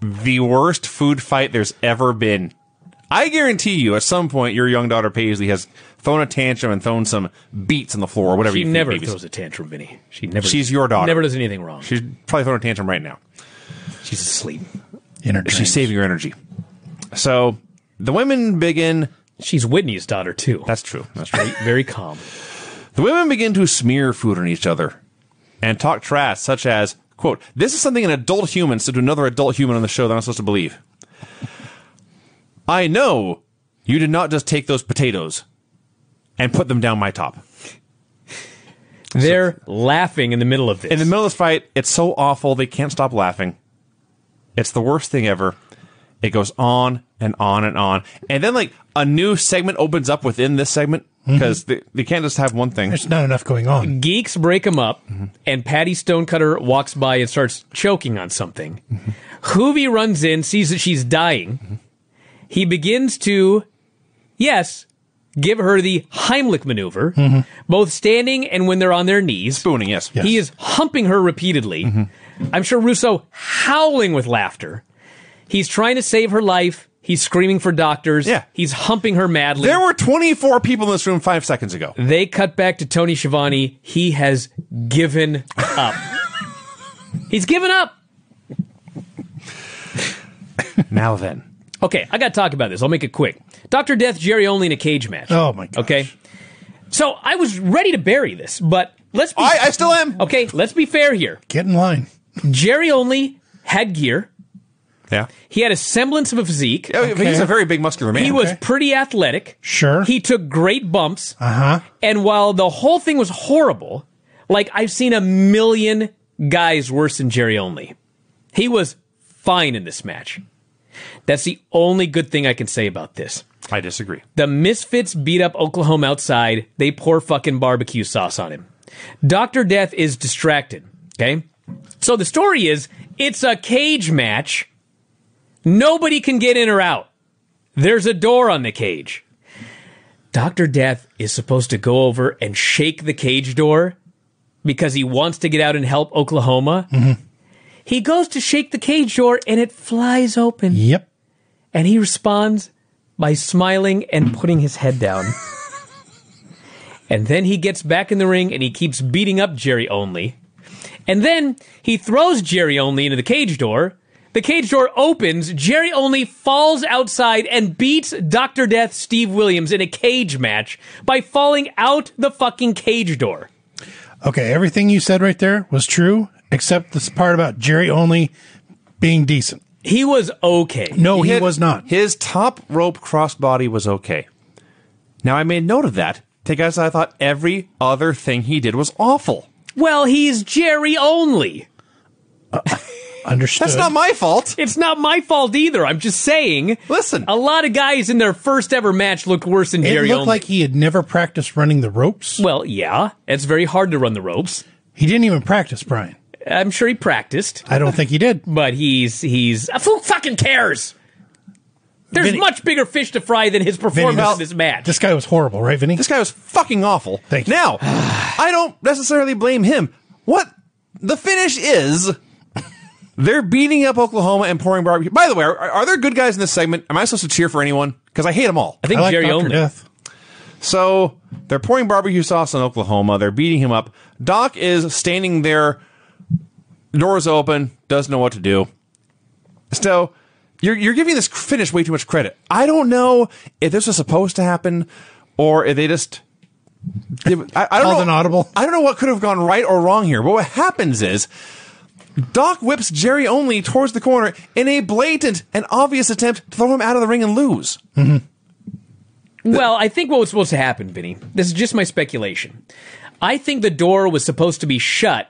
the worst food fight there's ever been. I guarantee you, at some point, your young daughter Paisley has thrown a tantrum and thrown some beats on the floor or whatever She you never think. throws a tantrum, Vinny. She's your daughter. Never does anything wrong. She's probably throwing a tantrum right now. She's asleep. She's saving her energy. So the women begin. She's Whitney's daughter, too. That's true. That's right. Very calm. The women begin to smear food on each other and talk trash, such as, quote, this is something an adult human said to another adult human on the show that I'm supposed to believe. I know you did not just take those potatoes and put them down my top. They're laughing in the middle of this. In the middle of this fight, it's so awful, they can't stop laughing. It's the worst thing ever. It goes on and on and on. And then, like, a new segment opens up within this segment because they can't just have one thing. There's not enough going on. Geeks break them up, and Patty Stonecutter walks by and starts choking on something. Hoovy runs in, sees that she's dying. He begins to, yes, give her the Heimlich maneuver, both standing and when they're on their knees. Spooning, yes. He is humping her repeatedly. I'm sure Russo howling with laughter. He's trying to save her life. He's screaming for doctors. Yeah. He's humping her madly. There were 24 people in this room 5 seconds ago. They cut back to Tony Schiavone. He has given up. He's given up. Now then. Okay, I got to talk about this. I'll make it quick. Dr. Death, Jerry Only in a cage match. Oh, my gosh. Okay? So I was ready to bury this, but let's be... I still am. Okay, let's be fair here. Get in line. Jerry Only had gear. Yeah. He had a semblance of a physique. He's a very big muscular man. He was pretty athletic. Sure. He took great bumps. Uh-huh. And while the whole thing was horrible, like, I've seen a million guys worse than Jerry Only. He was fine in this match. That's the only good thing I can say about this. I disagree. The Misfits beat up Oklahoma outside. They pour fucking barbecue sauce on him. Dr. Death is distracted, okay? So the story is, it's a cage match Nobody can get in or out. There's a door on the cage. Dr. Death is supposed to go over and shake the cage door because he wants to get out and help Oklahoma. Mm-hmm. He goes to shake the cage door and it flies open. Yep. And he responds by smiling and putting his head down. And then he gets back in the ring and he keeps beating up Jerry Only. And then he throws Jerry Only into the cage door. The cage door opens. Jerry Only falls outside and beats Dr. Death Steve Williams in a cage match by falling out the fucking cage door. Okay, everything you said right there was true, except this part about Jerry Only being decent. He was okay. No, he was not. His top rope crossbody was okay. Now, I made note of that because I thought every other thing he did was awful. Well, he's Jerry Only. Understood. That's not my fault. It's not my fault either. I'm just saying. Listen. A lot of guys in their first ever match looked worse than Jerry It looked Only. like he had never practiced running the ropes. Well, yeah. It's very hard to run the ropes. He didn't even practice, Brian. I'm sure he practiced. I don't think he did. But he's who fucking cares? There's Vinny. much bigger fish to fry than his performance in this match. This guy was horrible, right, Vinny? This guy was fucking awful. Thank you. Now, I don't necessarily blame him. What the finish is, they're beating up Oklahoma and pouring barbecue. By the way, are there good guys in this segment? Am I supposed to cheer for anyone? Because I hate them all. I think I like Jerry Dr. Only. Death. So they're pouring barbecue sauce on Oklahoma. They're beating him up. Doc is standing there, doors open, doesn't know what to do. So you're giving this finish way too much credit. I don't know if this was supposed to happen or if they just... I don't Called know. an audible? I don't know what could have gone right or wrong here. But what happens is Doc whips Jerry Only towards the corner in a blatant and obvious attempt to throw him out of the ring and lose. Well, I think what was supposed to happen, Vinny, this is just my speculation. I think the door was supposed to be shut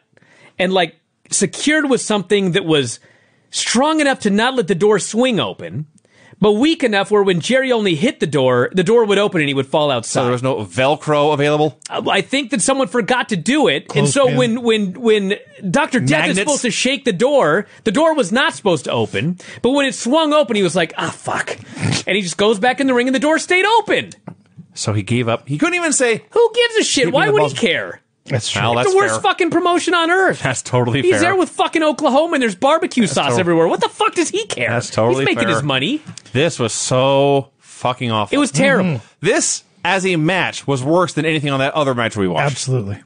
and, like, secured with something that was strong enough to not let the door swing open, but weak enough where when Jerry Only hit the door would open and he would fall outside. So there was no Velcro available? I think that someone forgot to do it, and so Clothespin. when Dr. Death is Magnets? supposed to shake the door was not supposed to open, but when it swung open, he was like, fuck. And he just goes back in the ring and the door stayed open. So he gave up. He couldn't even say, Who gives a shit? Give me Why the would he balls. care? That's true. well, that's The worst fair. fucking promotion on earth. That's totally He's fair. there with fucking Oklahoma and there's barbecue sauce totally- everywhere. What the fuck does he care? That's totally He's making fair. his money. This was so fucking awful. It was terrible. This, as a match, was worse than anything on that other match we watched. Absolutely.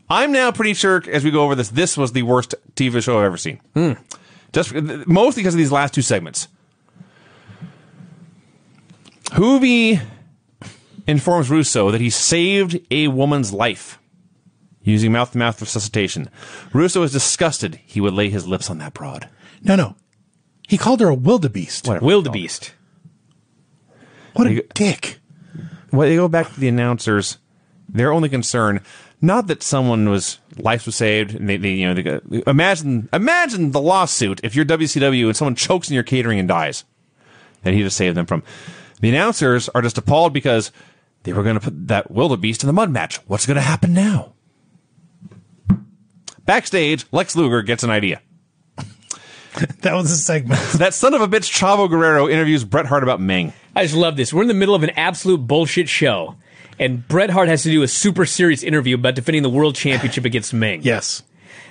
I'm now pretty sure, as we go over this was the worst TV show I've ever seen. Just mostly because of these last two segments. Hoovy informs Russo that he saved a woman's life using mouth-to-mouth resuscitation. Russo is disgusted he would lay his lips on that broad. No. He called her a wildebeest. Whatever. Wildebeest. What a dick. Well, they go back to the announcers. Their only concern, not that someone life was saved, and they imagine the lawsuit if you're WCW and someone chokes in your catering and dies, that he just saved them from. The announcers are just appalled because they were going to put that wildebeest in the mud match. What's going to happen now? Backstage, Lex Luger gets an idea. That was a segment. That son of a bitch Chavo Guerrero interviews Bret Hart about Meng. I just love this. We're in the middle of an absolute bullshit show, and Bret Hart has to do a super serious interview about defending the world championship against Meng. Yes.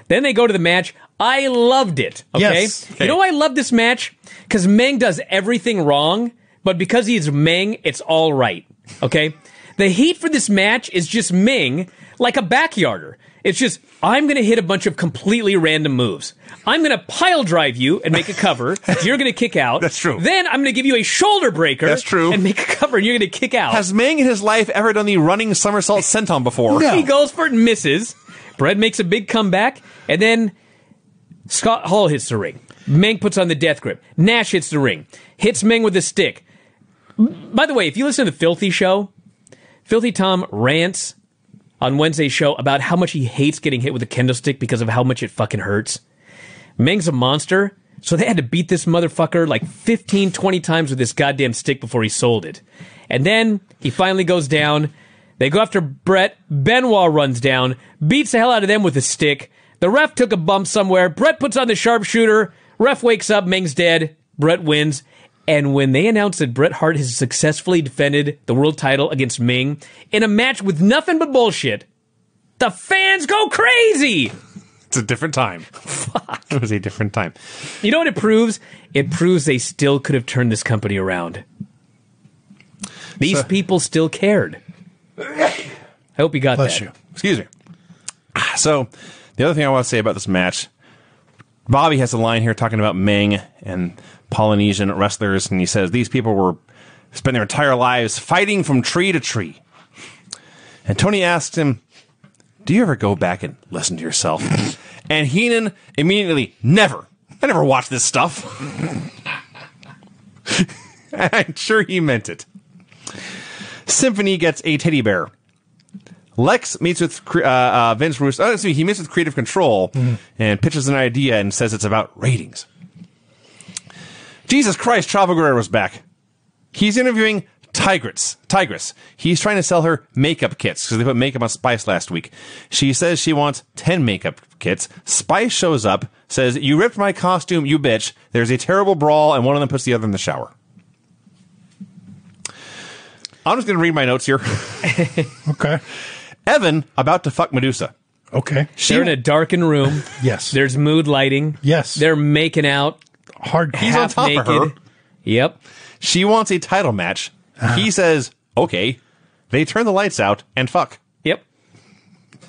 Then they go to the match. I loved it. Okay? Yes. You know why I love this match? Because Meng does everything wrong, but because he's Meng, it's all right. Okay? The heat for this match is just Meng like a backyarder. It's just, I'm going to hit a bunch of completely random moves. I'm going to pile drive you and make a cover. You're going to kick out. That's true. Then I'm going to give you a shoulder breaker. That's true. And make a cover, and you're going to kick out. Has Meng in his life ever done the running somersault senton before? No. He goes for it and misses. Bret makes a big comeback, and then Scott Hall hits the ring. Meng puts on the death grip. Nash hits the ring. Hits Meng with a stick. By the way, if you listen to the Filthy show, Filthy Tom rants on Wednesday's show about how much he hates getting hit with a kendo stick because of how much it fucking hurts. Meng's a monster, so they had to beat this motherfucker like 15, 20 times with this goddamn stick before he sold it. And then he finally goes down. They go after Bret. Benoit runs down, beats the hell out of them with a stick. The ref took a bump somewhere. Bret puts on the sharpshooter. Ref wakes up. Meng's dead. Bret wins. And when they announced that Bret Hart has successfully defended the world title against Ming in a match with nothing but bullshit, the fans go crazy. It's a different time. Fuck. It was a different time. You know what it proves? It proves they still could have turned this company around. These people still cared. I hope you got Bless that. you. Excuse me. So, the other thing I want to say about this match, Bobby has a line here talking about Ming and Polynesian wrestlers, and he says these people were spend their entire lives fighting from tree to tree. And Tony asked him, do you ever go back and listen to yourself? And Heenan immediately, never. I never watched this stuff. I'm sure he meant it. Symphony gets a teddy bear. Lex meets with Vince Russo. He meets with Creative Control and pitches an idea and says it's about ratings. Jesus Christ, Chavo Guerrero's back. He's interviewing Tigress. He's trying to sell her makeup kits because they put makeup on Spice last week. She says she wants 10 makeup kits. Spice shows up, says, you ripped my costume, you bitch. There's a terrible brawl, and one of them puts the other in the shower. I'm just going to read my notes here. Okay. Evan about to fuck Medusa. Okay. They're in a darkened room. Yes. There's mood lighting. Yes. They're making out. Hardcore. He's on top naked. of her. Yep. She wants a title match. He says, okay. They turn the lights out and fuck. Yep.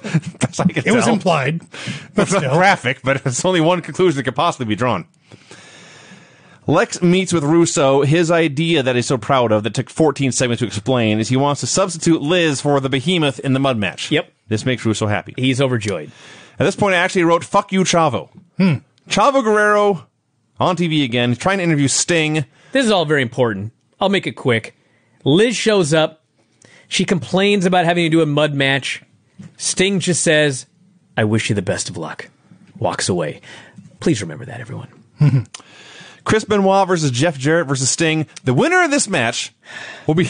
That's like It was implied. That's not still. graphic, but it's only one conclusion that could possibly be drawn. Lex meets with Russo. His idea that he's so proud of that took 14 segments to explain is he wants to substitute Liz for the behemoth in the mud match. Yep. This makes Russo happy. He's overjoyed. At this point, I actually wrote, fuck you, Chavo. Chavo Guerrero on TV again, trying to interview Sting. This is all very important. I'll make it quick. Liz shows up. She complains about having to do a mud match. Sting just says, I wish you the best of luck. Walks away. Please remember that, everyone. Chris Benoit versus Jeff Jarrett versus Sting. The winner of this match will be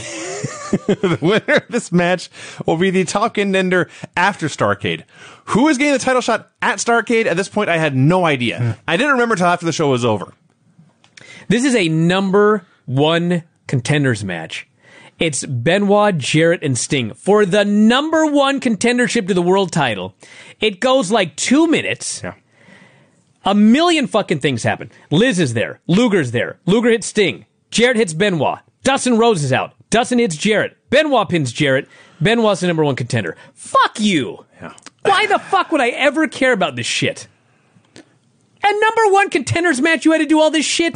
the top contender after Starrcade. Who is getting the title shot at Starrcade? At this point, I had no idea. I didn't remember till after the show was over. This is a number one contenders match. It's Benoit, Jarrett, and Sting for the number one contendership to the world title. It goes like 2 minutes. Yeah. A million fucking things happen. Liz is there. Luger's there. Luger hits Sting. Jarrett hits Benoit. Dustin Rhodes is out. Dustin hits Jarrett. Benoit pins Jarrett. Benoit's the number one contender. Fuck you. Yeah. Why the fuck would I ever care about this shit? A number one contenders match, you had to do all this shit?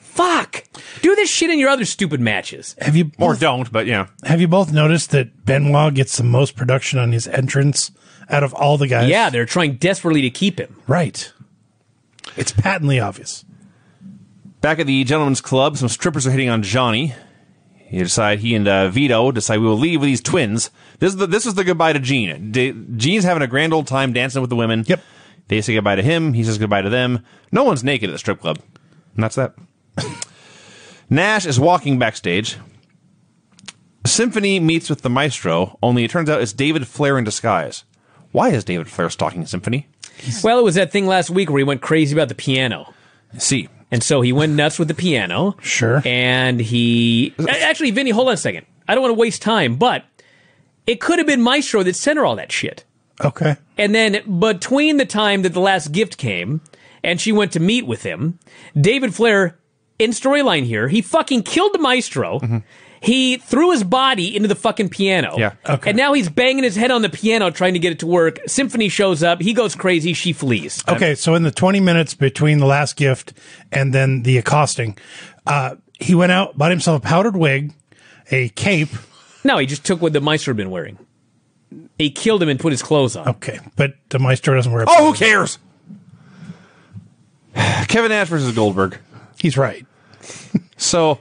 Fuck. Do this shit in your other stupid matches. Have you Or both, don't, but yeah. have you both noticed that Benoit gets the most production on his entrance out of all the guys? Yeah, they're trying desperately to keep him. Right. It's patently obvious. Back at the Gentleman's Club, some strippers are hitting on Johnny. He and Vito decide we will leave with these twins. This is the goodbye to Gene. Gene's having a grand old time dancing with the women. Yep. They say goodbye to him. He says goodbye to them. No one's naked at the strip club. And that's that. Nash is walking backstage. Symphony meets with the Maestro, only it turns out it's David Flair in disguise. Why is David Flair stalking Symphony? Well, it was that thing last week where he went crazy about the piano. See. And so he went nuts with the piano. Sure. And he... Actually, Vinny, hold on a second. I don't want to waste time, but it could have been Maestro that sent her all that shit. Okay. And then between the time that the last gift came and she went to meet with him, David Flair, in storyline here, he fucking killed the Maestro. He threw his body into the fucking piano. Yeah. Okay. And now he's banging his head on the piano trying to get it to work. Symphony shows up. He goes crazy. She flees. Okay, so in the 20 minutes between the last gift and then the accosting, he went out, bought himself a powdered wig, a cape. No, he just took what the Maestro had been wearing. He killed him and put his clothes on. Okay, but the Maestro doesn't wear a Oh, who cares? Kevin Nash versus Goldberg. He's right. So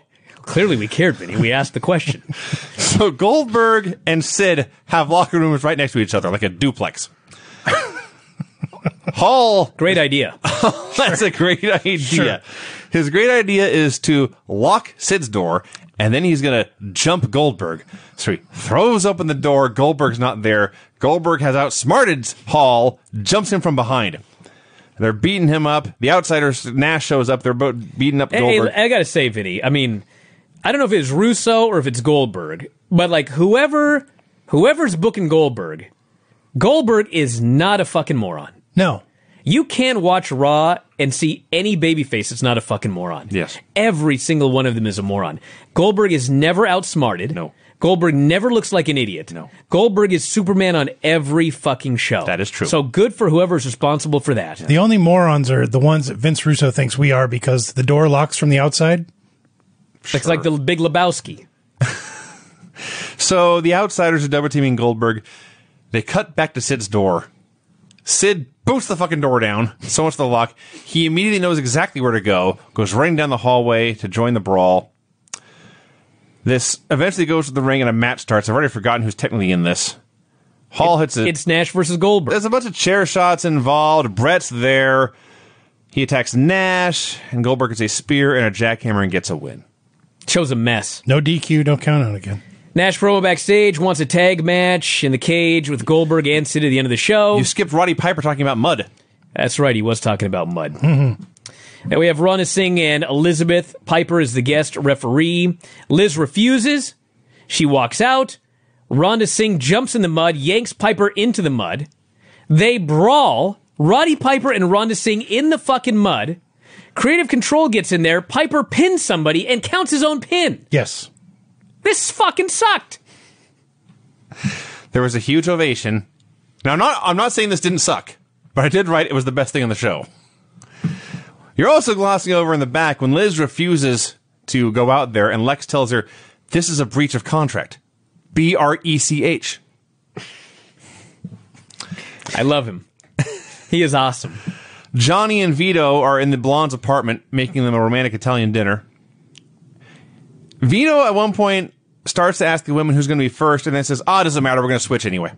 Clearly we cared, Vinny. We asked the question. So Goldberg and Sid have locker rooms right next to each other, like a duplex. Hall, Great idea. that's a great idea. Sure. His great idea is to lock Sid's door, and then he's going to jump Goldberg. So he throws open the door. Goldberg's not there. Goldberg has outsmarted Hall, jumps him from behind. They're beating him up. The Outsiders, Nash shows up. They're both beating up Goldberg. Hey, I gotta say, Vinny, I mean, I don't know if it's Russo or if it's Goldberg, but like whoever's booking Goldberg is not a fucking moron. No. You can watch Raw and see any babyface that's not a fucking moron. Yes. Every single one of them is a moron. Goldberg is never outsmarted. No. Goldberg never looks like an idiot. No. Goldberg is Superman on every fucking show. That is true. So good for whoever's responsible for that. The only morons are the ones that Vince Russo thinks we are because the door locks from the outside. It's like the Big Lebowski. So the Outsiders are double teaming Goldberg. They cut back to Sid's door. Sid boots the fucking door down. So much for the lock. He immediately knows exactly where to go. Goes running down the hallway to join the brawl. This eventually goes to the ring and a match starts. I've already forgotten who's technically in this. Hall hits it. It's Nash versus Goldberg. There's a bunch of chair shots involved. Brett's there. He attacks Nash, and Goldberg gets a spear and a jackhammer and gets a win. Show's a mess. No DQ, no count out again. Nash promo backstage wants a tag match in the cage with Goldberg and Sid at the end of the show. You skipped Roddy Piper talking about mud. That's right, he was talking about mud. Now we have Rana Singh and Elizabeth. Piper is the guest referee. Liz refuses. She walks out. Rhonda Singh jumps in the mud, yanks Piper into the mud. They brawl. Roddy Piper and Rhonda Singh in the fucking mud. Creative Control gets in there. Piper pins somebody and counts his own pin. Yes. This fucking sucked. There was a huge ovation. Now, I'm not saying this didn't suck, but I did write it was the best thing on the show. You're also glossing over in the back when Liz refuses to go out there and Lex tells her, this is a breach of contract. BRECH. I love him. He is awesome. Johnny and Vito are in the Blonde's apartment making them a romantic Italian dinner. Vito at one point starts to ask the women who's going to be first and then says, it doesn't matter, we're going to switch anyway.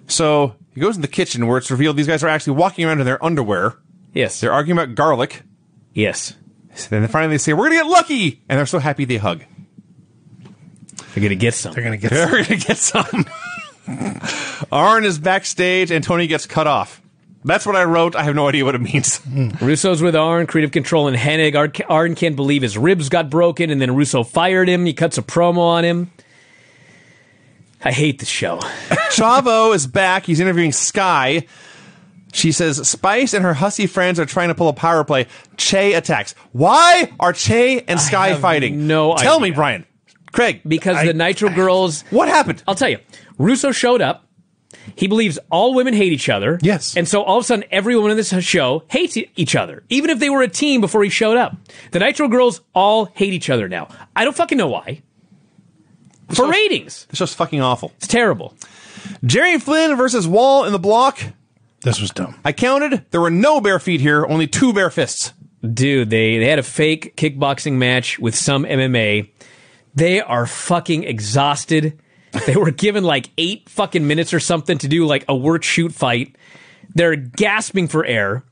So he goes in the kitchen where it's revealed these guys are actually walking around in their underwear. Yes. They're arguing about garlic. Yes. Then finally they say, we're going to get lucky! And they're so happy they hug. They're going to get some. They're going to get They're going to get some. Arn is backstage and Tony gets cut off. That's what I wrote. I have no idea what it means. Russo's with Arn, Creative Control, and Hennig. Arn can't believe his ribs got broken, and then Russo fired him. He cuts a promo on him. I hate this show. Chavo is back. He's interviewing Sky. She says, Spice and her hussy friends are trying to pull a power play. Che attacks. Why are Che and Sky fighting? No Tell me, idea. Brian. Craig. Because the Nitro girls... What happened? I'll tell you. Russo showed up. He believes all women hate each other. Yes. And so all of a sudden, every woman in this show hates each other, even if they were a team before he showed up. The Nitro girls all hate each other now. I don't fucking know why. For ratings. This show's fucking awful. It's terrible. Jerry Flynn versus Wall in the block. This was dumb. I counted. There were no bare feet here, only 2 bare fists. Dude, they had a fake kickboxing match with some MMA. They are fucking exhausted. They were given like 8 fucking minutes or something to do like a work shoot fight. They're gasping for air.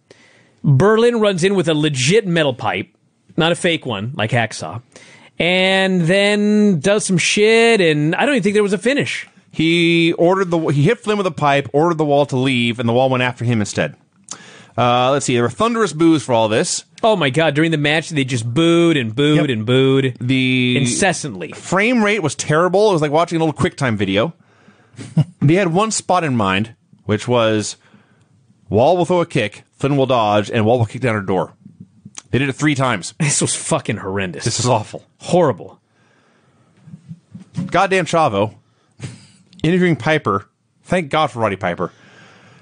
Berlin runs in with a legit metal pipe, not a fake one like Hacksaw, and then does some shit, and I don't even think there was a finish. He hit Flynn with a pipe, ordered the Wall to leave, and the Wall went after him instead. Let's see, there were thunderous boos for all this. Oh my god, during the match they just booed and booed and booed. Incessantly. Frame rate was terrible. It was like watching an old QuickTime video. They had one spot in mind, which was Wall will throw a kick, Flynn will dodge, and Wall will kick down her door. They did it 3 times. This was fucking horrendous. This is awful. Horrible. Goddamn Chavo. Interviewing Piper. Thank God for Roddy Piper.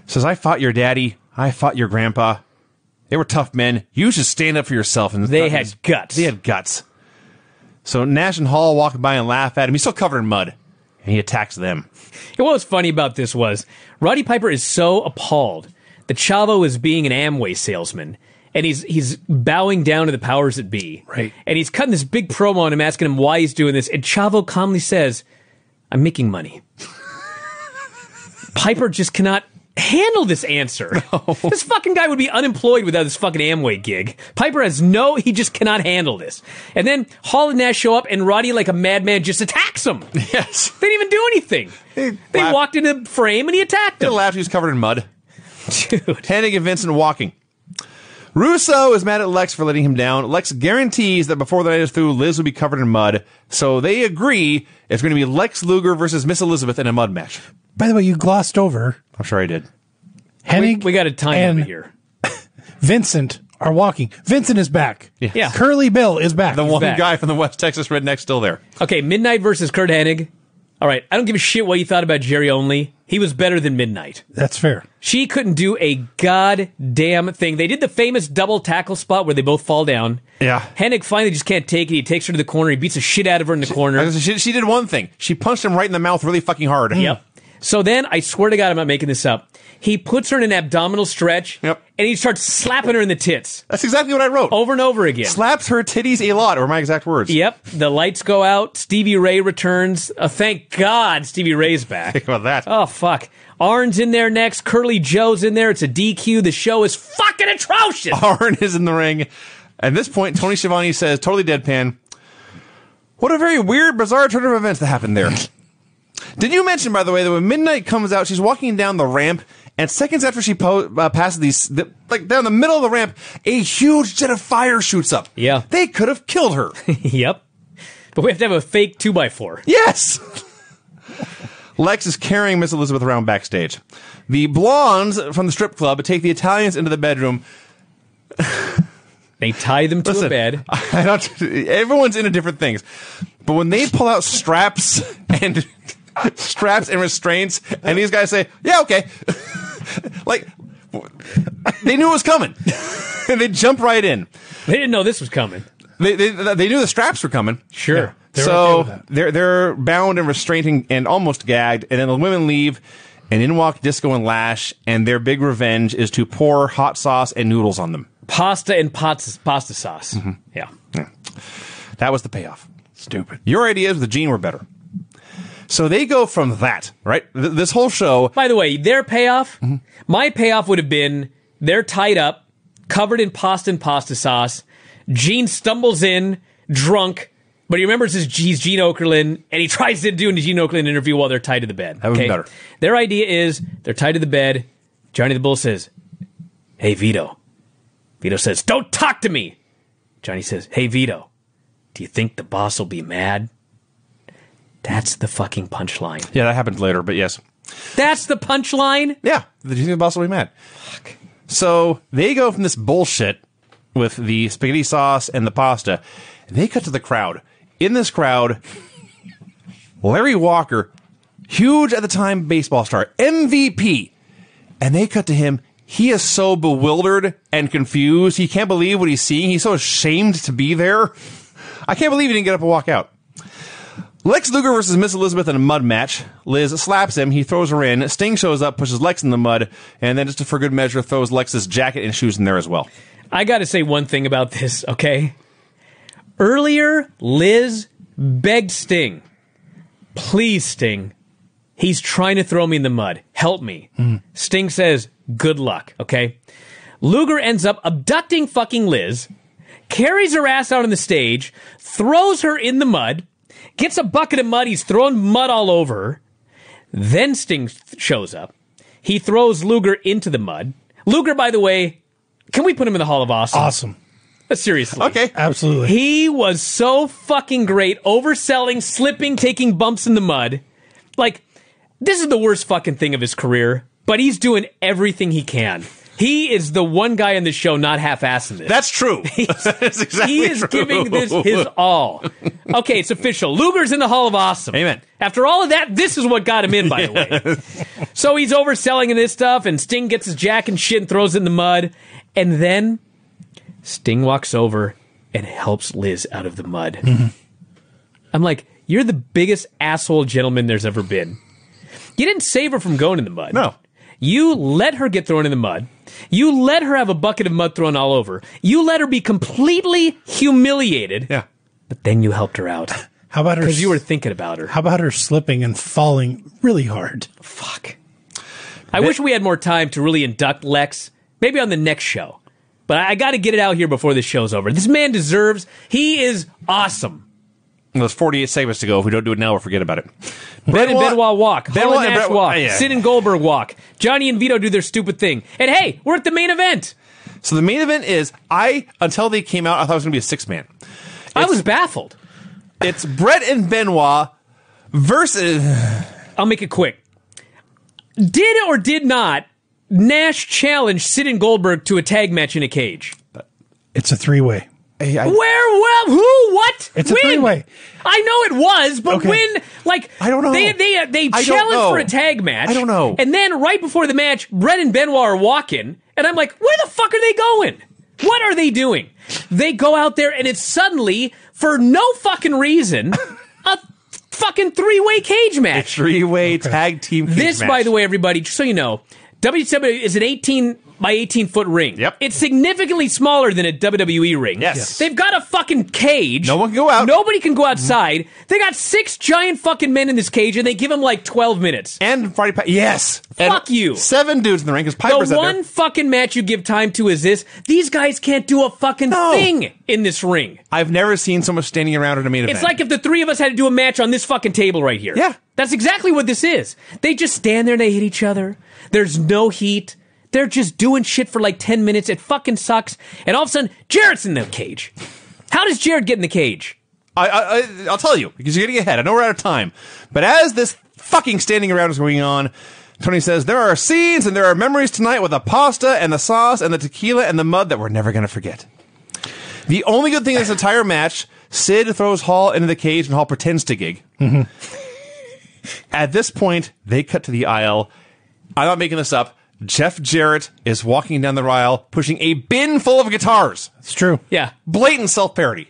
Says, I fought your daddy. I fought your grandpa. They were tough men. You should stand up for yourself. And they had guts. They had guts. So Nash and Hall walk by and laugh at him. He's still covered in mud. And he attacks them. And what was funny about this was Roddy Piper is so appalled that Chavo is being an Amway salesman. And he's bowing down to the powers that be. Right. And he's cutting this big promo on him, asking him why he's doing this. And Chavo calmly says, I'm making money. Piper just cannot handle this answer. No. This fucking guy would be unemployed without this fucking Amway gig. Piper he just cannot handle this. And then Hall and Nash show up and Roddy, like a madman, just attacks him. Yes. They didn't even do anything. They walked into the frame and he attacked They him. laughed. He was covered in mud. Dude. Hennig and Vincent walking. Russo is mad at Lex for letting him down. Lex guarantees that before the night is through, Liz will be covered in mud. So they agree it's going to be Lex Luger versus Miss Elizabeth in a mud match. By the way, you glossed over I'm sure I did. Hennig. We got a time and over here. Vincent are walking. Vincent is back. Yeah. Curly Bill is back. The one back. guy from the West Texas Redneck still there. Okay, Midnight versus Kurt Hennig. All right, I don't give a shit what you thought about Jerry Only. He was better than Midnight. That's fair. She couldn't do a goddamn thing. They did the famous double tackle spot where they both fall down. Yeah. Hennig finally just can't take it. He takes her to the corner. He beats the shit out of her in the corner. She did one thing. She punched him right in the mouth really fucking hard. Yep. So then, I swear to God, I'm not making this up. He puts her in an abdominal stretch, Yep. and he starts slapping her in the tits That's exactly what I wrote. over and over again. Slaps her titties a lot, or my exact words. Yep. The lights go out. Stevie Ray returns. Thank God Stevie Ray's back. Think about that. Oh, fuck. Arn's in there next. Curly Joe's in there. It's a DQ. The show is fucking atrocious. Arn is in the ring. At this point, Tony Schiavone says, totally deadpan, what a very weird, bizarre turn of events that happened there. Did you mention, by the way, that when Midnight comes out, she's walking down the ramp, and seconds after she passes down the middle of the ramp, a huge jet of fire shoots up. Yeah. They could have killed her. Yep. But we have to have a fake 2x4. Yes! Lex is carrying Miss Elizabeth around backstage. The blondes from the strip club take the Italians into the bedroom. They tie them to a bed. Everyone's into different things. But when they pull out straps and restraints, and these guys say, yeah, okay. Like, they knew it was coming. And they jump right in. They didn't know this was coming. They knew the straps were coming. Sure. They're So okay with that. they're bound and restrained and almost gagged, and then the women leave, and in walk Disco and Lash, and their big revenge is to pour hot sauce and noodles on them. Pasta and pasta sauce. Mm-hmm. Yeah. That was the payoff. Stupid. Your ideas with the Gene were better. So they go from that, right? This whole show. By the way, their payoff, my payoff would have been they're tied up, covered in pasta and pasta sauce. Gene stumbles in, drunk, but he remembers he's Gene Okerlund, and he tries to do a Gene Okerlund interview while they're tied to the bed. That would be better. Their idea is they're tied to the bed. Johnny the Bull says, hey, Vito. Vito says, don't talk to me. Johnny says, hey, Vito, do you think the boss will be mad? That's the fucking punchline. Yeah, that happens later, but yes. That's the punchline? Yeah, do you think the boss will be mad? Fuck. So they go from this bullshit with the spaghetti sauce and the pasta, and they cut to the crowd. In this crowd, Larry Walker, huge at the time baseball star, MVP, and they cut to him. He is so bewildered and confused. He can't believe what he's seeing. He's so ashamed to be there. I can't believe he didn't get up and walk out. Lex Luger versus Miss Elizabeth in a mud match. Liz slaps him. He throws her in. Sting shows up, pushes Lex in the mud, and then just for good measure, throws Lex's jacket and shoes in there as well. I got to say one thing about this, okay? Earlier, Liz begged Sting, please, Sting, he's trying to throw me in the mud. Help me. Sting says, good luck, okay? Luger ends up abducting fucking Liz, carries her ass out on the stage, throws her in the mud, gets a bucket of mud, he's throwing mud all over her. Then Sting shows up. He throws Luger into the mud. Luger, by the way, can we put him in the Hall of Awesome? Awesome. Seriously. Okay. Absolutely. He was so fucking great, overselling, slipping, taking bumps in the mud. Like, this is the worst fucking thing of his career, but he's doing everything he can. He is the one guy on the show not half-assing this. That's true. That's exactly He is true. giving this his all. Okay, it's official. Luger's in the Hall of Awesome. Amen. After all of that, this is what got him in, by the way. So he's overselling in this stuff, and Sting gets his jack and shit and throws it in the mud. And then Sting walks over and helps Liz out of the mud. I'm like, you're the biggest asshole gentleman there's ever been. You didn't save her from going in the mud. No. You let her get thrown in the mud. You let her have a bucket of mud thrown all over. You let her be completely humiliated. Yeah. But then you helped her out. How about her? Because you were thinking about her. How about her slipping and falling really hard? Fuck. I wish we had more time to really induct Lex. Maybe on the next show. But I got to get it out here before this show's over. This man deserves. He is awesome. There's 48 segments to go. If we don't do it now, we'll forget about it. Brett and Benoit walk. Benoit Hall and and Nash Brett- walk. yeah. Sid and Goldberg walk. Johnny and Vito do their stupid thing. And hey, we're at the main event. So the main event is, until they came out, I thought it was going to be a 6-man. I was baffled. It's Brett and Benoit versus... I'll make it quick. Did or did not Nash challenge Sid and Goldberg to a tag match in a cage? It's a 3-way. Where? Well, who? What? It's a when? 3-way. I know it was, but Okay. when? Like, I don't know. They I don't challenged know. for a tag match. I don't know. And then right before the match, Brett and Benoit are walking, and I'm like, where the fuck are they going? What are they doing? They go out there, and it's suddenly, for no fucking reason, a fucking 3-way cage match. 3-way tag team cage This, match. by the way, everybody, just so you know, WWE is an 18 by 18-foot ring. Yep. It's significantly smaller than a WWE ring. Yes. They've got a fucking cage. No one can go out. Nobody can go outside. They got 6 giant fucking men in this cage, and they give them like 12 minutes. And Friday yes. Fuck And you. 7 dudes in the ring, because Piper's The out one there. fucking match you give time to is this. These guys can't do a fucking No. thing in this ring. I've never seen so much standing around at a main event. It's like if the three of us had to do a match on this fucking table right here. Yeah. That's exactly what this is. They just stand there and they hit each other. There's no heat. They're just doing shit for like 10 minutes. It fucking sucks. And all of a sudden, Jarrett's in the cage. How does Jarrett get in the cage? I'll tell you, because you're getting ahead. I know we're out of time. But as this fucking standing around is going on, Tony says, there are scenes and there are memories tonight with the pasta and the sauce and the tequila and the mud that we're never going to forget. The only good thing in this entire match, Sid throws Hall into the cage and Hall pretends to gig. Mm-hmm. At this point, they cut to the aisle. I'm not making this up. Jeff Jarrett is walking down the aisle, pushing a bin full of guitars. It's true. Yeah. Blatant self-parody.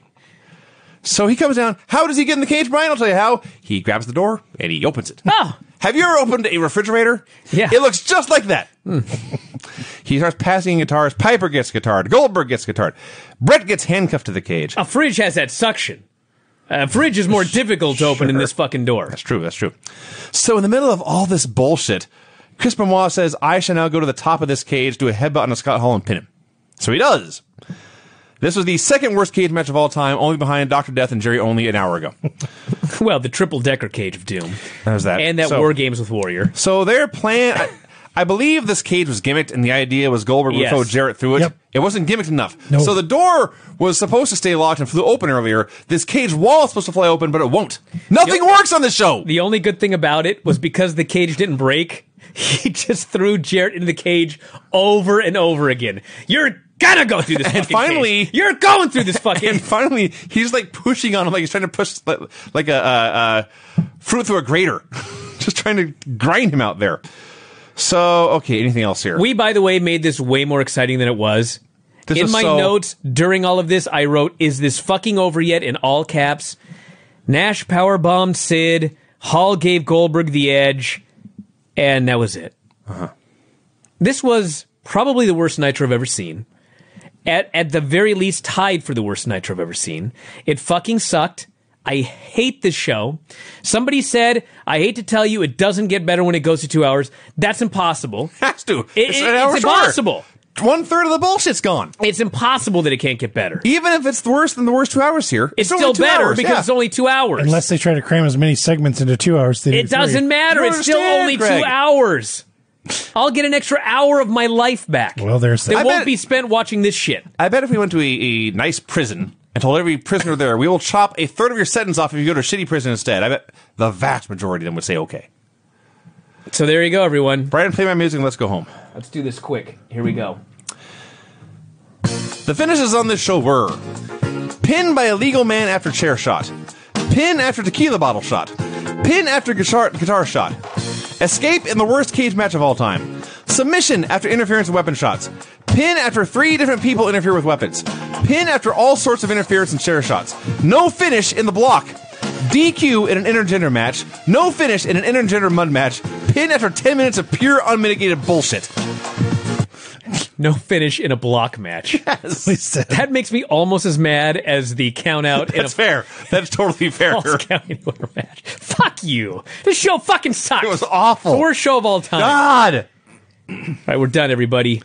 So he comes down. How does he get in the cage, Brian? I'll tell you how. He grabs the door and he opens it. Oh. Have you ever opened a refrigerator? Yeah. It looks just like that. He starts passing guitars. Piper gets guitared. Goldberg gets guitared. Brett gets handcuffed to the cage. A fridge has that suction. A fridge is more difficult to open in this fucking door. That's true. That's true. So in the middle of all this bullshit, Chris Benoit says, I shall now go to the top of this cage, do a headbutt on a Scott Hall and pin him. So he does. This was the second worst cage match of all time, only behind Dr. Death and Jerry Only an hour ago. Well, the triple-decker cage of doom. There's that. And that So- War Games with Warrior. So their plan, I believe this cage was gimmicked, and the idea was Goldberg would Yes. throw Jarrett through it. Yep. It wasn't gimmicked enough. No. So the door was supposed to stay locked and flew open earlier. This cage wall is supposed to fly open, but it won't. Nothing works on this show. The only good thing about it was because the cage didn't break, he just threw Jarrett into the cage over and over again. You're gonna go through this fucking finally- cage. You're going through this fucking... And finally, he's like pushing on him, like he's trying to push like a fruit through a grater, just trying to grind him out there. So, okay, anything else here? We, by the way, made this way more exciting than it was. This In was my so- notes during all of this, I wrote, is this fucking over yet, in all caps. Nash powerbombed Sid. Hall gave Goldberg the edge. And that was it. This was probably the worst Nitro I've ever seen. At the very least, tied for the worst Nitro I've ever seen. It fucking sucked. I hate this show. Somebody said, I hate to tell you, it doesn't get better when it goes to 2 hours. That's impossible. Has to. It's an hour shorter. impossible. 1/3 of the bullshit's gone. It's impossible that it can't get better. Even if it's worse than the worst 2 hours here, It's only still 2 better hours, because yeah. it's only 2 hours. Unless they try to cram as many segments into 2 hours. They do It doesn't 3. matter. You don't It's still understand, only Greg. 2 hours. I'll get an extra hour of my life back. Well, there's that. It I won't bet- be spent watching this shit. I bet if we went to a nice prison and told every prisoner there, we will chop a third of your sentence off if you go to a shitty prison instead, I bet the vast majority of them would say okay. So there you go, everyone. Brian, play my music and let's go home. Let's do this quick. Here we go. The finishes on this show were pin by a legal man after chair shot, pin after tequila bottle shot, pin after guitar shot, escape in the worst cage match of all time, submission after interference and weapon shots, pin after 3 different people interfere with weapons, pin after all sorts of interference and chair shots, no finish in the block, DQ in an intergender match, no finish in an intergender mud match, pin after 10 minutes of pure unmitigated bullshit. No finish in a block match. Please say that. That makes me almost as mad as the count out in That's a fair. That's totally fair. false count anywhere match. Fuck you. This show fucking sucks. It was awful. The worst show of all time. God! All right, we're done, everybody.